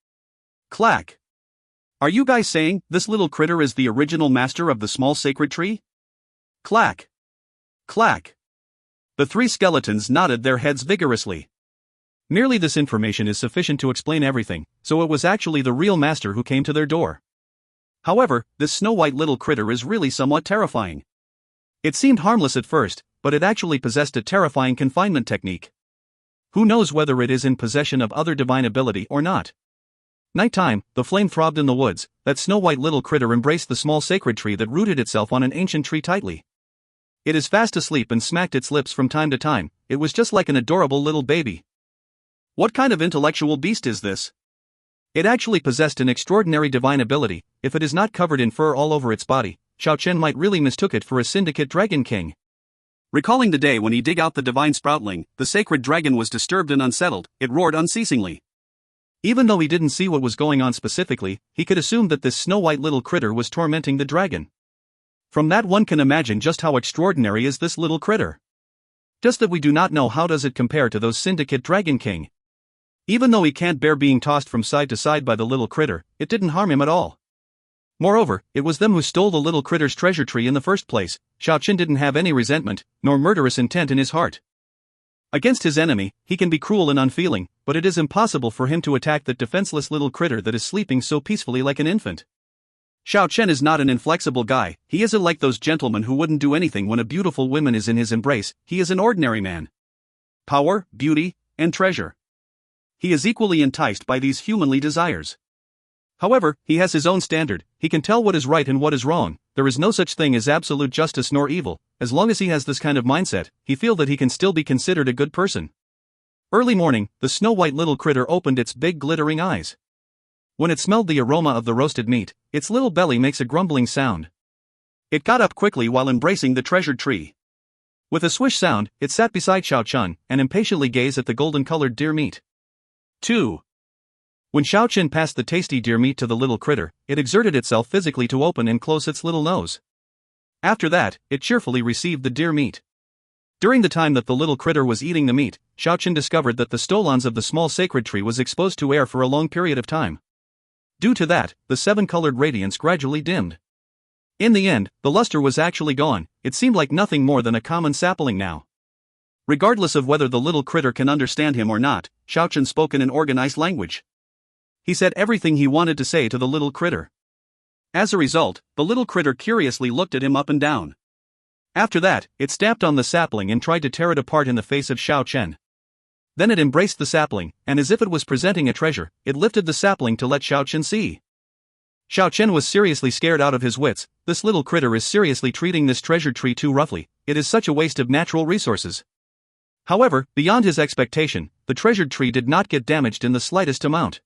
Clack. Are you guys saying this little critter is the original master of the small sacred tree? Clack. Clack. The three skeletons nodded their heads vigorously. Merely this information is sufficient to explain everything, so it was actually the real master who came to their door. However, this snow-white little critter is really somewhat terrifying. It seemed harmless at first, but it actually possessed a terrifying confinement technique. Who knows whether it is in possession of other divine ability or not? Nighttime, the flame throbbed in the woods. That snow-white little critter embraced the small sacred tree that rooted itself on an ancient tree tightly. It is fast asleep and smacked its lips from time to time. It was just like an adorable little baby. What kind of intellectual beast is this? It actually possessed an extraordinary divine ability. If it is not covered in fur all over its body, Xiao Chen might really mistook it for a syndicate dragon king. Recalling the day when he dig out the divine sproutling, the sacred dragon was disturbed and unsettled. It roared unceasingly. Even though he didn't see what was going on specifically, he could assume that this snow-white little critter was tormenting the dragon. From that one can imagine just how extraordinary is this little critter. Just that we do not know how does it compare to those Syndicate Dragon King. Even though he can't bear being tossed from side to side by the little critter, it didn't harm him at all. Moreover, it was them who stole the little critter's treasure tree in the first place. Xiao Chen didn't have any resentment, nor murderous intent in his heart. Against his enemy, he can be cruel and unfeeling, but it is impossible for him to attack that defenseless little critter that is sleeping so peacefully like an infant. Xiao Chen is not an inflexible guy, he isn't like those gentlemen who wouldn't do anything when a beautiful woman is in his embrace, he is an ordinary man. Power, beauty, and treasure. He is equally enticed by these humanly desires. However, he has his own standard, he can tell what is right and what is wrong, there is no such thing as absolute justice nor evil, as long as he has this kind of mindset, he feels that he can still be considered a good person. Early morning, the snow-white little critter opened its big glittering eyes. When it smelled the aroma of the roasted meat, its little belly makes a grumbling sound. It got up quickly while embracing the treasured tree. With a swish sound, it sat beside Xiao Chen, and impatiently gazed at the golden-colored deer meat. 2. When Xiao Chen passed the tasty deer meat to the little critter, it exerted itself physically to open and close its little nose. After that, it cheerfully received the deer meat. During the time that the little critter was eating the meat, Xiao Chen discovered that the stolons of the small sacred tree was exposed to air for a long period of time. Due to that, the seven-colored radiance gradually dimmed. In the end, the luster was actually gone, it seemed like nothing more than a common sapling now. Regardless of whether the little critter can understand him or not, Xiao Chen spoke in an organized language. He said everything he wanted to say to the little critter. As a result, the little critter curiously looked at him up and down. After that, it stamped on the sapling and tried to tear it apart in the face of Xiao Chen. Then it embraced the sapling, and as if it was presenting a treasure, it lifted the sapling to let Xiao Chen see. Xiao Chen was seriously scared out of his wits, this little critter is seriously treating this treasure tree too roughly, it is such a waste of natural resources. However, beyond his expectation, the treasured tree did not get damaged in the slightest amount.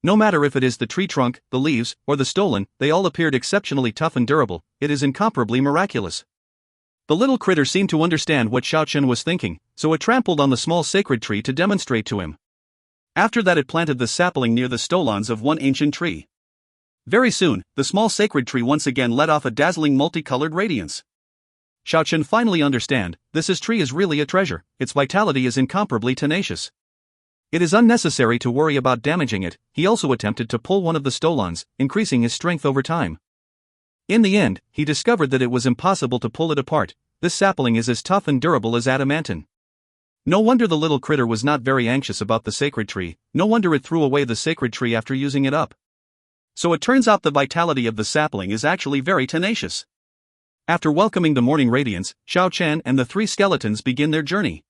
No matter if it is the tree trunk, the leaves, or the stolen, they all appeared exceptionally tough and durable, it is incomparably miraculous. The little critter seemed to understand what Xiao Chen was thinking, so it trampled on the small sacred tree to demonstrate to him. After that it planted the sapling near the stolons of one ancient tree. Very soon, the small sacred tree once again let off a dazzling multicolored radiance. Xiao Chen finally understand, this tree is really a treasure, its vitality is incomparably tenacious. It is unnecessary to worry about damaging it, he also attempted to pull one of the stolons, increasing his strength over time. In the end, he discovered that it was impossible to pull it apart, this sapling is as tough and durable as adamantine. No wonder the little critter was not very anxious about the sacred tree, no wonder it threw away the sacred tree after using it up. So it turns out the vitality of the sapling is actually very tenacious. After welcoming the morning radiance, Xiao Chen and the three skeletons begin their journey.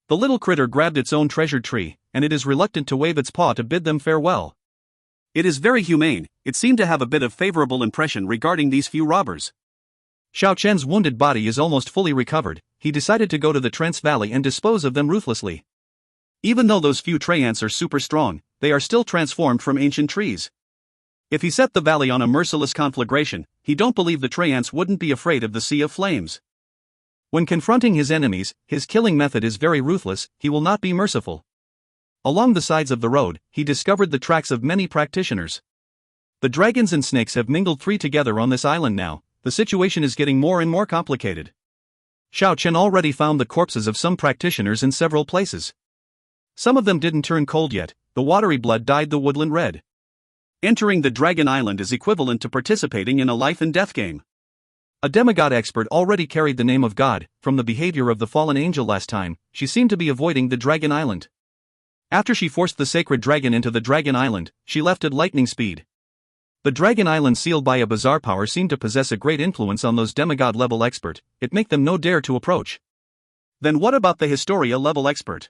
The little critter grabbed its own treasured tree, and it is reluctant to wave its paw to bid them farewell. It is very humane, it seemed to have a bit of favorable impression regarding these few robbers. Xiao Chen's wounded body is almost fully recovered, he decided to go to the Trance Valley and dispose of them ruthlessly. Even though those few treants are super strong, they are still transformed from ancient trees. If he set the valley on a merciless conflagration, he don't believe the treants wouldn't be afraid of the sea of flames. When confronting his enemies, his killing method is very ruthless, he will not be merciful. Along the sides of the road, he discovered the tracks of many practitioners. The dragons and snakes have mingled three together on this island now, the situation is getting more and more complicated. Xiao Chen already found the corpses of some practitioners in several places. Some of them didn't turn cold yet, the watery blood dyed the woodland red. Entering the Dragon Island is equivalent to participating in a life and death game. A demigod expert already carried the name of God, from the behavior of the fallen angel last time, she seemed to be avoiding the Dragon Island. After she forced the sacred dragon into the Dragon Island, she left at lightning speed. The Dragon Island sealed by a bizarre power seemed to possess a great influence on those demigod-level expert, it make them no dare to approach. Then what about the Historia-level expert?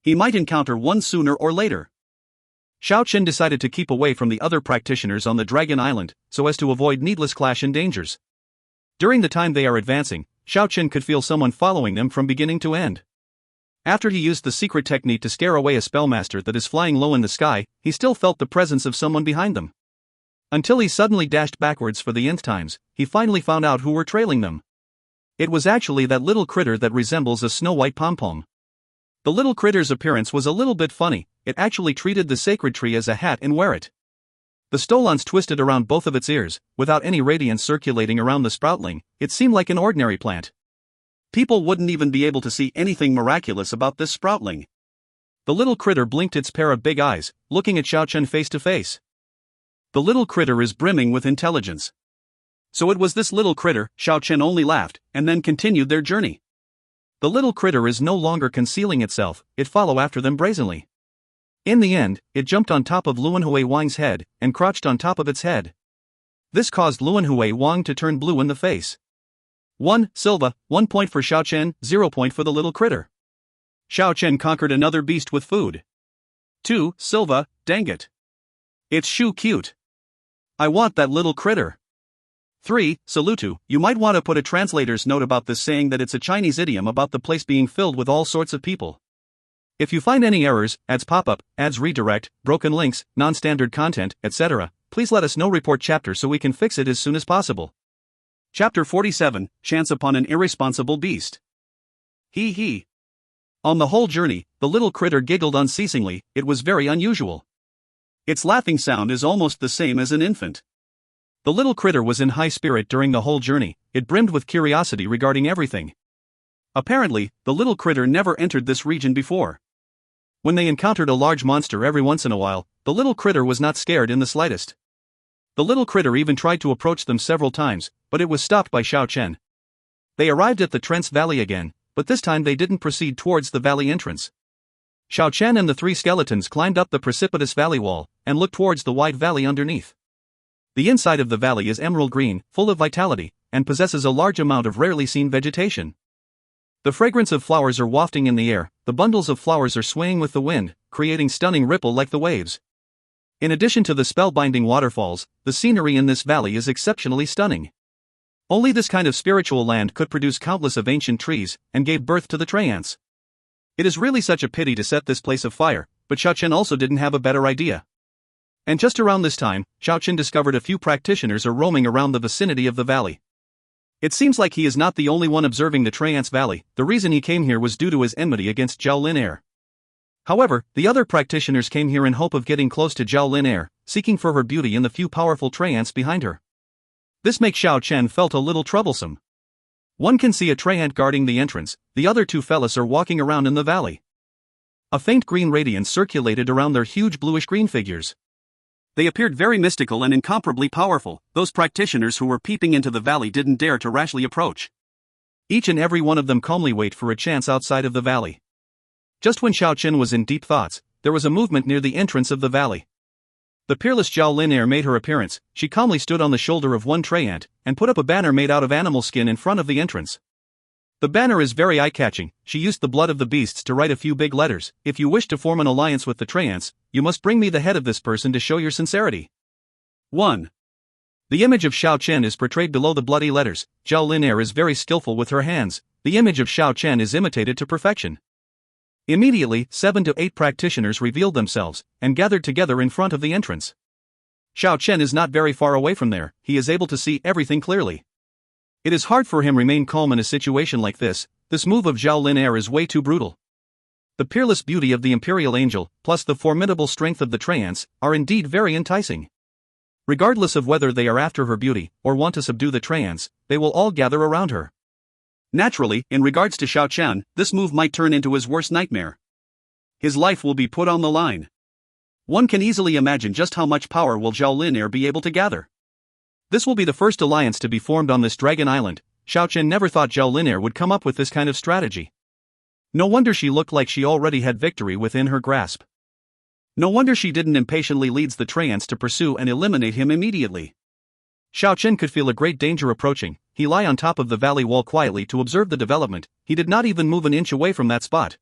He might encounter one sooner or later. Xiao Chen decided to keep away from the other practitioners on the Dragon Island, so as to avoid needless clash and dangers. During the time they are advancing, Xiao Chen could feel someone following them from beginning to end. After he used the secret technique to scare away a spellmaster that is flying low in the sky, he still felt the presence of someone behind them. Until he suddenly dashed backwards for the nth times, he finally found out who were trailing them. It was actually that little critter that resembles a snow-white pom-pom. The little critter's appearance was a little bit funny, it actually treated the sacred tree as a hat and wear it. The stolons twisted around both of its ears, without any radiance circulating around the sproutling, it seemed like an ordinary plant. People wouldn't even be able to see anything miraculous about this sproutling. The little critter blinked its pair of big eyes, looking at Xiao Chen face to face. The little critter is brimming with intelligence. So it was this little critter. Xiao Chen only laughed, and then continued their journey. The little critter is no longer concealing itself, it followed after them brazenly. In the end, it jumped on top of Luanhui Wang's head, and crouched on top of its head. This caused Luanhui Wang to turn blue in the face. 1 Silva, 1 point for Xiao Chen, 0 point for the little critter. Xiao Chen conquered another beast with food. 2 Silva, dang it. It's shoe cute. I want that little critter. 3 Salutu, you might want to put a translator's note about this saying that it's a Chinese idiom about the place being filled with all sorts of people. If you find any errors, ads pop-up, ads redirect, broken links, non-standard content, etc., please let us know. Report chapter so we can fix it as soon as possible. Chapter 47, Chance upon an irresponsible beast. Hee hee. On the whole journey, the little critter giggled unceasingly. It was very unusual. Its laughing sound is almost the same as an infant. The little critter was in high spirit during the whole journey. It brimmed with curiosity regarding everything. Apparently, the little critter never entered this region before. When they encountered a large monster every once in a while, the little critter was not scared in the slightest. The little critter even tried to approach them several times, but it was stopped by Xiao Chen. They arrived at the Trance Valley again, but this time they didn't proceed towards the valley entrance. Xiao Chen and the 3 skeletons climbed up the precipitous valley wall, and looked towards the wide valley underneath. The inside of the valley is emerald green, full of vitality, and possesses a large amount of rarely seen vegetation. The fragrance of flowers are wafting in the air, the bundles of flowers are swaying with the wind, creating stunning ripple like the waves. In addition to the spellbinding waterfalls, the scenery in this valley is exceptionally stunning. Only this kind of spiritual land could produce countless of ancient trees, and gave birth to the Trance. It is really such a pity to set this place afire, but Xiao Chen also didn't have a better idea. And just around this time, Xiao Chen discovered a few practitioners are roaming around the vicinity of the valley. It seems like he is not the only one observing the Trance Valley. The reason he came here was due to his enmity against Zhao Lin. However, the other practitioners came here in hope of getting close to Zhao Lin, seeking for her beauty and the few powerful Trance behind her. This makes Xiao Chen felt a little troublesome. One can see a Trance guarding the entrance, the other 2 fellas are walking around in the valley. A faint green radiance circulated around their huge bluish-green figures. They appeared very mystical and incomparably powerful. Those practitioners who were peeping into the valley didn't dare to rashly approach. Each and every one of them calmly wait for a chance outside of the valley. Just when Xiao Chen was in deep thoughts, there was a movement near the entrance of the valley. The peerless Zhao Lin made her appearance. She calmly stood on the shoulder of one Trance, and put up a banner made out of animal skin in front of the entrance. The banner is very eye-catching. She used the blood of the beasts to write a few big letters. If you wish to form an alliance with the Trance, you must bring me the head of this person to show your sincerity. 1. The image of Xiao Chen is portrayed below the bloody letters. Zhao Lin is very skillful with her hands. The image of Xiao Chen is imitated to perfection. Immediately, 7 to 8 practitioners revealed themselves, and gathered together in front of the entrance. Xiao Chen is not very far away from there. He is able to see everything clearly. It is hard for him to remain calm in a situation like this. This move of Zhao Lin is way too brutal. The peerless beauty of the Imperial Angel, plus the formidable strength of the Trance, are indeed very enticing. Regardless of whether they are after her beauty, or want to subdue the Trance, they will all gather around her. Naturally, in regards to Xiao Chen, this move might turn into his worst nightmare. His life will be put on the line. One can easily imagine just how much power will Zhao Lin be able to gather. This will be the first alliance to be formed on this Dragon Island. Xiao Chen never thought Zhao Lin would come up with this kind of strategy. No wonder she looked like she already had victory within her grasp. No wonder she didn't impatiently leads the Trance to pursue and eliminate him immediately. Xiao Chen could feel a great danger approaching. He lay on top of the valley wall quietly to observe the development. He did not even move an inch away from that spot.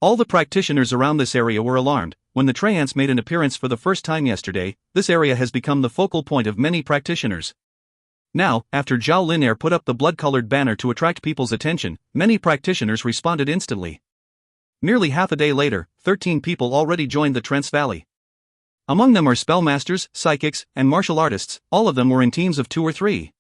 All the practitioners around this area were alarmed. When the Trance made an appearance for the first time yesterday, this area has become the focal point of many practitioners. Now, after Zhao Lin put up the blood-colored banner to attract people's attention, many practitioners responded instantly. Nearly half a day later, 13 people already joined the Trance Valley. Among them are spellmasters, psychics, and martial artists. All of them were in teams of 2 or 3.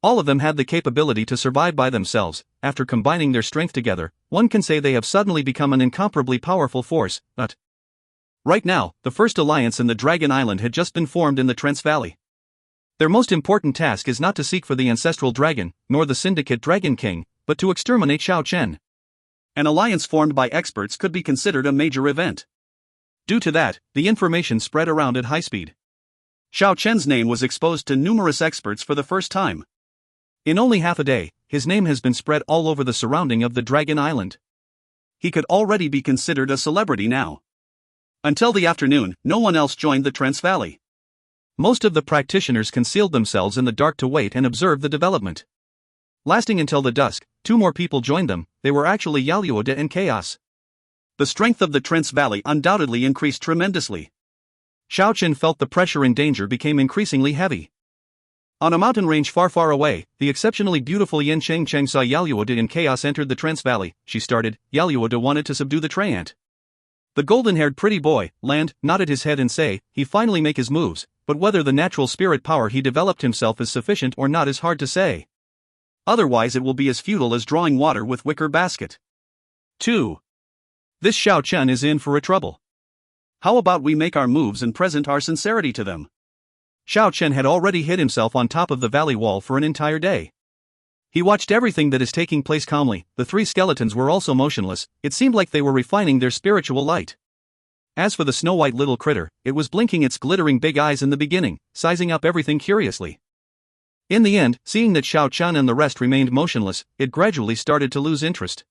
All of them had the capability to survive by themselves. After combining their strength together, one can say they have suddenly become an incomparably powerful force. But right now, the first alliance in the Dragon Island had just been formed in the Trance Valley. Their most important task is not to seek for the ancestral dragon, nor the syndicate Dragon King, but to exterminate Xiao Chen. An alliance formed by experts could be considered a major event. Due to that, the information spread around at high speed. Xiao Chen's name was exposed to numerous experts for the first time. In only half a day, his name has been spread all over the surrounding of the Dragon Island. He could already be considered a celebrity now. Until the afternoon, no one else joined the Trance Valley. Most of the practitioners concealed themselves in the dark to wait and observe the development. Lasting until the dusk, 2 more people joined them. They were actually Yaluoda and Chaos. The strength of the Trance Valley undoubtedly increased tremendously. Xiao Chen felt the pressure and danger became increasingly heavy. On a mountain range far, far away, the exceptionally beautiful Yen Cheng saw Yaluoda and Chaos entered the Trance Valley. She started. Yaluoda wanted to subdue the Treant. The golden-haired pretty boy, Land, nodded his head and say, he finally make his moves, but whether the natural spirit power he developed himself is sufficient or not is hard to say. Otherwise it will be as futile as drawing water with wicker basket. 2. This Xiao Chen is in for a trouble. How about we make our moves and present our sincerity to them? Xiao Chen had already hid himself on top of the valley wall for an entire day. He watched everything that is taking place calmly. The 3 skeletons were also motionless. It seemed like they were refining their spiritual light. As for the snow-white little critter, it was blinking its glittering big eyes in the beginning, sizing up everything curiously. In the end, seeing that Xiao Chen and the rest remained motionless, it gradually started to lose interest.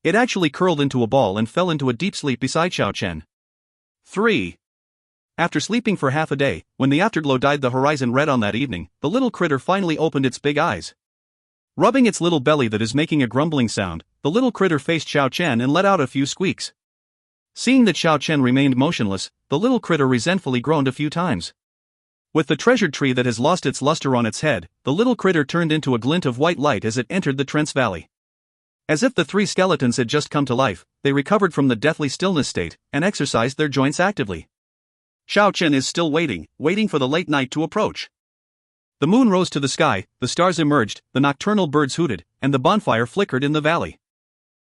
It actually curled into a ball and fell into a deep sleep beside Xiao Chen. 3. After sleeping for half a day, when the afterglow dyed the horizon red on that evening, the little critter finally opened its big eyes. Rubbing its little belly that is making a grumbling sound, the little critter faced Xiao Chen and let out a few squeaks. Seeing that Xiao Chen remained motionless, the little critter resentfully groaned a few times. With the treasured tree that has lost its luster on its head, the little critter turned into a glint of white light as it entered the Trance Valley. As if the 3 skeletons had just come to life, they recovered from the deathly stillness state, and exercised their joints actively. Xiao Chen is still waiting for the late night to approach. The moon rose to the sky, the stars emerged, the nocturnal birds hooted, and the bonfire flickered in the valley.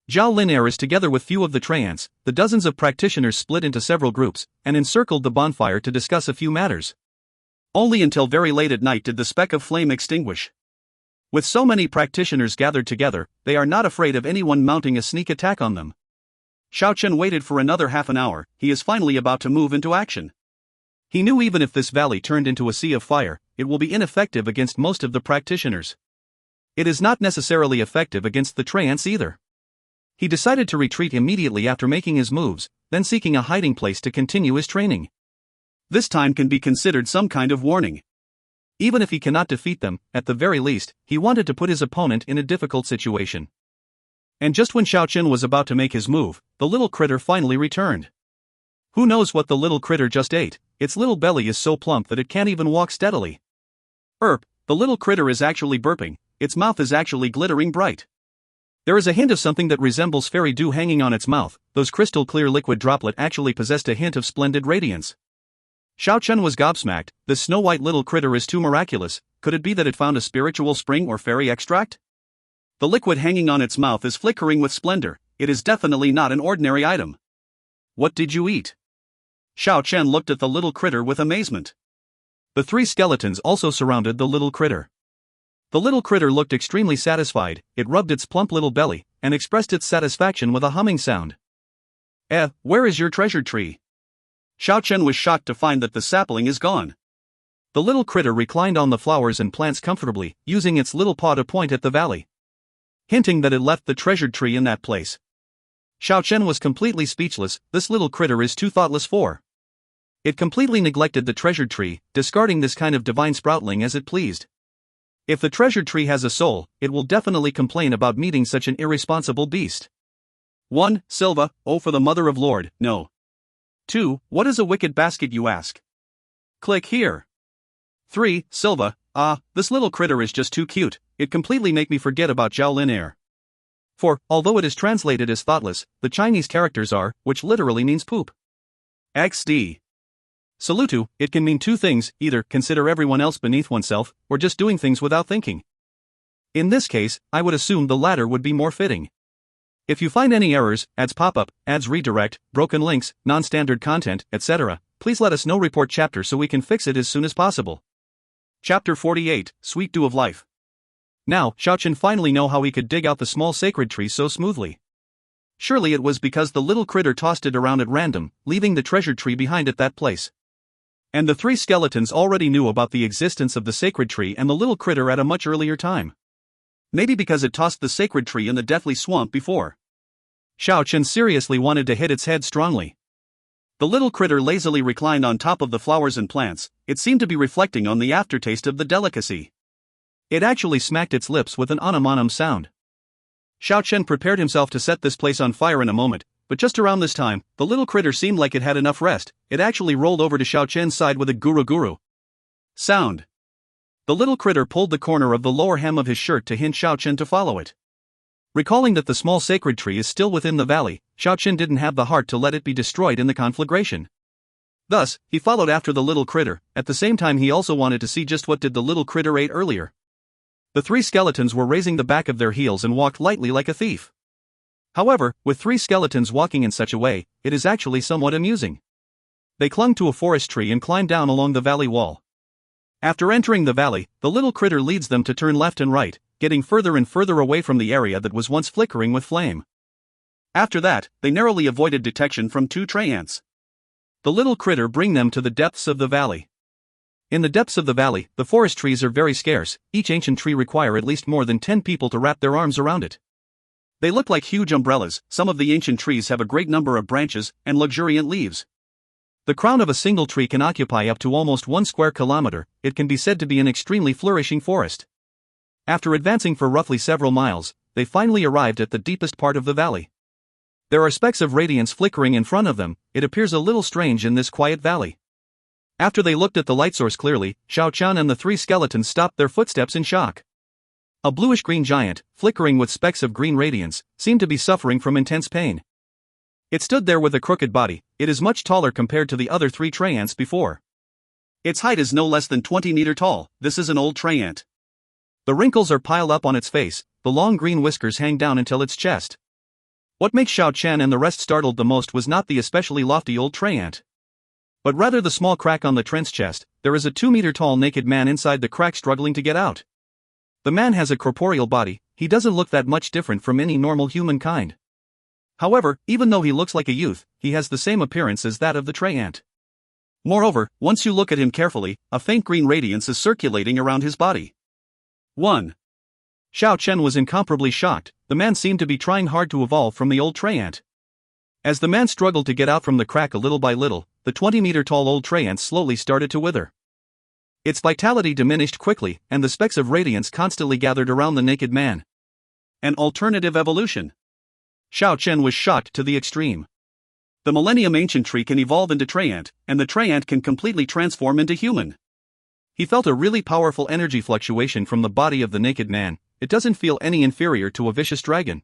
Zhao Lin is together with few of the Treants. The dozens of practitioners split into several groups, and encircled the bonfire to discuss a few matters. Only until very late at night did the speck of flame extinguish. With so many practitioners gathered together, they are not afraid of anyone mounting a sneak attack on them. Xiao Chen waited for another half an hour. He is finally about to move into action. He knew even if this valley turned into a sea of fire, it will be ineffective against most of the practitioners. It is not necessarily effective against the Treants either. He decided to retreat immediately after making his moves, then seeking a hiding place to continue his training. This time can be considered some kind of warning. Even if he cannot defeat them, at the very least, he wanted to put his opponent in a difficult situation. And just when Xiao Chen was about to make his move, the little critter finally returned. Who knows what the little critter just ate? Its little belly is so plump that it can't even walk steadily. The little critter is actually burping. Its mouth is actually glittering bright. There is a hint of something that resembles fairy dew hanging on its mouth. Those crystal clear liquid droplet actually possessed a hint of splendid radiance. Xiao Chen was gobsmacked. This snow-white little critter is too miraculous. Could it be that it found a spiritual spring or fairy extract? The liquid hanging on its mouth is flickering with splendor. It is definitely not an ordinary item. What did you eat? Xiao Chen looked at the little critter with amazement. The 3 skeletons also surrounded the little critter. The little critter looked extremely satisfied. It rubbed its plump little belly, and expressed its satisfaction with a humming sound. Where is your treasure tree? Xiao Chen was shocked to find that the sapling is gone. The little critter reclined on the flowers and plants comfortably, using its little paw to point at the valley, hinting that it left the treasured tree in that place. Xiao Chen was completely speechless. This little critter is too thoughtless for. It completely neglected the treasured tree, discarding this kind of divine sproutling as it pleased. If the treasured tree has a soul, it will definitely complain about meeting such an irresponsible beast. 1. Silva, oh for the mother of Lord, no. 2. What is a wicked basket, you ask? Click here. 3. Silva, this little critter is just too cute. It completely make me forget about Zhao Lin. 4. Although it is translated as thoughtless, the Chinese characters are, which literally means poop. XD. Salutu, it can mean 2 things, either consider everyone else beneath oneself, or just doing things without thinking. In this case, I would assume the latter would be more fitting. If you find any errors, ads pop up, ads redirect, broken links, non-standard content, etc., please let us know. Report chapter so we can fix it as soon as possible. Chapter 48, Sweet Dew of Life. Now, Xiao Chen finally knew how he could dig out the small sacred tree so smoothly. Surely it was because the little critter tossed it around at random, leaving the treasure tree behind at that place. And the three skeletons already knew about the existence of the sacred tree and the little critter at a much earlier time. Maybe because it tossed the sacred tree in the deathly swamp before. Xiao Chen seriously wanted to hit its head strongly. The little critter lazily reclined on top of the flowers and plants. It seemed to be reflecting on the aftertaste of the delicacy. It actually smacked its lips with an onom sound. Xiao Chen prepared himself to set this place on fire in a moment, but just around this time, the little critter seemed like it had enough rest. It actually rolled over to Xiao Chen's side with a guru sound. The little critter pulled the corner of the lower hem of his shirt to hint Xiao Chen to follow it. Recalling that the small sacred tree is still within the valley, Xiao Chen didn't have the heart to let it be destroyed in the conflagration. Thus, he followed after the little critter. At the same time he also wanted to see just what did the little critter ate earlier. The three skeletons were raising the back of their heels and walked lightly like a thief. However, with three skeletons walking in such a way, it is actually somewhat amusing. They clung to a forest tree and climbed down along the valley wall. After entering the valley, the little critter leads them to turn left and right, getting further and further away from the area that was once flickering with flame. After that, they narrowly avoided detection from two tree ants. The little critter bring them to the depths of the valley. In the depths of the valley, the forest trees are very scarce. Each ancient tree require at least more than 10 people to wrap their arms around it. They look like huge umbrellas. Some of the ancient trees have a great number of branches and luxuriant leaves. The crown of a single tree can occupy up to almost 1 square kilometer. It can be said to be an extremely flourishing forest. After advancing for roughly several miles, they finally arrived at the deepest part of the valley. There are specks of radiance flickering in front of them. It appears a little strange in this quiet valley. After they looked at the light source clearly, Xiao Chen and the three skeletons stopped their footsteps in shock. A bluish-green giant, flickering with specks of green radiance, seemed to be suffering from intense pain. It stood there with a crooked body. It is much taller compared to the other three tree ants before. Its height is no less than 20 meters tall. This is an old tree ant. The wrinkles are piled up on its face. The long green whiskers hang down until its chest. What makes Xiao Chen and the rest startled the most was not the especially lofty old tree ant, but rather the small crack on the trent's chest. There is a 2-meter-tall naked man inside the crack struggling to get out. The man has a corporeal body. He doesn't look that much different from any normal humankind. However, even though he looks like a youth, he has the same appearance as that of the tree ant. Moreover, once you look at him carefully, a faint green radiance is circulating around his body. 1. Xiao Chen was incomparably shocked. The man seemed to be trying hard to evolve from the old tree ant. As the man struggled to get out from the crack little by little, the 20-meter-tall old tree ant slowly started to wither. Its vitality diminished quickly, and the specks of radiance constantly gathered around the naked man. An alternative evolution. Xiao Chen was shocked to the extreme. The Millennium Ancient Tree can evolve into tree ant, and the tree ant can completely transform into human. He felt a really powerful energy fluctuation from the body of the naked man. It doesn't feel any inferior to a vicious dragon.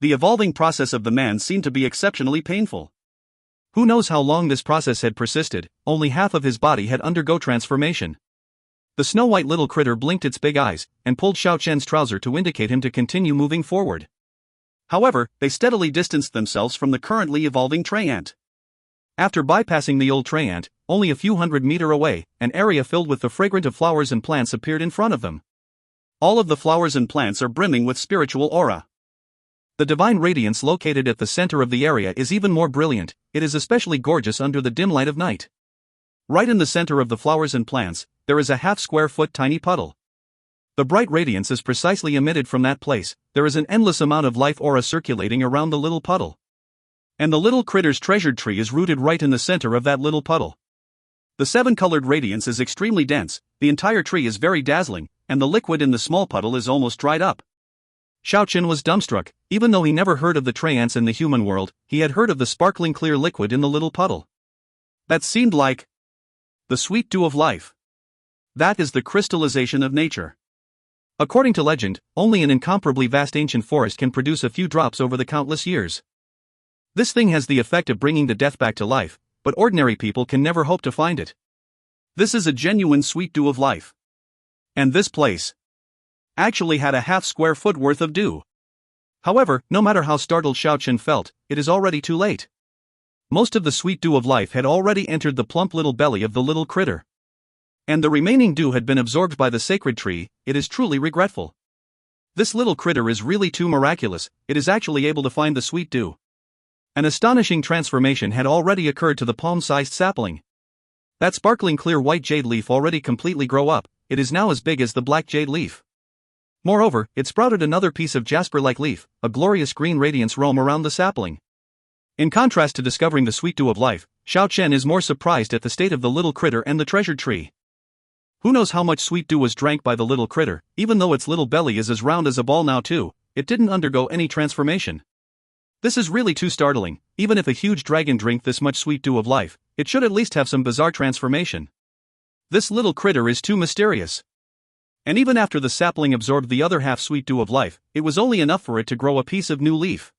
The evolving process of the man seemed to be exceptionally painful. Who knows how long this process had persisted? Only half of his body had undergone transformation. The snow-white little critter blinked its big eyes, and pulled Xiao Chen's trouser to indicate him to continue moving forward. However, they steadily distanced themselves from the currently evolving tree ant. After bypassing the old tree ant, only a few hundred meters away, an area filled with the fragrance of flowers and plants appeared in front of them. All of the flowers and plants are brimming with spiritual aura. The divine radiance located at the center of the area is even more brilliant. It is especially gorgeous under the dim light of night. Right in the center of the flowers and plants, there is a half-square-foot tiny puddle. The bright radiance is precisely emitted from that place. There is an endless amount of life aura circulating around the little puddle. And the little critter's treasured tree is rooted right in the center of that little puddle. The 7-colored radiance is extremely dense. The entire tree is very dazzling, and the liquid in the small puddle is almost dried up. Xiao Chen was dumbstruck. Even though he never heard of the tree ants in the human world, he had heard of the sparkling clear liquid in the little puddle. That seemed like the sweet dew of life. That is the crystallization of nature. According to legend, only an incomparably vast ancient forest can produce a few drops over the countless years. This thing has the effect of bringing the death back to life, but ordinary people can never hope to find it. This is a genuine sweet dew of life. And this place actually had a half-square-foot worth of dew. However, no matter how startled Xiao Chen felt, it is already too late. Most of the sweet dew of life had already entered the plump little belly of the little critter. And the remaining dew had been absorbed by the sacred tree. It is truly regretful. This little critter is really too miraculous, it is actually able to find the sweet dew. An astonishing transformation had already occurred to the palm-sized sapling. That sparkling clear white jade leaf already completely grow up, it is now as big as the black jade leaf. Moreover, it sprouted another piece of jasper-like leaf, a glorious green radiance roam around the sapling. In contrast to discovering the sweet dew of life, Xiao Chen is more surprised at the state of the little critter and the treasured tree. Who knows how much sweet dew was drank by the little critter, even though its little belly is as round as a ball now too, it didn't undergo any transformation. This is really too startling. Even if a huge dragon drank this much sweet dew of life, it should at least have some bizarre transformation. This little critter is too mysterious. And even after the sapling absorbed the other half sweet dew of life, it was only enough for it to grow a piece of new leaf.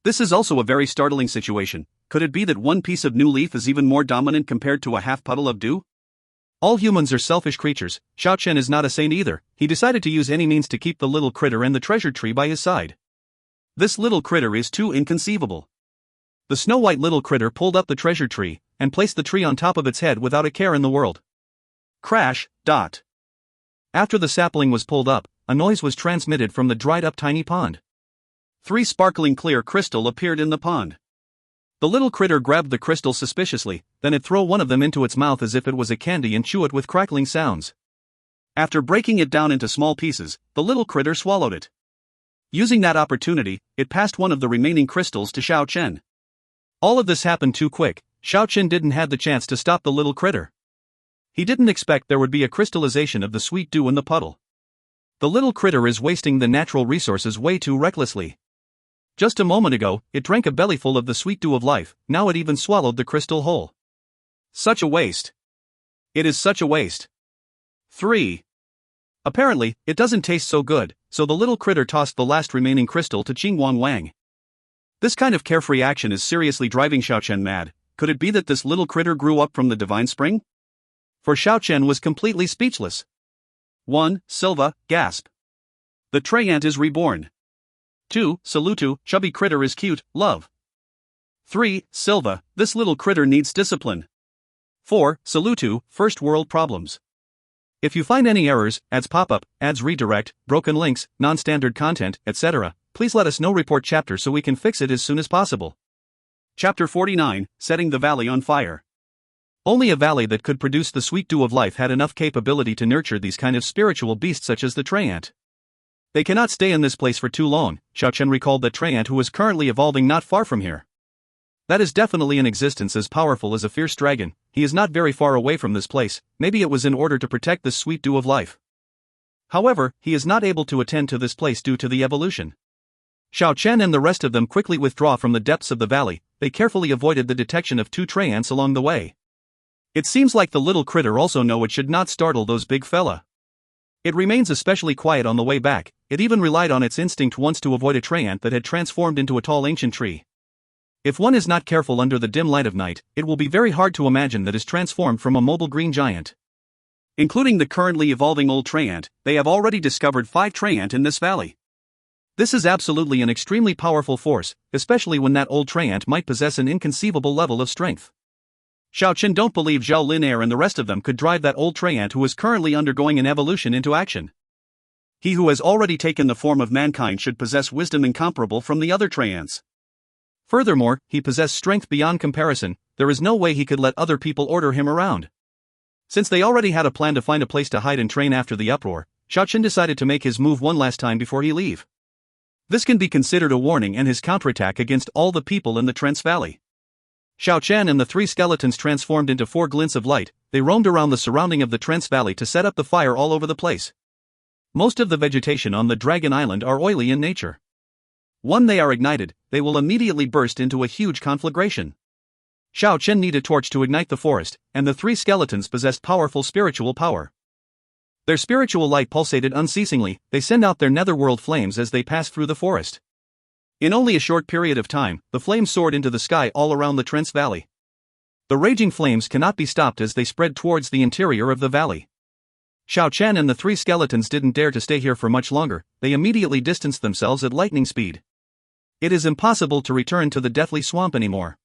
This is also a very startling situation. Could it be that one piece of new leaf is even more dominant compared to a half puddle of dew? All humans are selfish creatures. Xiao Chen is not a saint either. He decided to use any means to keep the little critter and the treasured tree by his side. This little critter is too inconceivable. The snow-white little critter pulled up the treasure tree, and placed the tree on top of its head without a care in the world. Crash, dot. After the sapling was pulled up, a noise was transmitted from the dried-up tiny pond. 3 sparkling clear crystal appeared in the pond. The little critter grabbed the crystal suspiciously, then it threw one of them into its mouth as if it was a candy and chew it with crackling sounds. After breaking it down into small pieces, the little critter swallowed it. Using that opportunity, it passed one of the remaining crystals to Xiao Chen. All of this happened too quick. Xiao Chen didn't have the chance to stop the little critter. He didn't expect there would be a crystallization of the sweet dew in the puddle. The little critter is wasting the natural resources way too recklessly. Just a moment ago, it drank a bellyful of the sweet dew of life, now it even swallowed the crystal whole. Such a waste. It is such a waste. 3. Apparently, it doesn't taste so good, so the little critter tossed the last remaining crystal to Qingguang Wang. This kind of carefree action is seriously driving Xiao Chen mad. Could it be that this little critter grew up from the divine spring? For Xiao Chen was completely speechless. 1. Silva, gasp. The tray ant is reborn. 2. Salutu, chubby critter is cute, love. 3. Silva, this little critter needs discipline. 4. Salutu, first world problems. If you find any errors, ads pop up, ads redirect, broken links, non-standard content, etc., please let us know. Report chapter so we can fix it as soon as possible. Chapter 49, Setting the Valley on Fire. Only a valley that could produce the sweet dew of life had enough capability to nurture these kind of spiritual beasts such as the tray ant. They cannot stay in this place for too long. Xiao Chen recalled that tray ant who is currently evolving not far from here. That is definitely an existence as powerful as a fierce dragon. He is not very far away from this place. Maybe it was in order to protect this sweet dew of life. However, he is not able to attend to this place due to the evolution. Xiao Chen and the rest of them quickly withdraw from the depths of the valley. They carefully avoided the detection of 2 tray ants along the way. It seems like the little critter also know it should not startle those big fella. It remains especially quiet on the way back. It even relied on its instinct once to avoid a tray ant that had transformed into a tall ancient tree. If one is not careful under the dim light of night, it will be very hard to imagine that is transformed from a mobile green giant. Including the currently evolving old tray ant, they have already discovered 5 tray ant in this valley. This is absolutely an extremely powerful force, especially when that old tray ant might possess an inconceivable level of strength. Xiao Chen don't believe Zhao Linair and the rest of them could drive that old tray ant who is currently undergoing an evolution into action. He who has already taken the form of mankind should possess wisdom incomparable from the other tray ants. Furthermore, he possessed strength beyond comparison. There is no way he could let other people order him around. Since they already had a plan to find a place to hide and train after the uproar, Xiao Chen decided to make his move one last time before he leave. This can be considered a warning and his counterattack against all the people in the Trance Valley. Xiao Chen and the 3 skeletons transformed into 4 glints of light. They roamed around the surrounding of the Trance Valley to set up the fire all over the place. Most of the vegetation on the Dragon Island are oily in nature. When they are ignited, they will immediately burst into a huge conflagration. Xiao Chen needed a torch to ignite the forest, and the 3 skeletons possessed powerful spiritual power. Their spiritual light pulsated unceasingly. They send out their netherworld flames as they pass through the forest. In only a short period of time, the flames soared into the sky all around the Trance Valley. The raging flames cannot be stopped as they spread towards the interior of the valley. Xiao Chen and the 3 skeletons didn't dare to stay here for much longer. They immediately distanced themselves at lightning speed. It is impossible to return to the deathly swamp anymore.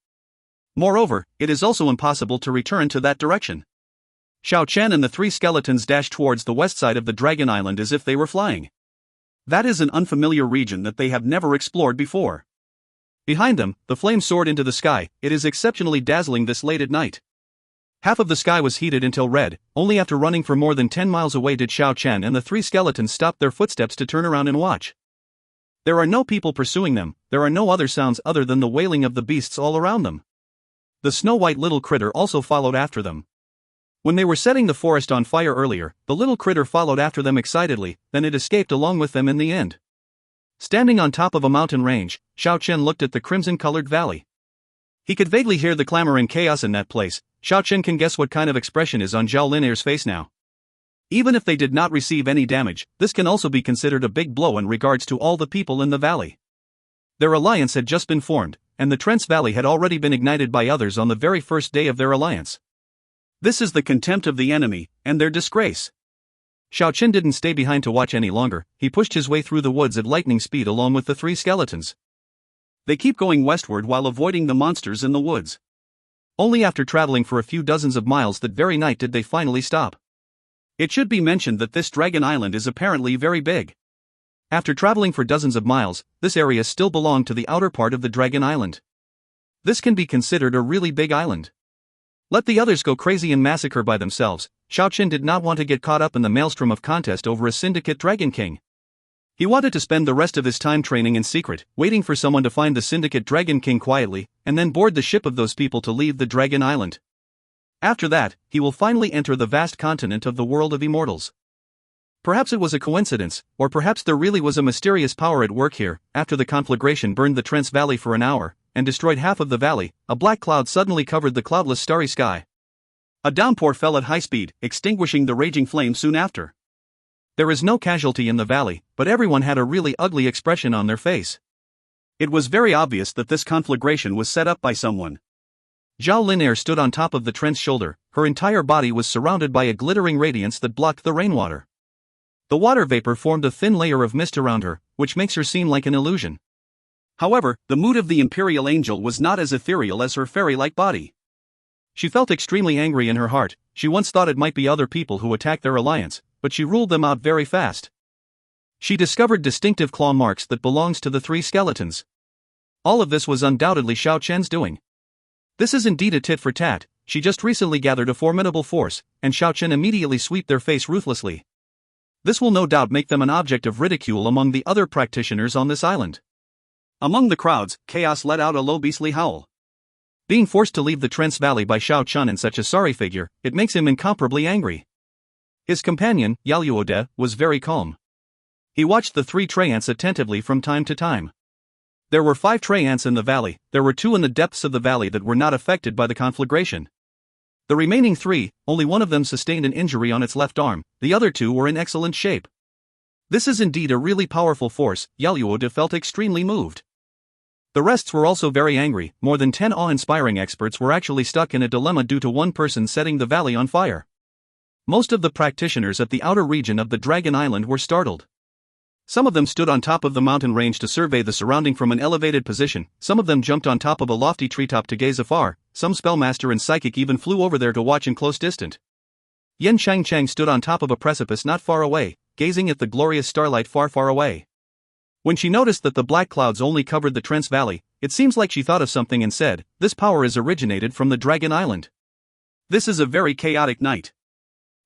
Moreover, it is also impossible to return to that direction. Xiao Chen and the 3 skeletons dashed towards the west side of the Dragon Island as if they were flying. That is an unfamiliar region that they have never explored before. Behind them, the flames soared into the sky. It is exceptionally dazzling this late at night. Half of the sky was heated until red. Only after running for more than 10 miles away did Xiao Chen and the three skeletons stop their footsteps to turn around and watch. There are no people pursuing them, there are no other sounds other than the wailing of the beasts all around them. The snow-white little critter also followed after them. When they were setting the forest on fire earlier, the little critter followed after them excitedly, then it escaped along with them in the end. Standing on top of a mountain range, Xiao Chen looked at the crimson-colored valley. He could vaguely hear the clamor and chaos in that place. Xiao Chen can guess what kind of expression is on Zhao Lin'er's face now. Even if they did not receive any damage, this can also be considered a big blow in regards to all the people in the valley. Their alliance had just been formed, and the Trance Valley had already been ignited by others on the very first day of their alliance. This is the contempt of the enemy, and their disgrace. Xiao Chen didn't stay behind to watch any longer. He pushed his way through the woods at lightning speed along with the three skeletons. They keep going westward while avoiding the monsters in the woods. Only after traveling for a few dozens of miles that very night did they finally stop. It should be mentioned that this Dragon Island is apparently very big. After traveling for dozens of miles, this area still belonged to the outer part of the Dragon Island. This can be considered a really big island. Let the others go crazy and massacre by themselves. Xiao Chen did not want to get caught up in the maelstrom of contest over a syndicate Dragon King. He wanted to spend the rest of his time training in secret, waiting for someone to find the syndicate Dragon King quietly, and then board the ship of those people to leave the Dragon Island. After that, he will finally enter the vast continent of the world of Immortals. Perhaps it was a coincidence, or perhaps there really was a mysterious power at work here. After the conflagration burned the Trance Valley for an hour, and destroyed half of the valley, a black cloud suddenly covered the cloudless starry sky. A downpour fell at high speed, extinguishing the raging flame soon after. There is no casualty in the valley, but everyone had a really ugly expression on their face. It was very obvious that this conflagration was set up by someone. Zhao Lin'er stood on top of the Trence's shoulder. Her entire body was surrounded by a glittering radiance that blocked the rainwater. The water vapor formed a thin layer of mist around her, which makes her seem like an illusion. However, the mood of the Imperial Angel was not as ethereal as her fairy-like body. She felt extremely angry in her heart. She once thought it might be other people who attacked their alliance, but she ruled them out very fast. She discovered distinctive claw marks that belongs to the three skeletons. All of this was undoubtedly Xiao Chen's doing. This is indeed a tit for tat. She just recently gathered a formidable force, and Xiao Chen immediately swept their face ruthlessly. This will no doubt make them an object of ridicule among the other practitioners on this island. Among the crowds, Chaos let out a low beastly howl. Being forced to leave the Trance Valley by Xiao Chen in such a sorry figure, it makes him incomparably angry. His companion, Yaluode, was very calm. He watched the three Trey ants attentively from time to time. There were 5 Trey ants in the valley. There were 2 in the depths of the valley that were not affected by the conflagration. The remaining 3, only one of them sustained an injury on its left arm, the other 2 were in excellent shape. This is indeed a really powerful force. Yaluode felt extremely moved. The rest were also very angry. More than 10 awe-inspiring experts were actually stuck in a dilemma due to one person setting the valley on fire. Most of the practitioners at the outer region of the Dragon Island were startled. Some of them stood on top of the mountain range to survey the surrounding from an elevated position, some of them jumped on top of a lofty treetop to gaze afar, some spellmaster and psychic even flew over there to watch in close distant. Yen Chang stood on top of a precipice not far away, gazing at the glorious starlight far, far away. When she noticed that the black clouds only covered the Trance Valley, it seems like she thought of something and said, "This power is originated from the Dragon Island. This is a very chaotic night."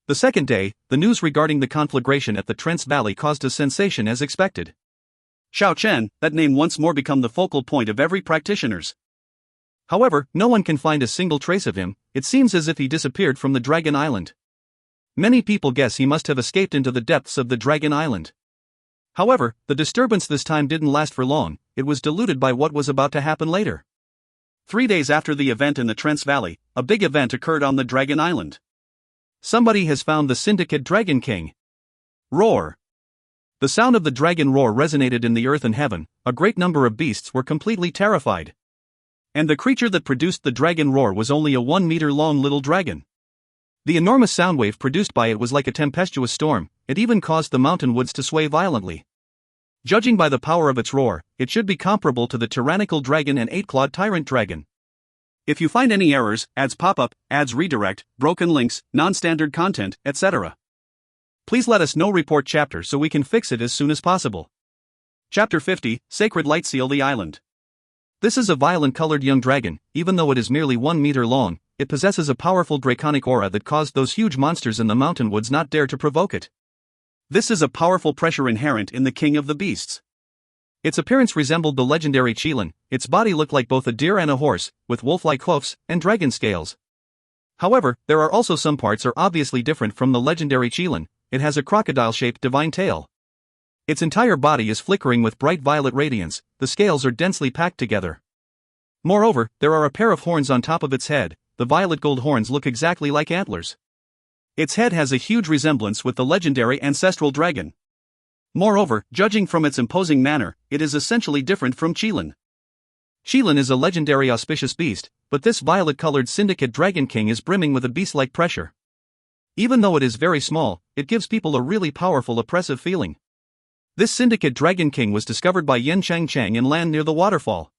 The second day, the news regarding the conflagration at the Trance Valley caused a sensation as expected. Xiao Chen, that name once more become the focal point of every practitioner's. However, no one can find a single trace of him. It seems as if he disappeared from the Dragon Island. Many people guess he must have escaped into the depths of the Dragon Island. However, the disturbance this time didn't last for long. It was diluted by what was about to happen later. 3 days after the event in the Trance Valley, a big event occurred on the Dragon Island. Somebody has found the Syndicate Dragon King. Roar. The sound of the dragon roar resonated in the earth and heaven. A great number of beasts were completely terrified. And the creature that produced the dragon roar was only a 1-meter-long little dragon. The enormous sound wave produced by it was like a tempestuous storm. It even caused the mountain woods to sway violently. Judging by the power of its roar, it should be comparable to the tyrannical dragon and Eight-Clawed Tyrant Dragon. If you find any errors, ads pop up, ads redirect, broken links, non-standard content, etc., Please let us know report chapter so we can fix it as soon as possible. Chapter 50, Sacred Light Seal the Island. This is a violet-colored young dragon. Even though it is merely 1 meter long, it possesses a powerful draconic aura that caused those huge monsters in the mountain woods not dare to provoke it. This is a powerful pressure inherent in the king of the beasts. Its appearance resembled the legendary Qilin. Its body looked like both a deer and a horse, with wolf-like hoofs and dragon scales. However, there are also some parts are obviously different from the legendary Qilin. It has a crocodile-shaped divine tail. Its entire body is flickering with bright violet radiance. The scales are densely packed together. Moreover, there are a pair of horns on top of its head. The violet gold horns look exactly like antlers. Its head has a huge resemblance with the legendary ancestral dragon. Moreover, judging from its imposing manner, it is essentially different from Qilin. Qilin is a legendary auspicious beast, but this violet-colored syndicate dragon king is brimming with a beast-like pressure. Even though it is very small, it gives people a really powerful oppressive feeling. This syndicate dragon king was discovered by Yen Chang in land near the waterfall.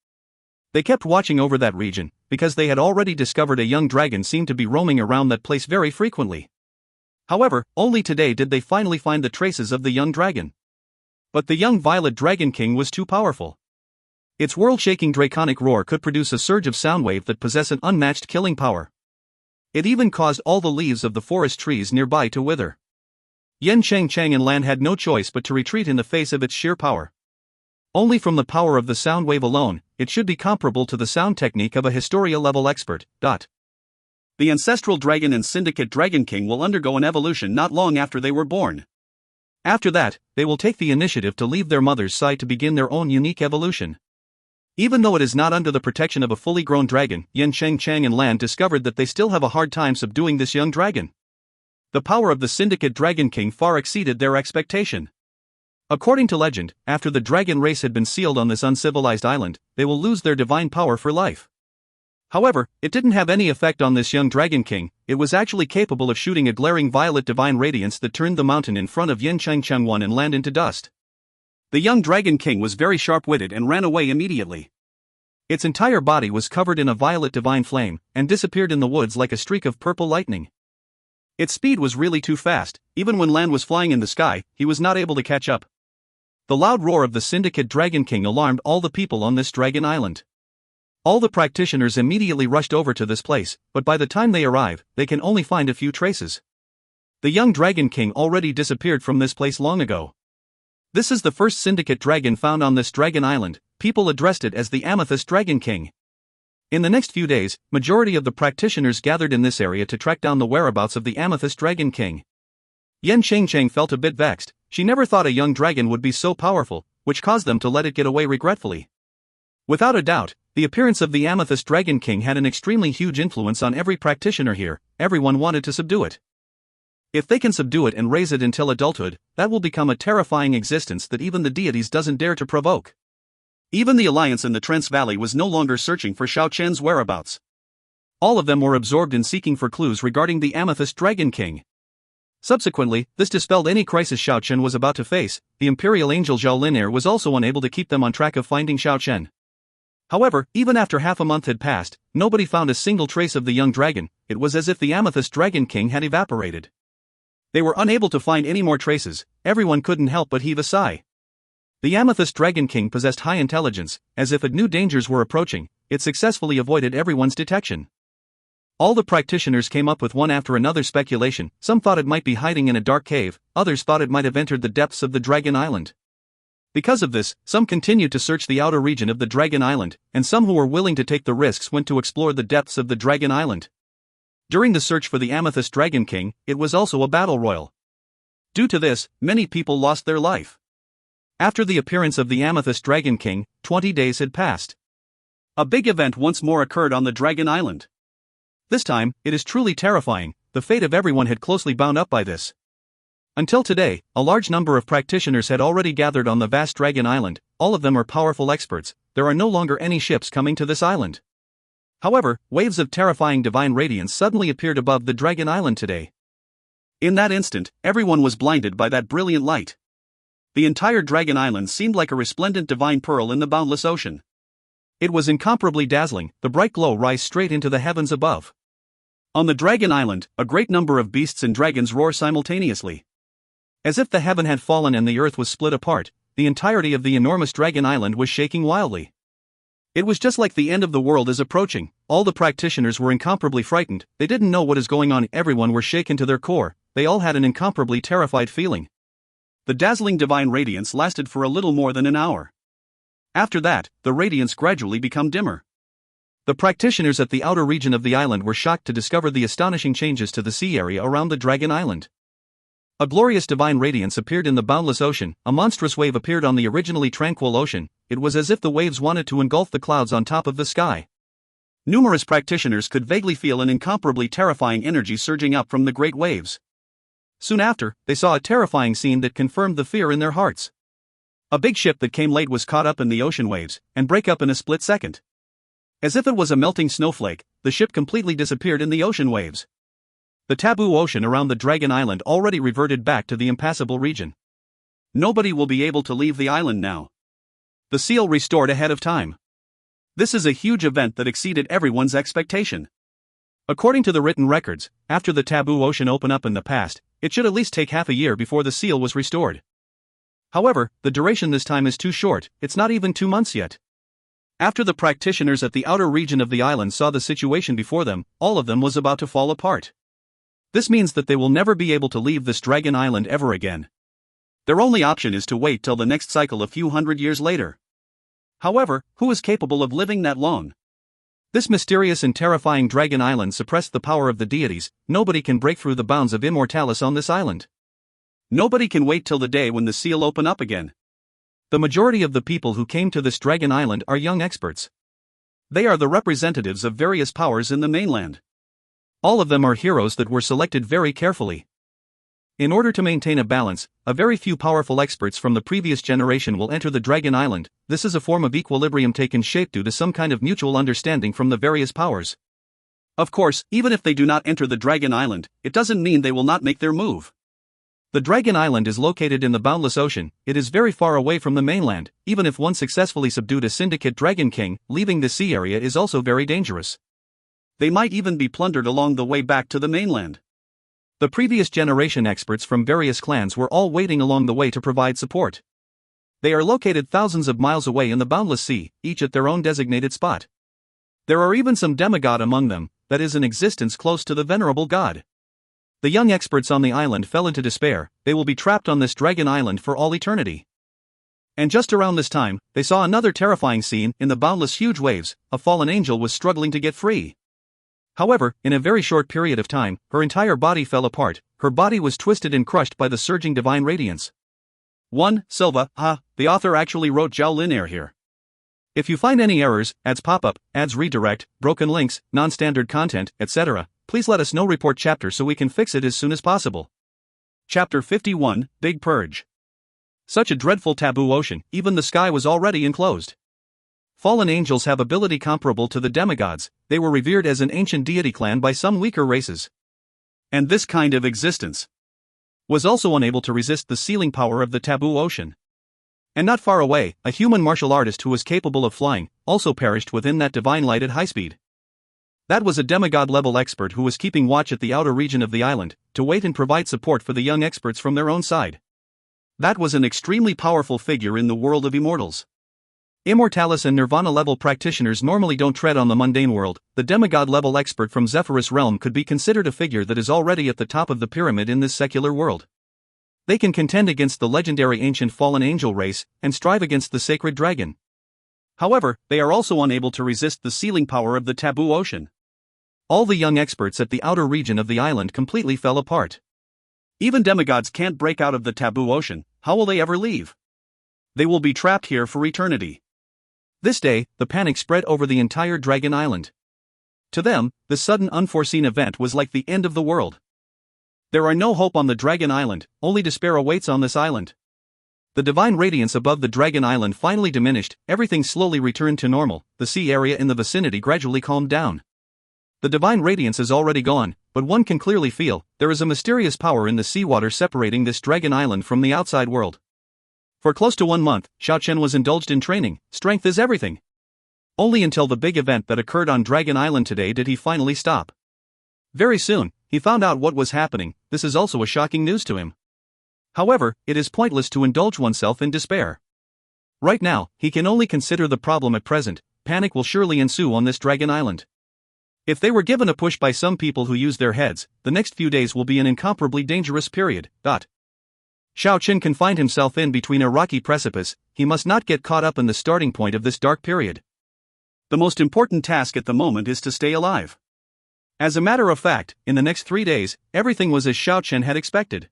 They kept watching over that region, because they had already discovered a young dragon seemed to be roaming around that place very frequently. However, only today did they finally find the traces of the young dragon. But the young violet dragon king was too powerful. Its world-shaking draconic roar could produce a surge of sound wave that possessed an unmatched killing power. It even caused all the leaves of the forest trees nearby to wither. Yen Chang in land had no choice but to retreat in the face of its sheer power. Only from the power of the sound wave alone, it should be comparable to the sound technique of a Historia-level expert. The ancestral dragon and syndicate dragon king will undergo an evolution not long after they were born. After that, they will take the initiative to leave their mother's side to begin their own unique evolution. Even though it is not under the protection of a fully grown dragon, Yen Chang and land discovered that they still have a hard time subduing this young dragon. The power of the syndicate dragon king far exceeded their expectation. According to legend, after the dragon race had been sealed on this uncivilized island, they will lose their divine power for life. However, it didn't have any effect on this young dragon king. It was actually capable of shooting a glaring violet divine radiance that turned the mountain in front of Yen Chang and land into dust. The young dragon king was very sharp-witted and ran away immediately. Its entire body was covered in a violet divine flame, and disappeared in the woods like a streak of purple lightning. Its speed was really too fast. Even when land was flying in the sky, he was not able to catch up. The loud roar of the syndicate dragon king alarmed all the people on this dragon island. All the practitioners immediately rushed over to this place, but by the time they arrive, they can only find a few traces. The young dragon king already disappeared from this place long ago. This is the first syndicate dragon found on this dragon island. People addressed it as the Amethyst Dragon King. In the next few days, majority of the practitioners gathered in this area to track down the whereabouts of the Amethyst Dragon King. Yen Chang felt a bit vexed. She never thought a young dragon would be so powerful, which caused them to let it get away regretfully. Without a doubt, the appearance of the Amethyst Dragon King had an extremely huge influence on every practitioner here. Everyone wanted to subdue it. If they can subdue it and raise it until adulthood, that will become a terrifying existence that even the deities doesn't dare to provoke. Even the Alliance in the Trance Valley was no longer searching for Xiao Chen's whereabouts. All of them were absorbed in seeking for clues regarding the Amethyst Dragon King. Subsequently, this dispelled any crisis Xiao Chen was about to face. The Imperial angel Zhao Linear was also unable to keep them on track of finding Xiao Chen. However, even after half a month had passed, nobody found a single trace of the young dragon. It was as if the Amethyst Dragon King had evaporated. They were unable to find any more traces. Everyone couldn't help but heave a sigh. The Amethyst Dragon King possessed high intelligence. As if it knew dangers were approaching, it successfully avoided everyone's detection. All the practitioners came up with one after another speculation. Some thought it might be hiding in a dark cave, others thought it might have entered the depths of the Dragon Island. Because of this, some continued to search the outer region of the Dragon Island, and some who were willing to take the risks went to explore the depths of the Dragon Island. During the search for the Amethyst Dragon King, it was also a battle royal. Due to this, many people lost their life. After the appearance of the Amethyst Dragon King, 20 days had passed. A big event once more occurred on the Dragon Island. This time, it is truly terrifying. The fate of everyone had closely bound up by this. Until today, a large number of practitioners had already gathered on the vast Dragon Island. All of them are powerful experts. There are no longer any ships coming to this island. However, waves of terrifying divine radiance suddenly appeared above the Dragon Island today. In that instant, everyone was blinded by that brilliant light. The entire Dragon Island seemed like a resplendent divine pearl in the boundless ocean. It was incomparably dazzling. The bright glow rise straight into the heavens above. On the Dragon Island, a great number of beasts and dragons roar simultaneously. As if the heaven had fallen and the earth was split apart, the entirety of the enormous dragon island was shaking wildly. It was just like the end of the world is approaching. All the practitioners were incomparably frightened. They didn't know what is going on. Everyone were shaken to their core. They all had an incomparably terrified feeling. The dazzling divine radiance lasted for a little more than an hour. After that, the radiance gradually became dimmer. The practitioners at the outer region of the island were shocked to discover the astonishing changes to the sea area around the dragon island. A glorious divine radiance appeared in the boundless ocean. A monstrous wave appeared on the originally tranquil ocean. It was as if the waves wanted to engulf the clouds on top of the sky. Numerous practitioners could vaguely feel an incomparably terrifying energy surging up from the great waves. Soon after, they saw a terrifying scene that confirmed the fear in their hearts. A big ship that came late was caught up in the ocean waves, and break up in a split second. As if it was a melting snowflake, the ship completely disappeared in the ocean waves. The taboo ocean around the Dragon Island already reverted back to the impassable region. Nobody will be able to leave the island now. The seal restored ahead of time. This is a huge event that exceeded everyone's expectation. According to the written records, after the taboo ocean opened up in the past, it should at least take half a year before the seal was restored. However, the duration this time is too short. It's not even 2 months yet. After the practitioners at the outer region of the island saw the situation before them, all of them was about to fall apart. This means that they will never be able to leave this dragon island ever again. Their only option is to wait till the next cycle a few hundred years later. However, who is capable of living that long? This mysterious and terrifying dragon island suppressed the power of the deities. Nobody can break through the bounds of immortalis on this island. Nobody can wait till the day when the seal open up again. The majority of the people who came to this dragon island are young experts. They are the representatives of various powers in the mainland. All of them are heroes that were selected very carefully. In order to maintain a balance, a very few powerful experts from the previous generation will enter the Dragon Island. This is a form of equilibrium taken shape due to some kind of mutual understanding from the various powers. Of course, even if they do not enter the Dragon Island, it doesn't mean they will not make their move. The Dragon Island is located in the boundless ocean. It is very far away from the mainland. Even if one successfully subdued a syndicate Dragon King, leaving the sea area is also very dangerous. They might even be plundered along the way back to the mainland. The previous generation experts from various clans were all waiting along the way to provide support. They are located thousands of miles away in the boundless sea, each at their own designated spot. There are even some demigod among them, that is an existence close to the venerable god. The young experts on the island fell into despair. They will be trapped on this dragon island for all eternity. And just around this time, they saw another terrifying scene. In the boundless huge waves, a fallen angel was struggling to get free. However, in a very short period of time, her entire body fell apart. Her body was twisted and crushed by the surging divine radiance. 1. Silva, the author actually wrote Zhao linear here. If you find any errors, ads pop up, ads redirect, broken links, non-standard content, etc., please let us know. Report chapter so we can fix it as soon as possible. Chapter 51, Big Purge. Such a dreadful taboo ocean, even the sky was already enclosed. Fallen angels have ability comparable to the demigods. They were revered as an ancient deity clan by some weaker races. And this kind of existence was also unable to resist the sealing power of the taboo ocean. And not far away, a human martial artist who was capable of flying also perished within that divine light at high speed. That was a demigod-level expert who was keeping watch at the outer region of the island, to wait and provide support for the young experts from their own side. That was an extremely powerful figure in the world of immortals. Immortalis and Nirvana-level practitioners normally don't tread on the mundane world. The demigod-level expert from Zephyrus realm could be considered a figure that is already at the top of the pyramid in this secular world. They can contend against the legendary ancient fallen angel race, and strive against the sacred dragon. However, they are also unable to resist the sealing power of the taboo ocean. All the young experts at the outer region of the island completely fell apart. Even demigods can't break out of the taboo ocean. How will they ever leave? They will be trapped here for eternity. This day, the panic spread over the entire Dragon Island. To them, this sudden unforeseen event was like the end of the world. There are no hope on the Dragon Island, only despair awaits on this island. The divine radiance above the Dragon Island finally diminished, everything slowly returned to normal, the sea area in the vicinity gradually calmed down. The divine radiance is already gone, but one can clearly feel, there is a mysterious power in the seawater separating this Dragon Island from the outside world. For close to 1 month, Xiao Chen was indulged in training. Strength is everything. Only until the big event that occurred on Dragon Island today did he finally stop. Very soon, he found out what was happening. This is also a shocking news to him. However, it is pointless to indulge oneself in despair. Right now, he can only consider the problem at present. Panic will surely ensue on this Dragon Island. If they were given a push by some people who use their heads, the next few days will be an incomparably dangerous period. Xiao Chen can find himself in between a rocky precipice. He must not get caught up in the starting point of this dark period. The most important task at the moment is to stay alive. As a matter of fact, in the next 3 days, everything was as Xiao Chen had expected.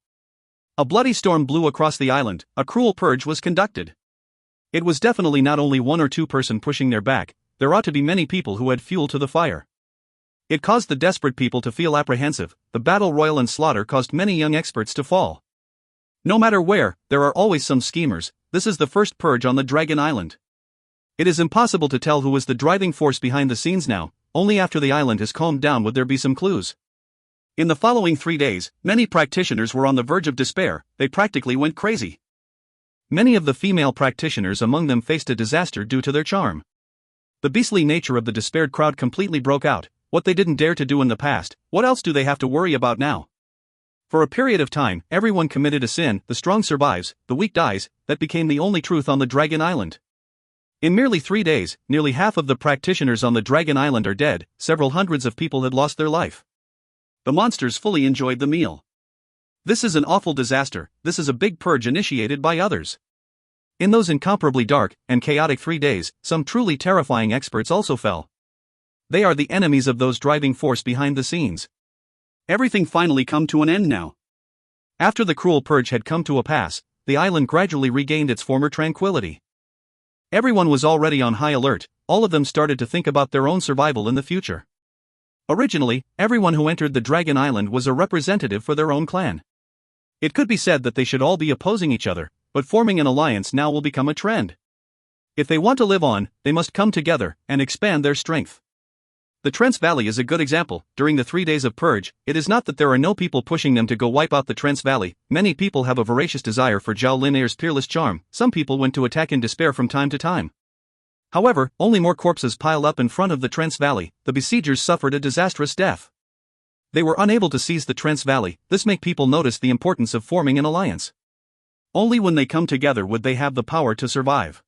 A bloody storm blew across the island, a cruel purge was conducted. It was definitely not only one or two person pushing their back, there ought to be many people who had fuel to the fire. It caused the desperate people to feel apprehensive. The battle royal and slaughter caused many young experts to fall. No matter where, there are always some schemers. This is the first purge on the Dragon Island. It is impossible to tell who is the driving force behind the scenes now. Only after the island has calmed down would there be some clues. In the following 3 days, many practitioners were on the verge of despair. They practically went crazy. Many of the female practitioners among them faced a disaster due to their charm. The beastly nature of the despaired crowd completely broke out. What they didn't dare to do in the past, what else do they have to worry about now? For a period of time, everyone committed a sin. The strong survives, the weak dies. That became the only truth on the Dragon Island. In merely 3 days, nearly half of the practitioners on the Dragon Island are dead. Several hundreds of people had lost their life. The monsters fully enjoyed the meal. This is an awful disaster. This is a big purge initiated by others. In those incomparably dark and chaotic 3 days, some truly terrifying experts also fell. They are the enemies of those driving force behind the scenes. Everything finally come to an end now. After the cruel purge had come to a pass, the island gradually regained its former tranquility. Everyone was already on high alert. All of them started to think about their own survival in the future. Originally, everyone who entered the Dragon Island was a representative for their own clan. It could be said that they should all be opposing each other, but forming an alliance now will become a trend. If they want to live on, they must come together and expand their strength. The Trance Valley is a good example. During the 3 days of purge, it is not that there are no people pushing them to go wipe out the Trance Valley. Many people have a voracious desire for Zhao Lin'er's peerless charm. Some people went to attack in despair from time to time. However, only more corpses piled up in front of the Trance Valley. The besiegers suffered a disastrous death. They were unable to seize the Trance Valley. This made people notice the importance of forming an alliance. Only when they come together would they have the power to survive.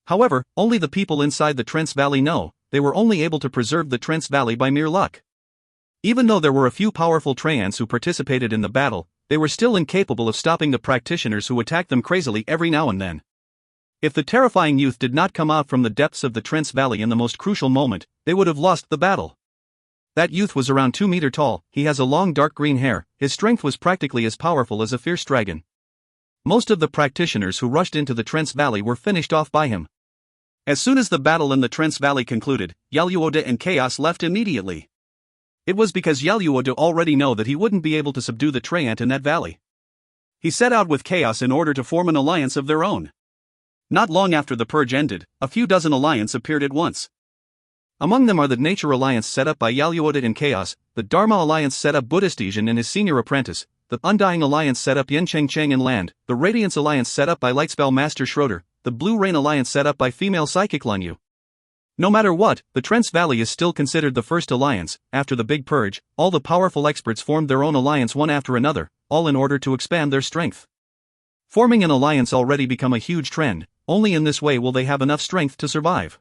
However, only the people inside the Trance Valley know. They were only able to preserve the Trance Valley by mere luck. Even though there were a few powerful Treants who participated in the battle, they were still incapable of stopping the practitioners who attacked them crazily every now and then. If the terrifying youth did not come out from the depths of the Trance Valley in the most crucial moment, they would have lost the battle. That youth was around 2 meters tall. He has a long dark green hair. His strength was practically as powerful as a fierce dragon. Most of the practitioners who rushed into the Trance Valley were finished off by him. As soon as the battle in the Trance Valley concluded, Yaluoda and Chaos left immediately. It was because Yaluoda already knew that he wouldn't be able to subdue the Treant in that valley. He set out with Chaos in order to form an alliance of their own. Not long after the purge ended, a few dozen alliances appeared at once. Among them are the Nature Alliance set up by Yaluoda and Chaos, the Dharma Alliance set up Buddhist Asian and his senior apprentice, the Undying Alliance set up Yen Cheng Cheng and Land, the Radiance Alliance set up by Lightspell Master Schroeder, the Blue Rain Alliance set up by Female Psychic Lanyu. No matter what, the Trance Valley is still considered the first alliance. After the Big Purge, all the powerful experts formed their own alliance one after another, all in order to expand their strength. Forming an alliance already become a huge trend. Only in this way will they have enough strength to survive.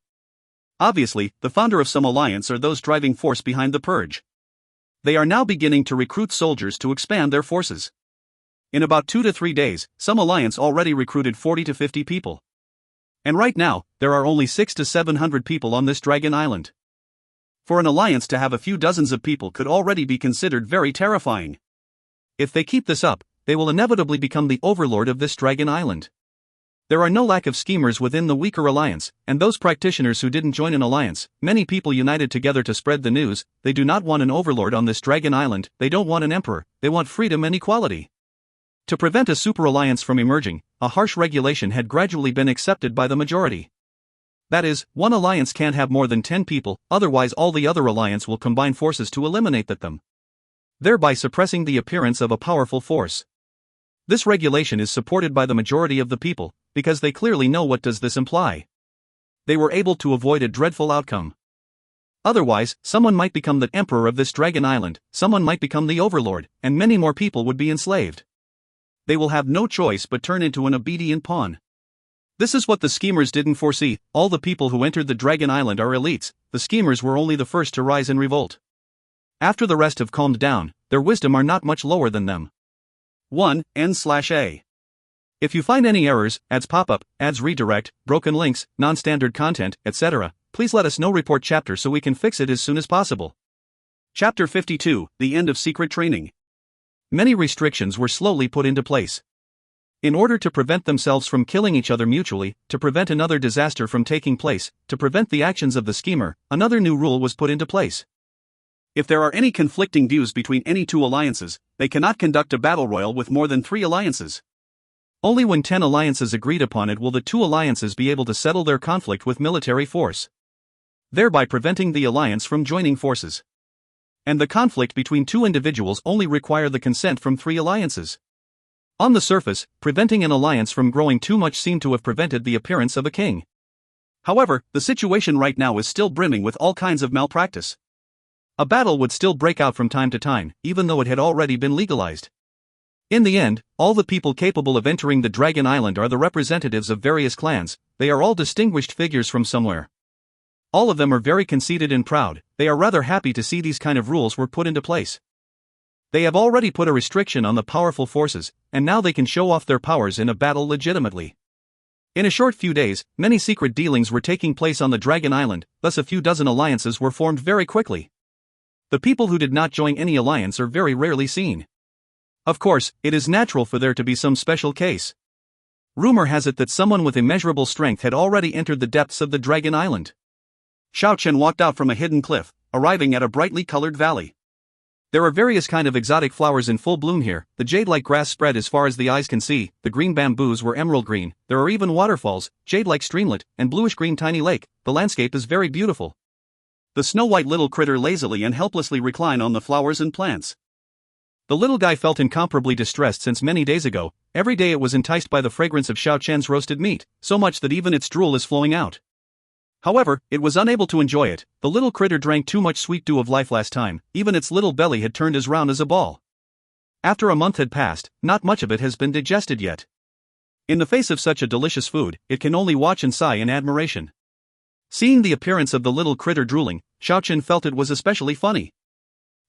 Obviously, the founder of some alliance are those driving force behind the purge. They are now beginning to recruit soldiers to expand their forces. In about 2 to 3 days, some alliance already recruited 40 to 50 people. And right now, there are only 600 to 700 people on this Dragon Island. For an alliance to have a few dozens of people could already be considered very terrifying. If they keep this up, they will inevitably become the overlord of this Dragon Island. There are no lack of schemers within the weaker alliance, and those practitioners who didn't join an alliance, many people united together to spread the news. They do not want an overlord on this Dragon Island, they don't want an emperor, they want freedom and equality. To prevent a super alliance from emerging, a harsh regulation had gradually been accepted by the majority. That is, one alliance can't have more than 10 people, otherwise all the other alliance will combine forces to eliminate them, thereby suppressing the appearance of a powerful force. This regulation is supported by the majority of the people, because they clearly know what does this imply. They were able to avoid a dreadful outcome. Otherwise, someone might become the emperor of this Dragon Island, someone might become the overlord, and many more people would be enslaved. they will have no choice but turn into an obedient pawn. This is what the schemers didn't foresee. All the people who entered the Dragon Island are elites. The schemers were only the first to rise in revolt. After the rest have calmed down, their wisdom are not much lower than them. 1. N/A. If you find any errors, ads pop up, ads redirect, broken links, non-standard content, etc., please let us know. Report chapter so we can fix it as soon as possible. Chapter 52, The End of Secret Training. Many restrictions were slowly put into place. In order to prevent themselves from killing each other mutually, to prevent another disaster from taking place, to prevent the actions of the schemer, another new rule was put into place. If there are any conflicting views between any two alliances, they cannot conduct a battle royal with more than 3 alliances. Only when 10 alliances agreed upon it will the 2 alliances be able to settle their conflict with military force, thereby preventing the alliance from joining forces. And the conflict between 2 individuals only require the consent from 3 alliances. On the surface, preventing an alliance from growing too much seemed to have prevented the appearance of a king. However, the situation right now is still brimming with all kinds of malpractice. A battle would still break out from time to time, even though it had already been legalized. In the end, all the people capable of entering the Dragon Island are the representatives of various clans. They are all distinguished figures from somewhere. All of them are very conceited and proud. They are rather happy to see these kind of rules were put into place. They have already put a restriction on the powerful forces, and now they can show off their powers in a battle legitimately. In a short few days, many secret dealings were taking place on the Dragon Island, thus a few dozen alliances were formed very quickly. The people who did not join any alliance are very rarely seen. Of course, it is natural for there to be some special case. Rumor has it that someone with immeasurable strength had already entered the depths of the Dragon Island. Xiao Chen walked out from a hidden cliff, arriving at a brightly colored valley. There are various kind of exotic flowers in full bloom here. The jade-like grass spread as far as the eyes can see, the green bamboos were emerald green, there are even waterfalls, jade-like streamlet, and bluish-green tiny lake. The landscape is very beautiful. The snow-white little critter lazily and helplessly recline on the flowers and plants. The little guy felt incomparably distressed since many days ago. Every day it was enticed by the fragrance of Xiao Chen's roasted meat, so much that even its drool is flowing out. However, it was unable to enjoy it. The little critter drank too much sweet dew of life last time, even its little belly had turned as round as a ball. After a month had passed, not much of it has been digested yet. In the face of such a delicious food, it can only watch and sigh in admiration. Seeing the appearance of the little critter drooling, Xiao Chen felt it was especially funny.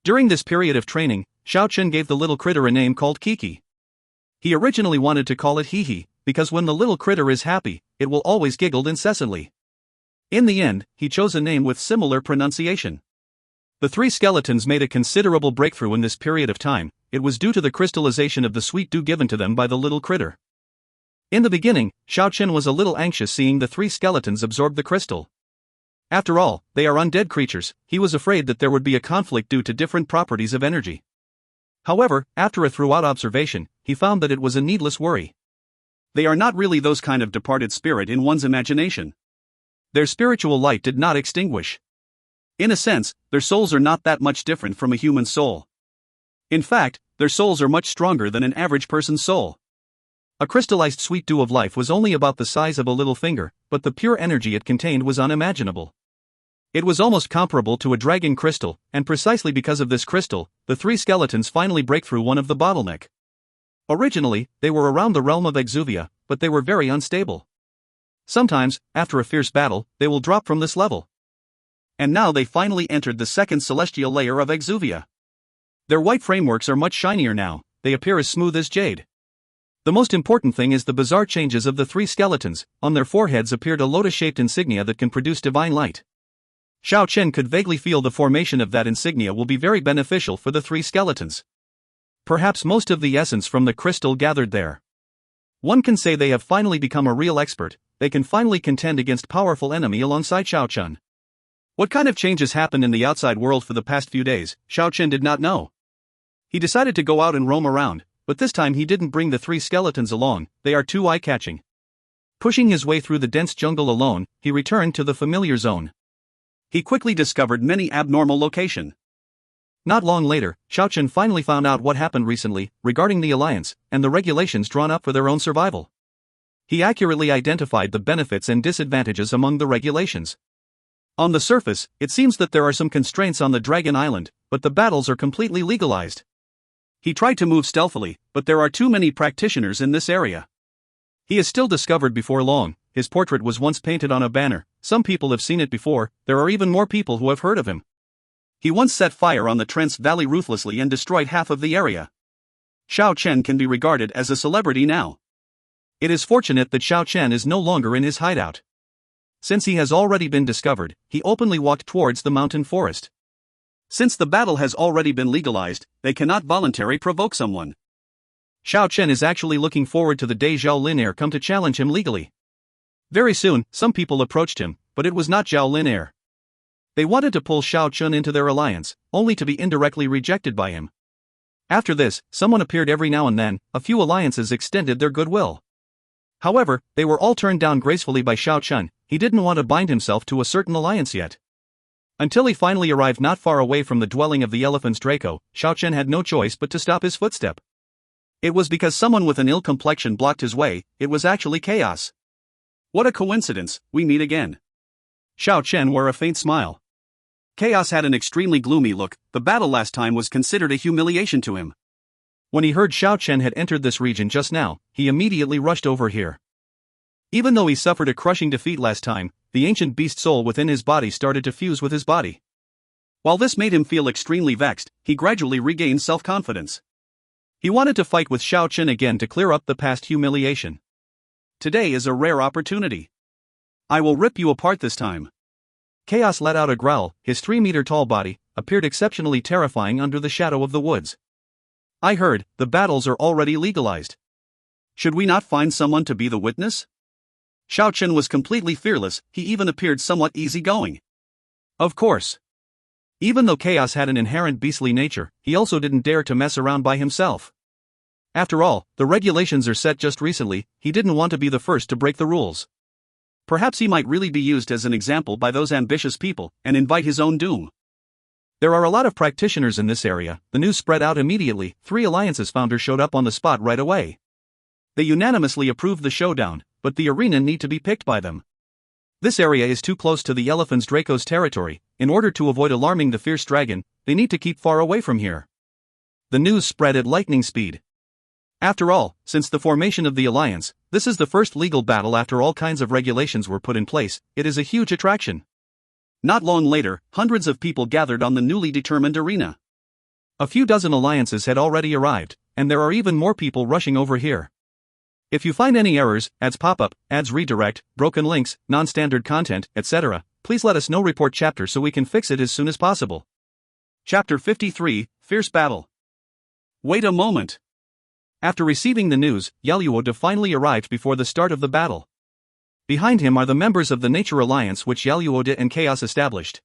During this period of training, Xiao Chen gave the little critter a name called Kiki. He originally wanted to call it Hee, because when the little critter is happy, it will always giggle incessantly. In the end, he chose a name with similar pronunciation. The 3 skeletons made a considerable breakthrough in this period of time. It was due to the crystallization of the sweet dew given to them by the little critter. In the beginning, Xiao Chen was a little anxious seeing the 3 skeletons absorb the crystal. After all, they are undead creatures. He was afraid that there would be a conflict due to different properties of energy. However, after a thorough observation, he found that it was a needless worry. They are not really those kind of departed spirit in one's imagination. Their spiritual light did not extinguish. In a sense, their souls are not that much different from a human soul. In fact, their souls are much stronger than an average person's soul. A crystallized sweet dew of life was only about the size of a little finger, but the pure energy it contained was unimaginable. It was almost comparable to a dragon crystal, and precisely because of this crystal, the 3 skeletons finally break through one of the bottleneck. Originally, they were around the realm of Exuvia, but they were very unstable. Sometimes, after a fierce battle, they will drop from this level. And now they finally entered the 2nd celestial layer of Exuvia. Their white frameworks are much shinier now, they appear as smooth as jade. The most important thing is the bizarre changes of the 3 skeletons. On their foreheads appeared a lotus-shaped insignia that can produce divine light. Xiao Chen could vaguely feel the formation of that insignia will be very beneficial for the 3 skeletons. Perhaps most of the essence from the crystal gathered there. One can say they have finally become a real expert. They can finally contend against powerful enemy alongside Xiao Chen. What kind of changes happened in the outside world for the past few days, Xiao Chen did not know. He decided to go out and roam around, but this time he didn't bring the 3 skeletons along, they are too eye-catching. Pushing his way through the dense jungle alone, he returned to the familiar zone. He quickly discovered many abnormal locations. Not long later, Xiao Chen finally found out what happened recently, regarding the alliance, and the regulations drawn up for their own survival. He accurately identified the benefits and disadvantages among the regulations. On the surface, it seems that there are some constraints on the Dragon Island, but the battles are completely legalized. He tried to move stealthily, but there are too many practitioners in this area. He is still discovered before long. His portrait was once painted on a banner. Some people have seen it before. There are even more people who have heard of him. He once set fire on the Trance Valley ruthlessly and destroyed half of the area. Xiao Chen can be regarded as a celebrity now. It is fortunate that Xiao Chen is no longer in his hideout. Since he has already been discovered, he openly walked towards the mountain forest. Since the battle has already been legalized, they cannot voluntarily provoke someone. Xiao Chen is actually looking forward to the day Zhao Linair come to challenge him legally. Very soon, some people approached him, but it was not Zhao Linair. They wanted to pull Xiao Chen into their alliance, only to be indirectly rejected by him. After this, someone appeared every now and then. A few alliances extended their goodwill. However, they were all turned down gracefully by Xiao Chen. He didn't want to bind himself to a certain alliance yet. Until he finally arrived not far away from the dwelling of the Elephans Draco, Xiao Chen had no choice but to stop his footstep. It was because someone with an ill complexion blocked his way. It was actually Chaos. What a coincidence, we meet again. Xiao Chen wore a faint smile. Chaos had an extremely gloomy look. The battle last time was considered a humiliation to him. When he heard Xiao Chen had entered this region just now, he immediately rushed over here. Even though he suffered a crushing defeat last time, the ancient beast soul within his body started to fuse with his body. While this made him feel extremely vexed, he gradually regained self-confidence. He wanted to fight with Xiao Chen again to clear up the past humiliation. Today is a rare opportunity. I will rip you apart this time. Chaos let out a growl. His 3-meter-tall body appeared exceptionally terrifying under the shadow of the woods. I heard, the battles are already legalized. Should we not find someone to be the witness? Xiao Chen was completely fearless. He even appeared somewhat easygoing. Of course. Even though Chaos had an inherent beastly nature, he also didn't dare to mess around by himself. After all, the regulations are set just recently. He didn't want to be the first to break the rules. Perhaps he might really be used as an example by those ambitious people, and invite his own doom. There are a lot of practitioners in this area. The news spread out immediately. 3 alliances founders showed up on the spot right away. They unanimously approved the showdown, but the arena need to be picked by them. This area is too close to the Elephans Draco's territory. In order to avoid alarming the fierce dragon, they need to keep far away from here. The news spread at lightning speed. After all, since the formation of the alliance, this is the first legal battle after all kinds of regulations were put in place. It is a huge attraction. Not long later, hundreds of people gathered on the newly determined arena. A few dozen alliances had already arrived, and there are even more people rushing over here. If you find any errors, ads pop up, ads redirect, broken links, non-standard content, etc., please let us know. Report chapter so we can fix it as soon as possible. Chapter 53, Fierce Battle. Wait a moment. After receiving the news, Yaluoda finally arrived before the start of the battle. Behind him are the members of the Nature Alliance which Yaluoda and Chaos established.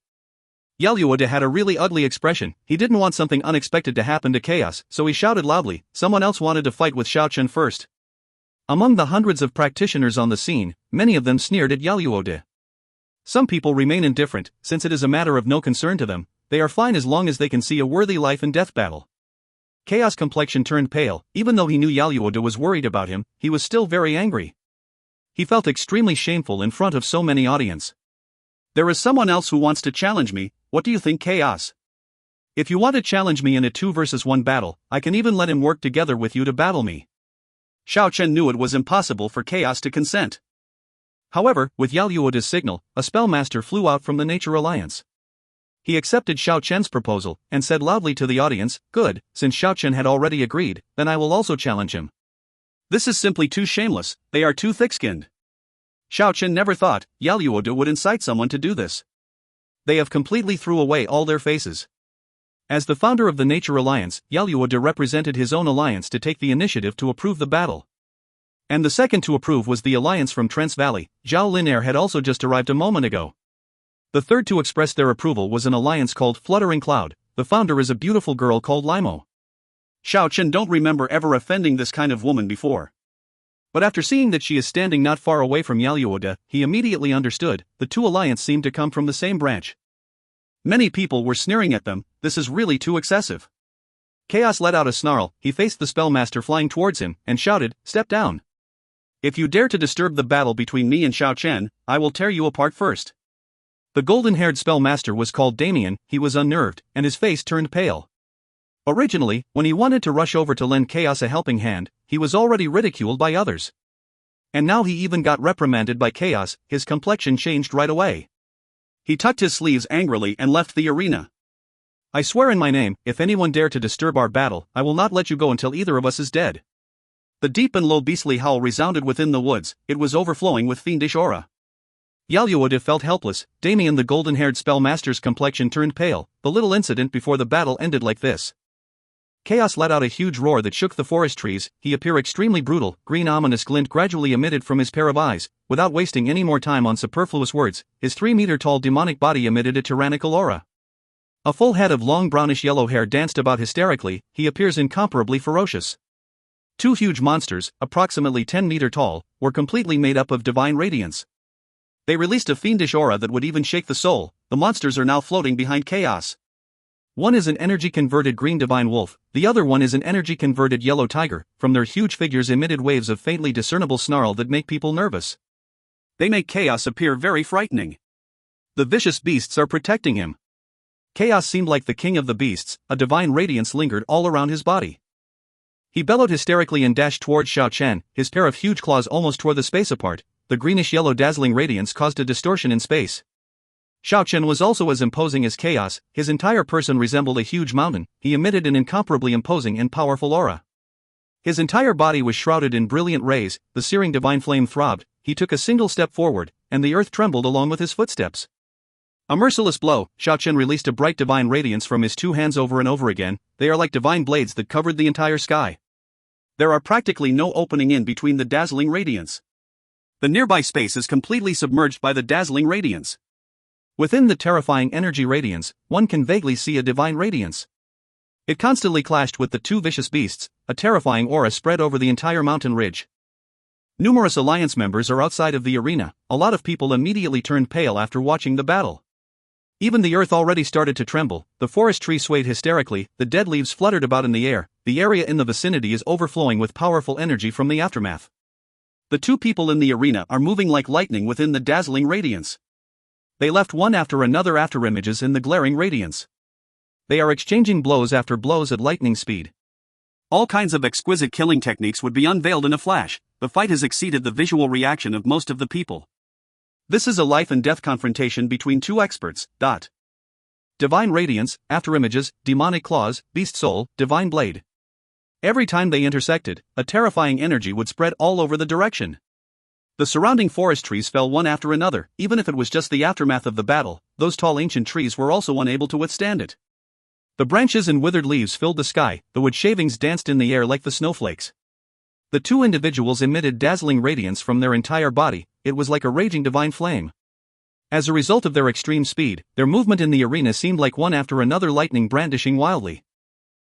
Yaluoda had a really ugly expression. He didn't want something unexpected to happen to Chaos, so he shouted loudly. Someone else wanted to fight with Xiao Chen first. Among the hundreds of practitioners on the scene, many of them sneered at Yaluoda. Some people remain indifferent, since it is a matter of no concern to them. They are fine as long as they can see a worthy life and death battle. Chaos' complexion turned pale. Even though he knew Yaluoda was worried about him, he was still very angry. He felt extremely shameful in front of so many audience. There is someone else who wants to challenge me. What do you think, Chaos? If you want to challenge me in a 2 versus 1 battle, I can even let him work together with you to battle me. Xiao Chen knew it was impossible for Chaos to consent. However, with Yaluoda's signal, a spellmaster flew out from the Nature Alliance. He accepted Xiao Chen's proposal, and said loudly to the audience, "Good, since Xiao Chen had already agreed, then I will also challenge him." This is simply too shameless. They are too thick-skinned. Xiao Chen never thought Yaluoda would incite someone to do this. They have completely threw away all their faces. As the founder of the Nature Alliance, Yaluoda represented his own alliance to take the initiative to approve the battle. And the second to approve was the alliance from Trance Valley. Zhao Linair had also just arrived a moment ago. The third to express their approval was an alliance called Fluttering Cloud. The founder is a beautiful girl called Limo. Xiao Chen don't remember ever offending this kind of woman before. But after seeing that she is standing not far away from Yaluoda, he immediately understood. The two alliance seemed to come from the same branch. Many people were sneering at them. This is really too excessive. Chaos let out a snarl. He faced the spellmaster flying towards him, and shouted, "Step down. If you dare to disturb the battle between me and Xiao Chen, I will tear you apart first." The golden-haired spellmaster was called Damien. He was unnerved, and his face turned pale. Originally, when he wanted to rush over to lend Chaos a helping hand, he was already ridiculed by others. And now he even got reprimanded by Chaos. His complexion changed right away. He tucked his sleeves angrily and left the arena. "I swear in my name, if anyone dare to disturb our battle, I will not let you go until either of us is dead." The deep and low beastly howl resounded within the woods. It was overflowing with fiendish aura. Yalyuode felt helpless. Damien, the golden-haired spellmaster's complexion turned pale. The little incident before the battle ended like this. Chaos let out a huge roar that shook the forest trees. He appeared extremely brutal. Green ominous glint gradually emitted from his pair of eyes. Without wasting any more time on superfluous words, his 3-meter-tall demonic body emitted a tyrannical aura. A full head of long brownish-yellow hair danced about hysterically. He appears incomparably ferocious. Two huge monsters, approximately 10 meter tall, were completely made up of divine radiance. They released a fiendish aura that would even shake the soul. The monsters are now floating behind Chaos. One is an energy-converted green divine wolf, the other one is an energy-converted yellow tiger. From their huge figures emitted waves of faintly discernible snarl that make people nervous. They make Chaos appear very frightening. The vicious beasts are protecting him. Chaos seemed like the king of the beasts. A divine radiance lingered all around his body. He bellowed hysterically and dashed towards Xiao Chen. His pair of huge claws almost tore the space apart. The greenish-yellow dazzling radiance caused a distortion in space. Xiao Chen was also as imposing as Chaos. His entire person resembled a huge mountain. He emitted an incomparably imposing and powerful aura. His entire body was shrouded in brilliant rays. The searing divine flame throbbed. He took a single step forward, and the earth trembled along with his footsteps. A merciless blow. Xiao Chen released a bright divine radiance from his two hands over and over again. They are like divine blades that covered the entire sky. There are practically no opening in between the dazzling radiance. The nearby space is completely submerged by the dazzling radiance. Within the terrifying energy radiance, one can vaguely see a divine radiance. It constantly clashed with the two vicious beasts. A terrifying aura spread over the entire mountain ridge. Numerous alliance members are outside of the arena. A lot of people immediately turned pale after watching the battle. Even the earth already started to tremble. The forest tree swayed hysterically. The dead leaves fluttered about in the air. The area in the vicinity is overflowing with powerful energy from the aftermath. The two people in the arena are moving like lightning within the dazzling radiance. They left one after another afterimages in the glaring radiance. They are exchanging blows after blows at lightning speed. All kinds of exquisite killing techniques would be unveiled in a flash. The fight has exceeded the visual reaction of most of the people. This is a life and death confrontation between two experts. Divine radiance, afterimages, demonic claws, beast soul, divine blade. Every time they intersected, a terrifying energy would spread all over the direction. The surrounding forest trees fell one after another. Even if it was just the aftermath of the battle, those tall ancient trees were also unable to withstand it. The branches and withered leaves filled the sky. The wood shavings danced in the air like the snowflakes. The two individuals emitted dazzling radiance from their entire body. It was like a raging divine flame. As a result of their extreme speed, their movement in the arena seemed like one after another lightning brandishing wildly.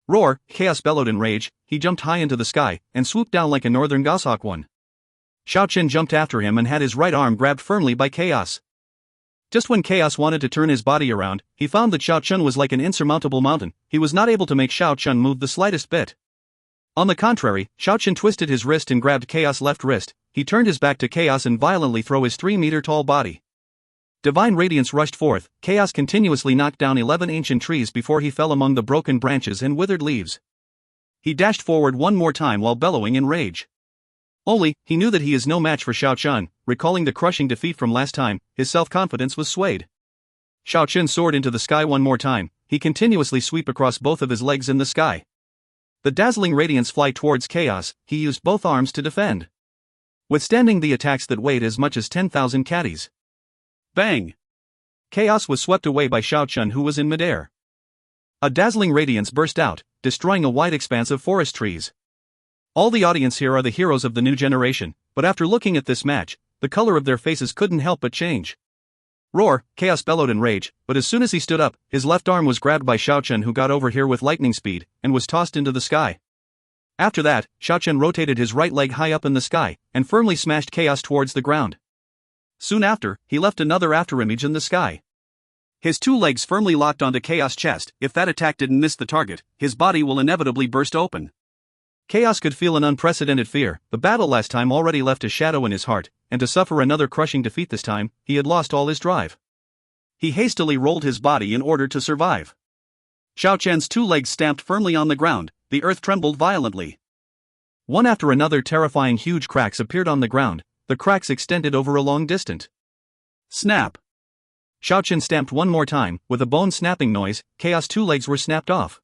Roar! Chaos bellowed in rage. He jumped high into the sky and swooped down like a northern goshawk one. Xiao Chen jumped after him and had his right arm grabbed firmly by Chaos. Just when Chaos wanted to turn his body around, he found that Xiao Chen was like an insurmountable mountain. He was not able to make Xiao Chen move the slightest bit. On the contrary, Xiao Chen twisted his wrist and grabbed Chaos' left wrist. He turned his back to Chaos and violently threw his 3-meter-tall body. Divine radiance rushed forth. Chaos continuously knocked down 11 ancient trees before he fell among the broken branches and withered leaves. He dashed forward one more time while bellowing in rage. Only, he knew that he is no match for Xiao Chen. Recalling the crushing defeat from last time, his self-confidence was swayed. Xiao Chen soared into the sky one more time. He continuously swept across both of his legs in the sky. The dazzling radiance fly towards Chaos. He used both arms to defend, withstanding the attacks that weighed as much as 10,000 catties. Bang! Chaos was swept away by Xiao Chen, who was in midair. A dazzling radiance burst out, destroying a wide expanse of forest trees. All the audience here are the heroes of the new generation, but after looking at this match, the color of their faces couldn't help but change. Roar! Chaos bellowed in rage, but as soon as he stood up, his left arm was grabbed by Xiao Chen, who got over here with lightning speed, and was tossed into the sky. After that, Xiao Chen rotated his right leg high up in the sky, and firmly smashed Chaos towards the ground. Soon after, he left another afterimage in the sky. His two legs firmly locked onto Chaos' chest. If that attack didn't miss the target, his body will inevitably burst open. Chaos could feel an unprecedented fear. The battle last time already left a shadow in his heart, and to suffer another crushing defeat this time, he had lost all his drive. He hastily rolled his body in order to survive. Xiao Chen's two legs stamped firmly on the ground, the earth trembled violently. One after another terrifying huge cracks appeared on the ground, the cracks extended over a long distance. Snap! Xiao Chen stamped one more time, with a bone-snapping noise, Chaos' two legs were snapped off.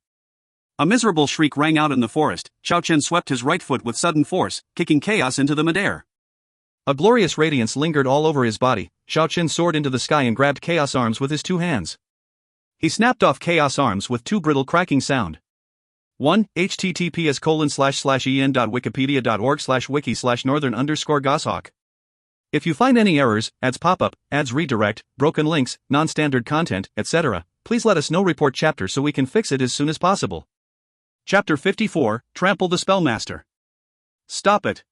A miserable shriek rang out in the forest. Xiao Chen swept his right foot with sudden force, kicking Chaos into the midair. A glorious radiance lingered all over his body. Xiao Chen soared into the sky and grabbed Chaos' arms with his two hands. He snapped off Chaos' arms with two brittle cracking sound. 1. https://en.wikipedia.org/wiki/northern_goshawk. If you find any errors, ads pop up, ads redirect, broken links, non-standard content, etc., please let us know. Report chapter so we can fix it as soon as possible. Chapter 54, Trample the Spellmaster. Stop it.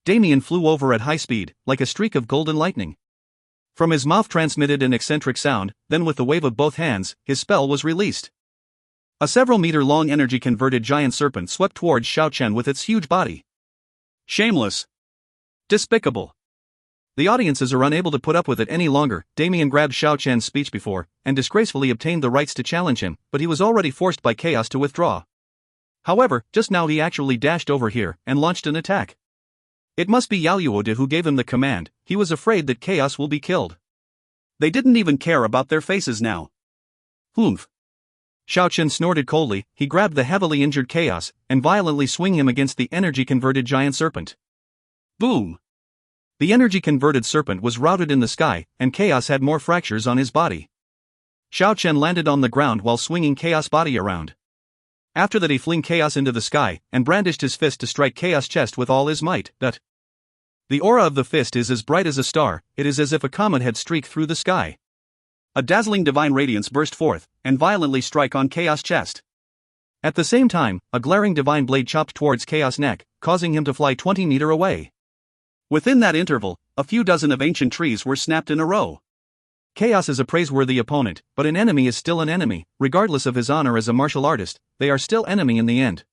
Damien flew over at high speed, like a streak of golden lightning. From his mouth transmitted an eccentric sound, then with the wave of both hands, his spell was released. A several-meter-long energy-converted giant serpent swept towards Xiao Chen with its huge body. Shameless. Despicable. The audiences are unable to put up with it any longer. Damien grabbed Xiao Chen's speech before, and disgracefully obtained the rights to challenge him, but he was already forced by Chaos to withdraw. However, just now he actually dashed over here, and launched an attack. It must be Yaluode who gave him the command. He was afraid that Chaos will be killed. They didn't even care about their faces now. Humph. Xiao Chen snorted coldly. He grabbed the heavily injured Chaos, and violently swung him against the energy-converted giant serpent. Boom! The energy-converted serpent was routed in the sky, and Chaos had more fractures on his body. Xiao Chen landed on the ground while swinging Chaos' body around. After that he flung Chaos into the sky, and brandished his fist to strike Chaos' chest with all his might. The aura of the fist is as bright as a star. It is as if a comet had streaked through the sky. A dazzling divine radiance burst forth, and violently struck on Chaos' chest. At the same time, a glaring divine blade chopped towards Chaos' neck, causing him to fly 20 meters away. Within that interval, a few dozen of ancient trees were snapped in a row. Chaos is a praiseworthy opponent, but an enemy is still an enemy. Regardless of his honor as a martial artist, they are still enemy in the end.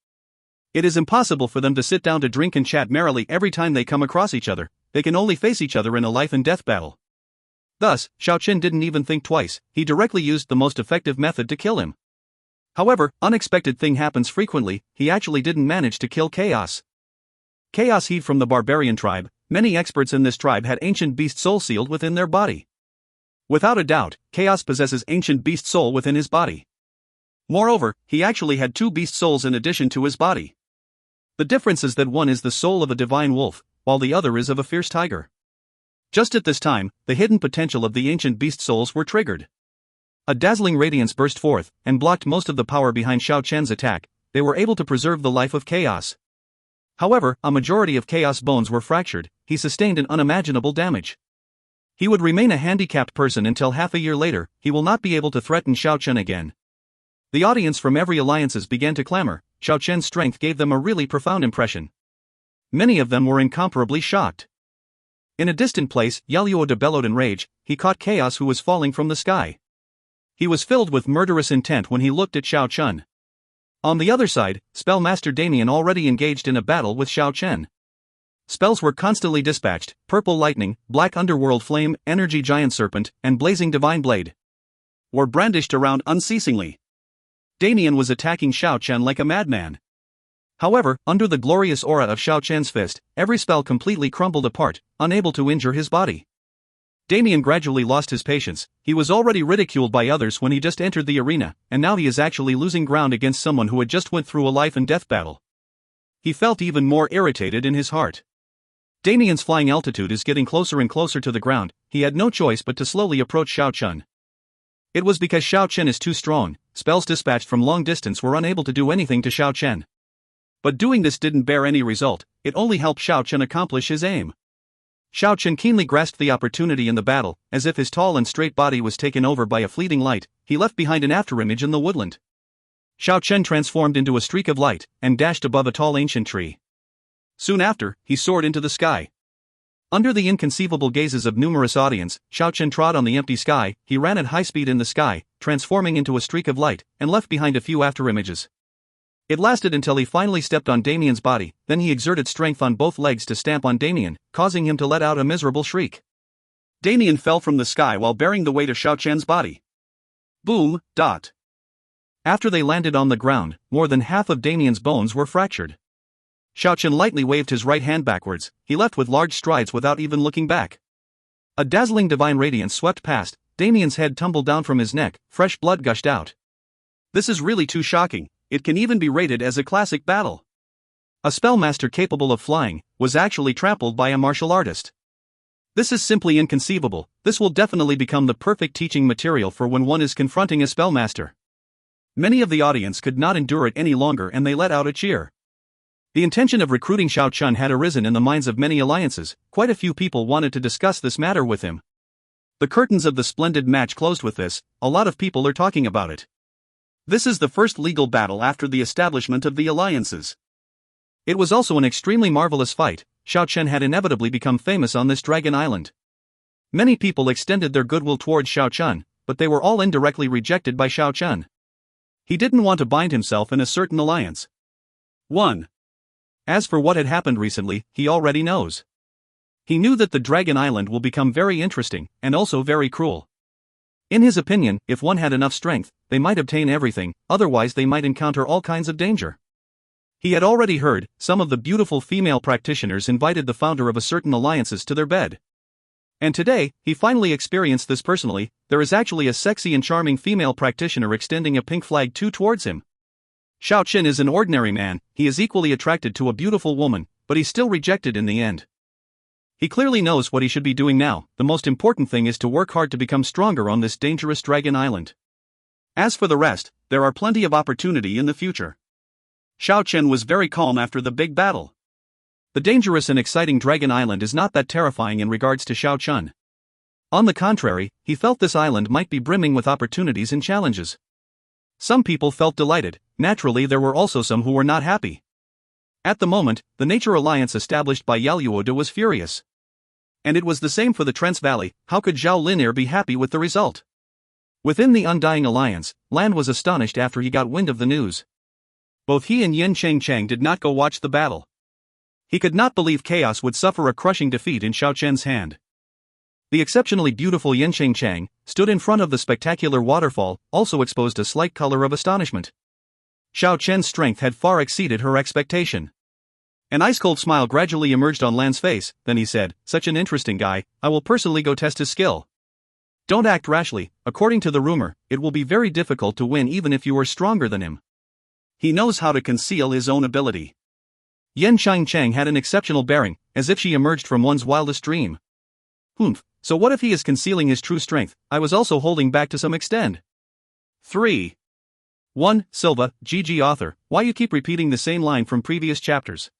It is impossible for them to sit down to drink and chat merrily every time they come across each other. They can only face each other in a life and death battle. Thus, Xiao Chen didn't even think twice. He directly used the most effective method to kill him. However, unexpected thing happens frequently. He actually didn't manage to kill Chaos. Chaos heed from the barbarian tribe. Many experts in this tribe had ancient beast soul sealed within their body. Without a doubt, Chaos possesses ancient beast soul within his body. Moreover, he actually had two beast souls in addition to his body. The difference is that one is the soul of a divine wolf, while the other is of a fierce tiger. Just at this time, the hidden potential of the ancient beast souls were triggered. A dazzling radiance burst forth, and blocked most of the power behind Xiao Chen's attack. They were able to preserve the life of Chaos. However, a majority of Chaos' bones were fractured. He sustained an unimaginable damage. He would remain a handicapped person until half a year later. He will not be able to threaten Xiao Chen again. The audience from every alliances began to clamor. Xiao Chen's strength gave them a really profound impression. Many of them were incomparably shocked. In a distant place, Yaluode bellowed in rage. He caught Chaos who was falling from the sky. He was filled with murderous intent when he looked at Xiao Chen. On the other side, Spellmaster Damien already engaged in a battle with Xiao Chen. Spells were constantly dispatched: purple lightning, black underworld flame, energy giant serpent, and blazing divine blade were brandished around unceasingly. Damien was attacking Xiao Chen like a madman. However, under the glorious aura of Xiao Chen's fist, every spell completely crumbled apart, unable to injure his body. Damien gradually lost his patience. He was already ridiculed by others when he just entered the arena, and now he is actually losing ground against someone who had just went through a life and death battle. He felt even more irritated in his heart. Damien's flying altitude is getting closer and closer to the ground. He had no choice but to slowly approach Xiao Chen. It was because Xiao Chen is too strong. Spells dispatched from long distance were unable to do anything to Xiao Chen. But doing this didn't bear any result. It only helped Xiao Chen accomplish his aim. Xiao Chen keenly grasped the opportunity in the battle. As if his tall and straight body was taken over by a fleeting light, he left behind an afterimage in the woodland. Xiao Chen transformed into a streak of light, and dashed above a tall ancient tree. Soon after, he soared into the sky. Under the inconceivable gazes of numerous audience, Xiao Chen trod on the empty sky. He ran at high speed in the sky, transforming into a streak of light, and left behind a few afterimages. It lasted until he finally stepped on Damien's body. Then he exerted strength on both legs to stamp on Damien, causing him to let out a miserable shriek. Damien fell from the sky while bearing the weight of Xiao Chen's body. Boom, dot. After they landed on the ground, more than half of Damien's bones were fractured. Xiao Chen lightly waved his right hand backwards. He left with large strides without even looking back. A dazzling divine radiance swept past. Damien's head tumbled down from his neck, fresh blood gushed out. This is really too shocking. It can even be rated as a classic battle. A spellmaster capable of flying was actually trampled by a martial artist. This is simply inconceivable. This will definitely become the perfect teaching material for when one is confronting a spellmaster. Many of the audience could not endure it any longer and they let out a cheer. The intention of recruiting Xiao Chen had arisen in the minds of many alliances. Quite a few people wanted to discuss this matter with him. The curtains of the splendid match closed with this. A lot of people are talking about it. This is the first legal battle after the establishment of the alliances. It was also an extremely marvelous fight. Xiao Chen had inevitably become famous on this dragon island. Many people extended their goodwill towards Xiao Chen, but they were all indirectly rejected by Xiao Chen. He didn't want to bind himself in a certain alliance. 1. As for what had happened recently, he already knows. He knew that the Dragon Island will become very interesting, and also very cruel. In his opinion, if one had enough strength, they might obtain everything, otherwise they might encounter all kinds of danger. He had already heard, some of the beautiful female practitioners invited the founder of a certain alliances to their bed. And today, he finally experienced this personally. There is actually a sexy and charming female practitioner extending a pink flag towards him. Xiao Chen is an ordinary man. He is equally attracted to a beautiful woman, but he's still rejected in the end. He clearly knows what he should be doing now. The most important thing is to work hard to become stronger on this dangerous dragon island. As for the rest, there are plenty of opportunity in the future. Xiao Chen was very calm after the big battle. The dangerous and exciting dragon island is not that terrifying in regards to Xiao Chen. On the contrary, he felt this island might be brimming with opportunities and challenges. Some people felt delighted. Naturally, there were also some who were not happy. At the moment, the nature alliance established by Yaluoda was furious. And it was the same for the Trance Valley. How could Zhao Linear be happy with the result? Within the Undying Alliance, Lan was astonished after he got wind of the news. Both he and Yen Chang did not go watch the battle. He could not believe Chaos would suffer a crushing defeat in Xiao Chen's hand. The exceptionally beautiful Yen Chang stood in front of the spectacular waterfall, also exposed a slight color of astonishment. Xiao Chen's strength had far exceeded her expectation. An ice-cold smile gradually emerged on Lan's face, then he said, "Such an interesting guy, I will personally go test his skill." Don't act rashly. According to the rumor, it will be very difficult to win even if you are stronger than him. He knows how to conceal his own ability. Yen Chang had an exceptional bearing, as if she emerged from one's wildest dream. Humph, so what if he is concealing his true strength? I was also holding back to some extent. 3. 1. Silva, GG author, why you keep repeating the same line from previous chapters?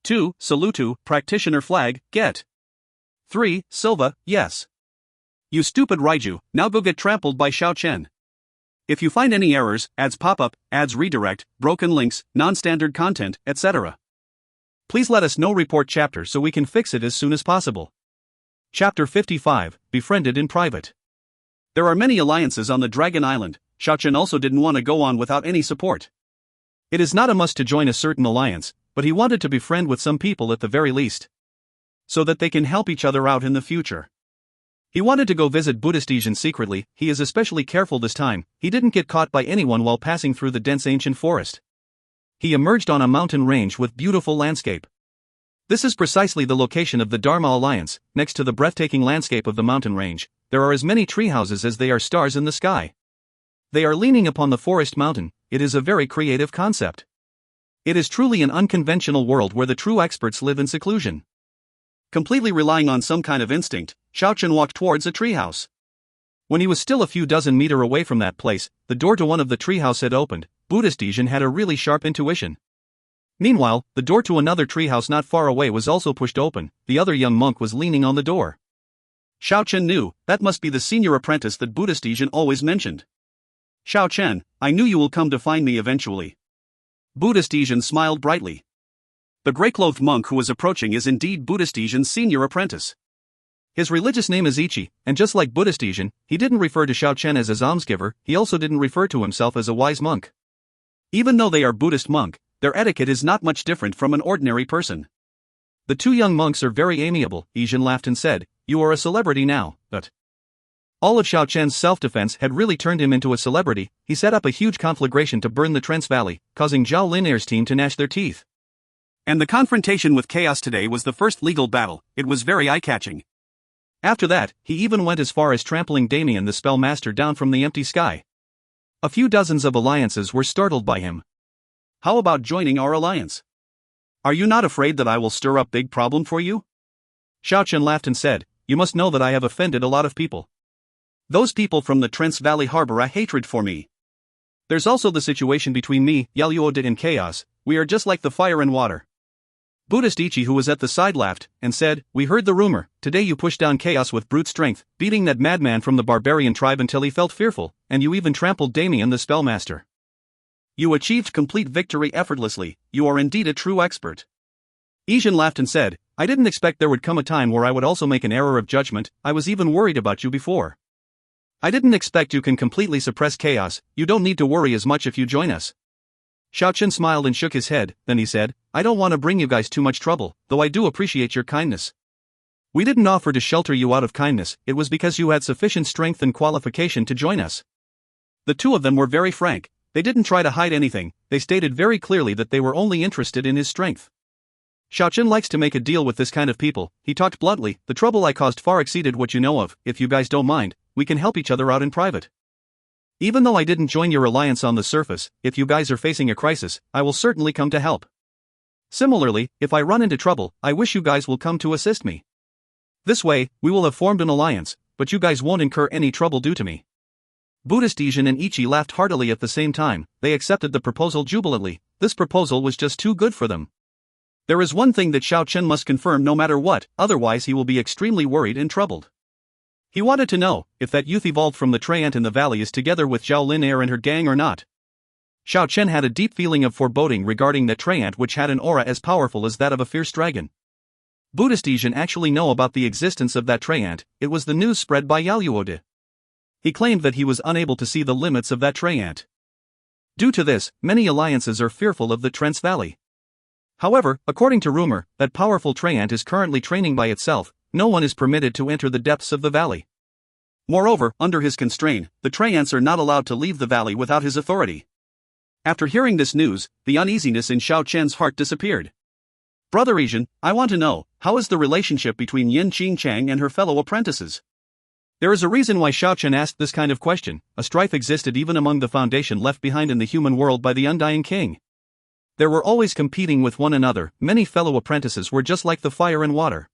2. Salutu, practitioner flag, get. 3. Silva, yes. You stupid Raiju, now go get trampled by Xiao Chen. If you find any errors, ads pop up, ads redirect, broken links, non-standard content, etc. Please let us know. Report chapter so we can fix it as soon as possible. Chapter 55, Befriended in Private. There are many alliances on the Dragon Island. Xiao Chen also didn't want to go on without any support. It is not a must to join a certain alliance, but he wanted to befriend with some people at the very least, so that they can help each other out in the future. He wanted to go visit Buddhist-Asian secretly. He is especially careful this time. He didn't get caught by anyone while passing through the dense ancient forest. He emerged on a mountain range with beautiful landscape. This is precisely the location of the Dharma Alliance. Next to the breathtaking landscape of the mountain range, there are as many treehouses as they are stars in the sky. They are leaning upon the forest mountain. It is a very creative concept. It is truly an unconventional world where the true experts live in seclusion. Completely relying on some kind of instinct, Xiao Chen walked towards a treehouse. When he was still a few dozen meters away from that place, the door to one of the treehouse had opened. Buddhist-Asian had a really sharp intuition. Meanwhile, the door to another treehouse not far away was also pushed open. The other young monk was leaning on the door. Xiao Chen knew, that must be the senior apprentice that Buddhist-Asian always mentioned. Xiao Chen, I knew you will come to find me eventually. Buddhist-Asian smiled brightly. The grey-clothed monk who was approaching is indeed Buddhist-Asian's senior apprentice. His religious name is Ichi, and just like Buddhist-Asian, he didn't refer to Xiao Chen as a almsgiver. He also didn't refer to himself as a wise monk. Even though they are Buddhist monk, their etiquette is not much different from an ordinary person. The two young monks are very amiable. Asian laughed and said, "You are a celebrity now, but..." All of Xiao Chen's self-defense had really turned him into a celebrity. He set up a huge conflagration to burn the Trance Valley, causing Zhao Lin'er's team to gnash their teeth. And the confrontation with Chaos today was the first legal battle. It was very eye-catching. After that, he even went as far as trampling Damien the Spellmaster down from the empty sky. A few dozens of alliances were startled by him. How about joining our alliance? Are you not afraid that I will stir up big problem for you? Xiao Chen laughed and said, you must know that I have offended a lot of people. Those people from the Trance Valley harbor a hatred for me. There's also the situation between me, Yaluode and Chaos. We are just like the fire and water. Buddhist Ichi, who was at the side, laughed and said, we heard the rumor. Today you pushed down Chaos with brute strength, beating that madman from the barbarian tribe until he felt fearful, and you even trampled Damien the Spellmaster. You achieved complete victory effortlessly. You are indeed a true expert. Ijin laughed and said, I didn't expect there would come a time where I would also make an error of judgment. I was even worried about you before. I didn't expect you can completely suppress Chaos. You don't need to worry as much if you join us. Xiao Chen smiled and shook his head, then he said, I don't want to bring you guys too much trouble, though I do appreciate your kindness. We didn't offer to shelter you out of kindness, it was because you had sufficient strength and qualification to join us. The two of them were very frank. They didn't try to hide anything. They stated very clearly that they were only interested in his strength. Xiao Chen likes to make a deal with this kind of people. He talked bluntly, the trouble I caused far exceeded what you know of. If you guys don't mind, we can help each other out in private. Even though I didn't join your alliance on the surface, if you guys are facing a crisis, I will certainly come to help. Similarly, if I run into trouble, I wish you guys will come to assist me. This way, we will have formed an alliance, but you guys won't incur any trouble due to me. Buddhist Ijin and Ichi laughed heartily at the same time. They accepted the proposal jubilantly. This proposal was just too good for them. There is one thing that Xiao Chen must confirm no matter what, otherwise he will be extremely worried and troubled. He wanted to know if that youth evolved from the Treant in the valley is together with Zhao Lin'er and her gang or not. Xiao Chen had a deep feeling of foreboding regarding that Treant, which had an aura as powerful as that of a fierce dragon. Buddhist Ijin actually know about the existence of that Treant. It was the news spread by Yaluode. He claimed that he was unable to see the limits of that Treant. Due to this, many alliances are fearful of the Trance Valley. However, according to rumor, that powerful Treant is currently training by itself. No one is permitted to enter the depths of the valley. Moreover, under his constraint, the Treants are not allowed to leave the valley without his authority. After hearing this news, the uneasiness in Xiao Chen's heart disappeared. Brother Ijin, I want to know, how is the relationship between Yin Qingchang and her fellow apprentices? There is a reason why Xiao Chen asked this kind of question. A strife existed even among the foundation left behind in the human world by the Undying King. They were always competing with one another. Many fellow apprentices were just like the fire and water.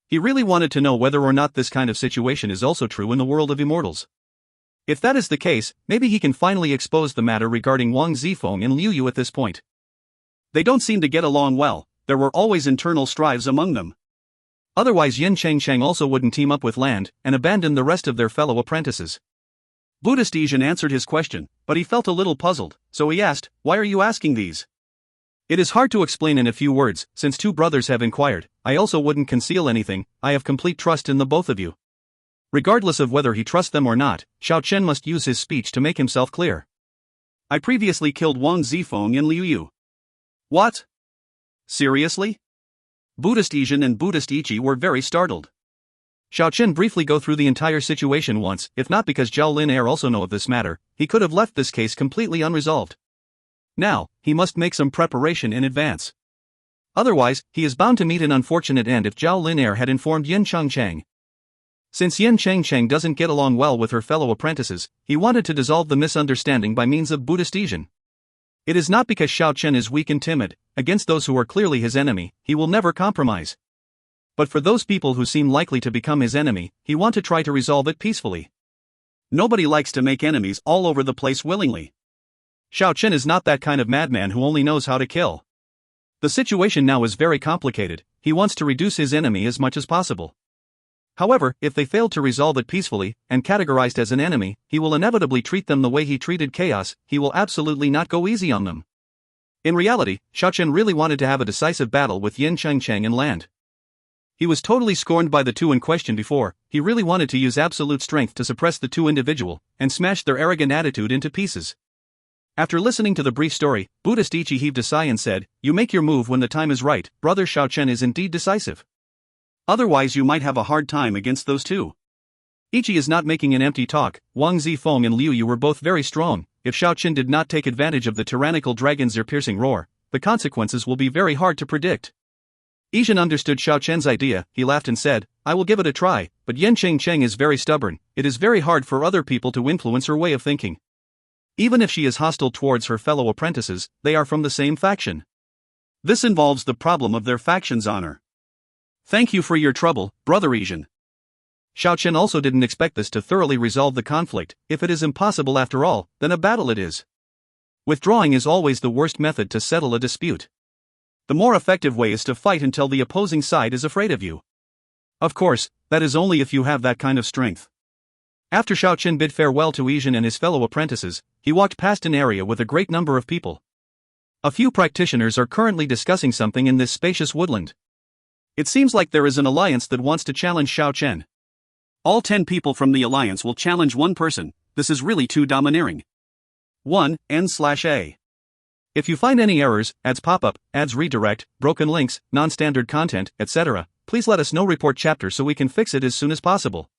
He really wanted to know whether or not this kind of situation is also true in the world of Immortals. If that is the case, maybe he can finally expose the matter regarding Wang Zifeng and Liu Yu at this point. They don't seem to get along well. There were always internal strives among them. Otherwise Yin Changchang also wouldn't team up with Land and abandon the rest of their fellow apprentices. Buddhist Ijin answered his question, but he felt a little puzzled, so he asked, why are you asking these? It is hard to explain in a few words, since two brothers have inquired. I also wouldn't conceal anything. I have complete trust in the both of you. Regardless of whether he trusts them or not, Xiao Chen must use his speech to make himself clear. I previously killed Wang Zifeng and Liu Yu. What? Seriously? Buddhist Ijin and Buddhist Ichi were very startled. Xiao Chen briefly go through the entire situation once. If not because Zhao Lin'er also know of this matter, he could have left this case completely unresolved. Now, he must make some preparation in advance. Otherwise, he is bound to meet an unfortunate end if Zhao Lin'er had informed Yin Changchang. Since Yin Changchang doesn't get along well with her fellow apprentices, he wanted to dissolve the misunderstanding by means of Buddhist Ijin. It is not because Xiao Chen is weak and timid. Against those who are clearly his enemy, he will never compromise. But for those people who seem likely to become his enemy, he wants to try to resolve it peacefully. Nobody likes to make enemies all over the place willingly. Xiao Chen is not that kind of madman who only knows how to kill. The situation now is very complicated. He wants to reduce his enemy as much as possible. However, if they fail to resolve it peacefully, and categorized as an enemy, he will inevitably treat them the way he treated Chaos. He will absolutely not go easy on them. In reality, Xiao Chen really wanted to have a decisive battle with Yin Changchang and Land. He was totally scorned by the two in question before. He really wanted to use absolute strength to suppress the two individual, and smash their arrogant attitude into pieces. After listening to the brief story, Buddhist Ichi heaved a sigh and said, "You make your move when the time is right. Brother Xiao Chen is indeed decisive. Otherwise you might have a hard time against those two." Ichi is not making an empty talk. Wang Zifeng and Liu Yu were both very strong. If Xiao Chen did not take advantage of the tyrannical dragon's ear-piercing roar, the consequences will be very hard to predict. Izhen understood Xiao Chen's idea. He laughed and said, I will give it a try, but Yan Cheng is very stubborn. It is very hard for other people to influence her way of thinking. Even if she is hostile towards her fellow apprentices, they are from the same faction. This involves the problem of their faction's honor. Thank you for your trouble, Brother Izhen. Xiao Chen also didn't expect this to thoroughly resolve the conflict. If it is impossible after all, then a battle it is. Withdrawing is always the worst method to settle a dispute. The more effective way is to fight until the opposing side is afraid of you. Of course, that is only if you have that kind of strength. After Xiao Chen bid farewell to Izhen and his fellow apprentices, he walked past an area with a great number of people. A few practitioners are currently discussing something in this spacious woodland. It seems like there is an alliance that wants to challenge Xiao Chen. All 10 people from the alliance will challenge one person. This is really too domineering. 1. N/A. If you find any errors, ads pop-up, ads redirect, broken links, non-standard content, etc., please let us know. Report chapter so we can fix it as soon as possible.